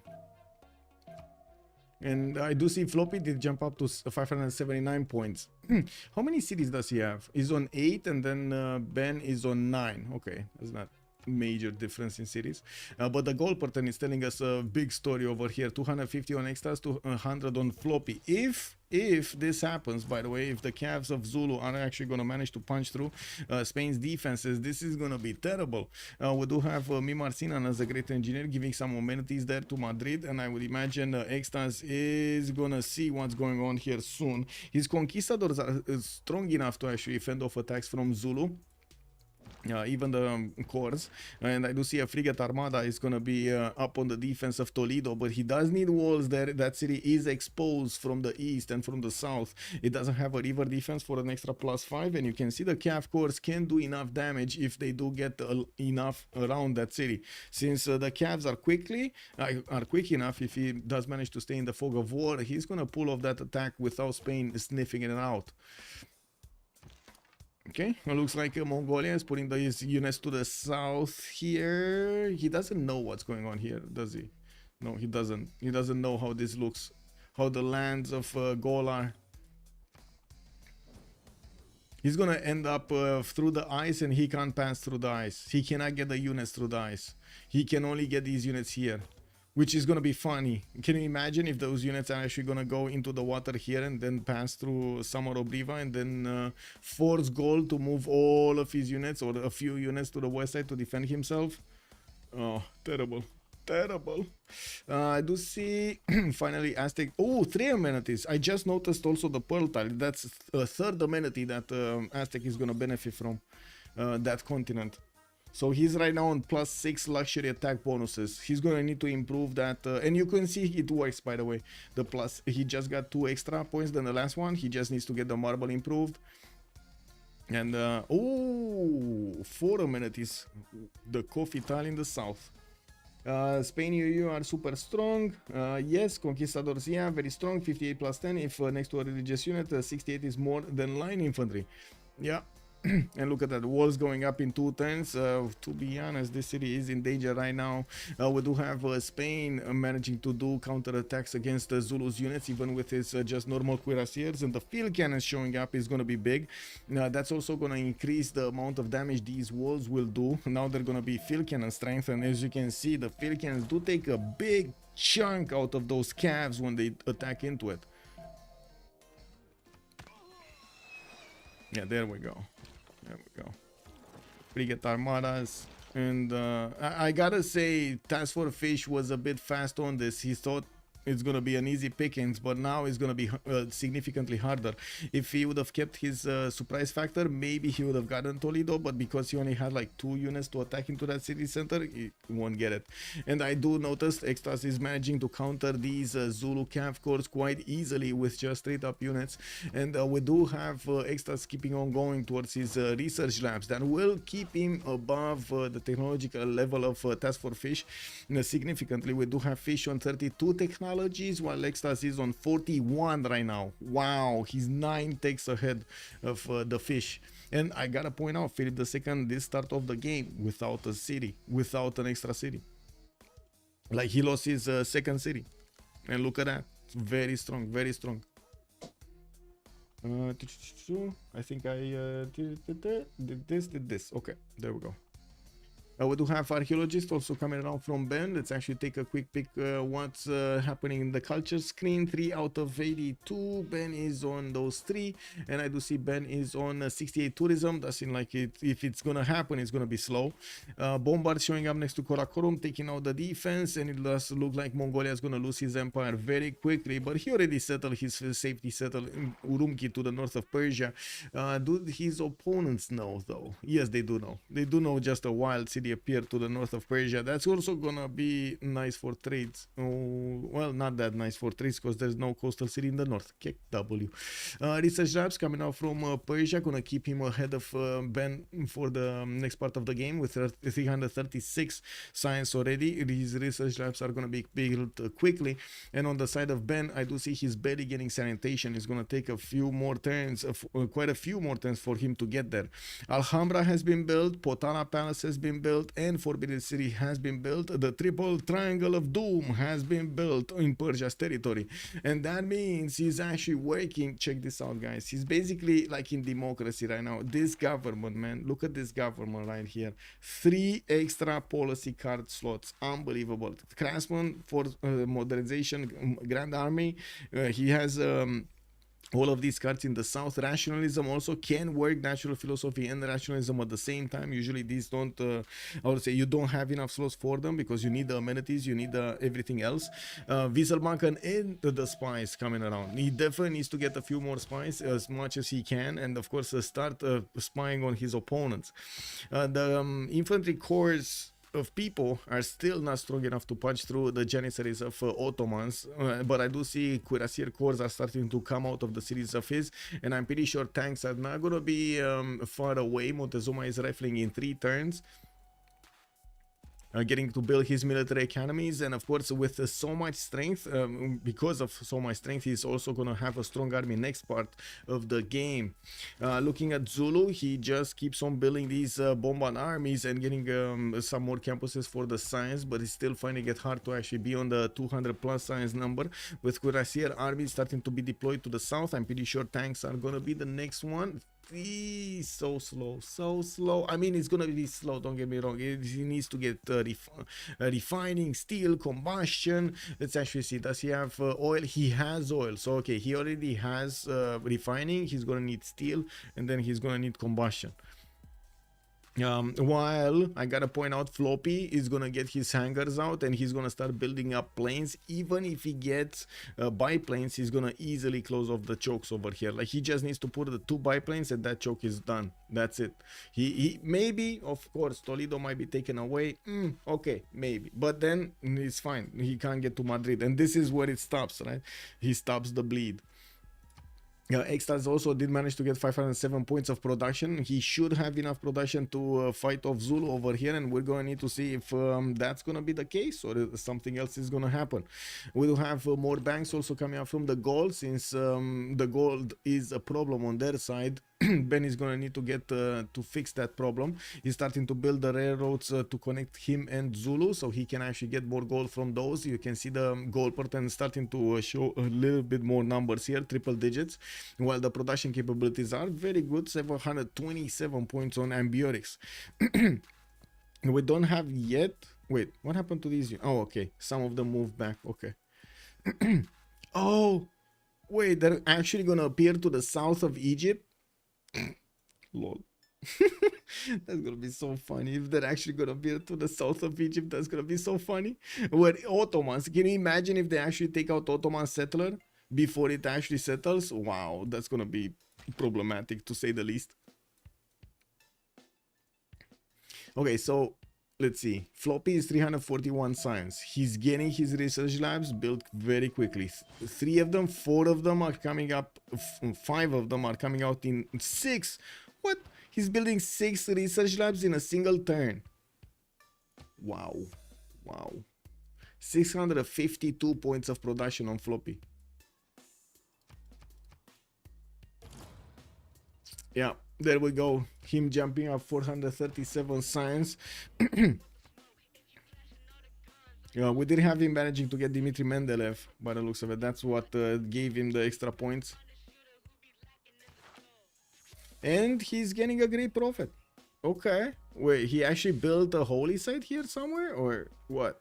And I do see Floppy did jump up to 579 points. How many cities does he have? He's on 8, and then Ben is on 9. Okay, that's not major difference in cities, but the goal pattern is telling us a big story over here. 250 on Extazzz, 200 on Floppy. If this happens, by the way, if the calves of Zulu are actually going to manage to punch through Spain's defenses, this is going to be terrible. We do have Mimar Sinan as a great engineer giving some amenities there to Madrid, and I would imagine Extazzz is going to see what's going on here soon. His conquistadors are strong enough to actually fend off attacks from Zulu. Even the cores, and I do see a frigate armada is going to be up on the defense of Toledo, but he does need walls there. That city is exposed from the east and from the south. It doesn't have a river defense for an extra +5, and you can see the Cav cores can do enough damage if they do get enough around that city. Since the Cavs are quick enough, if he does manage to stay in the fog of war, he's going to pull off that attack without Spain sniffing it out. Okay, it looks like Mongolia is putting these units to the south here. He doesn't know what's going on here, does he? No, he doesn't. He doesn't know how this looks, how the lands of Gaul are. He's gonna end up through the ice, and he can't pass through the ice. He cannot get the units through the ice. He can only get these units here, which is gonna be funny. Can you imagine if those units are actually gonna go into the water here and then pass through Samarobriva and then force Gaul to move all of his units or a few units to the west side to defend himself? Oh, terrible. Terrible. I do see finally Aztec. Oh, 3 amenities. I just noticed also the pearl tile. That's a third amenity that Aztec is gonna benefit from, that continent. So he's right now on +6 luxury attack bonuses. He's gonna need to improve that, and you can see it works, by the way. The plus, he just got 2 extra points than the last one. He just needs to get the marble improved. And oh, 4 amenities. The coffee tile in the south. Spain, you are super strong. Yes, conquistadors, yeah, very strong. 58 +10. If next to a religious unit, 68 is more than line infantry. Yeah. And look at that, walls going up in 2 turns. To be honest, this city is in danger right now. We do have Spain managing to do counterattacks against the Zulu's units, even with his just normal cuirassiers, and the field cannons showing up is going to be big. That's also going to increase the amount of damage these walls will do. Now they're going to be field cannon strength, and as you can see, the field cannons do take a big chunk out of those calves when they attack into it. Yeah, there we go. There we go. Frigate armadas. And I gotta say, TaskForceFish was a bit fast on this. He thought it's gonna be an easy pickings, but now it's gonna be significantly harder. If he would have kept his surprise factor, maybe he would have gotten Toledo, but because he only had like 2 units to attack into that city center, he won't get it. And I do notice Extazzz is managing to counter these Zulu Cav cores quite easily with just straight up units. And we do have Extazzz keeping on going towards his research labs that will keep him above the technological level of TaskForceFish significantly. We do have Fish on 32 technology, while Extazzz is on 41 right now. Wow, he's 9 takes ahead of the Fish. And I gotta point out, Philip II did start off the game without a city, without an extra city. Like, he lost his second city. And look at that. It's very strong, very strong. I think I did this. Okay, there we go. We do have archaeologists also coming around from Ben. Let's actually take a quick peek what's happening in the culture screen. 3 out of 82. Ben is on those 3, and I do see Ben is on 68 tourism. That seems like if it's gonna happen, it's gonna be slow. Bombard showing up next to Karakorum, taking out the defense, and it does look like Mongolia is gonna lose his empire very quickly. But he already settled his safety settle in Urumqi to the north of Persia. Do his opponents know though? Yes, they do know. They do know just a wild city appear to the north of Persia. That's also gonna be nice for trades. Oh, well, not that nice for trades because there's no coastal city in the north. Kick W. Research labs coming out from Persia, gonna keep him ahead of Ben for the next part of the game with 336 science already. These research labs are gonna be built quickly, and on the side of Ben, I do see he's barely getting sanitation. It's gonna take a few more turns, quite a few more turns for him to get there. Alhambra has been built, Potala Palace has been built, and Forbidden City has been built. The triple triangle of doom has been built in Persia's territory, and that means he's actually working. Check this out, guys. He's basically like in democracy right now. This government, man, look at this government right here. 3 extra policy card slots, unbelievable. Craftsman for modernization, Grand Army. He has all of these cards in the south. Rationalism also can work, natural philosophy and rationalism at the same time. Usually these don't, I would say you don't have enough slots for them because you need the amenities, you need everything else. Wieselbanken and the spies coming around. He definitely needs to get a few more spies as much as he can, and of course start spying on his opponents. The infantry corps of people are still not strong enough to punch through the Janissaries of Ottomans, but I do see cuirassier corps are starting to come out of the cities of his, and I'm pretty sure tanks are not gonna be far away. Montezuma is rifling in 3 turns. Getting to build his military academies, and of course with so much strength, because of so much strength, he's also gonna have a strong army next part of the game. Looking at Zulu, he just keeps on building these bombard armies and getting some more campuses for the science, but he's still finding it hard to actually be on the 200 plus science number. With cuirassier armies starting to be deployed to the south, I'm pretty sure tanks are gonna be the next one. So slow, so slow. I mean, it's gonna be slow, don't get me wrong. He needs to get refining, steel, combustion. Let's actually see, does he have oil? He has oil, so okay, he already has refining. He's gonna need steel, and then he's gonna need combustion. While I gotta point out, Floppy is gonna get his hangars out and he's gonna start building up planes. Even if he gets biplanes, he's gonna easily close off the chokes over here. Like, he just needs to put the 2 biplanes and that choke is done. That's it. He maybe, of course, Toledo might be taken away. Okay, maybe, but then it's fine. He can't get to Madrid, and this is where it stops, right? He stops the bleed. Extazzz also did manage to get 507 points of production. He should have enough production to fight off Zulu over here, and we're going to need to see if that's going to be the case or if something else is going to happen. We do have more banks also coming up from the gold, since the gold is a problem on their side. Ben is going to need to get to fix that problem. He's starting to build the railroads to connect him and Zulu, so he can actually get more gold from those. You can see the gold pattern starting to show a little bit more numbers here, triple digits, while the production capabilities are very good, 727 points on ambiotics. We don't have yet, wait, what happened to these? Oh, okay, some of them moved back. Okay. Oh, wait, they're actually gonna appear to the south of Egypt. Lol. That's gonna be so funny if they're actually gonna be to the south of Egypt. That's gonna be so funny. Where Ottomans, can you imagine if they actually take out Ottoman settler before it actually settles? Wow, that's gonna be problematic to say the least. Okay, so let's see. Floppy is 341 science. He's getting his research labs built very quickly. 3 of them, 4 of them are coming up. 5 of them are coming out in 6. What? He's building 6 research labs in a single turn. Wow. Wow. 652 points of production on Floppy. Yeah. There we go. Him jumping up 437 science. We did have him managing to get Dmitry Mendeleev by the looks of it. That's what gave him the extra points. And he's getting a great profit. Okay. Wait, he actually built a holy site here somewhere? Or what?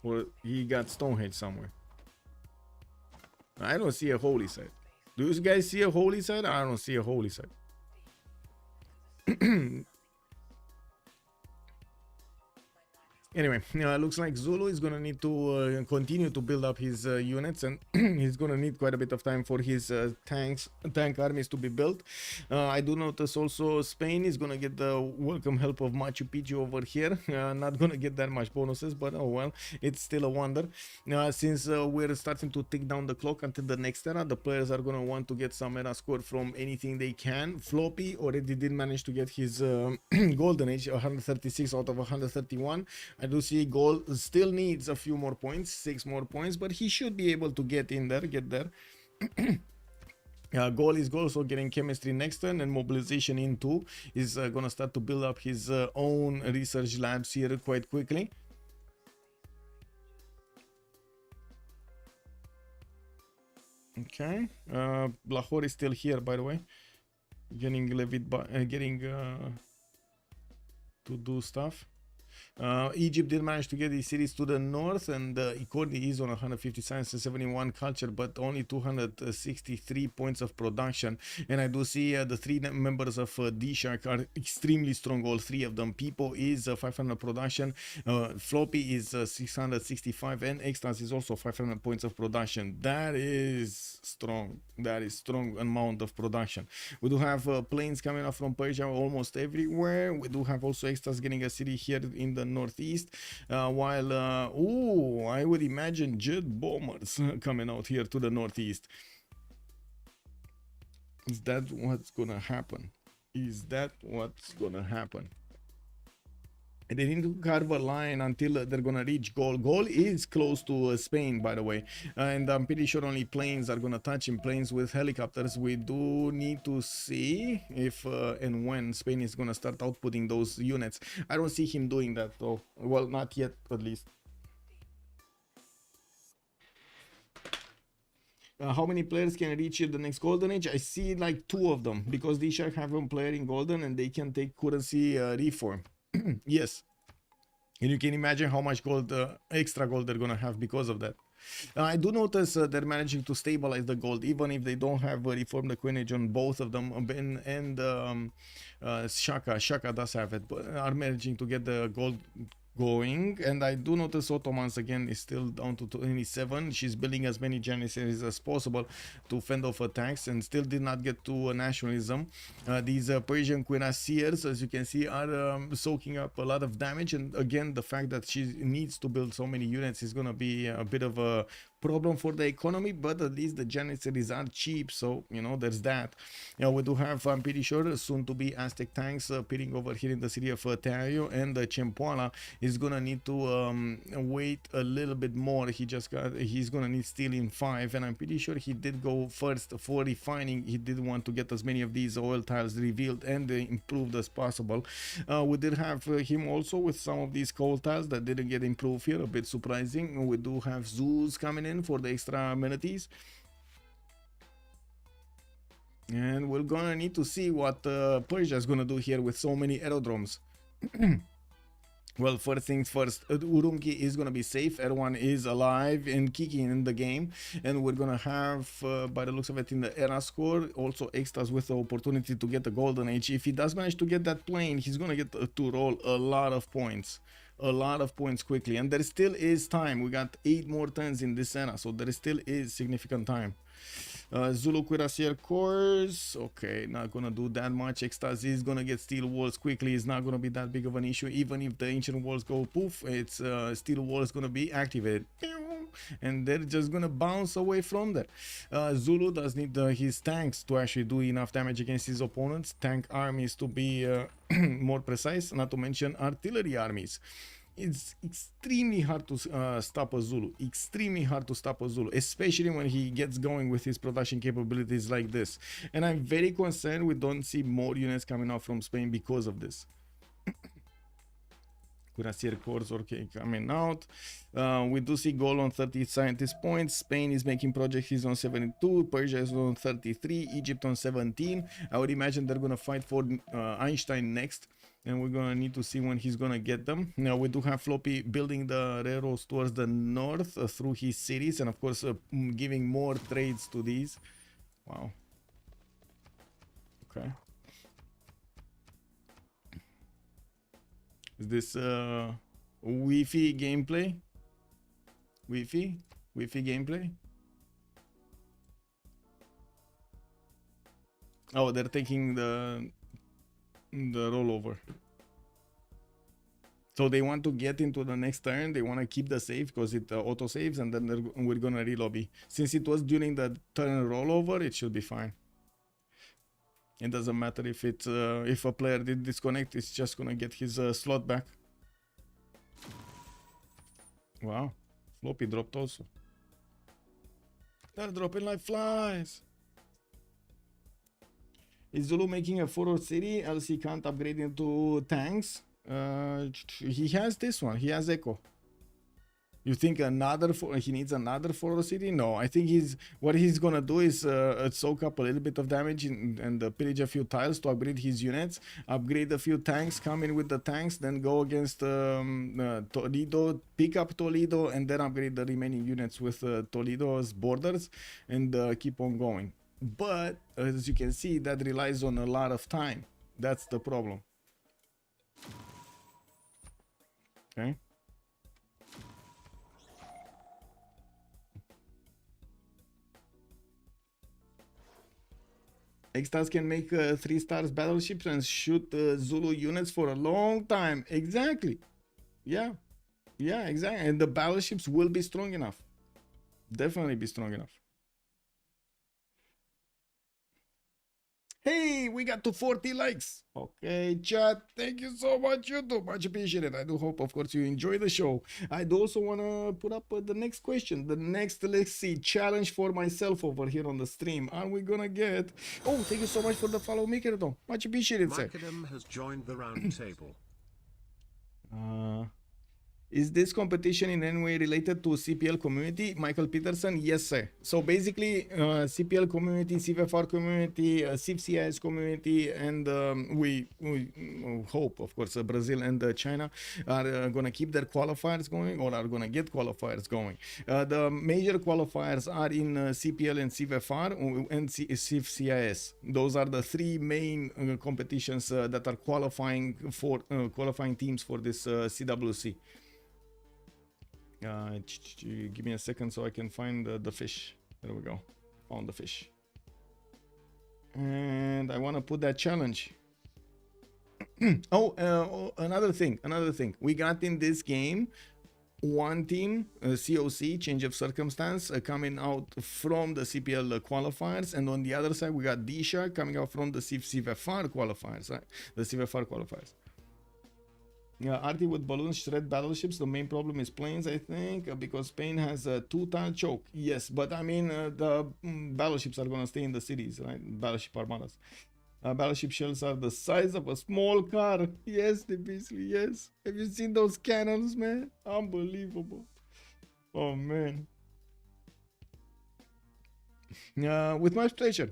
Or he got Stonehenge somewhere? I don't see a holy site. Do you guys see a holy site? I don't see a holy site. Anyway, looks like Zulu is gonna need to continue to build up his units, and he's gonna need quite a bit of time for his tank armies to be built. I do notice also Spain is gonna get the welcome help of Machu Picchu over here. Not gonna get that much bonuses, but oh well, it's still a wonder. Since we're starting to tick down the clock until the next era, the players are gonna want to get some era score from anything they can. Floppy already did manage to get his golden age, 136 out of 131. I do see Gaul still needs a few more points, 6 more points, but he should be able to get in there, get there. Gaul is also getting chemistry next turn, and mobilization in too. Is gonna start to build up his own research labs here quite quickly. Okay, Blahor is still here, by the way, getting to do stuff. Egypt did manage to get the cities to the north, and Khornie is on 150 science and 71 culture, but only 263 points of production. And I do see the 3 members of DShark are extremely strong, all 3 of them. Pipo is 500 production, Floppy is 665, and Extazzz is also 500 points of production. That is strong. That is strong amount of production. We do have planes coming up from Persia almost everywhere. We do have also Extazzz getting a city here in the northeast, while I would imagine jet bombers coming out here to the northeast. Is that what's gonna happen? Is that what's gonna happen? And they need to carve a line until they're gonna reach Gaul. Gaul is close to Spain, by the way, and I'm pretty sure only planes are gonna touch him. Planes with helicopters. We do need to see if and when Spain is gonna start outputting those units. I don't see him doing that though. Well, not yet, at least. How many players can reach the next golden age? I see like 2 of them, because DShark have one player in golden and they can take currency reform. Yes, and you can imagine how much gold, extra gold they're gonna have because of that. I do notice they're managing to stabilize the gold, even if they don't have reformed the coinage on both of them. And Shaka does have it, but are managing to get the gold going. And I do notice Ottomans again is still down to 27. She's building as many janissaries as possible to fend off attacks, and still did not get to nationalism. These Persian cuirassiers, as you can see, are soaking up a lot of damage, and again the fact that she needs to build so many units is gonna be a bit of a problem for the economy, but at least the janissaries are cheap, so you know there's that. We do have, I'm pretty sure, soon to be Aztec tanks pitting over here in the city of Tayo, and Chempoala is gonna need to wait a little bit more. He's gonna need steel in 5, and I'm pretty sure he did go first for refining. He did want to get as many of these oil tiles revealed and improved as possible. We did have him also with some of these coal tiles that didn't get improved here, a bit surprising. We do have zoos coming in for the extra amenities, and we're gonna need to see what Persia is gonna do here with so many aerodromes. Well, first things first, Urumqi is gonna be safe. Erwan is alive and kicking in the game, and we're gonna have, by the looks of it, in the era score, also Extazzz with the opportunity to get the golden age. If he does manage to get that plane, he's gonna get to roll a lot of points. A lot of points quickly, and there still is time. We got 8 more turns in this era, so there still is significant time. Zulu Cuirassier course, okay, not gonna do that much. Extazzz is gonna get steel walls quickly. It's not gonna be that big of an issue. Even if the ancient walls go poof, it's steel wall is gonna be activated, and they're just gonna bounce away from there. Zulu does need his tanks to actually do enough damage against his opponents. Tank armies to be more precise, not to mention artillery armies. it's extremely hard to stop a Zulu. Extremely hard to stop a Zulu, especially when he gets going with his production capabilities like this. And I'm very concerned we don't see more units coming out from Spain because of this. Cuirassier Corps, okay, coming out. We do see Gaul on 30 scientist points. Spain is making projects. He's on 72. Persia is on 33. Egypt on 17. I would imagine they're gonna fight for Einstein next, and we're gonna need to see when he's gonna get them. Now we do have Floppy building the railroads towards the north through his cities, and of course giving more trades to these. Wow. Okay. Is this Wi-Fi gameplay? Wi-Fi gameplay? Oh, they're taking the rollover. So they want to get into the next turn. They want to keep the save because it auto saves, and then we're gonna relobby. Since it was during the turn rollover, it should be fine. It doesn't matter if it's if a player did disconnect, it's just gonna get his slot back. Wow, Floppy dropped also. They're dropping like flies. Is Zulu making a forward city? LC can't upgrade into tanks. He has this one. He has Echo. You think he needs another forward city? No, I think what he's gonna do is soak up a little bit of damage and pillage a few tiles to upgrade his units, upgrade a few tanks, come in with the tanks, then go against Toledo, pick up Toledo, and then upgrade the remaining units with Toledo's borders, and keep on going. But as you can see, that relies on a lot of time. That's the problem. Okay. Extazzz can make 3 stars battleships and shoot Zulu units for a long time. Exactly. Yeah. Yeah, exactly. And the battleships will be strong enough. Definitely be strong enough. Hey, we got to 40 likes. Okay, chat. Thank you so much, YouTube. Much appreciated. I do hope, of course, you enjoy the show. I do also want to put up the next question. The next, let's see, challenge for myself over here on the stream. Are we going to get... Oh, thank you so much for the follow, Mikerdom. Much appreciated, sir. Macadam has joined the round table. Is this competition in any way related to CPL community? Michael Peterson, yes sir. So basically CPL community, CFR community, Civ6 community, and we hope, of course, Brazil and China are going to keep their qualifiers going, or are going to get qualifiers going. The major qualifiers are in CPL and CFR and Civ6. Those are the 3 main competitions that are qualifying for qualifying teams for this CWC. Give me a second so I can find the fish. There we go. Found the fish. And I want to put that challenge. Another thing. We got in this game one team, COC, change of circumstance, coming out from the CPL qualifiers, and on the other side we got DShark coming out from the CFR qualifiers, right? The CFR qualifiers. RT with balloons shred battleships. The main problem is planes, I think, because Spain has a 2-tile choke. Yes, but I mean the battleships are gonna stay in the cities, right? Battleship armadas. Battleship shells are the size of a small car. Yes, Beasley, yes. Have you seen those cannons, man? Unbelievable. Oh man. With my pleasure.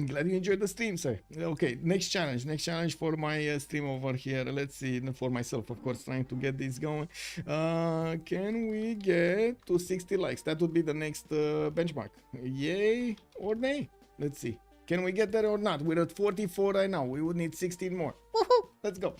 Glad you enjoyed the stream, sir. Okay, next challenge for my stream over here. Let's see, for myself, of course, trying to get this going. Can we get to 60 likes? That would be the next benchmark. Yay or nay? Let's see. Can we get there or not? We're at 44 right now. We would need 16 more. Woohoo! Let's go.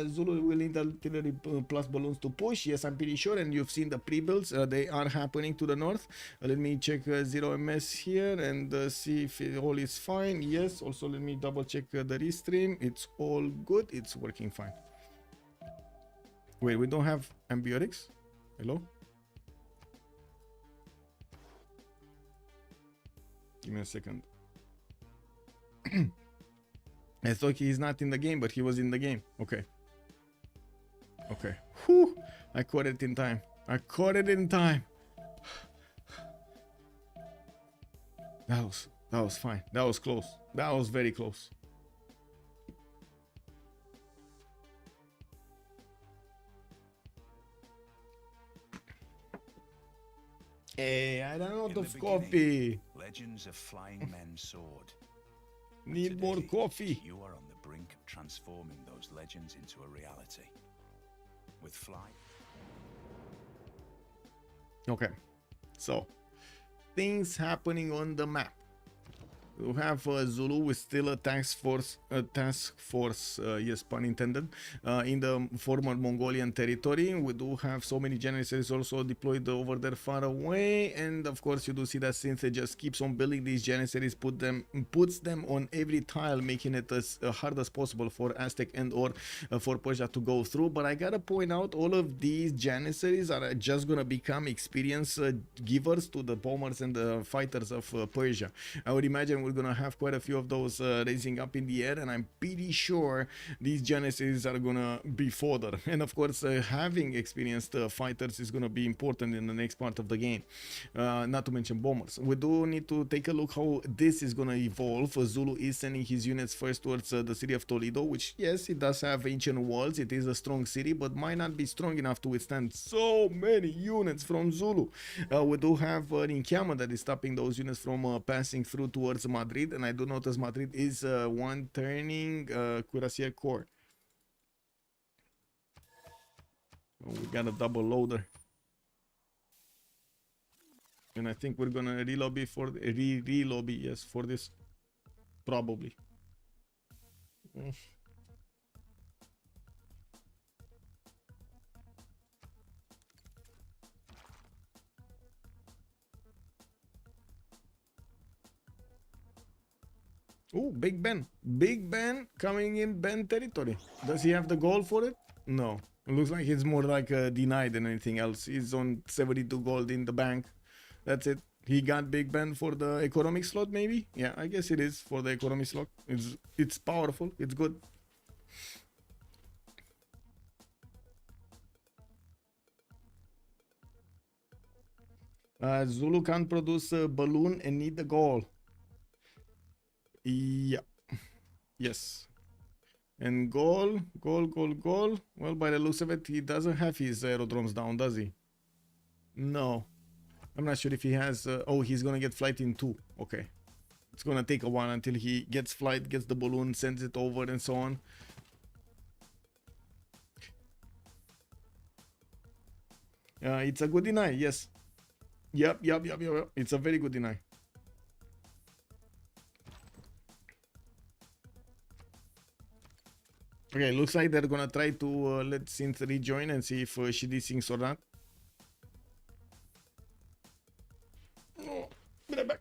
Zulu will need artillery plus balloons to push. Yes, I'm pretty sure. And you've seen the pre-builds. They are happening to the north. Let me check 0ms here and see if all is fine. Yes. Also, let me double check the restream. It's all good. It's working fine. Wait, we don't have ambiotics? Hello? Give me a second. I thought he's not in the game, but he was in the game. Okay. Okay. Whew. I caught it in time. I caught it in time. That was fine. That was close. That was very close. Hey, I don't know lot of coffee. Legends of flying men soared. Need more Today, coffee. You are on the brink of transforming those legends into a reality. With flight. Okay. So, things happening on the map. We have Zulu with still a task force, yes, pun intended, in the former Mongolian territory. We do have so many janissaries also deployed over there far away, and of course you do see that Cynth just keeps on building these janissaries, puts them on every tile, making it as hard as possible for Aztec and or for Persia to go through. But I gotta point out, all of these janissaries are just gonna become experience givers to the bombers and the fighters of Persia. I would imagine we're gonna have quite a few of those raising up in the air, and I'm pretty sure these janissaries are gonna be fodder. And of course having experienced fighters is gonna be important in the next part of the game, not to mention bombers. We do need to take a look how this is gonna evolve. Zulu is sending his units first towards the city of Toledo, which yes, it does have ancient walls, it is a strong city, but might not be strong enough to withstand so many units from Zulu. We do have an encampment that is stopping those units from passing through towards Madrid, and I do notice Madrid is one turning Cuirassier Corps. Oh, we got a double loader, and I think we're gonna relobby for relobby, yes, for this probably. Oh, Big Ben. Big Ben coming in Ben territory. Does he have the goal for it? No. It looks like it's more like denied than anything else. He's on 72 gold in the bank. That's it. He got Big Ben for the economic slot, maybe? Yeah, I guess it is for the economic slot. It's powerful. It's good. Zulu can't produce a balloon and need the goal. Yeah. Yes. And Gaul. Well, by the looks of it, he doesn't have his aerodromes down, does he? No. I'm not sure if he has... oh, he's gonna get flight in 2. Okay. It's gonna take a while until he gets flight, gets the balloon, sends it over, and so on. It's a good deny, yes. Yep. It's a very good deny. Okay, looks like they're gonna try to let Cynth rejoin and see if she desyncs or not. Oh, be right back.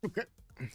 Okay,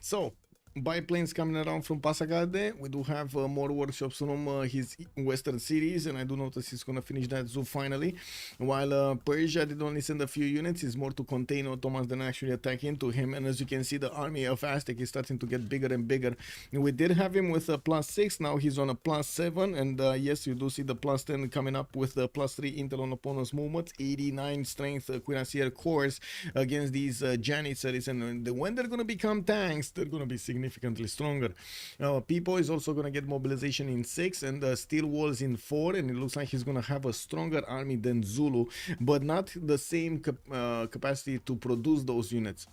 so biplanes coming around from Pasagade. We do have more workshops from his western cities, and I do notice he's gonna finish that zoo finally. While Persia did only send a few units, it's more to contain Ottomans than actually attack into him. And as you can see, the army of Aztec is starting to get bigger and bigger. And we did have him with a +6, now he's on a +7, and yes, you do see the +10 coming up with the +3 intel on opponent's movements, 89 strength Cuirassier corps against these janissaries, and when they're gonna become tanks, they're gonna be significantly stronger. Pipo is also going to get mobilization in 6 and steel walls in 4, and it looks like he's going to have a stronger army than Zulu, but not the same capacity to produce those units.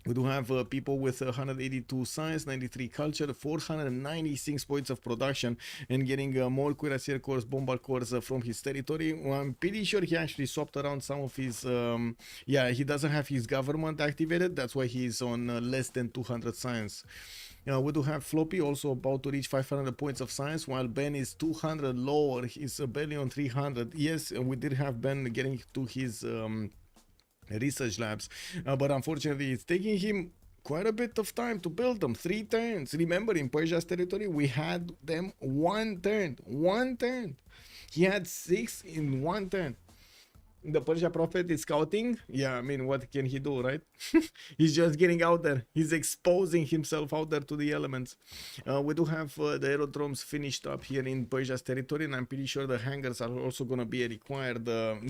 We do have people with 182 science, 93 culture, 496 points of production, and getting more Cuirassier corps, bombard corps from his territory. Well, I'm pretty sure he actually swapped around some of his... yeah, he doesn't have his government activated. That's why he's on less than 200 science. We do have Floppy also about to reach 500 points of science, while Ben is 200 lower. He's barely on 300. Yes, we did have Ben getting to his... research labs, but unfortunately it's taking him quite a bit of time to build them. 3 turns. Remember, in Persia's territory, we had them 1 turn. 1 turn. He had 6 in 1 turn. The Persia prophet is scouting. Yeah, I mean, what can he do, right? He's just getting out there. He's exposing himself out there to the elements. We do have the aerodromes finished up here in Persia's territory, and I'm pretty sure the hangars are also going to be a required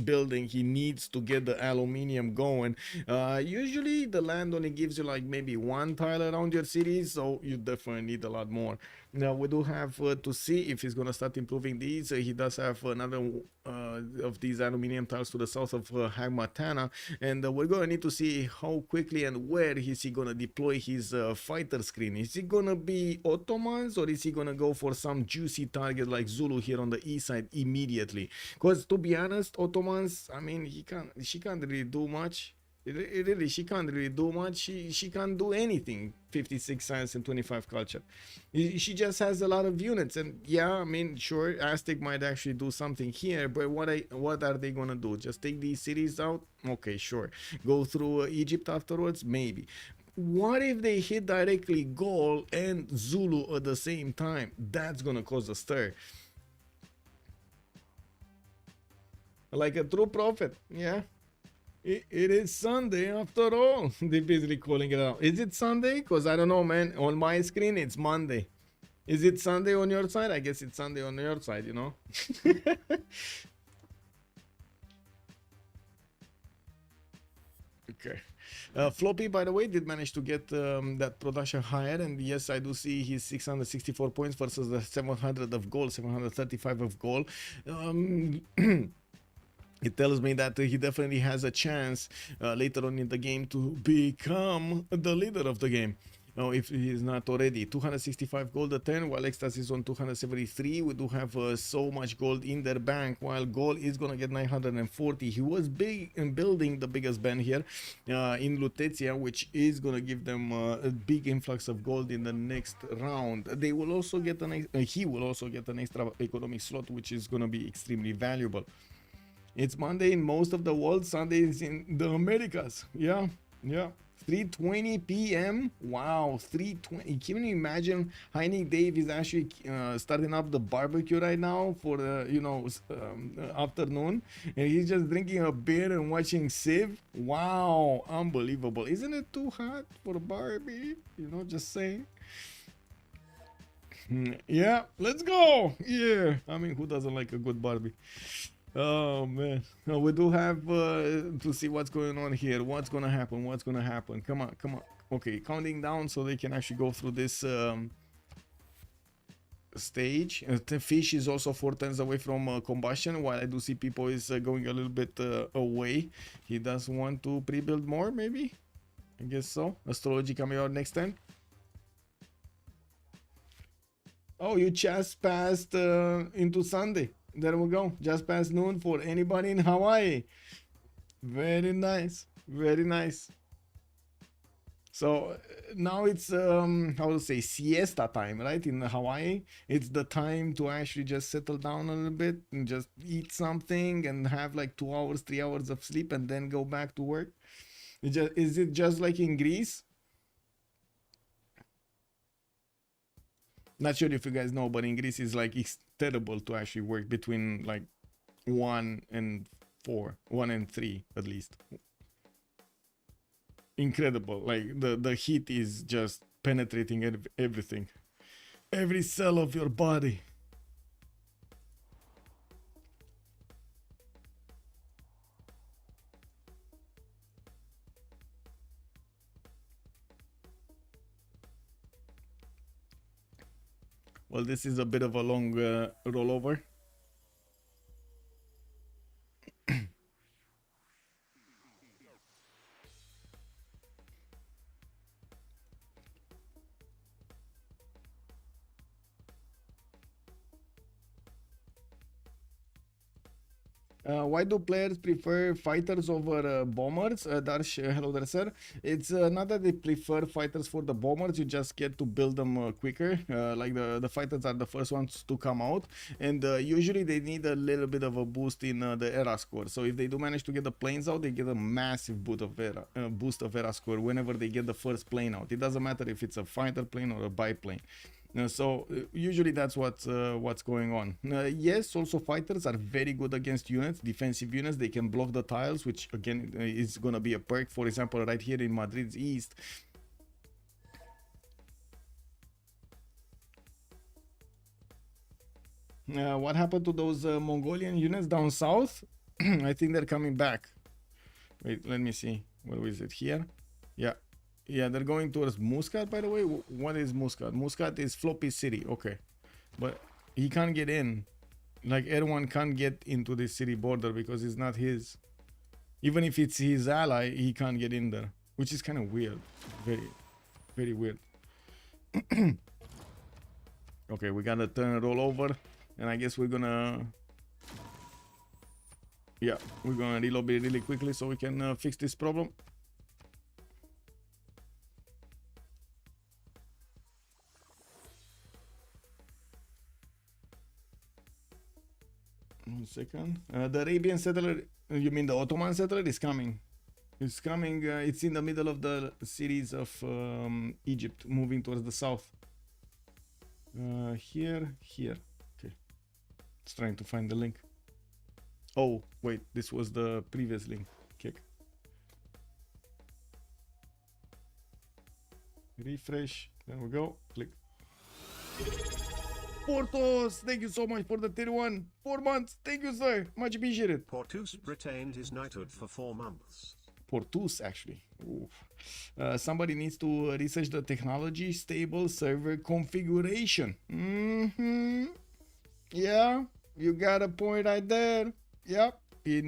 building. He needs to get the aluminium going. Usually the land only gives you like maybe 1 tile around your city, so you definitely need a lot more. Now we do have to see if he's going to start improving these. He does have another of these aluminium tiles to the south of Hagmatana, and we're going to need to see how quickly and where is he going to deploy his fighter screen. Is it going to be Ottomans, or is he going to go for some juicy target like Zulu here on the east side immediately? Because to be honest, Ottomans, I mean, she can't really do much. Really, she can't really do much. She can't do anything. 56 science and 25 culture. She just has a lot of units, and yeah, I mean, sure, Aztec might actually do something here, but what are they gonna do? Just take these cities out? Okay, sure. Go through Egypt afterwards? Maybe. What if they hit directly Gaul and Zulu at the same time? That's gonna cause a stir. Like a true prophet, yeah. It is Sunday after all. They're basically calling it out. Is it Sunday? Because I don't know, man. On my screen, it's Monday. Is it Sunday on your side? I guess it's Sunday on your side, you know? Okay. Floppy, by the way, did manage to get that production higher, and yes, I do see his 664 points versus the 700 of gold, 735 of gold. It tells me that he definitely has a chance later on in the game to become the leader of the game. If he is not already. 265 gold a turn, while Extazzz is on 273. We do have so much gold in their bank, while Gaul is going to get 940. He was big in building the biggest band here in Lutetia, which is going to give them a big influx of gold in the next round. They will also get he will also get an extra economic slot, which is going to be extremely valuable. It's Monday in most of the world. Sunday is in the Americas. Yeah. 3:20 p.m. Wow, 3:20. Can you imagine? Heining Dave is actually starting up the barbecue right now for the afternoon, and he's just drinking a beer and watching Civ. Wow, unbelievable! Isn't it too hot for a Barbie? Just saying. Yeah, let's go. Yeah, I mean, who doesn't like a good Barbie? Oh man, we do have to see what's going on here. What's gonna happen? Come on. Okay, counting down so they can actually go through this stage. The fish is also 4 turns away from combustion, while I do see Pipo is going a little bit away. He does want to pre-build more, maybe. I guess so. Astrology coming out next time. Oh, you just passed into Sunday. There we go. Just past noon for anybody in Hawaii. Very nice. Very nice. So now it's how to say, siesta time, right? In Hawaii, it's the time to actually just settle down a little bit and just eat something and have like 2 hours, 3 hours of sleep and then go back to work. Is it just like in Greece? Not sure if you guys know, but in Greece it's like it's terrible to actually work between like 1 and 4, 1 and 3 at least. Incredible. Like the heat is just penetrating everything, every cell of your body. Well, this is a bit of a long rollover. Why do players prefer fighters over bombers? Darsh, hello there, sir. It's not that they prefer fighters for the bombers, you just get to build them quicker. Like the fighters are the first ones to come out, and usually they need a little bit of a boost in the era score. So if they do manage to get the planes out, they get a massive boost of era score whenever they get the first plane out. It doesn't matter if it's a fighter plane or a biplane. So usually that's what's going on. Yes, also fighters are very good against units, defensive units. They can block the tiles, which again is gonna be a perk. For example, right here in Madrid's east. What happened to those Mongolian units down south? I think they're coming back. Wait, let me see. Where is it? Here? Yeah. Yeah, they're going towards Muscat, by the way. What is Muscat? Muscat is Floppy City. Okay. But he can't get in. Like, Erwan can't get into the city border because it's not his. Even if it's his ally, he can't get in there. Which is kind of weird. Very, very weird. Okay, we gotta turn it all over. And I guess we're gonna... Yeah, we're gonna reload it really quickly so we can fix this problem. 1 second. The Arabian settler, you mean the Ottoman settler, is coming. It's coming. It's in the middle of the cities of Egypt, moving towards the south. Here. Okay. It's trying to find the link. Oh, wait. This was the previous link. Kick. Refresh. There we go. Click. Portos, thank you so much for the tier 1. 4 months. Thank you, sir. Much appreciated. Portus retained his knighthood for 4 months. Portus, actually. Somebody needs to research the technology stable server configuration. Yeah, you got a point right there. Yep, they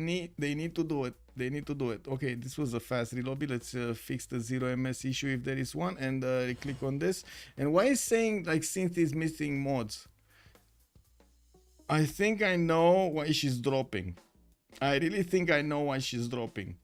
need to do it. They need to do it. Okay, this was a fast reload. Let's fix the 0ms issue if there is one, and click on this. And why is saying like Cynth is missing mods? I think I know why she's dropping. I really think I know why she's dropping.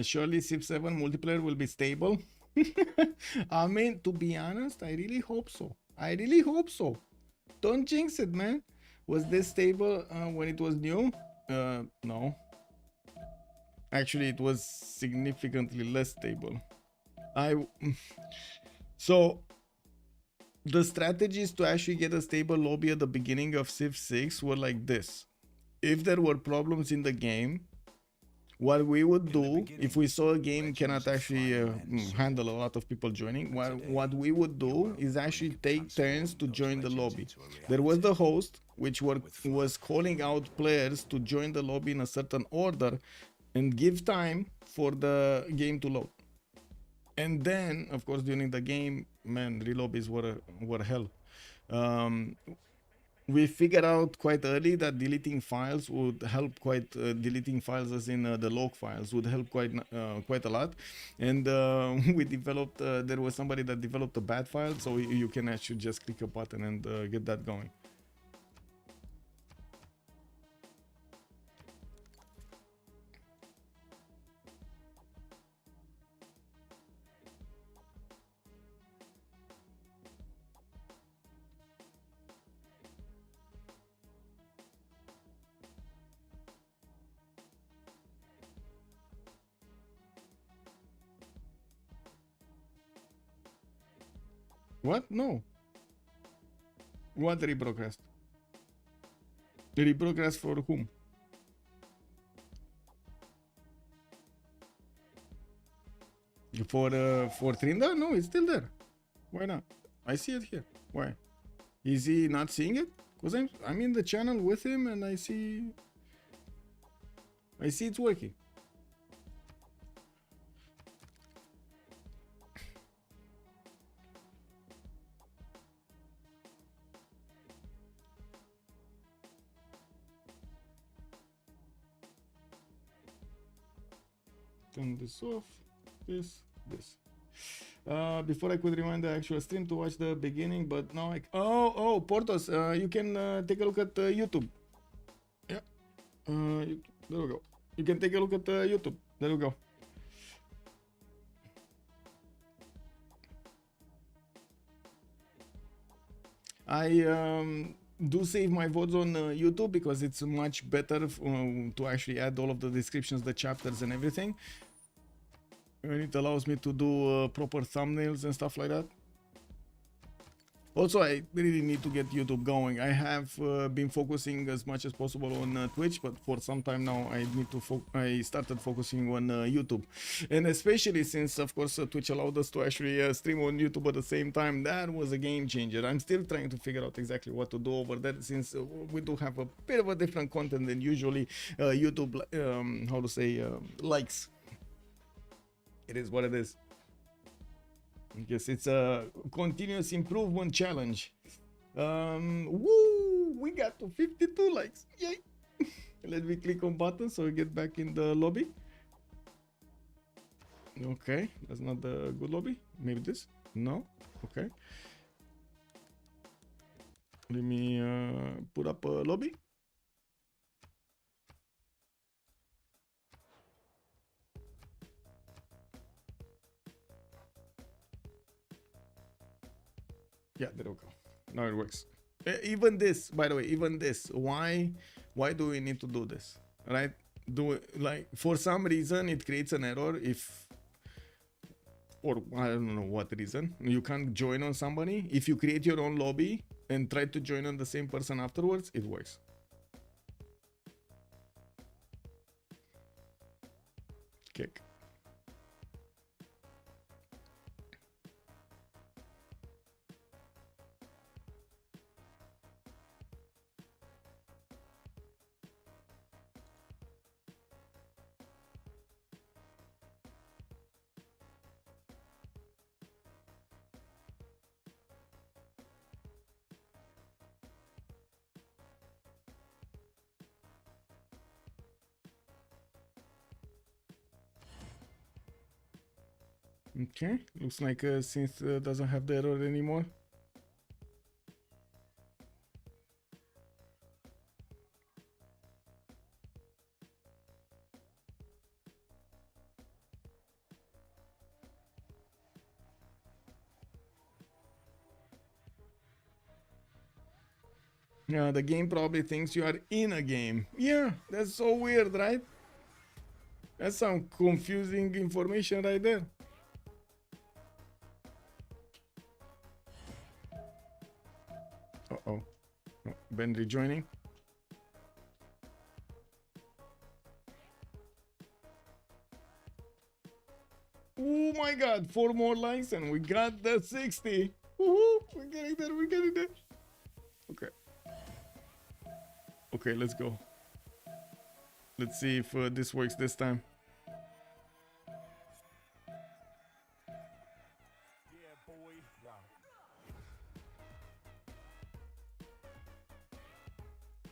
Surely Civ7 multiplayer will be stable. I mean, to be honest, I really hope so. I really hope so. Don't jinx it, man. Was this stable when it was new? No. Actually, it was significantly less stable. So the strategies to actually get a stable lobby at the beginning of Civ6 were like this. If there were problems in the game, what we would do if we saw a game cannot actually handle a lot of people joining, what we would do is actually take turns to join the lobby. There was the host, which was calling out players to join the lobby in a certain order and give time for the game to load. And then, of course, during the game, man, relobbies were hell. We figured out quite early that deleting files would help deleting files as in the log files would help quite a lot. And we developed, there was somebody that developed a bad file, so you can actually just click a button and get that going. What? No. What rebroadcast? Rebroadcast for whom? For Trinda? No, it's still there. Why not? I see it here. Why? Is he not seeing it? Because I'm in the channel with him and I see it's working. Turn this off. This. Before I could rewind the actual stream to watch the beginning, but now oh Portos, you can take a look at YouTube. Yeah, there we go. You can take a look at YouTube. There we go. I do save my VODs on YouTube because it's much better to actually add all of the descriptions, the chapters and everything. And it allows me to do proper thumbnails and stuff like that. Also, I really need to get YouTube going. I have been focusing as much as possible on Twitch, but for some time now I started focusing on YouTube. And especially since, of course, Twitch allowed us to actually stream on YouTube at the same time, that was a game changer. I'm still trying to figure out exactly what to do over there, since we do have a bit of a different content than usually YouTube, likes. It is what it is. I guess it's a continuous improvement challenge. Woo! We got to 52 likes. Yay! Let me click on button so we get back in the lobby. Okay, that's not the good lobby. Maybe this? No? Okay. Let me put up a lobby. Yeah, there we go. Now it works. Even this, by the way, even this. Why do we need to do this? Right? Like for some reason it creates an error or I don't know what reason. You can't join on somebody. If you create your own lobby and try to join on the same person afterwards, it works. Kick. Okay, looks like Cynth doesn't have the error anymore. Yeah, the game probably thinks you are in a game. Yeah, that's so weird, right? That's some confusing information right there. Uh-oh. Oh, Ben rejoining. Oh my god, 4 more likes and we got the 60. Woohoo! We're getting there, we're getting there. Okay. Okay, let's go. Let's see if this works this time.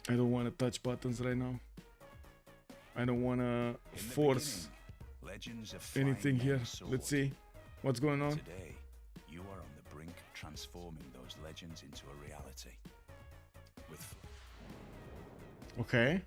I don't want to touch buttons right now. I don't want to force anything here. Let's see what's going on. Today, you are on the brink of transforming those legends into a reality. With Okay.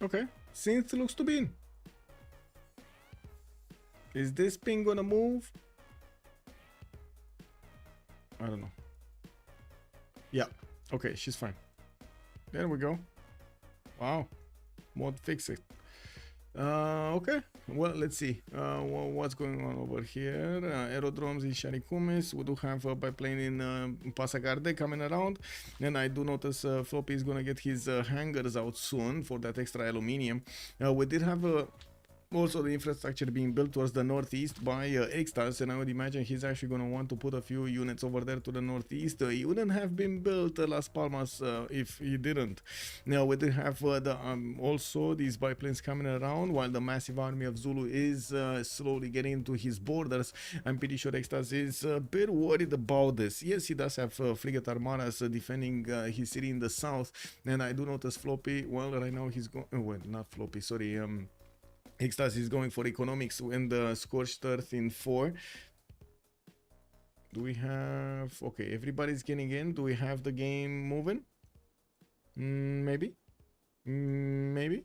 Okay, Cynth looks to be in. Is this ping gonna move? I don't know. Yeah, okay, she's fine. There we go. Wow, mod fix it. Okay, well, let's see what's going on over here. Aerodromes in Sharikumis. We do have a biplane in Pasagarde coming around, and I do notice Floppy is gonna get his hangars out soon for that extra aluminium. We did have also the infrastructure being built towards the northeast by Extazzz, and I would imagine he's actually going to want to put a few units over there to the northeast. He wouldn't have been built Las Palmas if he didn't. Now we did have also these biplanes coming around, while the massive army of Zulu is slowly getting into his borders. I'm pretty sure Extazzz is a bit worried about this. Yes, he does have frigate armadas defending his city in the south, and I do notice Floppy, well, right now he's going, well, not Floppy, sorry, Extazzz is going for economics and the scorched earth in 4. Do we have... Okay, everybody's getting in. Do we have the game moving? Maybe. Maybe.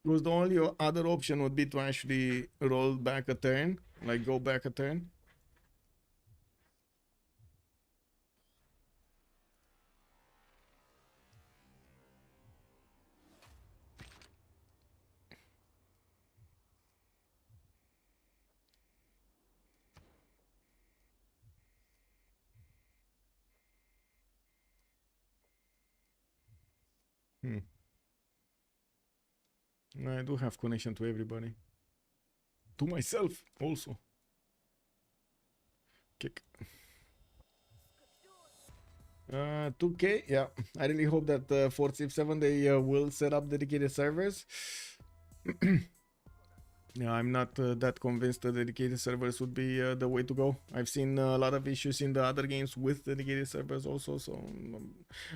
Because the only other option would be to actually roll back a turn. Like, go back a turn. I do have connection to everybody. To myself also. Kick. 2K, yeah. I really hope that for Civ7 they will set up dedicated servers. Yeah, I'm not that convinced that dedicated servers would be the way to go. I've seen a lot of issues in the other games with dedicated servers also, so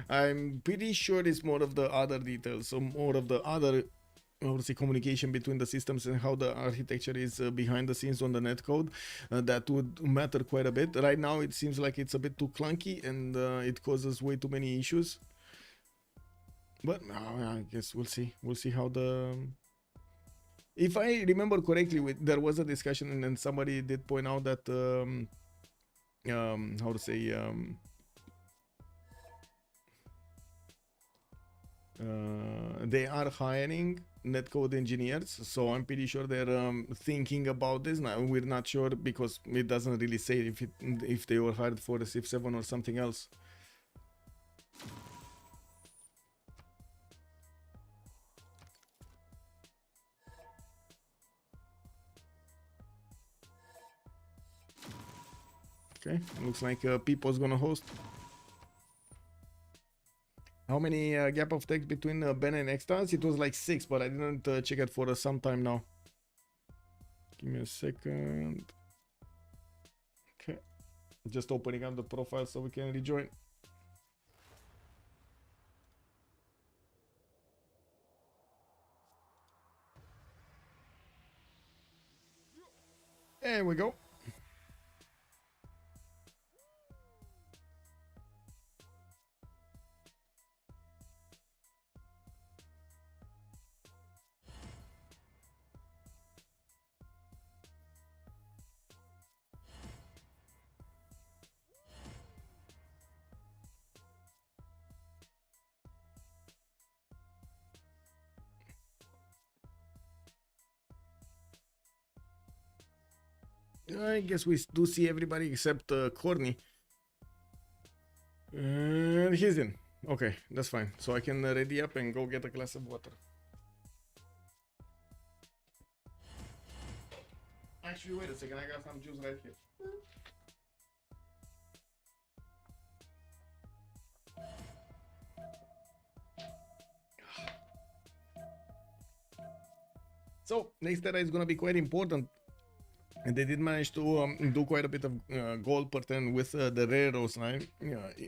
I'm pretty sure it's more of the other details, so more of the other, obviously, communication between the systems and how the architecture is behind the scenes on the netcode. That would matter quite a bit. Right now it seems like it's a bit too clunky and it causes way too many issues. But I guess we'll see. We'll see how the... If I remember correctly, there was a discussion and then somebody did point out that how to say they are hiring netcode engineers, so I'm pretty sure they're thinking about this. Now we're not sure because it doesn't really say if they were hired for the Civ7 or something else. Okay, looks like Pipo's gonna host. How many gap of text between Ben and Extazzz? It was like 6, but I didn't check it for some time now. Give me a second. Okay, just opening up the profile so we can rejoin. There we go. I guess we do see everybody except Khornie. And he's in. Okay, that's fine. So I can ready up and go get a glass of water. Actually, wait a second. I got some juice right here. So, next data is going to be quite important. And they did manage to do quite a bit of gold per turn with the railroads line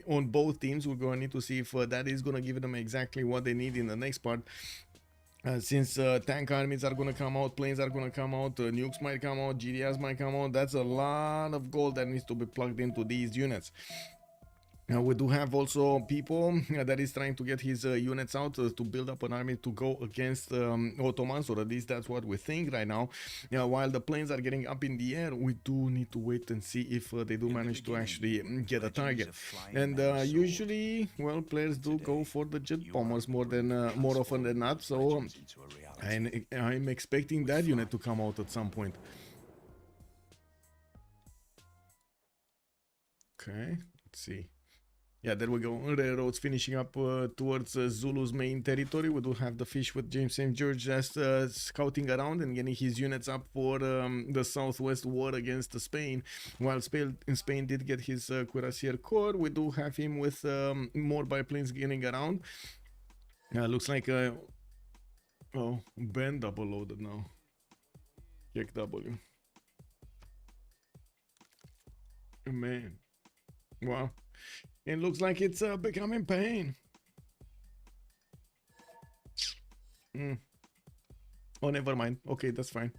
on both teams. We're going to need to see if that is going to give them exactly what they need in the next part. Since tank armies are going to come out, planes are going to come out, nukes might come out, GDRs might come out. That's a lot of gold that needs to be plugged into these units. We do have also Pipo that is trying to get his units out to build up an army to go against Ottomans, or at least that's what we think right now. While the planes are getting up in the air, we do need to wait and see if they do manage to actually get a target. And usually, well, players do go for the jet bombers more often than not. So I'm expecting that unit to come out at some point. Okay, let's see. Yeah, there we go. Railroads finishing up towards Zulu's main territory. We do have the fish with James St. George just scouting around and getting his units up for the southwest war against Spain. While Spain did get his Cuirassier Corps, we do have him with more biplanes getting around. Looks like oh, Ben double loaded now. Check W. Man, wow. It looks like it's becoming pain. Oh, never mind. Okay, that's fine.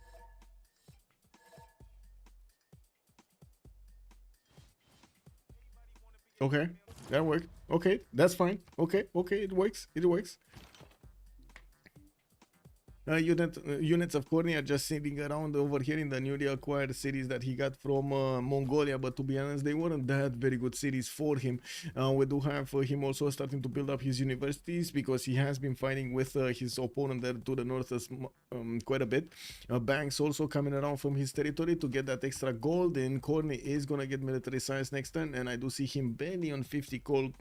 Okay, that worked. Okay, that's fine. Okay, it works. It works. Units of Khornie are just sitting around over here in the newly acquired cities that he got from Mongolia, but to be honest, they weren't that very good cities for him. We do have him also starting to build up his universities, because he has been fighting with his opponent there to the north quite a bit. Banks also coming around from his territory to get that extra gold, and Khornie is gonna get military science next turn, and I do see him barely on 54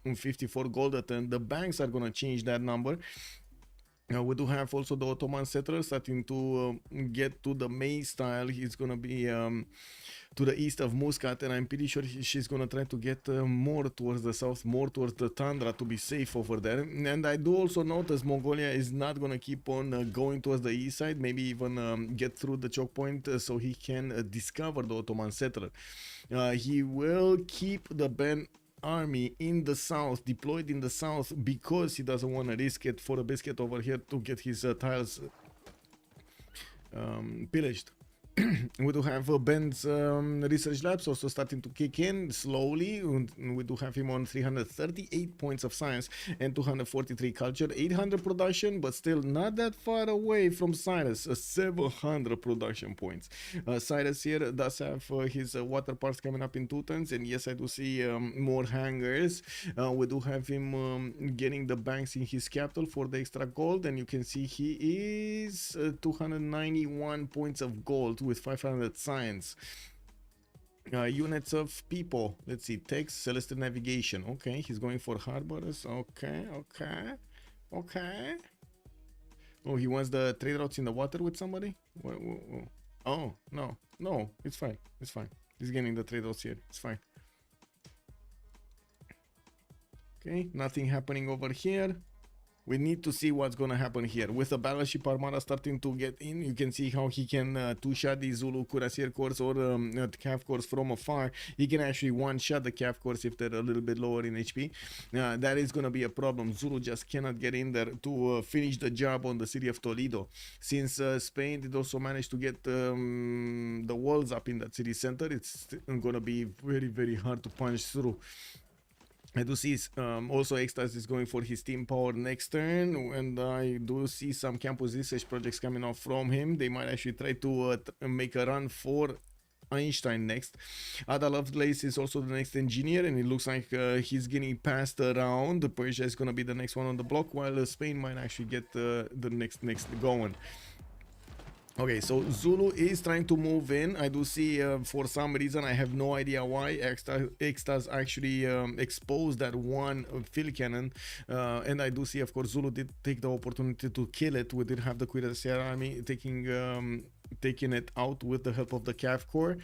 gold a turn. The banks are gonna change that number. We do have also the Ottoman settler starting to get to the May style. He's gonna be to the east of Muscat, and I'm pretty sure she's gonna try to get more towards the south, more towards the tundra, to be safe over there. And I do also notice Mongolia is not gonna keep on going towards the east side, maybe even get through the choke point so he can discover the Ottoman settler. He will keep the Ben army in the south, deployed in the south, because he doesn't want to risk it for a biscuit over here to get his tiles pillaged. We do have Ben's research labs also starting to kick in slowly. We do have him on 338 points of science and 243 culture, 800 production, but still not that far away from Cyrus, 700 production points. Cyrus here does have his water parks coming up in 2 turns, and yes, I do see more hangars. We do have him getting the banks in his capital for the extra gold, and you can see he is 291 points of gold with 500 science. Units of Pipo. Let's see. Text, Celestial Navigation. Okay, he's going for harbors. Okay. Oh, he wants the trade routes in the water with somebody? Whoa. Oh, no. It's fine. He's getting the trade routes here. It's fine. Okay, nothing happening over here. We need to see what's gonna happen here. With the battleship armada starting to get in, you can see how he can two-shot the Zulu Cuirassier Corps or Cav Corps from afar. He can actually one-shot the Cav Corps if they're a little bit lower in HP. That is gonna be a problem. Zulu just cannot get in there to finish the job on the city of Toledo. Since Spain did also manage to get the walls up in that city center, it's gonna be very, very hard to punch through. I do see also Extazzz is going for his team power next turn, and I do see some campus research projects coming off from him. They might actually try to make a run for Einstein next. Ada Lovelace is also the next engineer, and it looks like he's getting passed around. Persia is going to be the next one on the block, while Spain might actually get the next going. Okay, so Zulu is trying to move in. I do see, for some reason, I have no idea why, Extazzz actually exposed that one field cannon. And I do see, of course, Zulu did take the opportunity to kill it. We did have the Cuirassier army taking it out with the help of the Cav Corps.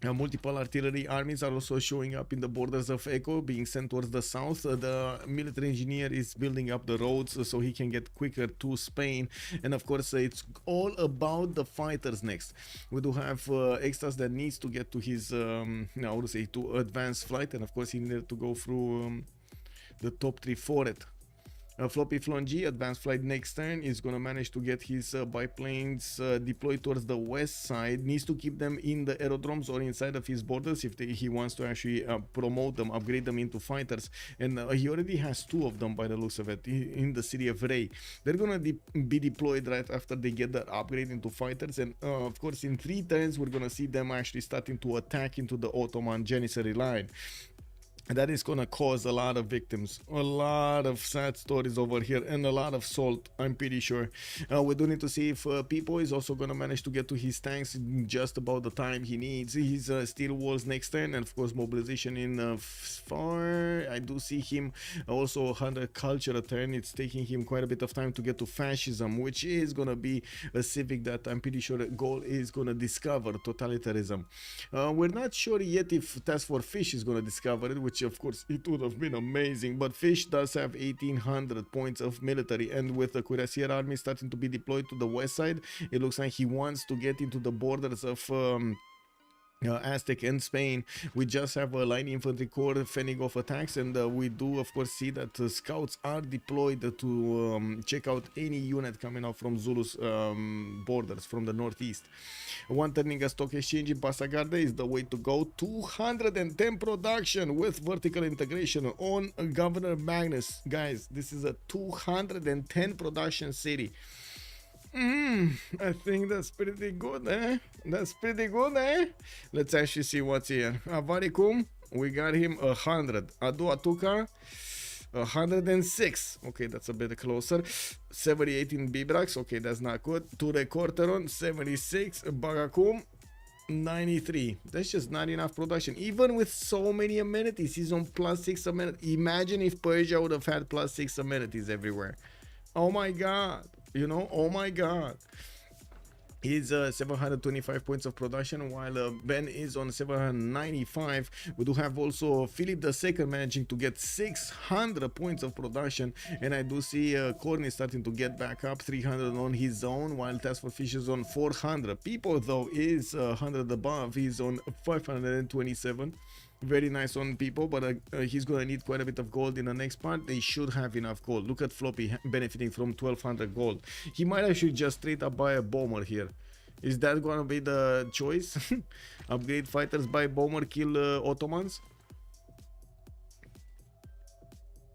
Multiple artillery armies are also showing up in the borders of Echo, being sent towards the south. The military engineer is building up the roads so he can get quicker to Spain. And of course, it's all about the fighters next. We do have Extazzz that needs to get to his, to advanced flight. And of course, he needed to go through the top 3 for it. FloppyfloNG, advanced flight next turn, is going to manage to get his biplanes deployed towards the west side. Needs to keep them in the aerodromes or inside of his borders if he wants to actually promote them, upgrade them into fighters. And he already has 2 of them by the looks of it in the city of Ray. They're going to be deployed right after they get the upgrade into fighters. And of course, in 3 turns, we're going to see them actually starting to attack into the Ottoman Janissary line. And that is gonna cause a lot of victims, a lot of sad stories over here, and a lot of salt, I'm pretty sure. We do need to see if Pipo is also gonna manage to get to his tanks in just about the time he needs. His steel walls next turn, and of course mobilization in far. I do see him also under culture turn. It's taking him quite a bit of time to get to fascism, which is gonna be a civic that I'm pretty sure Gaul is gonna discover, totalitarianism. We're not sure yet if TaskForceFish is gonna discover it, which of course it would have been amazing, but Fish does have 1800 points of military, and with the cuirassier army starting to be deployed to the west side, it looks like he wants to get into the borders of Aztec and Spain. We just have a line infantry corps fending off attacks, and we do of course see that scouts are deployed to check out any unit coming out from Zulu's borders from the northeast. One turning a stock exchange in Passagarde is the way to go. 210 production with vertical integration on Governor Magnus. Guys, this is a 210 production city. I think that's pretty good, eh? That's pretty good, eh? Let's actually see what's here. Avaricum, we got him 100. Adu Atuka, 106. Okay, that's a bit closer. 78 in Bibrax. Okay, that's not good. Ture Corteron, 76. Bagakum, 93. That's just not enough production. Even with so many amenities, he's on +6 amenities. Imagine if Persia would have had +6 amenities everywhere. Oh my god. You know, oh my god. He's 725 points of production, while Ben is on 795. We do have also Philip II managing to get 600 points of production, and I do see Khornie starting to get back up, 300 on his own, while TaskForceFish is on 400. Pipo though is 100 above. He's on 527. Very nice on Pipo, but he's gonna need quite a bit of gold in the next part. They should have enough gold. Look at Floppy benefiting from 1200 gold. He might actually just straight up buy a bomber here. Is that gonna be the choice? Upgrade fighters, buy bomber, kill Ottomans.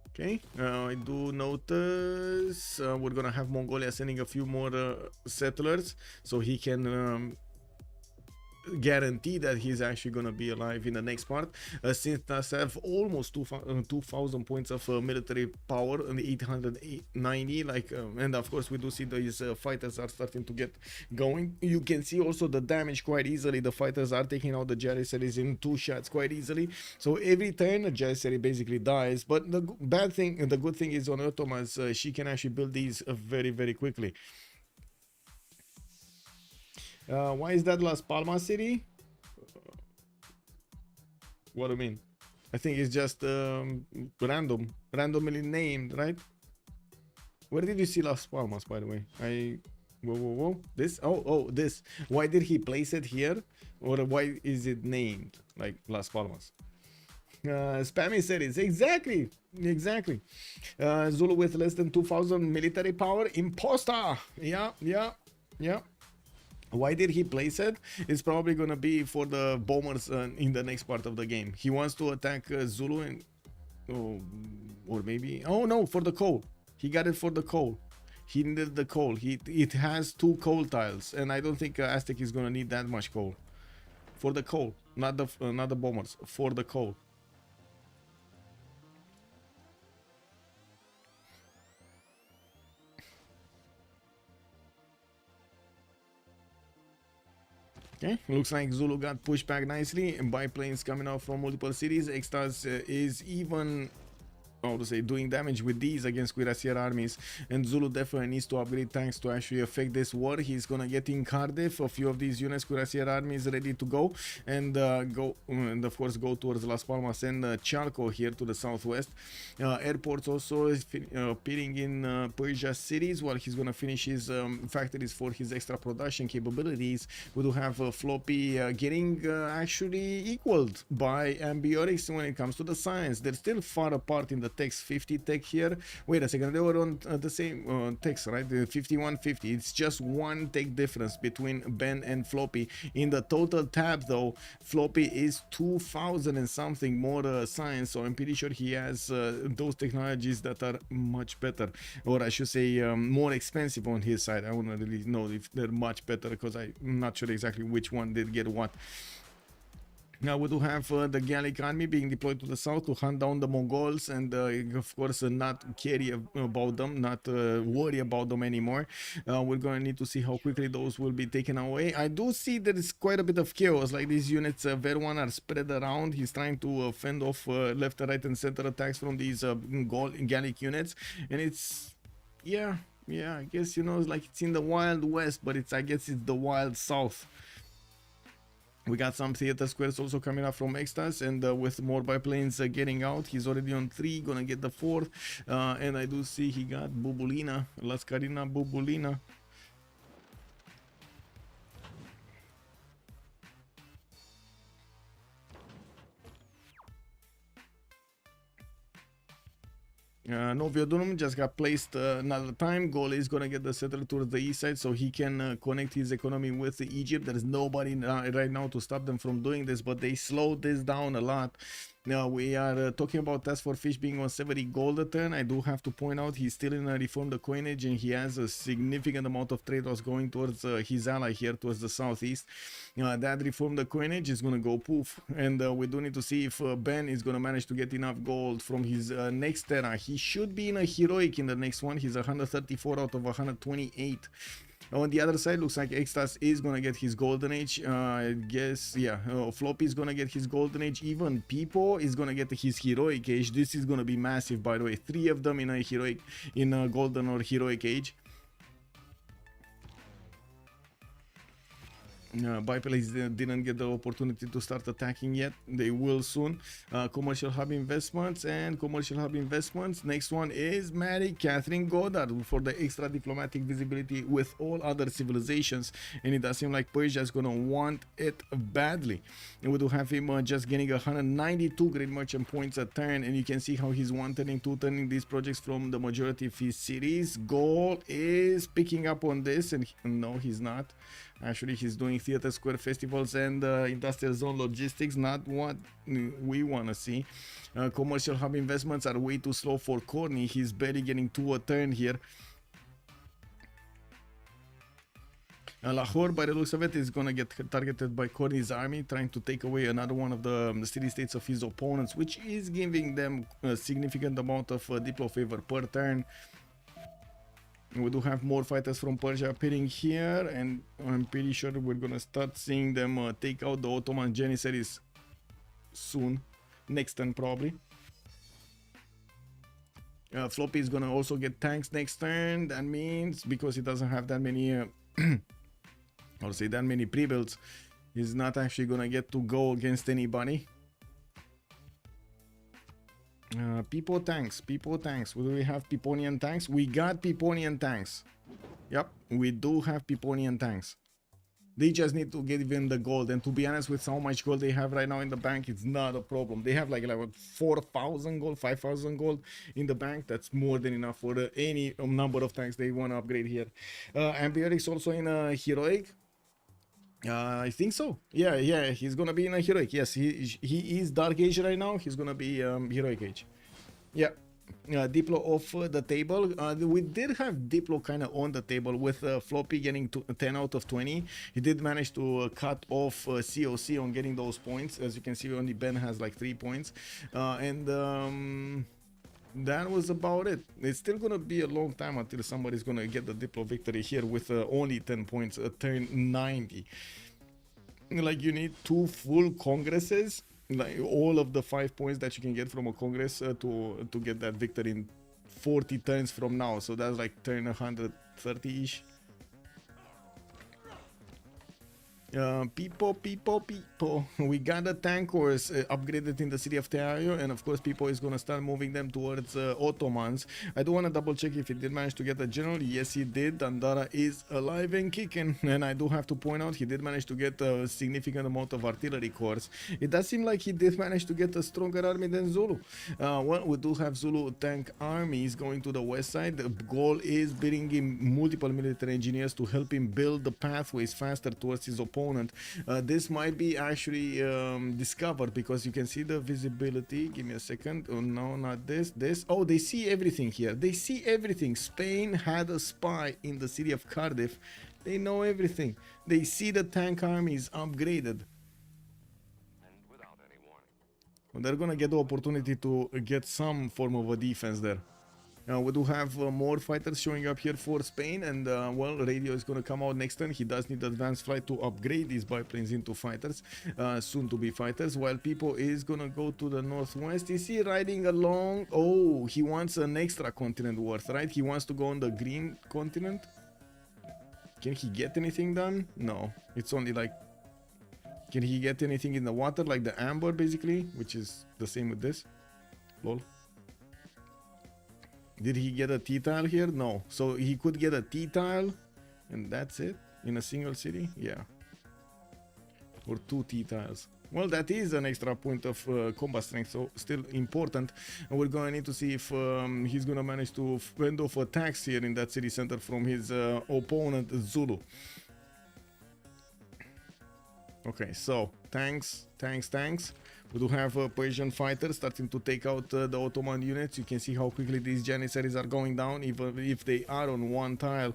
Okay, I do notice we're gonna have Mongolia sending a few more settlers, so he can guarantee that he's actually gonna be alive in the next part. Cynth does have almost 2000 points of military power and 890, like and of course we do see these fighters are starting to get going. You can see also the damage quite easily. The fighters are taking out the Janissaries in 2 shots quite easily, so every turn a Janissary basically dies. But the good thing is on Ottomans, she can actually build these very quickly. Why is that Las Palmas city? What do you mean? I think it's just randomly named, right? Where did you see Las Palmas, by the way? Whoa. This? Oh, this. Why did he place it here? Or why is it named like Las Palmas? Spammy cities, exactly. Zulu with less than 2000 military power, imposter. Yeah. Why did he place it? It's probably gonna be for the bombers in the next part of the game. He wants to attack Zulu and or maybe no, for the coal. He got it for the coal. He needed the coal. It has 2 coal tiles, and I don't think Aztec is gonna need that much coal. For the coal, not the bombers. For the coal. Okay, looks like Zulu got pushed back nicely, and biplanes coming out from multiple cities. Extazzz is even, how to say, doing damage with these against cuirassier armies, and Zulu definitely needs to upgrade tanks to actually affect this war. He's gonna get in Cardiff a few of these units, cuirassier armies ready to go, and of course go towards Las Palmas and Chalco here to the southwest. Airports also appearing in Persia cities, while he's gonna finish his factories for his extra production capabilities. We do have Floppy getting actually equaled by Ambiotics when it comes to the science. They're still far apart in the the techs, 50 tech here. Wait a second, they were on the same techs, right? The 5150. It's just one tech difference between Ben and Floppy. In the total tab though, Floppy is 2000 and something more science, so I'm pretty sure he has those technologies that are much better, or I should say more expensive on his side. I wouldn't really know if they're much better because I'm not sure exactly which one did get what. Now we do have the Gallic army being deployed to the south to hunt down the Mongols, and of course not care about them, not worry about them anymore. We're going to need to see how quickly those will be taken away. I do see there is quite a bit of chaos, like these units of Erwan are spread around. He's trying to fend off left, right and center attacks from these Gallic units, and it's yeah, I guess, you know, it's like it's in the Wild West, but I guess it's the Wild South. We got some theater squares also coming up from Extazzz, and with more biplanes getting out. He's already on 3, gonna get the 4th. And I do see he got Bubulina, Lascarina Bubulina. Noviodunum just got placed another time. Gaul is gonna get the settler towards the east side so he can connect his economy with Egypt. There is nobody right now to stop them from doing this, but they slowed this down a lot. Now we are talking about TaskForceFish being on 70 gold a turn. I do have to point out he's still in a reform the coinage, and he has a significant amount of trade loss going towards his ally here towards the southeast. That reform the coinage is gonna go poof, and we do need to see if Ben is gonna manage to get enough gold from his next era. He should be in a heroic in the next one. He's 134 out of 128. On the other side, looks like Extazzz is gonna get his golden age. I guess, yeah, Floppy is gonna get his golden age. Even Pipo is gonna get his heroic age. This is gonna be massive, by the way. 3 of them in a heroic, in a golden or heroic age. Biplanes didn't get the opportunity to start attacking yet. They will soon. Commercial hub investments and commercial hub investments. Next one is Mary Catherine Goddard for the extra diplomatic visibility with all other civilizations, and it does seem like Persia is gonna want it badly. And we do have him just getting 192 great merchant points a turn, and you can see how he's one-turning, two-turning these projects from the majority of his cities. Gaul is picking up on this, and no, he's not. Actually, he's doing theater square festivals and industrial zone logistics, not what we want to see. Commercial hub investments are way too slow for Khornie. He's barely getting 2 a turn here. Lahore, by the looks of it, is going to get targeted by Khornie's army, trying to take away another one of the city-states of his opponents, which is giving them a significant amount of diplo favor per turn. We do have more fighters from Persia appearing here, and I'm pretty sure we're gonna start seeing them take out the Ottoman Janissaries soon, next turn probably. Floppy is gonna also get tanks next turn. That means, because he doesn't have that many or say that many pre-builds, he's not actually gonna get to go against anybody. Pipo tanks. Do we have Piponian tanks? We got Piponian tanks. Yep, we do have Piponian tanks. They just need to give him the gold, and to be honest, with how much gold they have right now in the bank, it's not a problem. They have like 4,000 gold, 5,000 gold in the bank. That's more than enough for any number of tanks they want to upgrade here. Ambiorix also in a heroic. I think so. Yeah, he's gonna be in a heroic. Yes, he is dark age right now. He's gonna be heroic age. Yeah. Diplo off the table. We did have Diplo kind of on the table with Floppy getting 10 out of 20. He did manage to cut off COC on getting those points. As you can see, only Ben has like 3 points, and that was about it. It's still gonna be a long time until somebody's gonna get the Diplo victory here with only 10 points a turn 90. Like, you need 2 full congresses, like all of the 5 points that you can get from a congress to get that victory in 40 turns from now. So that's like turn 130-ish. Pipo. We got the tank cores upgraded in the city of Teario, and of course Pipo is gonna start moving them towards Ottomans. I do wanna double check if he did manage to get a general. Yes, he did. Andara is alive and kicking, and I do have to point out he did manage to get a significant amount of artillery cores. It does seem like he did manage to get a stronger army than Zulu. Well, we do have Zulu tank armies going to the west side. The goal is bringing multiple military engineers to help him build the pathways faster towards his opponent. This might be actually discovered because you can see the visibility. Give me a second. Oh no, not this. Oh, they see everything here. They see everything. Spain had a spy in the city of Cardiff. They know everything. They see the tank armies upgraded. Well, they're gonna get the opportunity to get some form of a defense there. We do have more fighters showing up here for Spain, and well, radio is going to come out next turn. He does need advanced flight to upgrade these biplanes into fighters, soon to be fighters, while Pipo is going to go to the northwest. Is he riding along? Oh, he wants an extra continent worth, right? He wants to go on the green continent. Can he get anything done? No, it's only like, can he get anything in the water, like the amber basically, which is the same with this? Lol. Did he get a T-tile here? No. So he could get a T-tile and that's it in a single city? Yeah. Or 2 T-tiles. Well, that is an extra point of combat strength, so still important. And we're going to need to see if he's going to manage to fend off attacks here in that city center from his opponent, Zulu. Okay, so tanks. We do have Persian fighters starting to take out the Ottoman units. You can see how quickly these Janissaries are going down. Even if they are on one tile,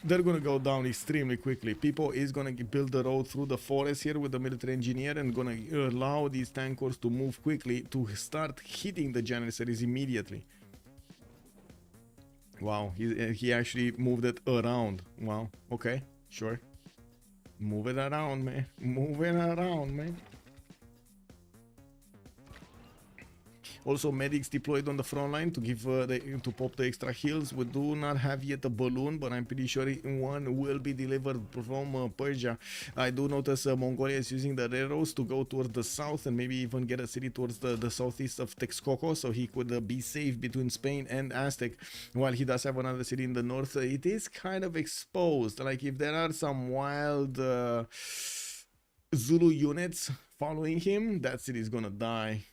they're gonna go down extremely quickly. Pipo is gonna build the road through the forest here with the military engineer and gonna allow these tank corps to move quickly to start hitting the Janissaries immediately. Wow, he actually moved it around. Wow, okay, sure. Move it around, man. Move it around, man. Also, medics deployed on the front line to give to pop the extra heals. We do not have yet a balloon, but I'm pretty sure one will be delivered from Persia. I do notice Mongolia is using the railroads to go towards the south and maybe even get a city towards the southeast of Texcoco, so he could be safe between Spain and Aztec. While he does have another city in the north, it is kind of exposed. Like if there are some wild Zulu units following him, that city is gonna die.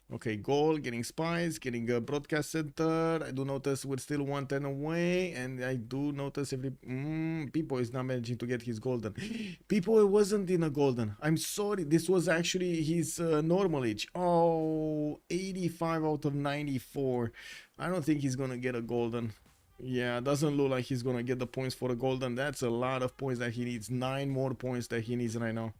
Okay, Gaul getting spies, getting a broadcast center. I do notice we're still 110 away, and I do notice every Pipo is not managing to get his golden. Pipo wasn't in a golden. I'm sorry, this was actually his normal age. Oh, 85 out of 94. I don't think he's gonna get a golden. Yeah, doesn't look like he's gonna get the points for a golden. That's a lot of points that he needs. 9 more points that he needs right now.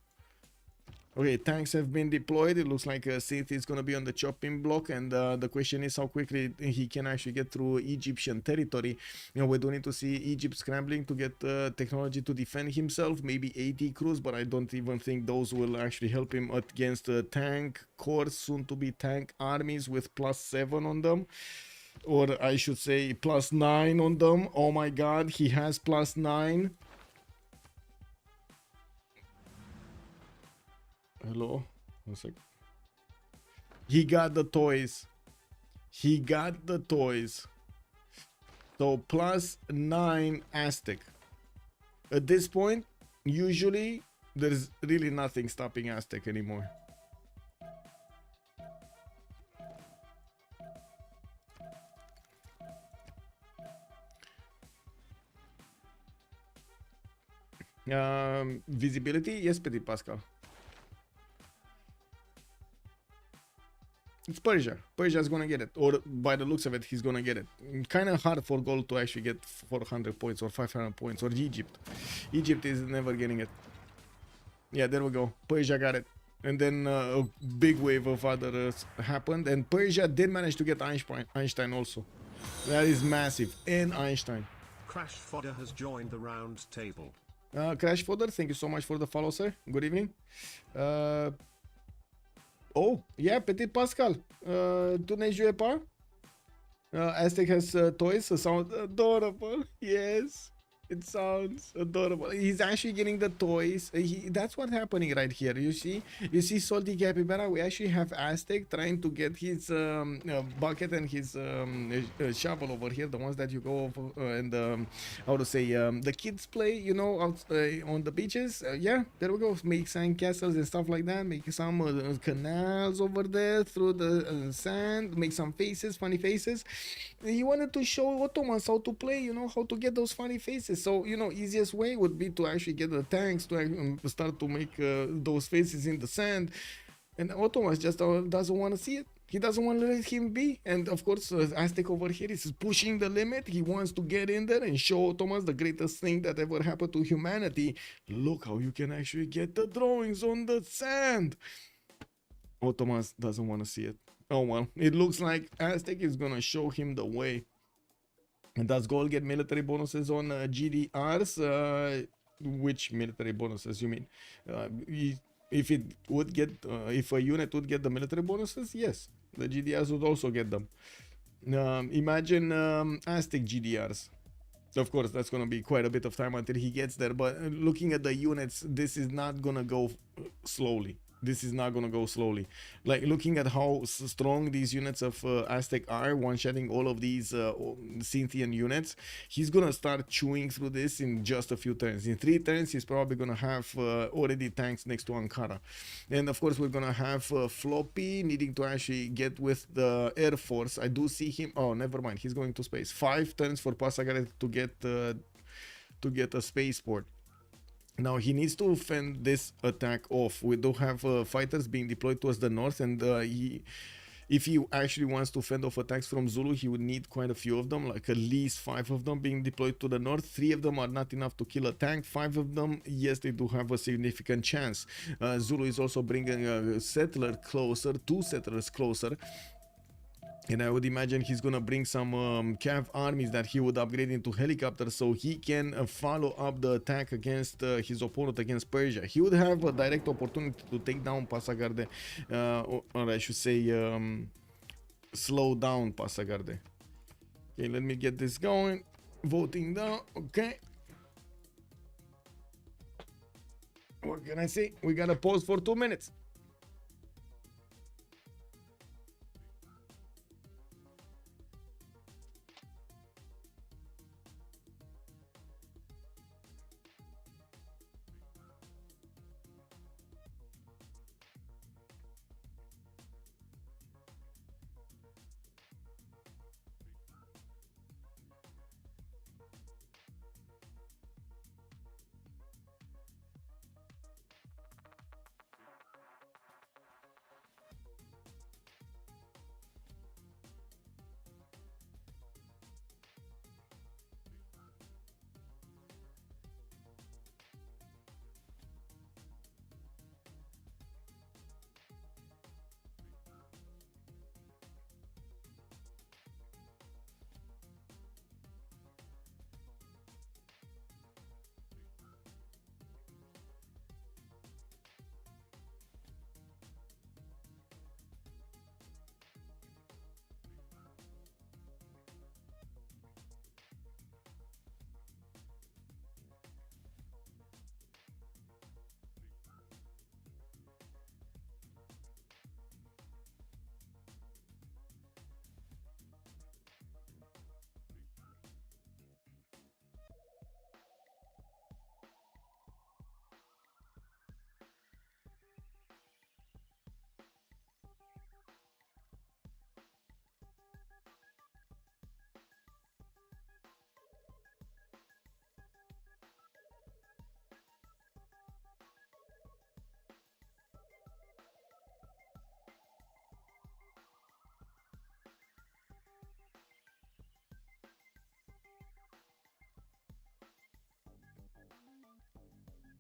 Okay, tanks have been deployed. It looks like Cynth is going to be on the chopping block, and the question is how quickly he can actually get through Egyptian territory. You know, we do need to see Egypt scrambling to get technology to defend himself, maybe 80 crews, but I don't even think those will actually help him against tank corps, soon to be tank armies with +7 on them. Or I should say +9 on them. Oh my god, he has +9. Hello? 1 sec. He got the toys. He got the toys. So +9 Aztec. At this point, usually there's really nothing stopping Aztec anymore. Visibility? Yes, Petit Pascal. It's Persia. Persia is gonna get it, or by the looks of it, he's gonna get it. Kind of hard for Gaul to actually get 400 points or 500 points, or Egypt. Egypt is never getting it. Yeah, there we go. Persia got it. And then a big wave of others happened, and Persia did manage to get Einstein also. That is massive. And Einstein. Crash Fodder has joined the round table. Crash Fodder, thank you so much for the follow, sir. Good evening. Oh, yeah, Petit Pascal. Tu ne joues pas? Aztec has toys, sound adorable. Yes. It sounds adorable. He's actually getting the toys. That's what's happening right here. You see Salty Capybara. We actually have Aztec trying to get his bucket and his shovel over here. The ones that you go over and how to say the kids play. You know, out on the beaches. Yeah, there we go. Make sand castles and stuff like that. Make some canals over there through the sand. Make some faces, funny faces. He wanted to show Ottomans how to play. You know, how to get those funny faces. So, you know, easiest way would be to actually get the tanks to start to make those faces in the sand. And Ottomans just doesn't want to see it. He doesn't want to let him be. And of course, Aztec over here is pushing the limit. He wants to get in there and show Ottomans the greatest thing that ever happened to humanity. Look how you can actually get the drawings on the sand. Ottomans doesn't want to see it. Oh well, it looks like Aztec is gonna show him the way. And does Gaul get military bonuses on GDRs? Which military bonuses you mean? If it would get, if a unit would get the military bonuses, yes, the GDRs would also get them. Imagine Aztec GDRs. Of course, that's gonna be quite a bit of time until he gets there. But looking at the units, this is not gonna go slowly. This is not gonna go slowly. Like looking at how strong these units of Aztec are, one-shotting all of these Cynthian units, he's gonna start chewing through this in just a few turns. In 3 turns, he's probably gonna have already tanks next to Ankara. And of course, we're gonna have Floppy needing to actually get with the Air Force. I do see him. Oh, never mind. He's going to space. 5 turns for Passagarde to get a spaceport. Now he needs to fend this attack off. We do have fighters being deployed towards the north, and if he actually wants to fend off attacks from Zulu, he would need quite a few of them, like at least 5 of them being deployed to the north. 3 of them are not enough to kill a tank. 5 of them, yes, they do have a significant chance. Zulu is also bringing a settler closer, 2 settlers closer. And I would imagine he's gonna bring some cav armies that he would upgrade into helicopters so he can follow up the attack against his opponent, against Persia. He would have a direct opportunity to take down Passagarde, or I should say slow down Passagarde. Okay, let me get this going. Voting down, okay. What can I say? We gotta pause for 2 minutes.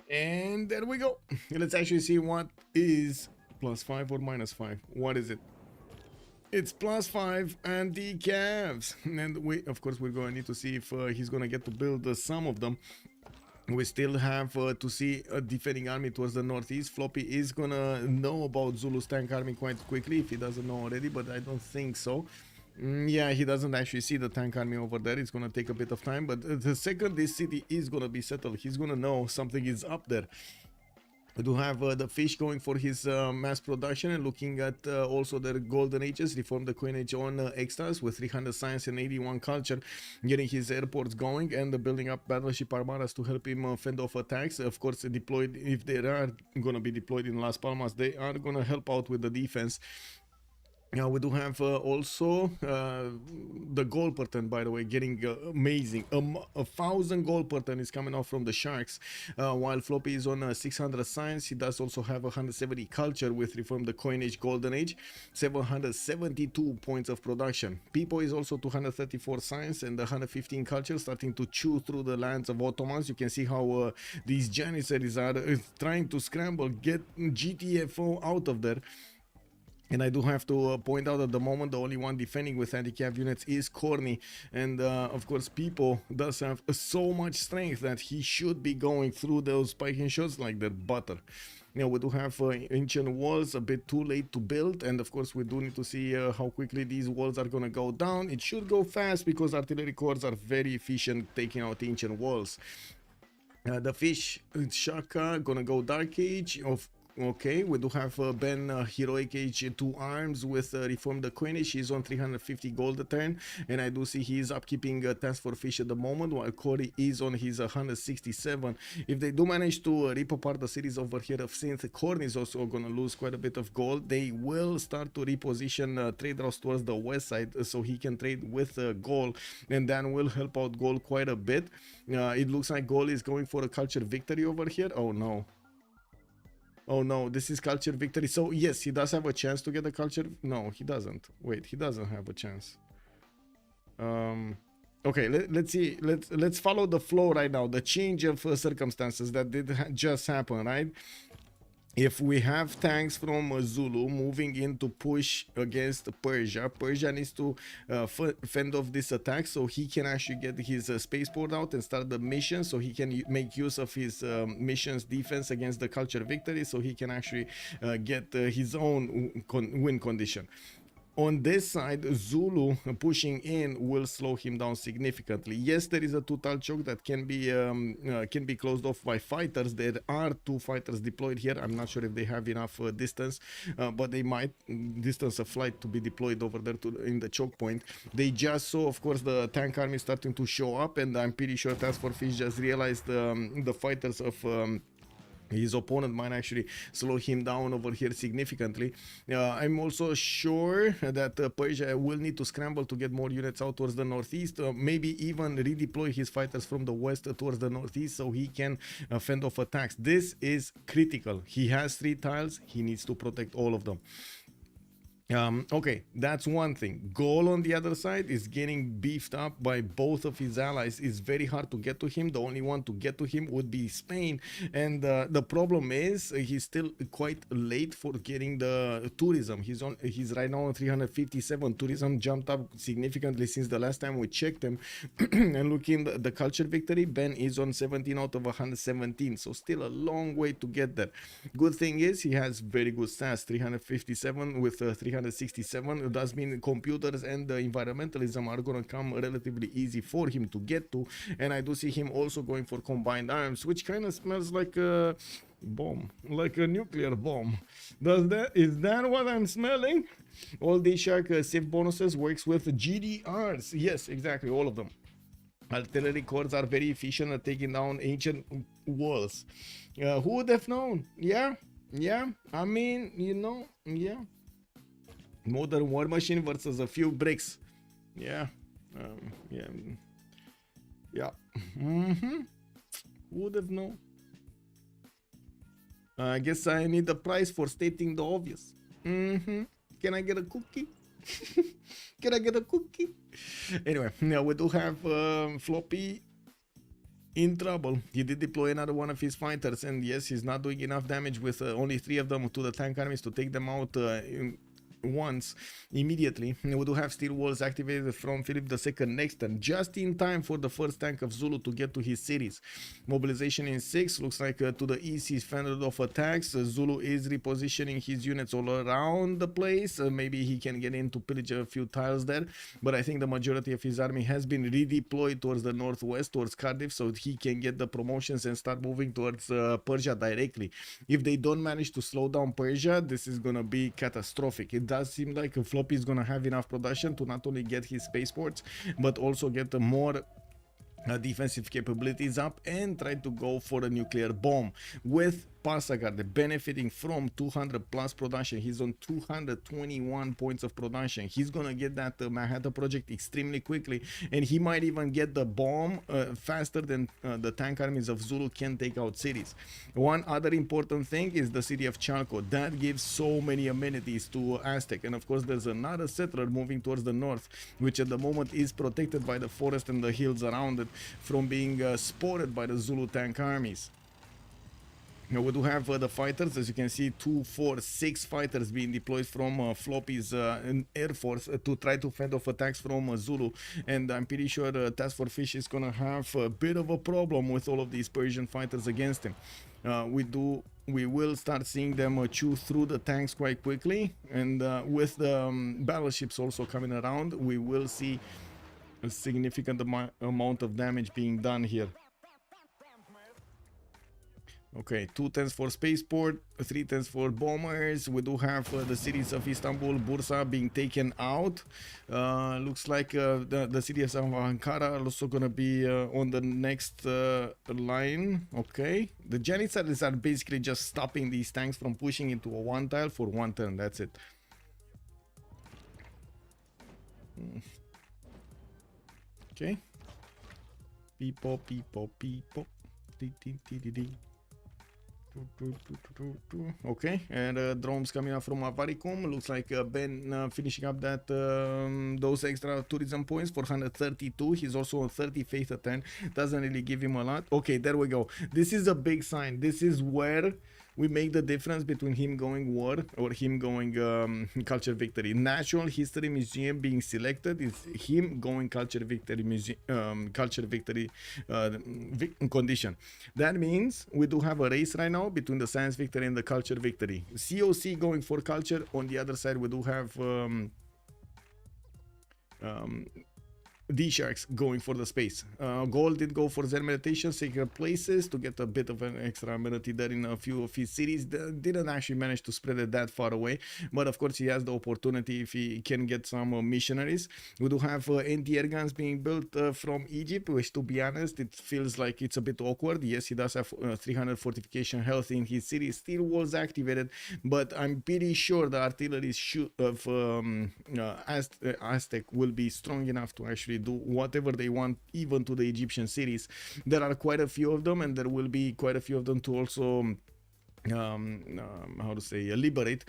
And there we go. Let's actually see what is +5 or -5. What is it? It's +5 and the calves. And we, of course, we're going to need to see if he's going to get to build some of them. We still have to see a defending army towards the northeast. Floppy is gonna know about Zulu's tank army quite quickly if he doesn't know already, but I don't think so. Yeah, he doesn't actually see the tank army over there. It's gonna take a bit of time, but the second this city is gonna be settled, he's gonna know something is up there. We do have the fish going for his mass production and looking at also their golden ages. Reform the coinage on Extazzz with 300 science and 81 culture, getting his airports going and building up battleship armadas to help him fend off attacks. Of course, deployed, if they are gonna be deployed in Las Palmas, they are gonna help out with the defense. We do have also the Gaul pattern, by the way, getting amazing. 1,000 Gaul pattern is coming off from the Sharks, while Floppy is on 600 science. He does also have 170 culture with Reform the Coinage Golden Age, 772 points of production. Pipo is also 234 science and 115 culture, starting to chew through the lands of Ottomans. You can see how these Janissaries are trying to scramble, get GTFO out of there. And I do have to point out at the moment the only one defending with handicap units is Khornie, and of course Pipo does have so much strength that he should be going through those spiking shots like they're butter. Now we do have ancient walls, a bit too late to build, and of course we do need to see how quickly these walls are gonna go down. It should go fast because artillery corps are very efficient taking out ancient walls. The fish Shaka gonna go Dark Age of. Okay, we do have Ben Heroic Age 2 arms with Reform the Coinage. He's on 350 gold a turn, and I do see he is upkeeping TaskForceFish at the moment, while Khornie is on his 167. If they do manage to rip apart the cities over here of Cynth, Khornie is also gonna lose quite a bit of gold. They will start to reposition trade routes towards the west side so he can trade with Gaul, and that will help out Gaul quite a bit. It looks like Gaul is going for a culture victory over here. Oh no. Oh no, this is culture victory. So yes, he does have a chance to get a culture. No, he doesn't. Wait, he doesn't have a chance. Okay, let's see. Let's follow the flow right now. The change of circumstances that did just happen, right? If we have tanks from Zulu moving in to push against Persia, Persia needs to fend off this attack so he can actually get his spaceport out and start the mission, so he can make use of his mission's defense against the culture victory, so he can actually get his own win condition. On this side, Zulu pushing in will slow him down significantly. Yes, there is a total choke that can be closed off by fighters. There are 2 fighters deployed here. I'm not sure if they have enough distance, but they might distance a flight to be deployed over there in the choke point. They just saw, of course, the tank army starting to show up, and I'm pretty sure TaskForceFish just realized the fighters of his opponent might actually slow him down over here significantly. I'm also sure that Persia will need to scramble to get more units out towards the northeast, maybe even redeploy his fighters from the west towards the northeast so he can fend off attacks. This is critical. He has 3 tiles, he needs to protect all of them. Okay, that's one thing. Gaul on the other side is getting beefed up by both of his allies. It's very hard to get to him. The only one to get to him would be Spain, and the problem is he's still quite late for getting the tourism. He's right now on 357. Tourism jumped up significantly since the last time we checked him. And looking at the culture victory, Ben is on 17 out of 117, so still a long way to get there. Good thing is he has very good stats, 357 with 367. It does mean computers and environmentalism are gonna come relatively easy for him to get to, and I do see him also going for combined arms, which kind of smells like a bomb, like a nuclear bomb. Is that what I'm smelling? All DShark Civ bonuses works with GDRs. Yes, exactly, all of them. Artillery corps are very efficient at taking down ancient walls. Who would have known? Yeah, I mean, you know, yeah. Modern war machine versus a few bricks. Yeah. Who would have known? I guess I need a prize for stating the obvious. Can I get a cookie? Can I get a cookie? Anyway, now we do have Floppy in trouble. He did deploy another one of his fighters, and yes, he's not doing enough damage with only 3 of them to the tank armies to take them out once immediately. We do have steel walls activated from Philip II next turn, just in time for the first tank of Zulu to get to his cities. Mobilization in 6, looks like to the east he's fended off attacks. Zulu is repositioning his units all around the place. Maybe he can get in to pillage a few tiles there, but I think the majority of his army has been redeployed towards the northwest, towards Cardiff, so he can get the promotions and start moving towards Persia directly. If they don't manage to slow down Persia, this is gonna be catastrophic. It does seem like Floppy is gonna have enough production to not only get his spaceports, but also get more defensive capabilities up and try to go for a nuclear bomb. With Passagarde benefiting from 200 plus production, he's on 221 points of production. He's gonna get that Manhattan project extremely quickly, and he might even get the bomb faster than the tank armies of Zulu can take out cities. One other important thing is the city of Chalco. That gives so many amenities to Aztec, and of course there's another settler moving towards the north, which at the moment is protected by the forest and the hills around it from being spotted by the Zulu tank armies. Now we do have the fighters, as you can see, 2, 4, 6 fighters being deployed from Floppy's Air Force to try to fend off attacks from Zulu, and I'm pretty sure TaskForceFish is gonna have a bit of a problem with all of these Persian fighters against him. We will start seeing them chew through the tanks quite quickly, and with the battleships also coming around, we will see a significant amount of damage being done here. Okay, 2 10s for spaceport, 3 10s for bombers. We do have the cities of Istanbul, Bursa being taken out. Looks like the city of Ankara are also gonna be on the next line. Okay, the Janissaries are basically just stopping these tanks from pushing into a 1 tile for 1 turn. That's it. Okay. Pipo, Pipo, Pipo. Okay, and drones coming up from Avaricum. Looks like Ben finishing up that those extra tourism points for 132. He's also on 30 faith at 10. Doesn't really give him a lot. Okay, there we go. This is a big sign. This is where we make the difference between him going war or him going culture victory. Natural History Museum being selected is him going culture victory museum, culture victory condition. That means we do have a race right now between the science victory and the culture victory. COC going for culture. On the other side, we do have DSharks going for the space. Gaul did go for Zen meditation, sacred places, to get a bit of an extra amenity there in a few of his cities. Didn't actually manage to spread it that far away, but of course he has the opportunity if he can get some missionaries. We do have anti-air guns being built from Egypt, which, to be honest, it feels like it's a bit awkward. Yes, he does have 300 fortification health in his city. Steel walls activated, but I'm pretty sure the artillery of Aztec will be strong enough to actually do whatever they want, even to the Egyptian cities. There are quite a few of them, and there will be quite a few of them to also how to say, liberate.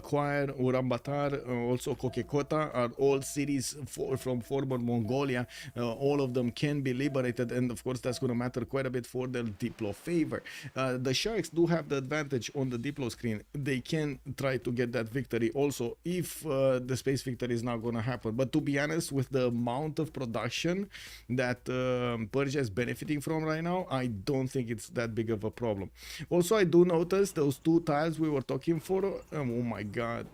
Choir, Uraanbaatar, also Kokekota are all cities from former Mongolia. All of them can be liberated, and of course that's going to matter quite a bit for their Diplo favor. The Sharks do have the advantage on the Diplo screen. They can try to get that victory also if the space victory is not going to happen. But to be honest, with the amount of production that Persia is benefiting from right now, I don't think it's that big of a problem. Also, I do notice those 2 tiles we were talking for. Oh my god,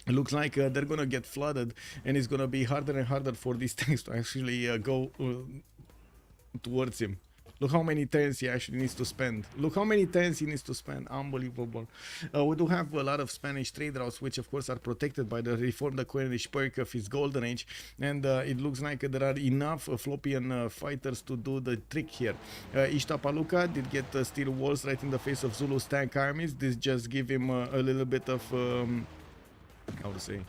it looks like they're gonna get flooded, and it's gonna be harder and harder for these tanks to actually go towards him. Look how many turns he actually needs to spend. Look how many turns he needs to spend. Unbelievable. We do have a lot of Spanish trade routes, which of course are protected by the reformed Aquarianish perk of his golden age. And it looks like there are enough Floppian fighters to do the trick here. Ishtapaluka did get steel walls right in the face of Zulu's tank armies. This just give him a little bit of... how to say?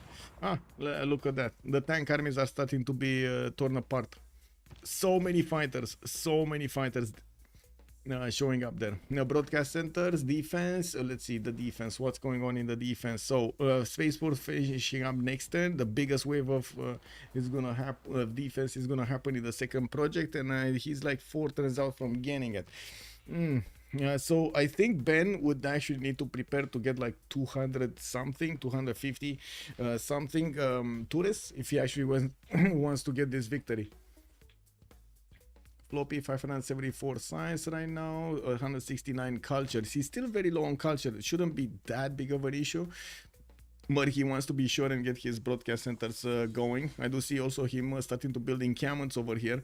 Look at that. The tank armies are starting to be torn apart. So many fighters showing up there. Now, broadcast centers, defense. Let's see the defense. What's going on in the defense? So, Spaceport finishing up next turn. The biggest wave of is gonna happen. Defense is gonna happen in the second project, and he's like 4 turns out from getting it. So I think Ben would actually need to prepare to get like 200 something, 250 something tourists if he actually wants to get this victory. Floppy 574 science right now, 169 culture. He's still very low on culture. It shouldn't be that big of an issue, but he wants to be sure and get his broadcast centers going. I do see also him starting to build encampments over here.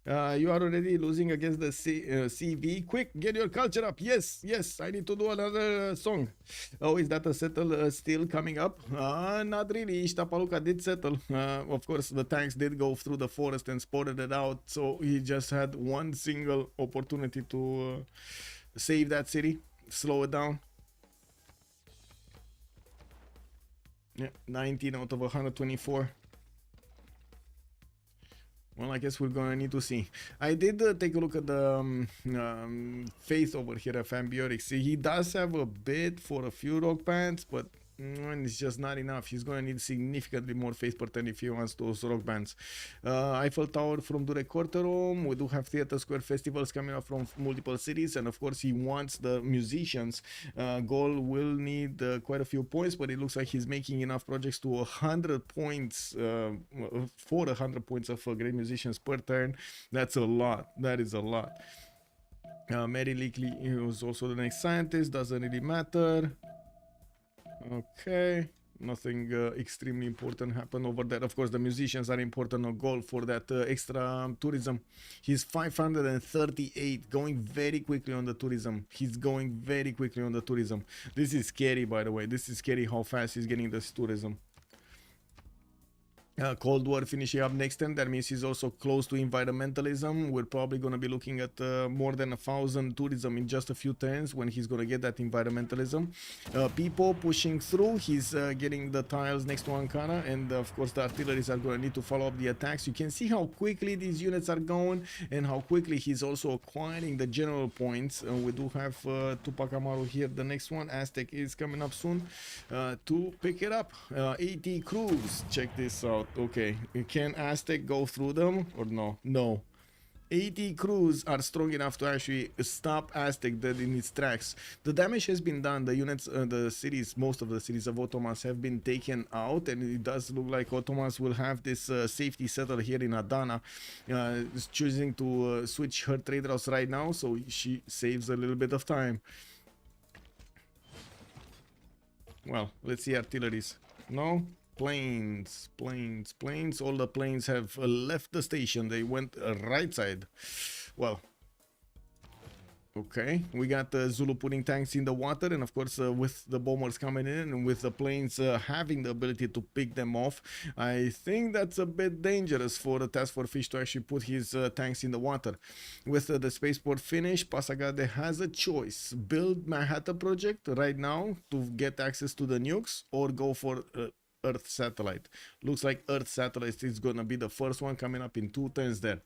You are already losing against the CV. Quick, get your culture up. Yes, yes, I need to do another song. Oh, is that a settle still coming up? Not really. Ishtapaluka did settle. Of course, the tanks did go through the forest and spotted it out. So he just had one single opportunity to save that city, slow it down. Yeah, 19 out of 124. Well, I guess we're gonna need to see. I did take a look at the faith over here at Fanbiorix. He does have a bid for a few rock bands, but it's just not enough. He's gonna need significantly more faith per turn if he wants those rock bands. Eiffel Tower from Dure Quarterom. We do have Theater Square festivals coming up from multiple cities, and of course he wants the musicians. Gaul will need quite a few points, but it looks like he's making enough projects to 100 points for 100 points of great musicians per turn. That's a lot. That is a lot. Mary Leakley is also the next scientist. Doesn't really matter. Okay, nothing extremely important happened over there. Of course, the musicians are important on Gaul for that extra tourism. He's 538, going very quickly on the tourism. He's going very quickly on the tourism. This is scary, by the way. This is scary how fast he's getting this tourism. Cold War finishing up next turn. That means he's also close to environmentalism. We're probably going to be looking at more than 1,000 tourism in just a few turns when he's going to get that environmentalism. Pipo pushing through. He's getting the tiles next to Ankara, and of course the artilleries are going to need to follow up the attacks. You can see how quickly these units are going and how quickly he's also acquiring the general points. We do have Tupac Amaru here. The next one, Aztec, is coming up soon to pick it up. 80 crews. Check this out. Okay, can Aztec go through them or no? No. 80 crews are strong enough to actually stop Aztec dead in its tracks. The damage has been done. The units, the cities, most of the cities of Ottomans have been taken out, and it does look like Ottomans will have this safety settle here in Adana. Is choosing to switch her trade routes right now, so she saves a little bit of time. Well, let's see artilleries. No? Planes. All the planes have left the station. They went right side. Well, okay, we got Zulu putting tanks in the water, and of course with the bombers coming in and with the planes having the ability to pick them off, I think that's a bit dangerous for the TaskForceFish to actually put his tanks in the water. With the spaceport finish, Pasagade has a choice: build Manhattan project right now to get access to the nukes, or go for Earth satellite. Looks like Earth satellite is gonna be the first one coming up in 2 turns there.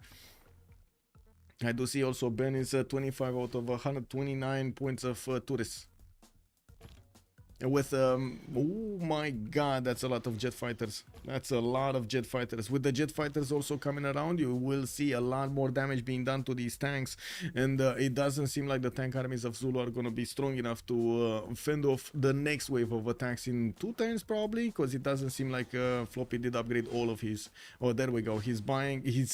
I do see also Ben is 25 out of 129 points of tourists. With oh my god, that's a lot of jet fighters. That's a lot of jet fighters. With the jet fighters also coming around, you will see a lot more damage being done to these tanks, and it doesn't seem like the tank armies of Zulu are going to be strong enough to fend off the next wave of attacks in 2 turns probably, because it doesn't seem like Floppy did upgrade all of his. Oh, there we go. He's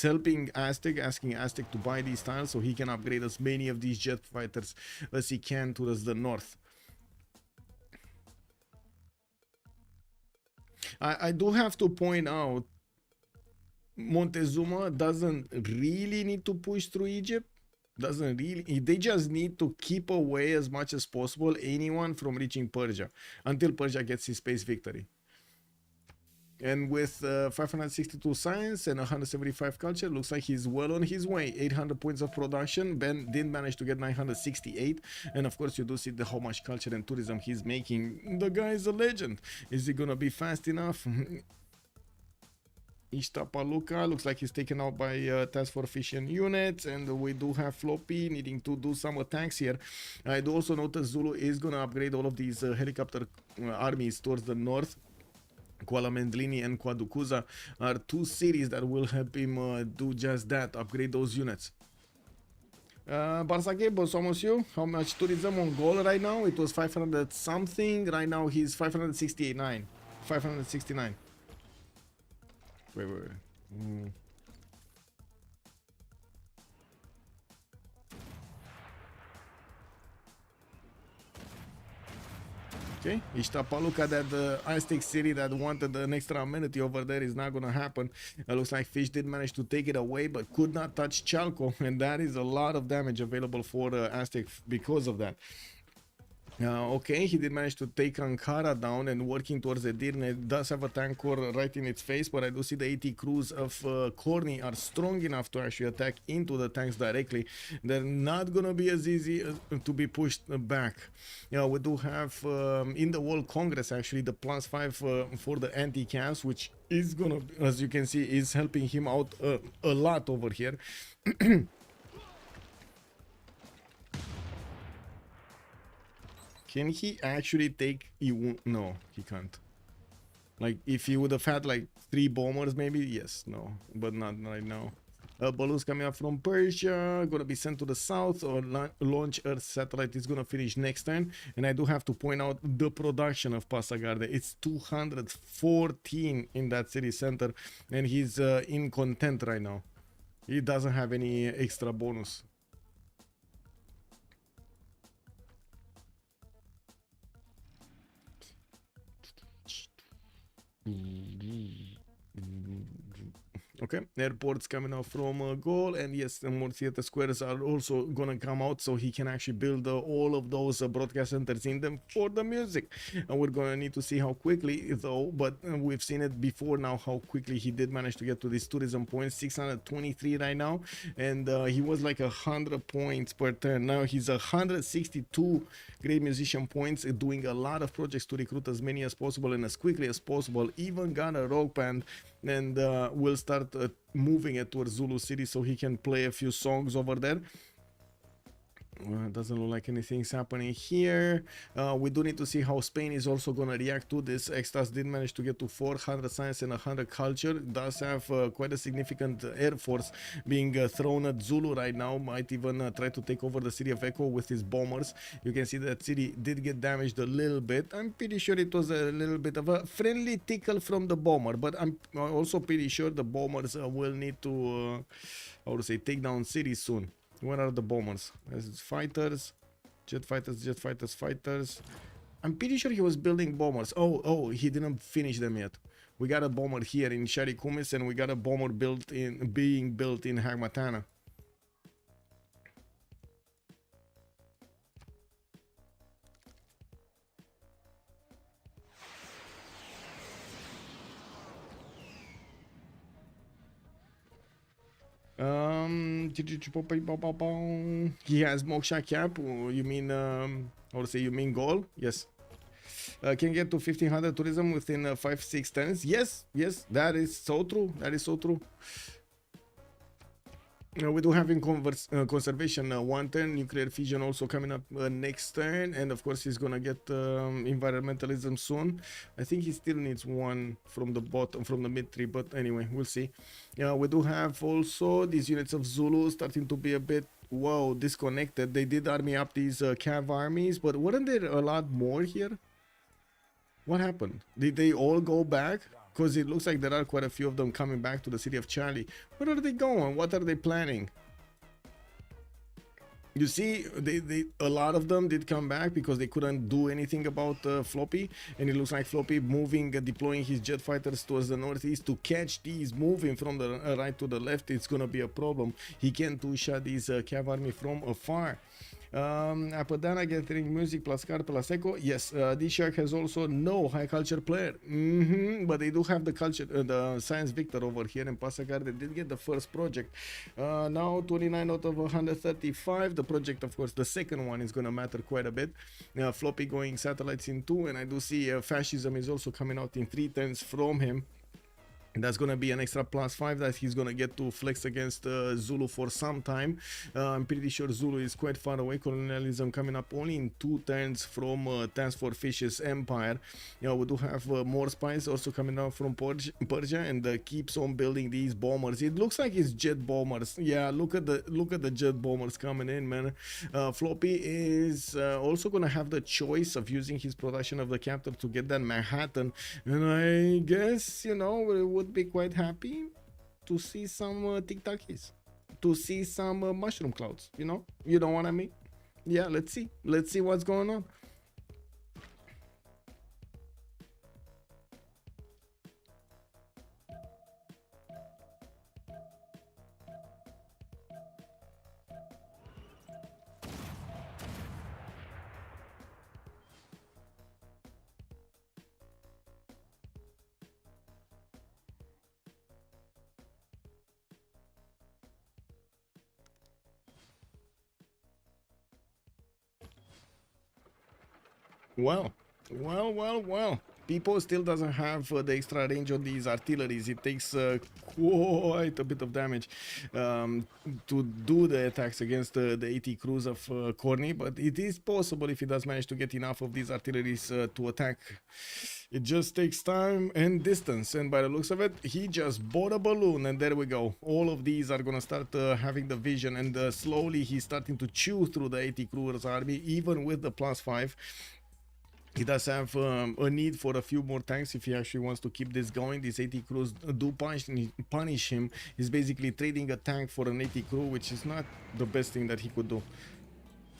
helping Aztec, asking Aztec to buy these tiles so he can upgrade as many of these jet fighters as he can towards the north. I do have to point out, Montezuma doesn't really need to push through Egypt. Doesn't really. They just need to keep away as much as possible anyone from reaching Persia until Persia gets his space victory. And with 562 science and 175 culture, looks like he's well on his way. 800 points of production. Ben did manage to get 968. And of course, you do see how much culture and tourism he's making. The guy is a legend. Is he gonna be fast enough? Ishtapaluka looks like he's taken out by TaskForceFish units, and we do have Floppy needing to do some attacks here. I do also notice Zulu is gonna upgrade all of these helicopter armies towards the north. Kuala Mendlini and Quaducuza are two cities that will help him do just that, upgrade those units. Barsache, Bosomusio, how much tourism on Gaul right now? It was 500 something, right now he's 569. 569. Wait. Okay, Ishtapaluka, that Aztec city that wanted an extra amenity over there, is not gonna happen. It looks like Fish did manage to take it away, but could not touch Chalco, and that is a lot of damage available for Aztec because of that. Okay, he did manage to take Ankara down and working towards Edirne. It does have a tank core right in its face, but I do see the 80 crews of Khornie are strong enough to actually attack into the tanks directly. They're not gonna be as easy to be pushed back. We do have in the World Congress actually the +5 for the anti-cavs, which is gonna, as you can see, is helping him out a lot over here. Can he actually take... No, he can't. Like, if he would have had like 3 bombers maybe, yes, no, but not right now. Balloons coming up from Persia, gonna be sent to the south, or launch Earth satellite is gonna finish next turn. And I do have to point out the production of Passagarde. It's 214 in that city center, and he's in content right now. He doesn't have any extra bonus. Okay, airports coming out from Gaul, and yes, the more theater squares are also gonna come out, so he can actually build all of those broadcast centers in them for the music. And we're gonna need to see how quickly, though, but we've seen it before now, how quickly he did manage to get to these tourism points. 623 right now, and he was like 100 points per turn. Now he's 162 great musician points, doing a lot of projects to recruit as many as possible and as quickly as possible. Even got a rock band, and we'll start moving it towards Zulu City so he can play a few songs over there. Doesn't look like anything's happening here. We do need to see how Spain is also gonna react to this. Extazzz did manage to get to 400 science and 100 culture. Does have quite a significant air force being thrown at Zulu right now. Might even try to take over the city of Echo with his bombers. You can see that city did get damaged a little bit. I'm pretty sure it was a little bit of a friendly tickle from the bomber, but I'm also pretty sure the bombers will need to how to say, take down cities soon. Where are the bombers? As fighters, jet fighters. I'm pretty sure he was building bombers. Oh, he didn't finish them yet. We got a bomber here in Sharikumis, and we got a bomber being built in Hagmatana. He has Moksha cap. You mean or say you mean Gaul? Yes. Can get to 1500 tourism within 5-6 turns. Yes, that is so true. We do have in conservation 1 turn, nuclear fission also coming up next turn, and of course he's gonna get environmentalism soon. I think he still needs 1 from the bottom, from the mid tree, but anyway, we'll see. We do have also these units of Zulu starting to be a bit disconnected. They did army up these cav armies, but weren't there a lot more here? What happened? Did they all go back? Because it looks like there are quite a few of them coming back to the city of Charlie. Where are they going? What are they planning? You see, a lot of them did come back because they couldn't do anything about Floppy. And it looks like Floppy deploying his jet fighters towards the northeast to catch these moving from the right to the left. It's gonna be a problem. He can two-shot these cav army from afar. Apadana getting music plus card plus echo. Yes, DShark has also no high culture player. But they do have the culture, the science victor over here in Passagarde. They did get the first project. Now 29 out of 135. The project, of course, the second one is gonna matter quite a bit. Floppy going satellites in 2, and I do see fascism is also coming out in 3 turns from him. That's gonna be an extra +5 that he's gonna get to flex against Zulu for some time. I'm pretty sure Zulu is quite far away. Colonialism coming up only in 2 turns from TaskForceFish's empire. We do have more spies also coming out from Persia, and keeps on building these bombers. It looks like it's jet bombers. Yeah, look at the jet bombers coming in, man. Floppy is also gonna have the choice of using his production of the capital to get that Manhattan, and I guess, you know, we would be quite happy to see some tic-tacs, to see some mushroom clouds, you know what I mean. Yeah, let's see what's going on. Well. Pipo still doesn't have the extra range on these artilleries. It takes quite a bit of damage to do the attacks against the 80 crews of Khornie, but it is possible if he does manage to get enough of these artilleries to attack. It just takes time and distance, and by the looks of it, he just bought a balloon, and there we go. All of these are gonna start having the vision, and slowly he's starting to chew through the 80 crews army, even with the +5. He does have a need for a few more tanks if he actually wants to keep this going. These 80 crews do punish him. He's basically trading a tank for an 80 crew, which is not the best thing that he could do.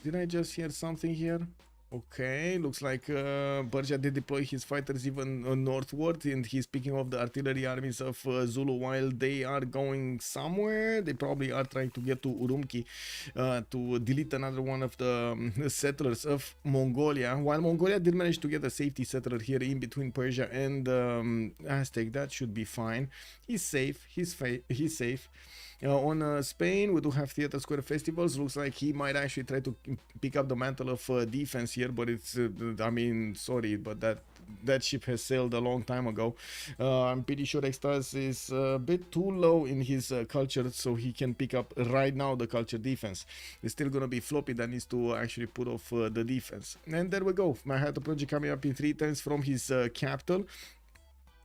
Did I just hear something here? Okay, looks like Persia did deploy his fighters even northward, and he's picking off the artillery armies of Zulu while they are going somewhere. They probably are trying to get to Urumqi to delete another one of the settlers of Mongolia. While Mongolia did manage to get a safety settler here in between Persia and Aztec, that should be fine. He's safe. He's safe. On Spain, we do have Theater Square festivals. Looks like he might actually try to pick up the mantle of defense here, but it's I mean, sorry, but that ship has sailed a long time ago. I'm pretty sure Extazzz is a bit too low in his culture, so he can pick up right now the culture defense. It's still gonna be Floppy that needs to actually put off the defense. And there we go. Manhattan project coming up in 3 turns from his capital.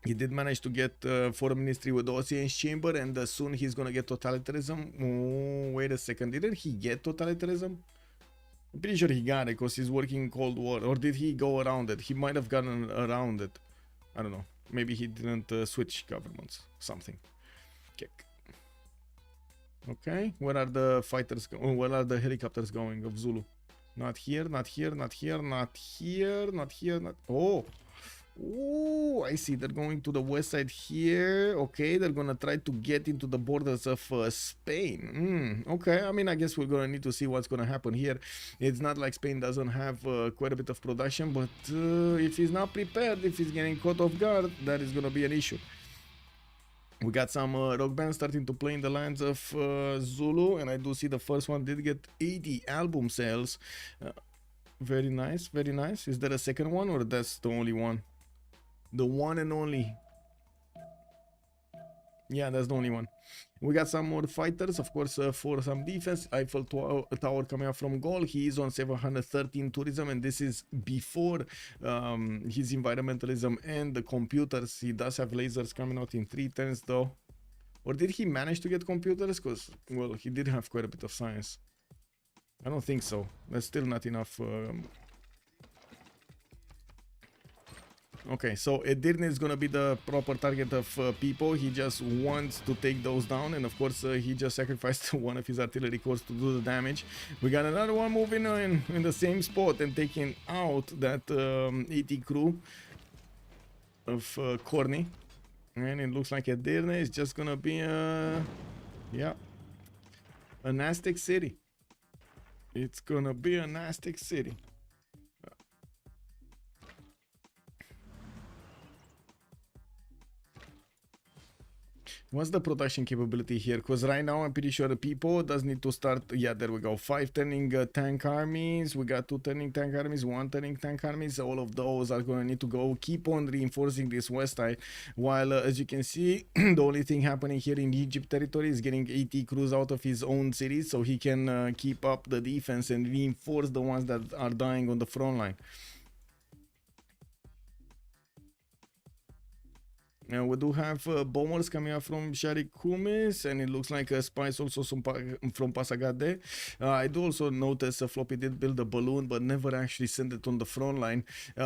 He did manage to get foreign ministry with the Oceans Chamber, and soon he's gonna get totalitarianism. Oh, wait a second, didn't he get totalitarianism? I'm pretty sure he got it because he's working in Cold War. Or did he go around it? He might have gotten around it. I don't know. Maybe he didn't switch governments. Something. Kick. Okay, where are the fighters going? Where are the helicopters going of Zulu? Not here, not here, not here, not here, not here, not... Oh! Oh, I see. They're going to the west side here. Okay, they're gonna try to get into the borders of Spain. Okay, I mean, I guess we're gonna need to see what's gonna happen here. It's not like Spain doesn't have quite a bit of production, but if he's not prepared, if he's getting caught off guard, that is gonna be an issue. We got some rock bands starting to play in the lands of Zulu, and I do see the first one did get 80 album sales. Very nice, very nice. Is there a second one, or that's the only one? The one and only. Yeah, that's the only one. We got some more fighters, of course, for some defense. Eiffel Tower coming up from Gaul. He is on 713 tourism, and this is before his environmentalism and the computers. He does have lasers coming out in 3 turns, though. Or did he manage to get computers? Because, well, he did have quite a bit of science. I don't think so. That's still not enough. Okay, so Edirne is gonna be the proper target of Pipo. He just wants to take those down, and of course he just sacrificed one of his artillery corps to do the damage. We got another one moving in the same spot and taking out that 80 crew of Khornie. And it looks like Edirne is just gonna be yeah, an Aztec city. It's gonna be an Aztec city. What's the production capability here? Because right now I'm pretty sure the people does need to start. Yeah, there we go. 5 turning tank armies. We got 2 turning tank armies, 1 turning tank armies. All of those are going to need to go. Keep on reinforcing this west side. While as you can see, the only thing happening here in Egypt territory is getting AT crews out of his own cities, so he can keep up the defense and reinforce the ones that are dying on the front line. Now we do have bombers coming up from Sharik Kumis, and it looks like spies also from Pasagade. I do also notice Floppy did build a balloon, but never actually sent it on the front line.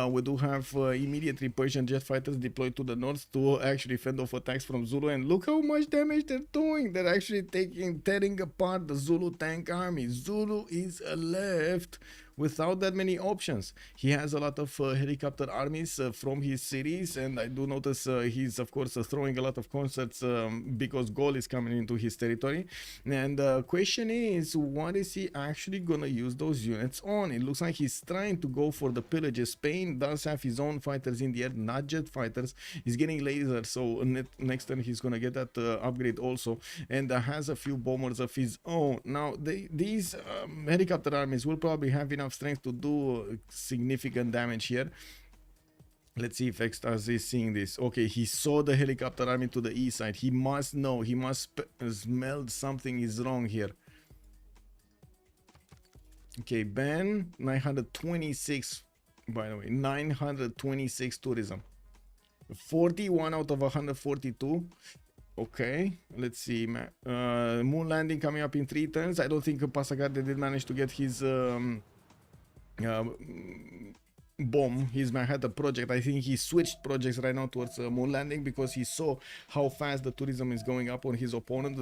We do have immediately Persian jet fighters deployed to the north to actually fend off attacks from Zulu, and look how much damage they're doing. They're actually tearing apart the Zulu tank army. Zulu is left without that many options. He has a lot of helicopter armies from his cities, and I do notice he's of course throwing a lot of concerts because Gaul is coming into his territory. And the question is, what is he actually gonna use those units on? It looks like he's trying to go for the pillages. Spain does have his own fighters in the air, not jet fighters. He's getting lasers, so next turn he's gonna get that upgrade also, and has a few bombers of his own. Now these helicopter armies will probably have enough strength to do significant damage here. Let's see if Extazzz is seeing this. Okay, he saw the helicopter army to the east side. He must know, he must smell something is wrong here. Okay, Ben, 926, by the way, 926 tourism. 41 out of 142. Okay, let's see. Moon landing coming up in 3 turns. I don't think Pasagade did manage to get his bomb, his Manhattan project. I think he switched projects right now towards moon landing because he saw how fast the tourism is going up on his opponent,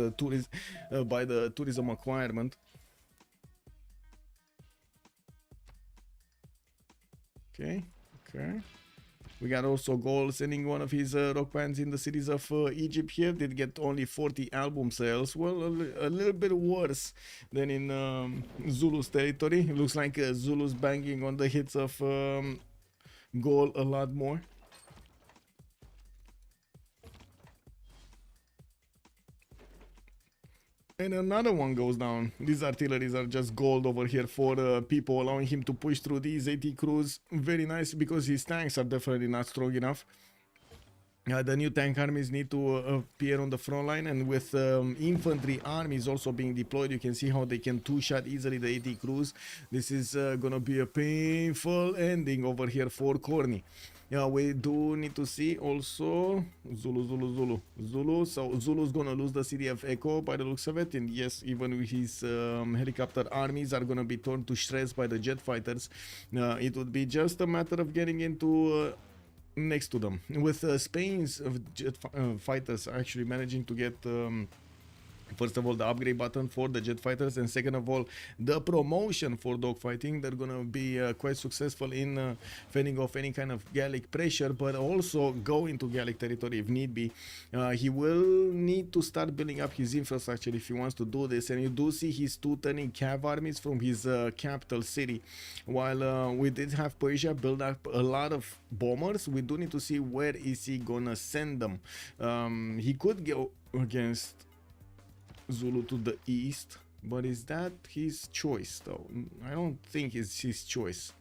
by the tourism acquirement. Okay. We got also Gaul sending one of his rock bands in the cities of Egypt here. Did get only 40 album sales. Well, a little bit worse than in Zulu's territory. It looks like Zulu's banging on the hits of Gaul a lot more. And another one goes down. These artilleries are just gold over here for people, allowing him to push through these AT crews. Very nice, because his tanks are definitely not strong enough. The new tank armies need to appear on the front line, and with infantry armies also being deployed, you can see how they can two-shot easily the AT crews. This is gonna be a painful ending over here for Khornie. Yeah, we do need to see also Zulu. So Zulu's gonna lose the city of Echo by the looks of it, and yes, even with his helicopter armies are gonna be torn to shreds by the jet fighters. It would be just a matter of getting into next to them, with Spain's jet fighters actually managing to get first of all the upgrade button for the jet fighters, and second of all the promotion for dogfighting. They're gonna be quite successful in fending off any kind of Gallic pressure, but also go into Gallic territory if need be. He will need to start building up his infrastructure if he wants to do this, and you do see his 2 turning cav armies from his capital city. While we did have Persia build up a lot of bombers, we do need to see where is he gonna send them. He could go against Zulu to the east, but is that his choice though? I don't think it's his choice.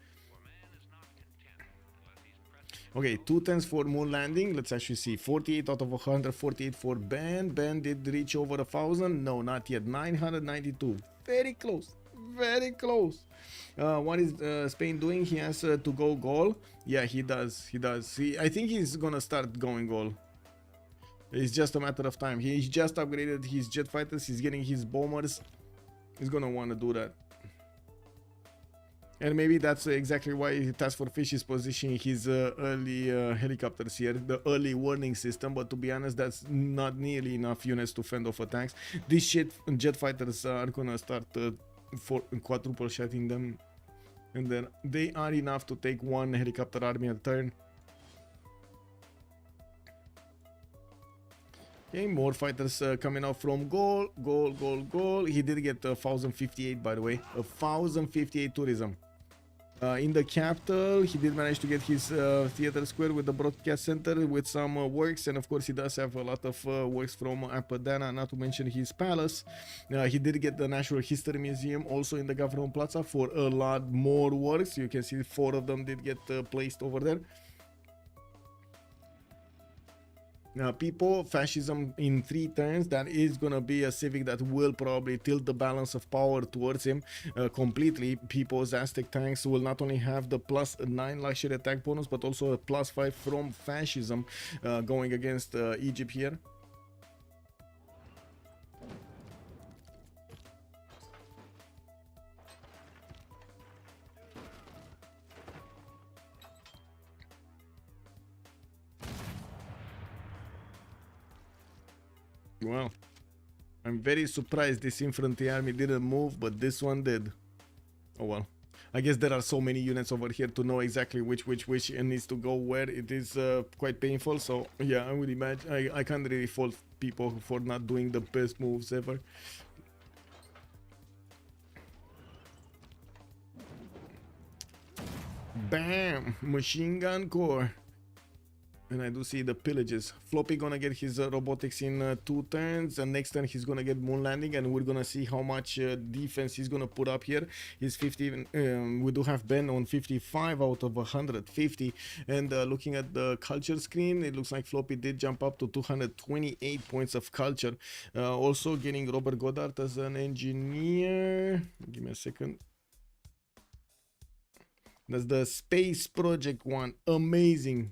Okay, 2 turns for moon landing. Let's actually see. 48 out of 148 for Ben. Ben did reach over 1,000. No, not yet. 992. Very close. Very close. What is Spain doing? He has to go Gaul. Yeah, he does. I think he's gonna start going Gaul. It's just a matter of time. He's just upgraded his jet fighters. He's getting his bombers. He's gonna want to do that. And maybe that's exactly why TaskForceFish is positioning his early helicopters here, the early warning system. But to be honest, that's not nearly enough units to fend off attacks. These jet fighters are gonna start quadruple shotting them, and then they are enough to take 1 helicopter army a turn. Okay, more fighters coming out from Gaul. He did get 1,058, by the way. 1,058 tourism. In the capital, he did manage to get his theater square with the broadcast center with some works, and of course he does have a lot of works from Apadana, not to mention his palace. He did get the Natural History Museum also in the government plaza for a lot more works. You can see 4 of them did get placed over there. Pipo, fascism in 3 turns. That is gonna be a civic that will probably tilt the balance of power towards him completely. Pipo's Aztec tanks will not only have the +9 luxury attack bonus, but also a +5 from fascism going against Egypt here. Well, I'm very surprised this infantry army didn't move, but this one did. Oh well. I guess there are so many units over here to know exactly which needs to go where. It is quite painful, so yeah, I would imagine I can't really fault people for not doing the best moves ever. Bam! Machine gun corps. And I do see the pillages. Floppy gonna get his robotics in 2 turns, and next turn he's gonna get moon landing, and we're gonna see how much defense he's gonna put up here. He's 50. We do have Ben on 55 out of 150, and looking at the culture screen, it looks like Floppy did jump up to 228 points of culture. Also getting Robert Goddard as an engineer. Give me a second. That's the space project one. Amazing.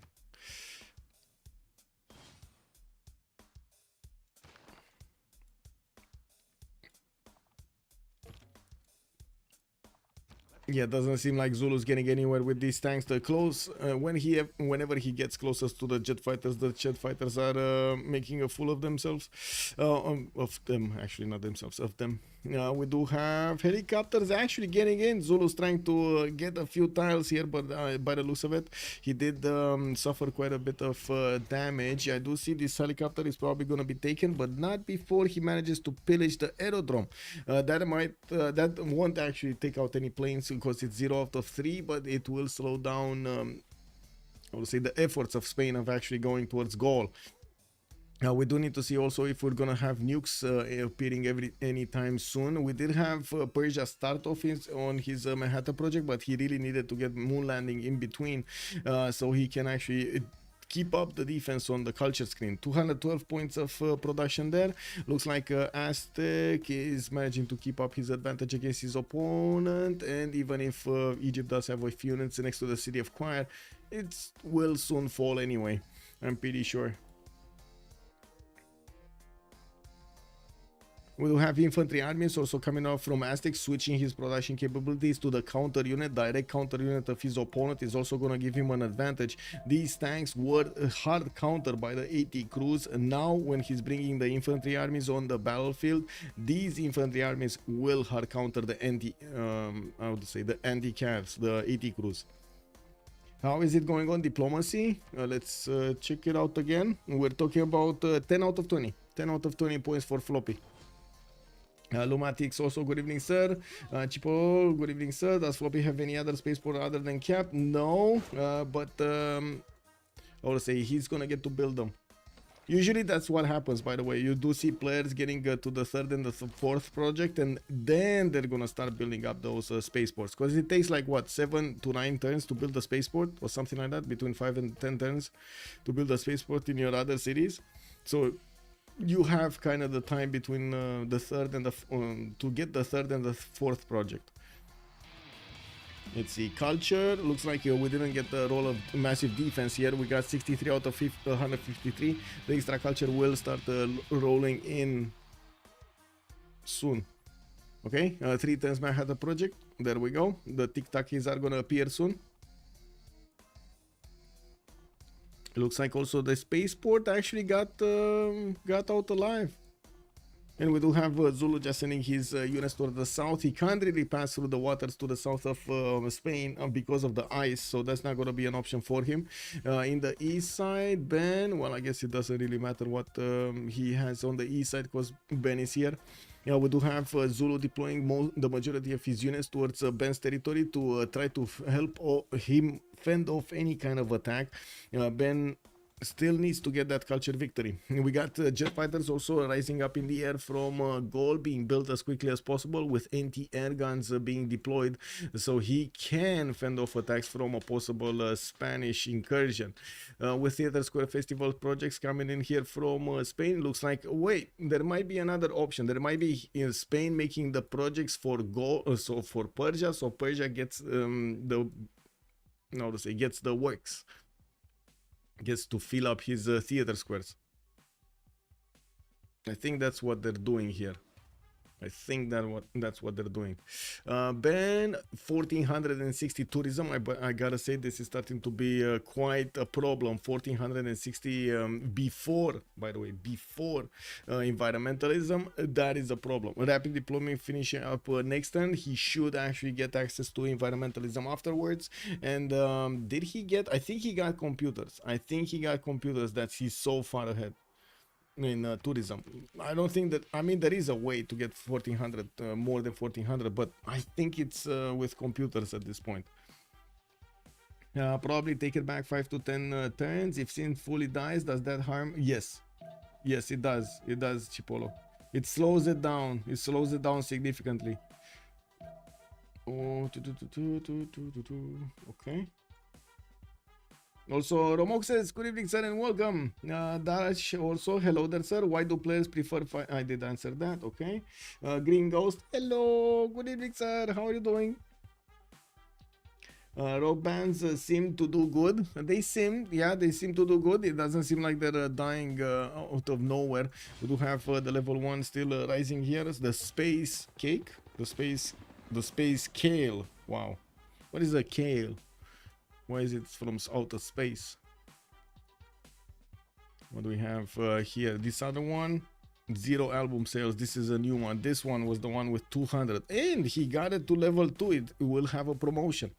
Yeah, doesn't seem like Zulu's getting anywhere with these tanks. The close whenever he gets closest to the jet fighters are making a fool of themselves. Of them, actually, not themselves, of them. We do have helicopters actually getting in. Zulu's trying to get a few tiles here, but by the looks of it, he did suffer quite a bit of damage. I do see this helicopter is probably going to be taken, but not before he manages to pillage the aerodrome. That won't actually take out any planes because it's 0 out of 3, but it will slow down I would say the efforts of Spain of actually going towards Gaul. We do need to see also if we're gonna have nukes appearing anytime soon. We did have Persia start off on his Manhattan project, but he really needed to get moon landing in between so he can actually keep up the defense on the culture screen. 212 points of production there. Looks like Aztec is managing to keep up his advantage against his opponent, and even if Egypt does have a few units next to the city of Choir, it will soon fall anyway, I'm pretty sure. We will have infantry armies also coming out from Aztec, switching his production capabilities to the counter unit. Direct counter unit of his opponent is also going to give him an advantage. These tanks were hard countered by the AT crews, and now when he's bringing the infantry armies on the battlefield, these infantry armies will hard counter the anti-cavs, the AT crews. How is it going on diplomacy? Let's check it out again. We're talking about 10 out of 20. 10 out of 20 points for Floppy. Lumatics also, good evening, sir. Chipo, good evening, sir. Does Floppy have any other spaceport other than Cap? No, but I would say he's gonna get to build them. Usually that's what happens, by the way. You do see players getting to the 3rd and the 4th project, and then they're gonna start building up those spaceports, because it takes like what, 7 to 9 turns to build a spaceport or something like that, between 5 and 10 turns to build a spaceport in your other cities. So you have kind of the time between the 3rd and the to get the 3rd and the 4th project. Let's see, culture, looks like we didn't get the role of massive defense here. We got 63 out of 153. The extra culture will start rolling in soon. Okay, 3 turns Manhattan project, there we go. The tic-tacs are gonna appear soon. Looks like also the spaceport actually got out alive. And we do have Zulu just sending his units toward the south. He can't really pass through the waters to the south of Spain because of the ice, so that's not going to be an option for him. In the east side, Ben, well, I guess it doesn't really matter what he has on the east side because Ben is here. We do have Zulu deploying the majority of his units towards Ben's territory to try to help him fend off any kind of attack. Ben still needs to get that culture victory. We got jet fighters also rising up in the air from Gaul, being built as quickly as possible with anti-air guns being deployed, so he can fend off attacks from a possible Spanish incursion. With Theater Square Festival projects coming in here from Spain, looks like, wait, there might be another option. There might be in Spain making the projects for Gaul, so for Persia, so Persia gets the works. Gets to fill up his theater squares. I think that's what they're doing here. I think that's what they're doing. Ben 1460 tourism. I gotta say this is starting to be quite a problem. 1460 before, by the way, before environmentalism. That is a problem. Rapid deployment finishing up next turn. He should actually get access to environmentalism afterwards. And did he get? I think he got computers. I think he got computers. That he's so far ahead in tourism. I don't think that, I mean, there is a way to get 1400, more than 1400, but I think it's with computers at this point. Probably take it back 5 to 10 turns. If Cynth fully dies, does that harm? Yes, yes, it does. It does, Chipolo. It slows it down. It slows it down significantly. Oh, okay. Also, Romok says, good evening, sir, and welcome. Dash also, hello there, sir. Why do players prefer I did answer that, okay. Green Ghost, hello, good evening, sir. How are you doing? Rock bands seem to do good. They seem to do good. It doesn't seem like they're dying out of nowhere. We do have the level 1 still rising here. The space cake, the space kale. Wow, what is a kale? Why is it from outer space? What do we have here? This other one, 0 album sales. This is a new one. This one was the one with 200, and he got it to level 2. It will have a promotion.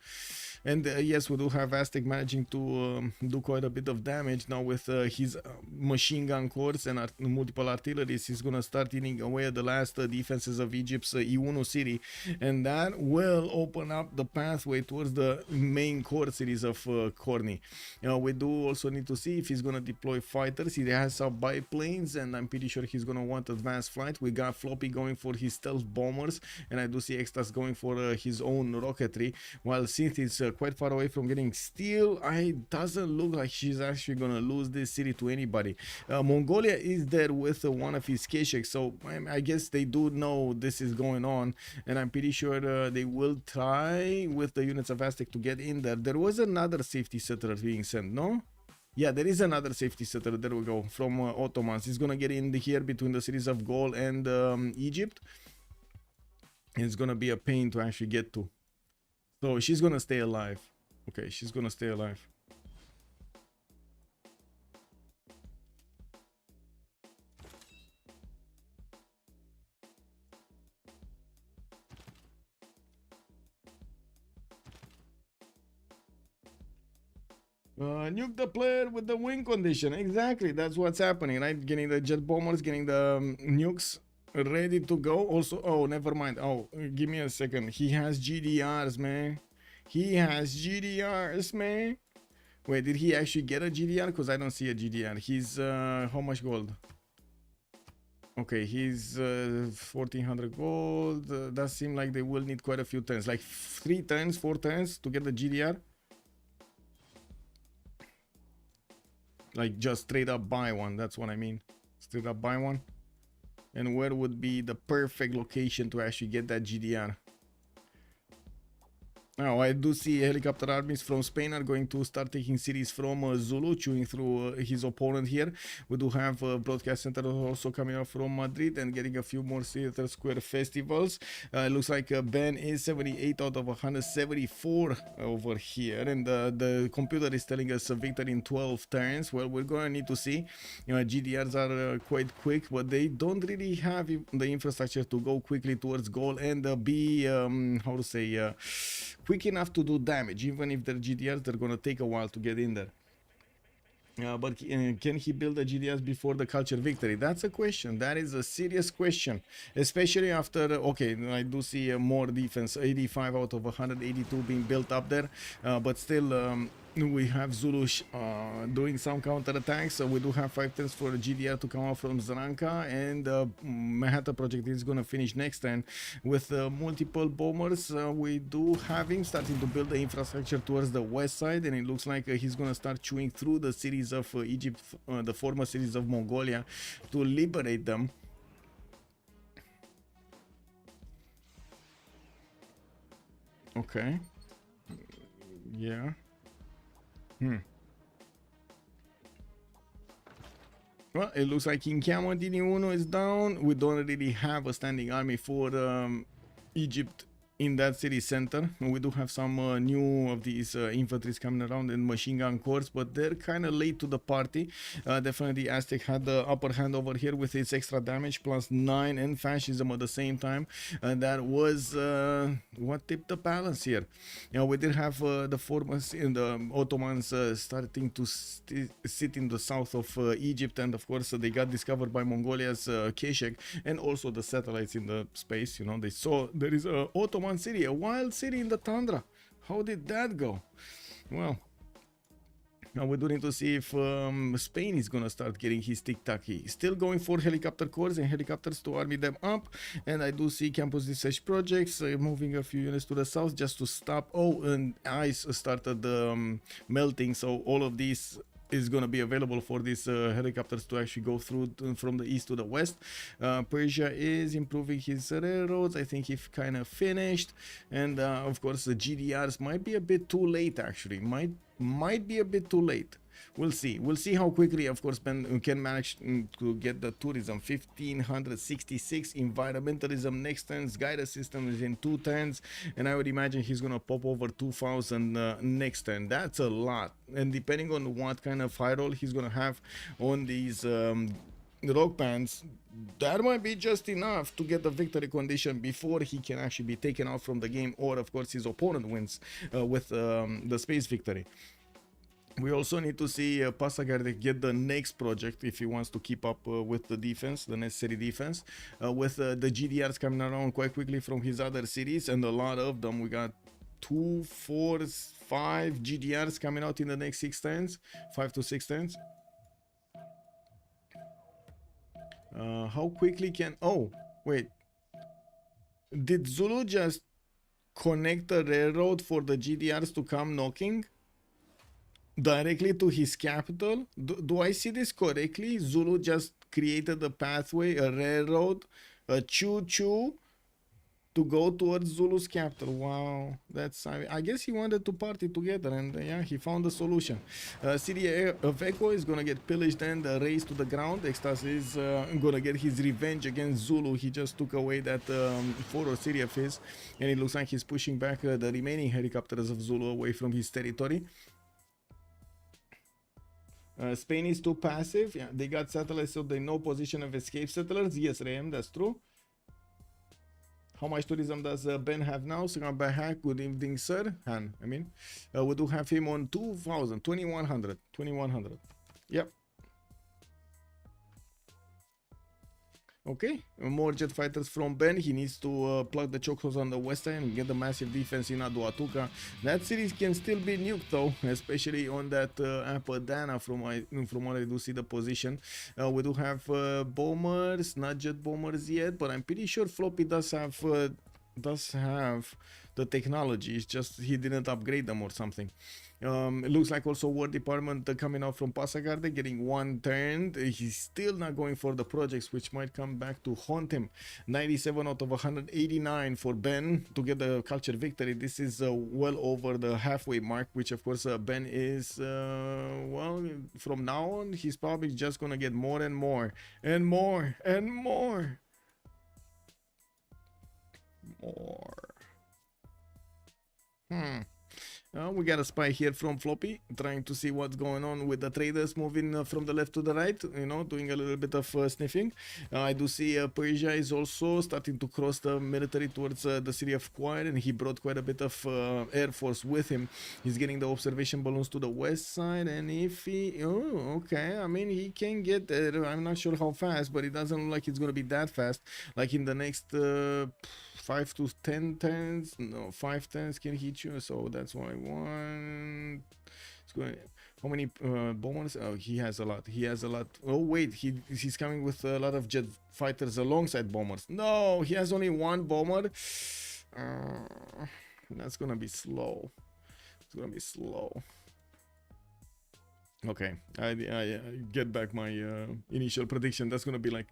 And yes, we do have Aztec managing to do quite a bit of damage now with his machine gun corps and multiple artilleries. He's gonna start eating away at the last defenses of Egypt's Iunu city, and that will open up the pathway towards the main core cities of Khornie. We do also need to see if he's gonna deploy fighters. He has some biplanes, and I'm pretty sure he's gonna want advanced flight. We got Floppy going for his stealth bombers, and I do see Extazzz going for his own rocketry, while Cynth is quite far away from getting steel. It doesn't look like she's actually gonna lose this city to anybody. Mongolia is there with one of his Kesheks, so I guess they do know this is going on, and I'm pretty sure they will try with the units of Aztec to get in there. There was another safety settler being sent, no? Yeah, there is another safety settler. There we go, from Ottomans. He's gonna get in here between the cities of Gaul and Egypt. It's gonna be a pain to actually get to. So she's gonna stay alive. Okay, she's gonna stay alive. Nuke the player with the win condition. Exactly, that's what's happening, right? Getting the jet bombers, getting the nukes ready to go. Also, oh, never mind. Oh, give me a second. He has GDRs, man. He has GDRs, man. Wait, did he actually get a GDR? Because I don't see a GDR. He's how much gold? Okay, he's 1400 gold. That seems like they will need quite a few turns, like 3 turns, 4 turns to get the GDR. Like just straight up buy one. That's what I mean. Straight up buy one. And where would be the perfect location to actually get that GDR? Now, I do see helicopter armies from Spain are going to start taking cities from Zulu, chewing through his opponent here. We do have broadcast center also coming up from Madrid and getting a few more Theater Square festivals. Looks like Ben is 78 out of 174 over here, and the computer is telling us a victory in 12 turns. Well, we're going to need to see. GDRs are quite quick, but they don't really have the infrastructure to go quickly towards goal and be, how to say, quick enough to do damage. Even if they're GDRs, they're gonna take a while to get in there. But can he build a GDS before the culture victory? That's a question. That is a serious question, especially after, okay, I do see more defense, 85 out of 182 being built up there, but still we have Zulu doing some counter attacks. So we do have 5 turns for GDR to come out from Zranka, and Manhattan project is going to finish next turn with multiple bombers. We do have him starting to build the infrastructure towards the west side, and it looks like he's going to start chewing through the cities of Egypt, the former cities of Mongolia, to liberate them. Okay. Yeah. Well, it looks like King Kamodini Uno is down. We don't really have a standing army for Egypt in that city center. We do have some new of these infantries coming around in machine gun corps, but they're kind of late to the party. Definitely Aztec had the upper hand over here with its extra damage, +9, and fascism at the same time. That was what tipped the balance here. You know, we did have the formers in the Ottomans starting to sit in the south of Egypt, and of course they got discovered by Mongolia's Keshek, and also the satellites in the space. You know, they saw there is a Ottoman city, a wild city in the tundra. How did that go? Well, now we do need to see if Spain is gonna start getting his tic-tac-y. Still going for helicopter corps and helicopters to army them up, and I do see campus research projects moving a few units to the south just to stop. Oh, and ice started melting, so all of these is going to be available for these helicopters to actually go through from the east to the west. Persia is improving his railroads. I think he kind of finished, and of course the GDRs might be a bit too late. Actually, might be a bit too late. We'll see. We'll see how quickly, of course, Ben can manage to get the tourism. 1566 environmentalism next turns. Guidance system is in 2 turns, and I would imagine he's gonna pop over 2000 next turn. That's a lot, and depending on what kind of high roll he's gonna have on these rock bands, that might be just enough to get the victory condition before he can actually be taken out from the game, or of course his opponent wins with the space victory. We also need to see Passagarde get the next project if he wants to keep up with the defense, the necessary defense, with the GDRs coming around quite quickly from his other cities, and a lot of them. We got 2, 4, 5 GDRs coming out in the next 6 turns, 5 to 6 turns. How quickly can... Oh, wait. Did Zulu just connect the railroad for the GDRs to come knocking directly to his capital? Do I see this correctly? Zulu just created a pathway, a railroad, a choo-choo to go towards Zulu's capital. Wow, that's... I guess he wanted to party together, and yeah, he found a solution. City of Echo is gonna get pillaged and razed to the ground. Extazzz is gonna get his revenge against Zulu. He just took away that forward city of his, and it looks like he's pushing back the remaining helicopters of Zulu away from his territory. Spain is too passive. Yeah, they got satellites, so they know position of escape settlers. Yes, Ram, that's true. How much tourism does Ben have now? Second by hack. Good evening, sir. Han, I mean, we do have him on 2000, 2100, 2100. Yep. Okay, more jet fighters from Ben. He needs to plug the chokeholds on the west side and get the massive defense in Aduatuca. That series can still be nuked though, especially on that Apadana from what I do see the position. We do have bombers, not jet bombers yet, but I'm pretty sure Floppy does have the technology. It's just he didn't upgrade them or something. It looks like also War Department coming out from Passagarde, getting 1 turn. He's still not going for the projects, which might come back to haunt him. 97 out of 189 for Ben to get the culture victory. This is well over the halfway mark, which of course Ben is, well, from now on, he's probably just gonna get more and more and more and more. We got a spy here from Floppy, trying to see what's going on with the traders moving from the left to the right, you know, doing a little bit of sniffing. I do see Persia is also starting to cross the military towards the city of Quire, and he brought quite a bit of air force with him. He's getting the observation balloons to the west side, and if he... Oh, okay, I mean, he can get there. I'm not sure how fast, but it doesn't look like it's going to be that fast. Like in the next... 5 to 10 turns, no, 5 turns can hit you, so that's why one. It's going. How many bombers? Oh, he has a lot. He has a lot. Oh wait, he's coming with a lot of jet fighters alongside bombers. No, he has only one bomber. That's gonna be slow. It's gonna be slow. Okay, I get back my initial prediction. That's gonna be like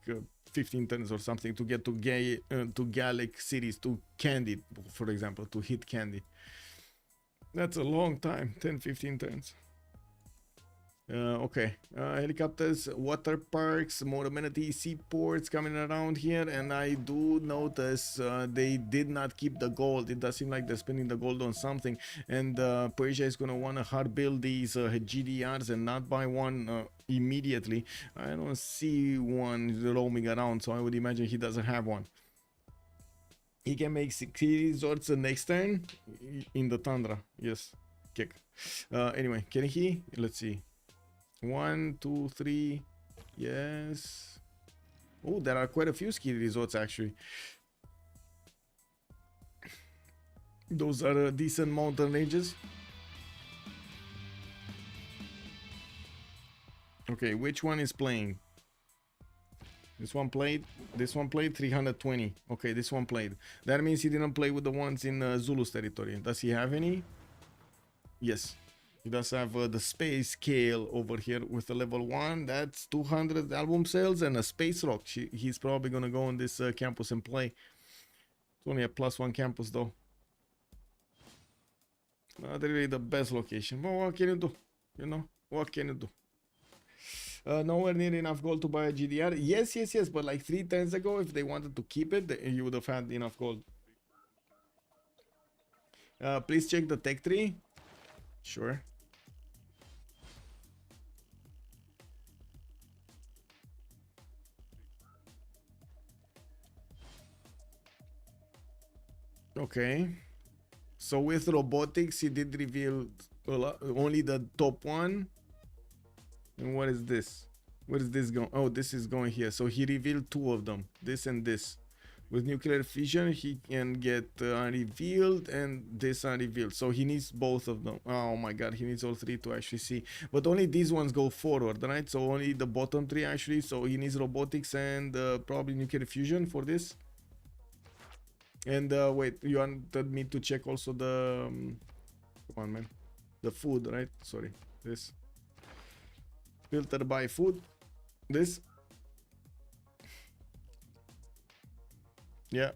15 turns or something to get to Gallic cities, to Candy, for example, to hit Candy. That's a long time, 10-15 turns. Okay, helicopters, water parks, more amenities, seaports coming around here, and I do notice they did not keep the gold. It does seem like they're spending the gold on something, and Persia is gonna want to hard build these GDRs and not buy one immediately. I don't see one roaming around, so I would imagine he doesn't have one. He can make 6 resorts next turn in the tundra. Yes, kick. Anyway, can he? Let's see. 1, 2, 3. Yes. Oh, there are quite a few ski resorts actually. Those are decent mountain ranges. Okay, which one is playing? This one played. This one played 320. Okay, this one played. That means he didn't play with the ones in Zulu's territory. Does he have any? Yes. He does have the space scale over here with a level 1. That's 200 album sales and a space rock. He's probably gonna go on this campus and play. It's only a +1 campus though. Not really the best location. But what can you do? You know, what can you do? Nowhere near enough gold to buy a GDR. Yes, yes, yes. But like 3 turns ago, if they wanted to keep it, you would have had enough gold. Please check the tech tree. Sure. Okay. So with robotics, he did reveal only the top one. And what is this? Where is this going? Oh, this is going here. So he revealed 2 of them. This and this. With nuclear fission, he can get unrevealed and this unrevealed. So he needs both of them. Oh my god, he needs all 3 to actually see. But only these ones go forward, right? So only the bottom 3 actually. So he needs robotics and probably nuclear fusion for this. And wait, you wanted me to check also the... come on, man. The food, right? Sorry. This. Filter by food. This. Yeah.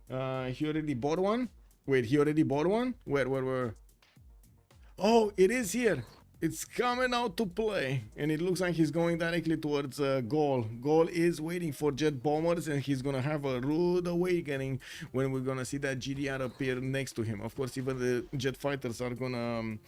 He already bought one? Wait, he already bought one? Where? Oh, it is here. It's coming out to play, and it looks like he's going directly towards Gaul. Gaul is waiting for jet bombers, and he's gonna have a rude awakening when we're gonna see that GDR appear next to him. Of course, even the jet fighters are gonna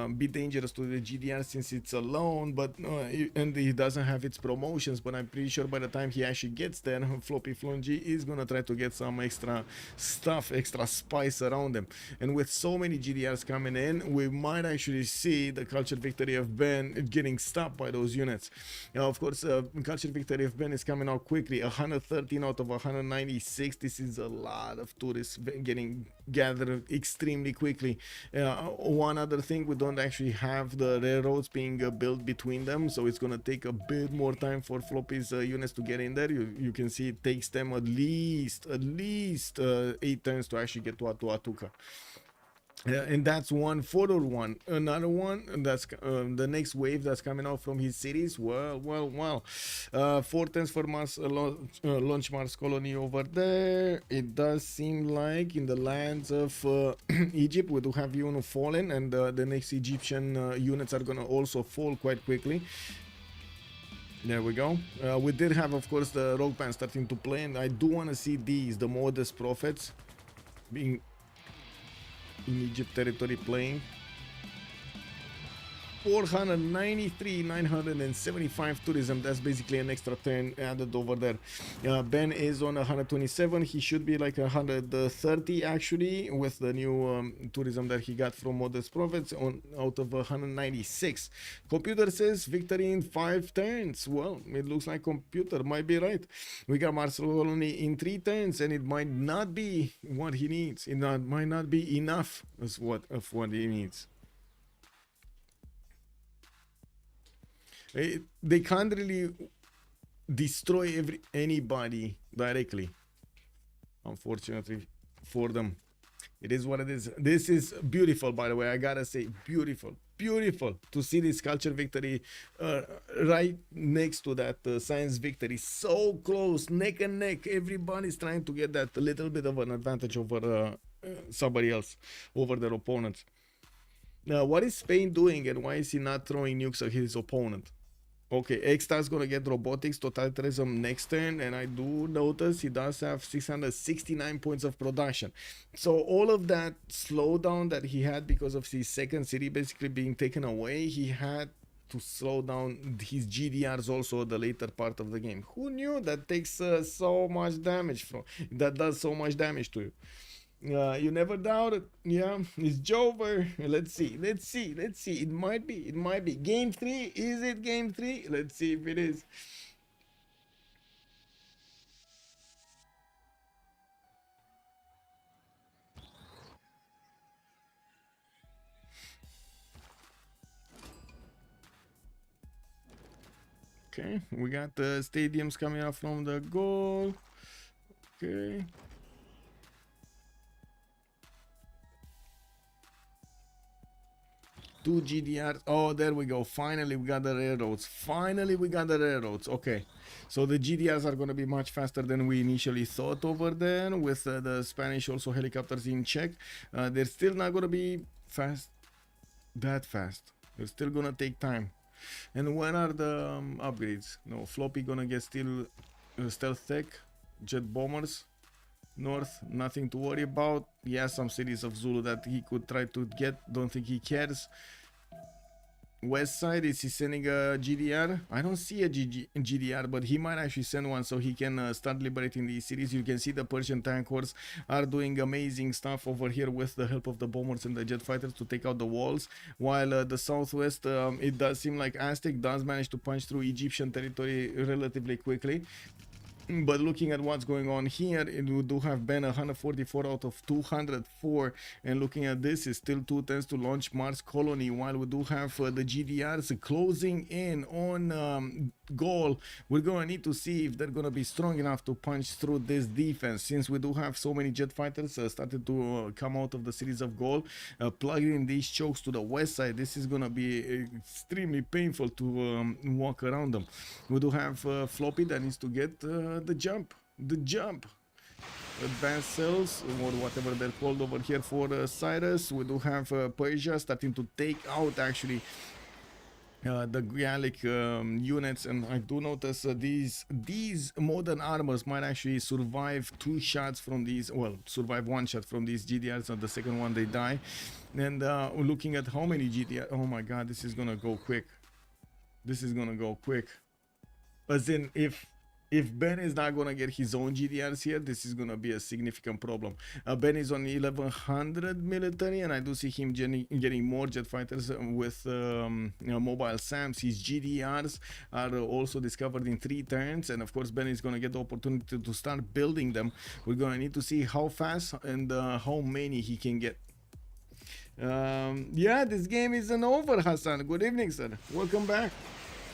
be dangerous to the GDR since it's alone, but and he doesn't have its promotions. But I'm pretty sure by the time he actually gets there, FloppyfloNG is gonna try to get some extra stuff, extra spice around him. And with so many GDRs coming in, we might actually see the Cultured Victory of Ben getting stopped by those units. Now, of course, Cultured Victory of Ben is coming out quickly. 113 out of 196. This is a lot of tourists getting gathered extremely quickly. One other thing, we don't actually have the railroads being built between them, so it's gonna take a bit more time for Floppy's units to get in there. You can see it takes them at least 8 turns to actually get to Atuka. And that's one photo one. Another one, that's the next wave that's coming out from his cities. Well. 4 turns for Mars launch Mars colony over there. It does seem like in the lands of Egypt we do have Yuno fallen, and the next Egyptian units are gonna also fall quite quickly. There we go. We did have, of course, the rogue band starting to play, and I do want to see these, the modest prophets. being in Egypt territory playing. 493, 975 tourism. That's basically an extra turn added over there. Ben is on 127. He should be like 130 actually with the new tourism that he got from Modest Prophets on out of 196. Computer says victory in 5 turns. Well, it looks like computer might be right. We got Marcel only in 3 turns, and it might not be what he needs. It might not be enough of what he needs. They can't really destroy anybody directly, unfortunately for them. It is what it is. This is beautiful, by the way. I gotta say, beautiful to see this culture victory right next to that science victory, so close, neck and neck. Everybody's trying to get that little bit of an advantage over somebody else, over their opponents. Now, what is Spain doing, and why is he not throwing nukes at his opponent? Okay, Extazzz gonna get robotics, totalitarianism next turn, and I do notice he does have 669 points of production. So all of that slowdown that he had because of his second city basically being taken away, he had to slow down his GDRs also the later part of the game. Who knew that takes so much damage from, that does so much damage to you? You never doubted. Yeah, it's Jover. Let's see. It might be game 3. Is it game 3? Let's see if it is. Okay, we got the stadiums coming out from the goal. Okay. Two GDRs. Oh, there we go. Finally, we got the railroads. Okay. So the GDRs are going to be much faster than we initially thought over there, with the Spanish also helicopters in check. They're still not going to be that fast. They're still going to take time. And when are the upgrades? No, Floppy going to get still stealth tech, jet bombers. North, nothing to worry about. Yeah, some cities of Zulu that he could try to get. Don't think he cares. West side, is he sending a GDR? I don't see a GDR, but he might actually send one so he can start liberating these cities. You can see the Persian tank horse are doing amazing stuff over here with the help of the bombers and the jet fighters to take out the walls, while the southwest, it does seem like Aztec does manage to punch through Egyptian territory relatively quickly. But looking at what's going on here, we do have Ben 144 out of 204, and looking at this, is still 2 turns to launch Mars colony, while we do have the GDRs closing in on Gaul. We're gonna need to see if they're gonna be strong enough to punch through this defense, since we do have so many jet fighters started to come out of the cities of Gaul, plugging in these chokes to the west side. This is gonna be extremely painful to walk around them. We do have Floppy that needs to get the jump, advanced cells, or whatever they're called over here for Cyrus. We do have Persia starting to take out actually the Gallic units, and I do notice these modern armors might actually survive 2 shots from these, well, survive 1 shot from these GDRs, and the second one they die. And looking at how many GDR, oh my god, this is gonna go quick. As in, if Ben is not gonna get his own GDRs here, this is gonna be a significant problem. Ben is on 1100 military, and I do see him getting more jet fighters with mobile SAMs. His GDRs are also discovered in 3 turns, and of course Ben is gonna get the opportunity to start building them. We're gonna need to see how fast and how many he can get. Yeah, this game isn't over, Hassan. Good evening, sir. Welcome back.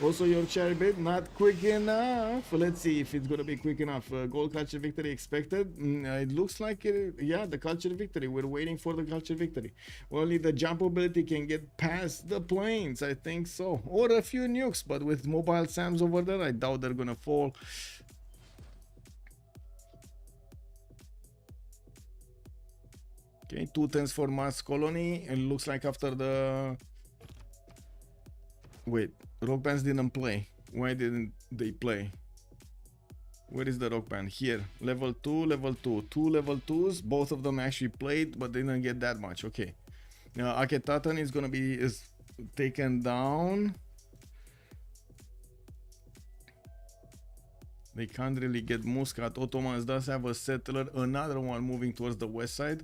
Also, your cherry bit not quick enough. Let's see if it's gonna be quick enough. Gold culture victory expected. It looks like it, yeah, the culture victory. We're waiting for the culture victory. Only the jump ability can get past the planes, I think so, or a few nukes. But with mobile SAMs over there, I doubt they're gonna fall. Okay, 2 turns for Mars colony. It looks like after the wait. Rock bands didn't play. Why didn't they play? Where is the rock band? Here. Level 2, level 2. Two level 2s. Both of them actually played, but they didn't get that much. Okay. Akhetaten is gonna be taken down. They can't really get Muscat. Ottomans does have a settler, another one moving towards the west side.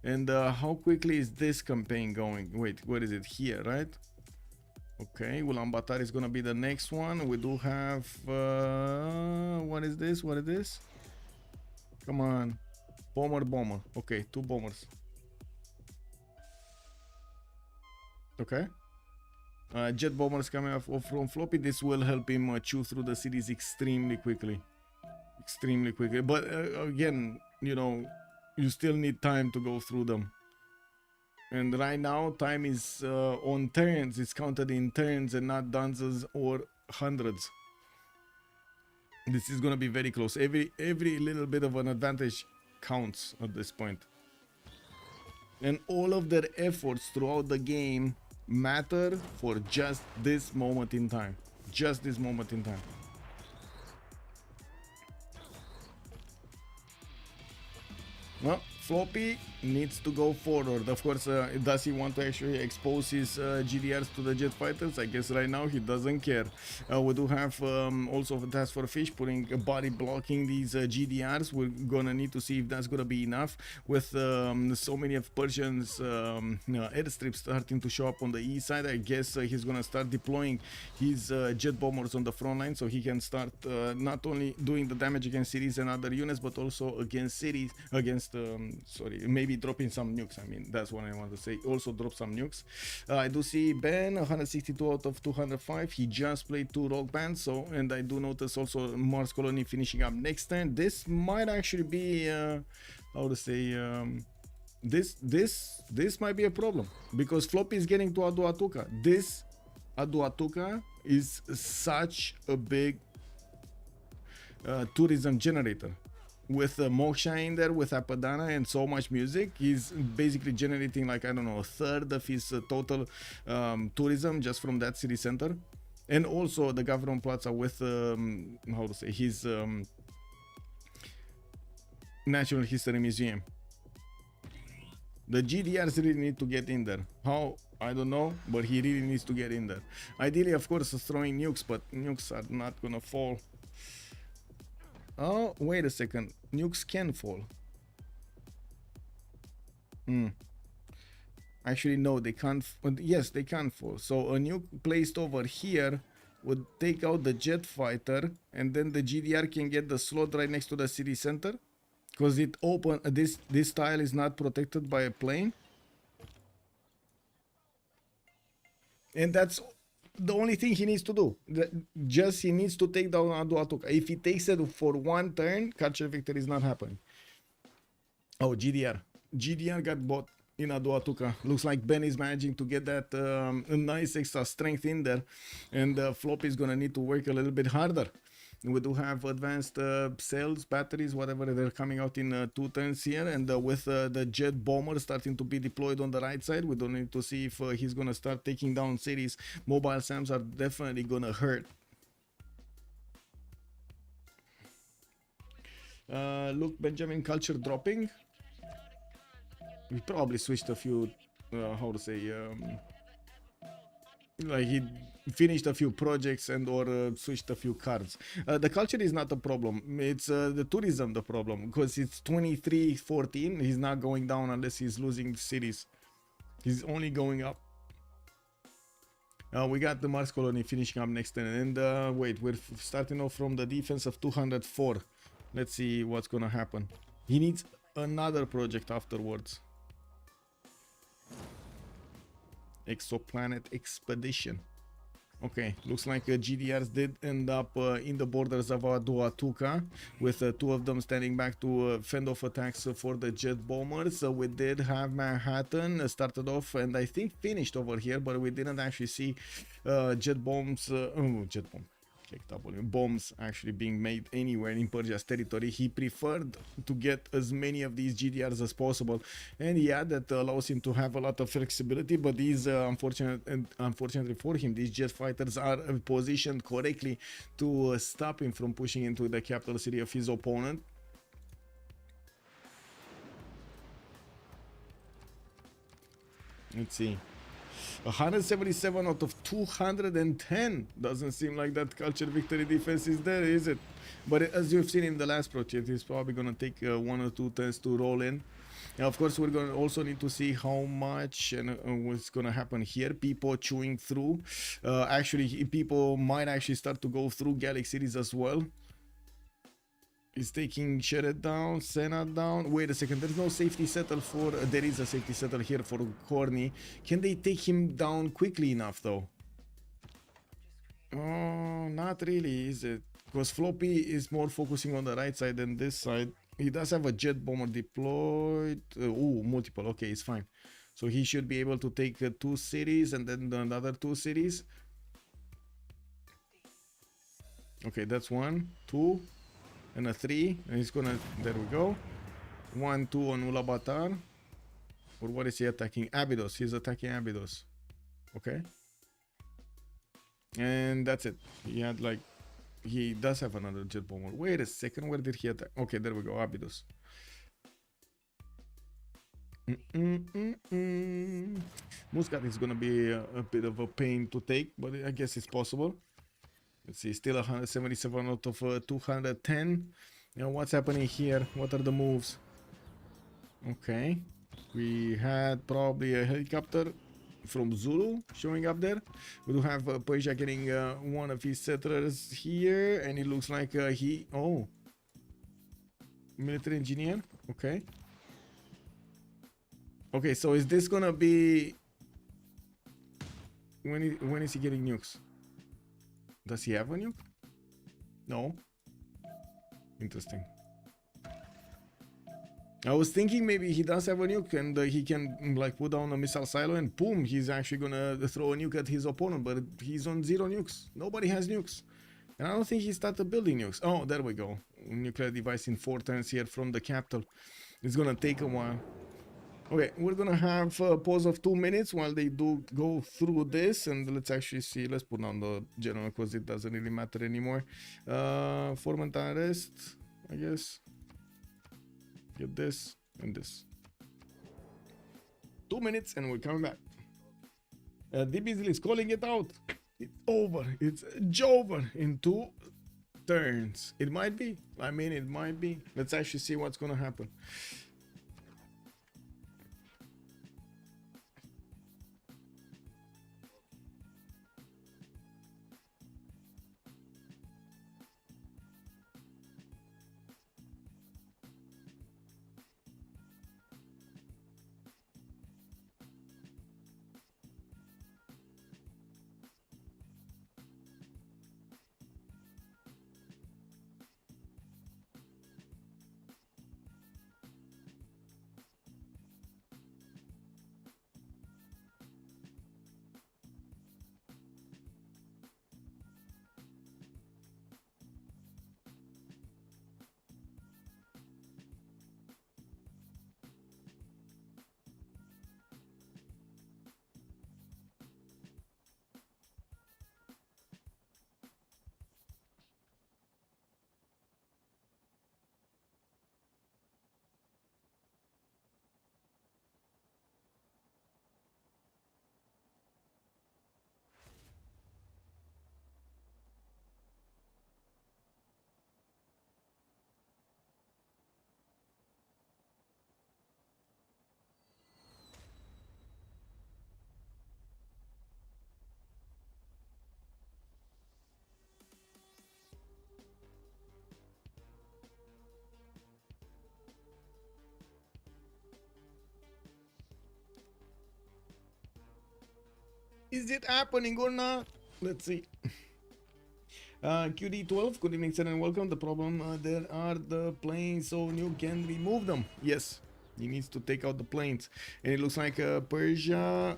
And how quickly is this campaign going? Wait, where is it? Here, right? Okay, Ulaanbaatar is gonna be the next one. We do have what is this? What is this? Come on, bomber. Okay, 2 bombers. Okay. Jet bombers coming off from Floppy. This will help him chew through the cities extremely quickly. But again, you know, you still need time to go through them. And right now, time is on turns. It's counted in turns and not dozens or hundreds. This is gonna be very close. Every little bit of an advantage counts at this point. And all of their efforts throughout the game matter for just this moment in time. Just this moment in time. Well, Floppy needs to go forward. Of course, does he want to actually expose his GDRs to the jet fighters? I guess right now he doesn't care. We do have also TaskForceFish putting a body blocking these GDRs. We're gonna need to see if that's gonna be enough. With so many of Persians airstrips starting to show up on the east side, I guess he's gonna start deploying his jet bombers on the front line, so he can start not only doing the damage against cities and other units, but also against cities, against maybe dropping some nukes. I mean, that's what I want to say. Also drop some nukes. I do see Ben 162 out of 205. He just played 2 rock bands. So, and I do notice also Mars Colony finishing up next turn. This might actually be how to say this might be a problem, because Floppy is getting to Aduatuca. This Aduatuca is such a big tourism generator. With Moksha in there, with Apadana and so much music, he's basically generating, like, I don't know, a third of his total tourism just from that city center. And also the government plaza with how to say, his Natural History Museum. The GDRs really need to get in there. How? I don't know, but he really needs to get in there. Ideally, of course, throwing nukes, but nukes are not gonna fall. Oh, wait a second. Nukes can fall. Actually, no, they can't. Yes, they can fall. So a nuke placed over here would take out the jet fighter, and then the GDR can get the slot right next to the city center, because it open. This tile is not protected by a plane, and that's the only thing he needs to do. He needs to take down Aduatuca. If he takes it for 1 turn, capture victory is not happening. Oh, GDR got bought in Aduatuca. Looks like Ben is managing to get that nice extra strength in there, and Floppy is gonna need to work a little bit harder. We do have advanced cells, batteries, whatever, they're coming out in 2 turns here, and with the jet bomber starting to be deployed on the right side, we don't need to see if he's gonna start taking down cities. Mobile SAMs are definitely gonna hurt. Look, Benjamin culture dropping. We probably switched a few, how to say, like he finished a few projects and or switched a few cards. The culture is not a problem. It's the tourism the problem, because it's 23-14. He's not going down unless he's losing cities. He's only going up. We got the Mars Colony finishing up next turn, and wait, we're starting off from the defense of 204. Let's see what's gonna happen. He needs another project afterwards. Exoplanet Expedition. Okay, looks like GDRs did end up in the borders of Aduatuca, with 2 of them standing back to fend off attacks for the jet bombers. We did have Manhattan started off and I think finished over here, but we didn't actually see jet bombs. check W, bombs actually being made anywhere in Persia's territory. He preferred to get as many of these GDRs as possible, and yeah, that allows him to have a lot of flexibility. But these unfortunately for him, these jet fighters are positioned correctly to stop him from pushing into the capital city of his opponent. Let's see. 177 out of 210. Doesn't seem like that culture victory defense is there, is it? But as you've seen in the last project, it's probably going to take 1 or 2 turns to roll in. And of course, we're going to also need to see how much and what's going to happen here. Pipo chewing through. Actually, Pipo might actually start to go through Gallic cities as well. He's taking Sheret down, Senat down. Wait a second, there's no safety settle for... there is a safety settle here for Khornie. Can they take him down quickly enough, though? Oh, not really, is it? Because Floppy is more focusing on the right side than this side. He does have a jet bomber deployed. Oh, multiple. Okay, it's fine. So he should be able to take 2 cities and then another 2 cities. Okay, that's 1, 2... and a 3, and he's gonna, there we go, 1, 2 on Ulaanbaatar. Or what is he attacking? Abydos. He's attacking Abydos. Okay, and that's it. He had like, he does have another jet bomber. Wait a second, where did he attack? Okay, there we go, Abydos. Muscat is gonna be a bit of a pain to take, but I guess it's possible. Let's see, still 177 out of 210. Now, what's happening here? What are the moves? Okay, we had probably a helicopter from Zulu showing up there. We do have Persia getting one of his settlers here, and it looks like oh, military engineer. Okay. Okay, so is this gonna be when is he getting nukes? Does he have a nuke? No. Interesting. I was thinking maybe he does have a nuke and he can like put down a missile silo and boom, he's actually gonna throw a nuke at his opponent, but he's on 0 nukes. Nobody has nukes. And I don't think he started building nukes. Oh, there we go. Nuclear device in 4 turns here from the capital. It's gonna take a while. Okay, we're gonna have a pause of 2 minutes while they do go through this, and let's actually see. Let's put down the general because it doesn't really matter anymore. Formant arrest, I guess. Get this and this. 2 minutes and we're coming back. DBZL is calling it out. It's over. It's Jover in 2 turns. It might be. I mean, it might be. Let's actually see what's gonna happen. Is it happening or not? Let's see. QD12, good evening, sir, and welcome. The problem there are the planes, so you can remove them. Yes, He needs to take out the planes. And it looks like Persia...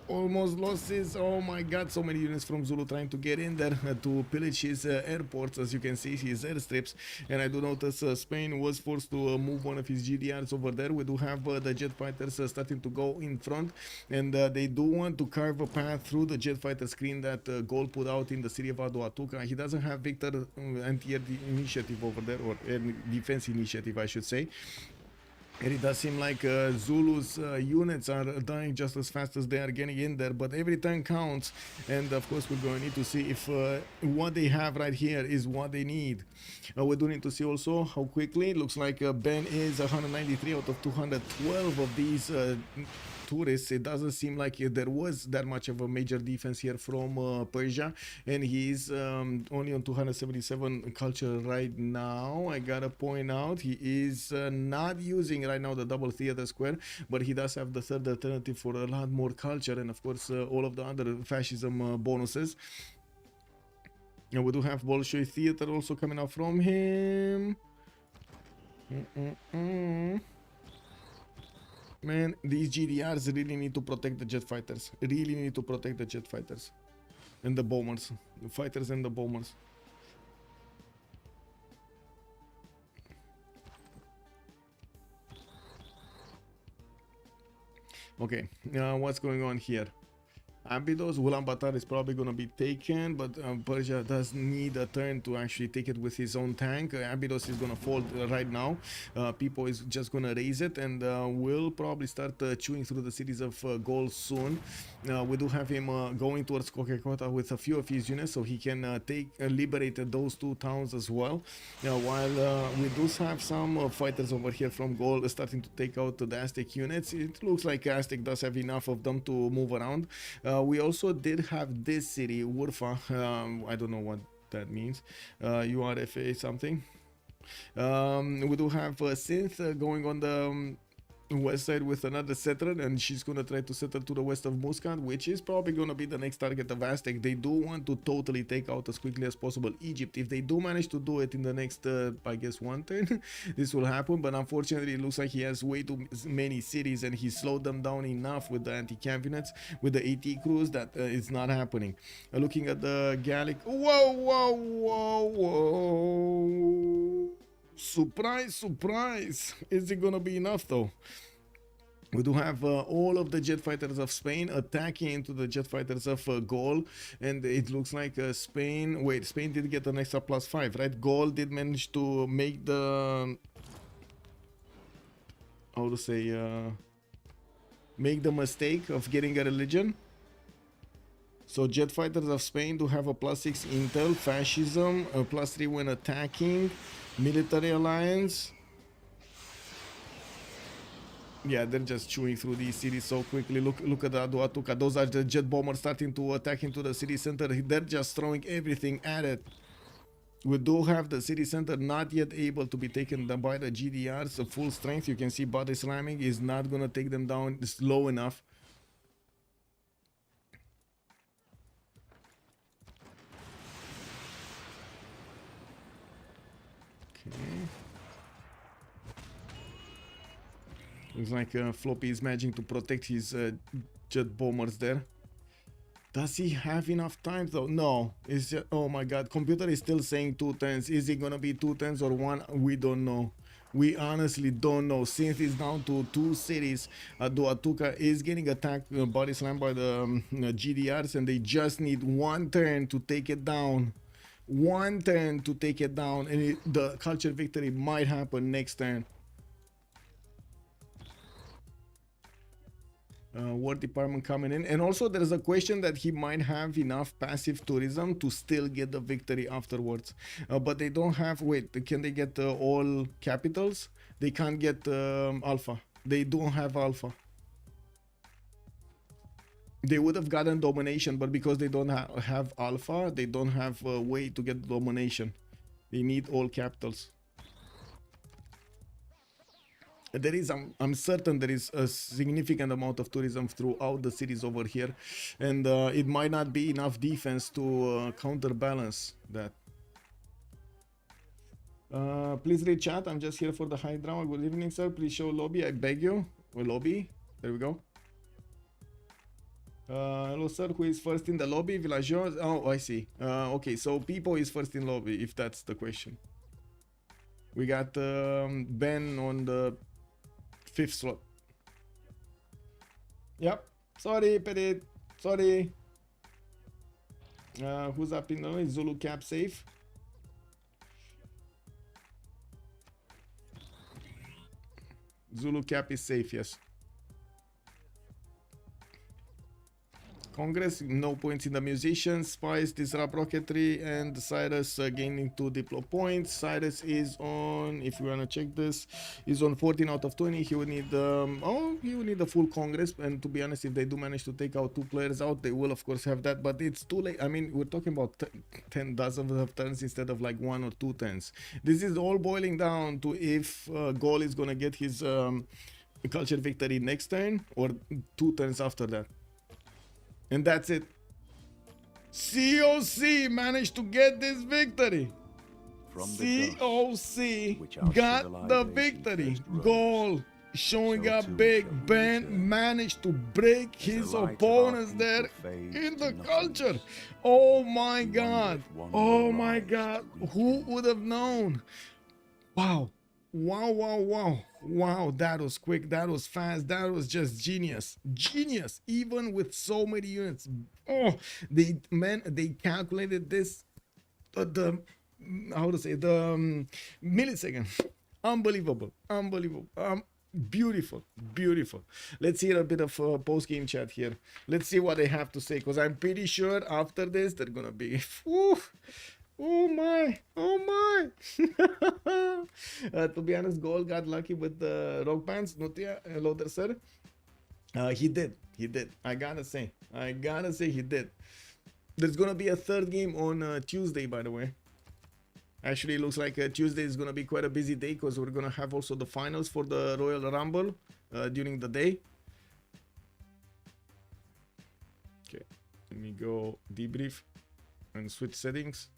Almost lost his... Oh my god, so many units from Zulu trying to get in there to pillage his airports. As you can see, his airstrips. And I do notice Spain was forced to move one of his GDRs over there. We do have the jet fighters starting to go in front. And they do want to carve a path through the jet fighter screen that Gaul put out in the city of Aduatuca. He doesn't have Victor anti-air initiative over there, or air defense initiative, I should say. And it does seem like Zulu's units are dying just as fast as they are getting in there, but every time counts. And of course, we're going to need to see if what they have right here is what they need. We do need to see also how quickly. It looks like Ben is 193 out of 212 of these tourists. It doesn't seem like there was that much of a major defense here from Persia, and he's only on 277 culture right now. I gotta point out he is not using right now the double theater square, but he does have the third alternative for a lot more culture, and of course all of the other fascism bonuses. And we do have Bolshoi theater also coming out from him. Man, these GDRs really need to protect the jet fighters. Really need to protect the jet fighters. And the bombers. The fighters and the bombers. Okay, what's going on here? Abydos, Ulaanbaatar is probably going to be taken, but Persia does need a turn to actually take it with his own tank. Abydos is going to fall right now. Pipo is just going to raise it, and will probably start chewing through the cities of Gaul soon. We do have him going towards Cleopatra with a few of his units, so he can liberate those two towns as well. While we do have some fighters over here from Gaul starting to take out the Aztec units. It looks like Aztec does have enough of them to move around. We also did have this city, Urfa. I don't know what that means. URFA something. We do have Cynth going on the west side with another settler, and she's gonna try to settle to the west of Muscat, which is probably gonna be the next target of Aztec. They do want to totally take out as quickly as possible Egypt. If they do manage to do it in the next I guess one turn, this will happen, but unfortunately it looks like he has way too many cities, and he slowed them down enough with the anti-camp units, with the AT crews, that it's not happening. Looking at the Gallic, whoa, surprise, surprise. Is it gonna be enough though? We do have all of the jet fighters of Spain attacking into the jet fighters of Gaul, and it looks like Spain did get an extra +5, right? Gaul did manage to make the make the mistake of getting a religion. So jet fighters of Spain do have a +6 intel, fascism, a +3 when attacking, military alliance. Yeah, they're just chewing through these cities so quickly. Look at the Aduatuca. Those are the jet bombers starting to attack into the city center. They're just throwing everything at it. We do have the city center not yet able to be taken down by the GDRs of full strength. You can see body slamming is not gonna take them down slow enough. Looks like Floppy is managing to protect his jet bombers there. Does he have enough time though? No. It's just, oh my god, computer is still saying 2 turns. Is it gonna be 2 turns or 1? We don't know. We honestly don't know. Cynth is down to 2 cities. Aduatuca is getting attacked, body slammed by the GDRs, and they just need 1 turn to take it down. 1 turn to take it down, and the culture victory might happen next turn. War department coming in, and also there's a question that he might have enough passive tourism to still get the victory afterwards, but they don't have. Wait, can they get all capitals? They can't get alpha. They don't have alpha. They would have gotten domination, but because they don't have alpha, they don't have a way to get domination. They need all capitals. There is, I'm certain there is a significant amount of tourism throughout the cities over here, and it might not be enough defense to counterbalance that. Please read chat. I'm just here for the high drama. Good evening, sir. Please show lobby. I beg you. Lobby. There we go. Hello, sir. Who is first in the lobby? Villageois. Oh, I see. Okay, so Pipo is first in lobby, if that's the question. We got Ben on the 5th slot. Yep. Sorry, Pedit. Sorry. Who's up in the lobby? Zulu cap safe. Zulu cap is safe, yes. Congress, no points in the musicians. Spice, disrupt rocketry, and Cyrus gaining 2 diplo points. Cyrus is on, if you wanna check this, is on 14 out of 20. He would need he would need the full Congress. And to be honest, if they do manage to take out 2 players out, they will of course have that. But it's too late. I mean, we're talking about 10 dozens of turns instead of like 1 or 2 turns. This is all boiling down to if Gaul is gonna get his culture victory next turn or 2 turns after that. And that's it. COC managed to get this victory. COC got the victory. Gaul showing up big. Ben managed to break his opponents there in the culture. Oh my god. Oh my god. Who would have known? Wow. Wow, wow, wow. Wow, that was quick, that was fast, that was just genius. Genius, even with so many units. Oh, they calculated this the how to say the millisecond. Unbelievable, unbelievable. Beautiful, beautiful. Let's hear a bit of post-game chat here. Let's see what they have to say, because I'm pretty sure after this they're gonna be oh my, oh my. To be honest, Gaul got lucky with the rock bands. Nutia, hello there, sir. He did. I gotta say he did. There's gonna be a 3rd game on Tuesday, by the way. Actually, it looks like Tuesday is gonna be quite a busy day, because we're gonna have also the finals for the Royal Rumble during the day. Okay, let me go debrief and switch settings.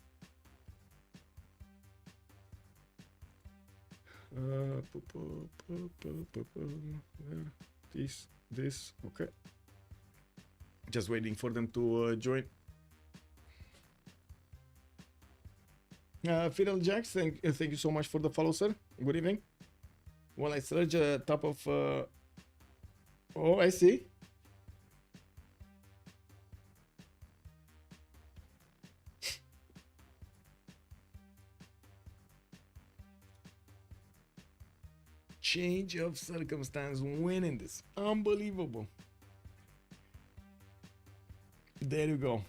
This, okay. Just waiting for them to join. Fidel Jax, thank you so much for the follow, sir. Good evening. Well, I search top of. Oh, I see. Change of circumstance winning this. Unbelievable. There you go.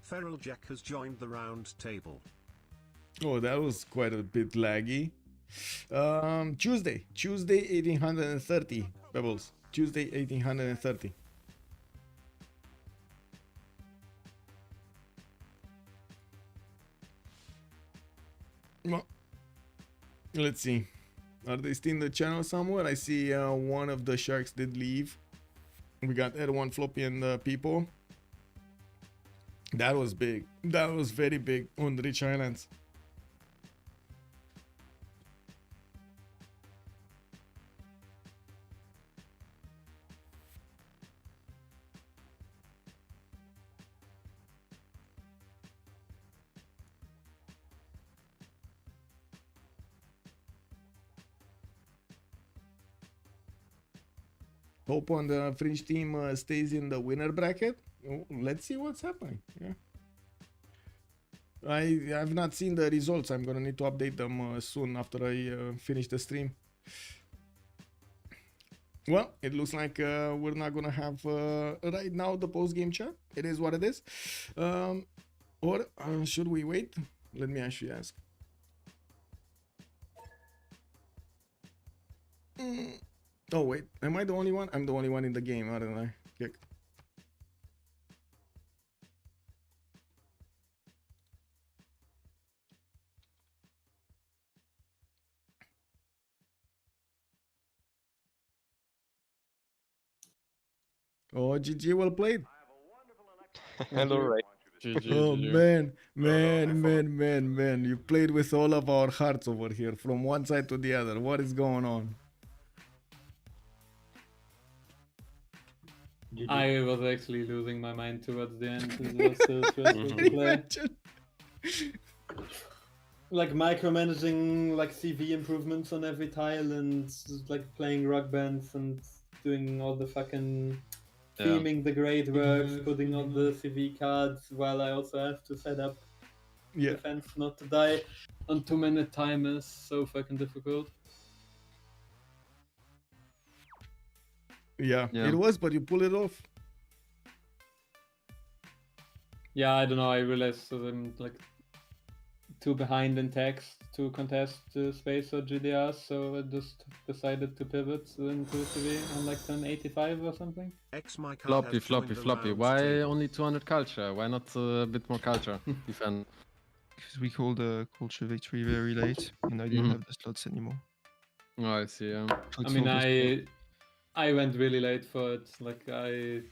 Feral Jack has joined the round table. Oh, that was quite a bit laggy. Tuesday 1830 Pebbles. Tuesday 1830. Well, let's see. Are they still in the channel somewhere? I see one of the sharks did leave. We got Erwan, Floppy, and Pipo. That was big. That was very big on the Rich Islands. Hope on the Fringe team stays in the winner bracket. Oh, let's see what's happening. Yeah, I have not seen the results. I'm gonna need to update them soon after I finish the stream. Well, it looks like we're not gonna have right now the post-game chat. It is what it is. Or should we wait? Let me actually ask. Oh wait, am I the only one? I'm the only one in the game, aren't I? Kick. Oh, GG, well played. Hello, Ray. GG, Oh GG. man. You played with all of our hearts over here, from one side to the other. What is going on? I was actually losing my mind towards the end. It was so stressful to play. Imagine. Like micromanaging like CV improvements on every tile and like playing rock bands and doing all the fucking theming the great works, putting on the CV cards while I also have to set up Yeah. defense not to die on 2 minute time is so fucking difficult. Yeah, Yeah. it was, but you pull it off. Yeah, I don't know, I realized I'm like too behind in text to contest space or GDR, so I just decided to pivot into CV on like 1085 or something. Floppy. Why only 200 culture? Why not a bit more culture? Defend. Because we called the culture victory very late, and I didn't have the slots anymore. Oh, I see. Yeah. I mean, I went really late for it. Like I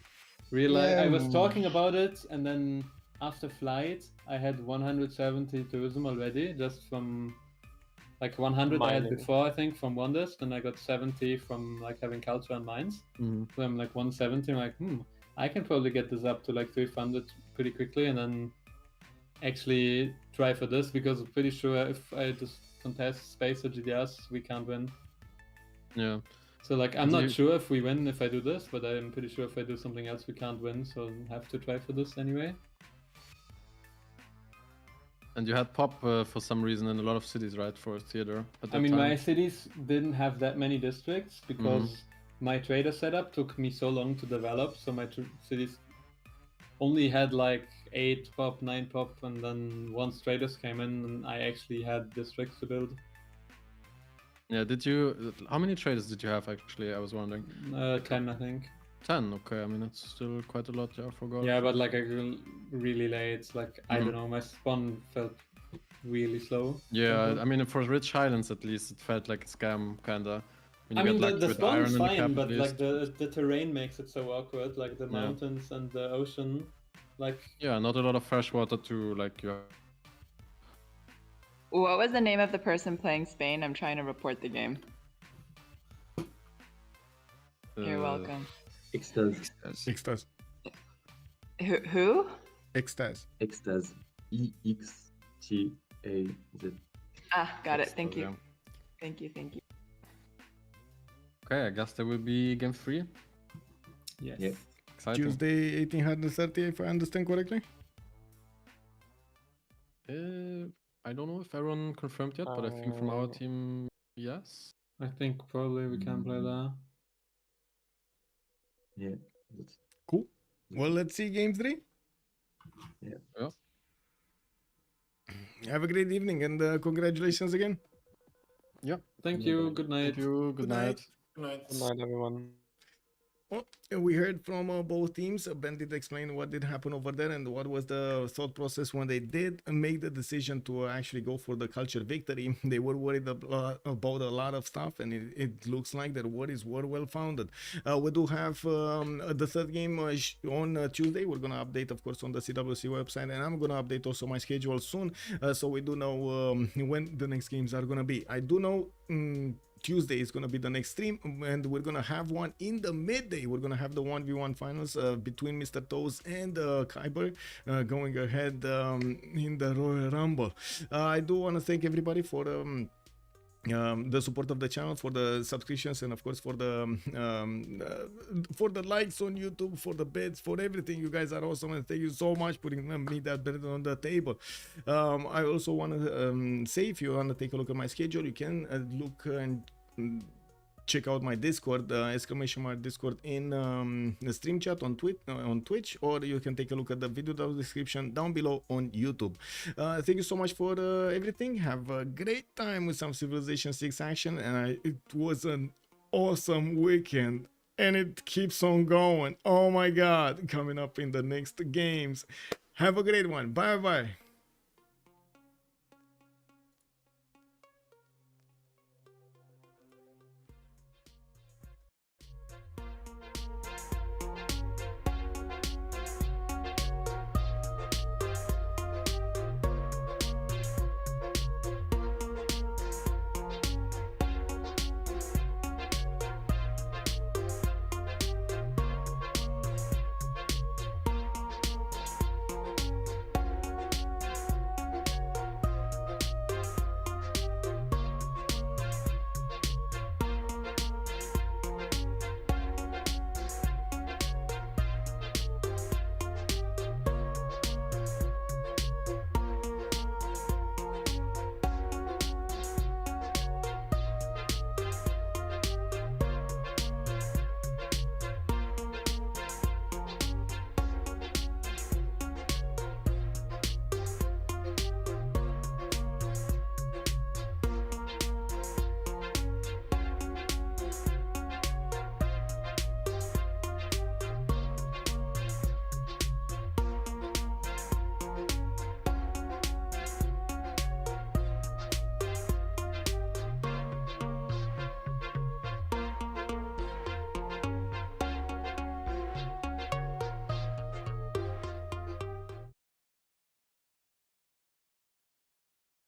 realized I was talking about it, and then after flight, I had 170 tourism already, just from like 100 I had before, I think, from Wonders. Then I got 70 from like having culture and mines. So I'm like 170. I'm like, I can probably get this up to like 300 pretty quickly, and then actually try for this, because I'm pretty sure if I just contest space or GDRs, we can't win. Yeah. So like I'm not sure if we win if I do this, but I'm pretty sure if I do something else we can't win, so I have to try for this anyway. And you had pop for some reason in a lot of cities, right, for theater at that I mean, time? my cities didn't have that many districts because my trader setup took me so long to develop, so my cities only had like 8 pop, 9 pop, and then once traders came in, and I actually had districts to build. Yeah, how many traders did you have actually? I was wondering. 10, I think. 10, okay, I mean, it's still quite a lot, yeah, for Gaul. Yeah, but like I got really late, like I don't know, my spawn felt really slow. Yeah, I mean, for Rich Highlands at least, it felt like a scam, kinda. I mean, the spawn is fine, but like the terrain makes it so awkward, like the mountains and the ocean, like... Yeah, not a lot of fresh water to, like, What was the name of the person playing Spain? I'm trying to report the game. You're welcome. Extazzz. Extazzz. Who? Extazzz. Extazzz. E-X-T-A-Z. Ah, got it. Thank you. Thank you. Okay, I guess there will be game 3. Yes. Yeah. Exciting. Tuesday, 1830, if I understand correctly. I don't know if everyone confirmed yet, but I think from our team, yes. I think probably we can play that. Yeah. Cool. Well, let's see game 3. Yeah. Have a great evening, and congratulations again. Yeah. Thank you. Good night. Thank you. Good night. Good night, everyone. Well, we heard from both teams. Ben did explain what did happen over there and what was the thought process when they did make the decision to actually go for the culture victory. They were worried about a lot of stuff, and it looks like their worries were well founded. We do have the third game on Tuesday. We're going to update, of course, on the CWC website, and I'm going to update also my schedule soon, so we do know when the next games are going to be. I do know Tuesday is going to be the next stream, and we're going to have one in the midday. We're going to have the 1v1 finals between Mr. Toes and Kyber going ahead in the Royal Rumble. I do want to thank everybody for the support of the channel, for the subscriptions, and of course for the likes on YouTube, for the bets, for everything. You guys are awesome, and thank you so much putting me that bet on the table. I also want to say, if you want to take a look at my schedule, you can look and check out my Discord, !Discord in the stream chat on Twitch, or you can take a look at the video description down below on YouTube. Thank you so much for everything. Have a great time with some Civilization 6 action, and it was an awesome weekend, and it keeps on going. Oh my god, coming up in the next games. Have a great one. Bye bye.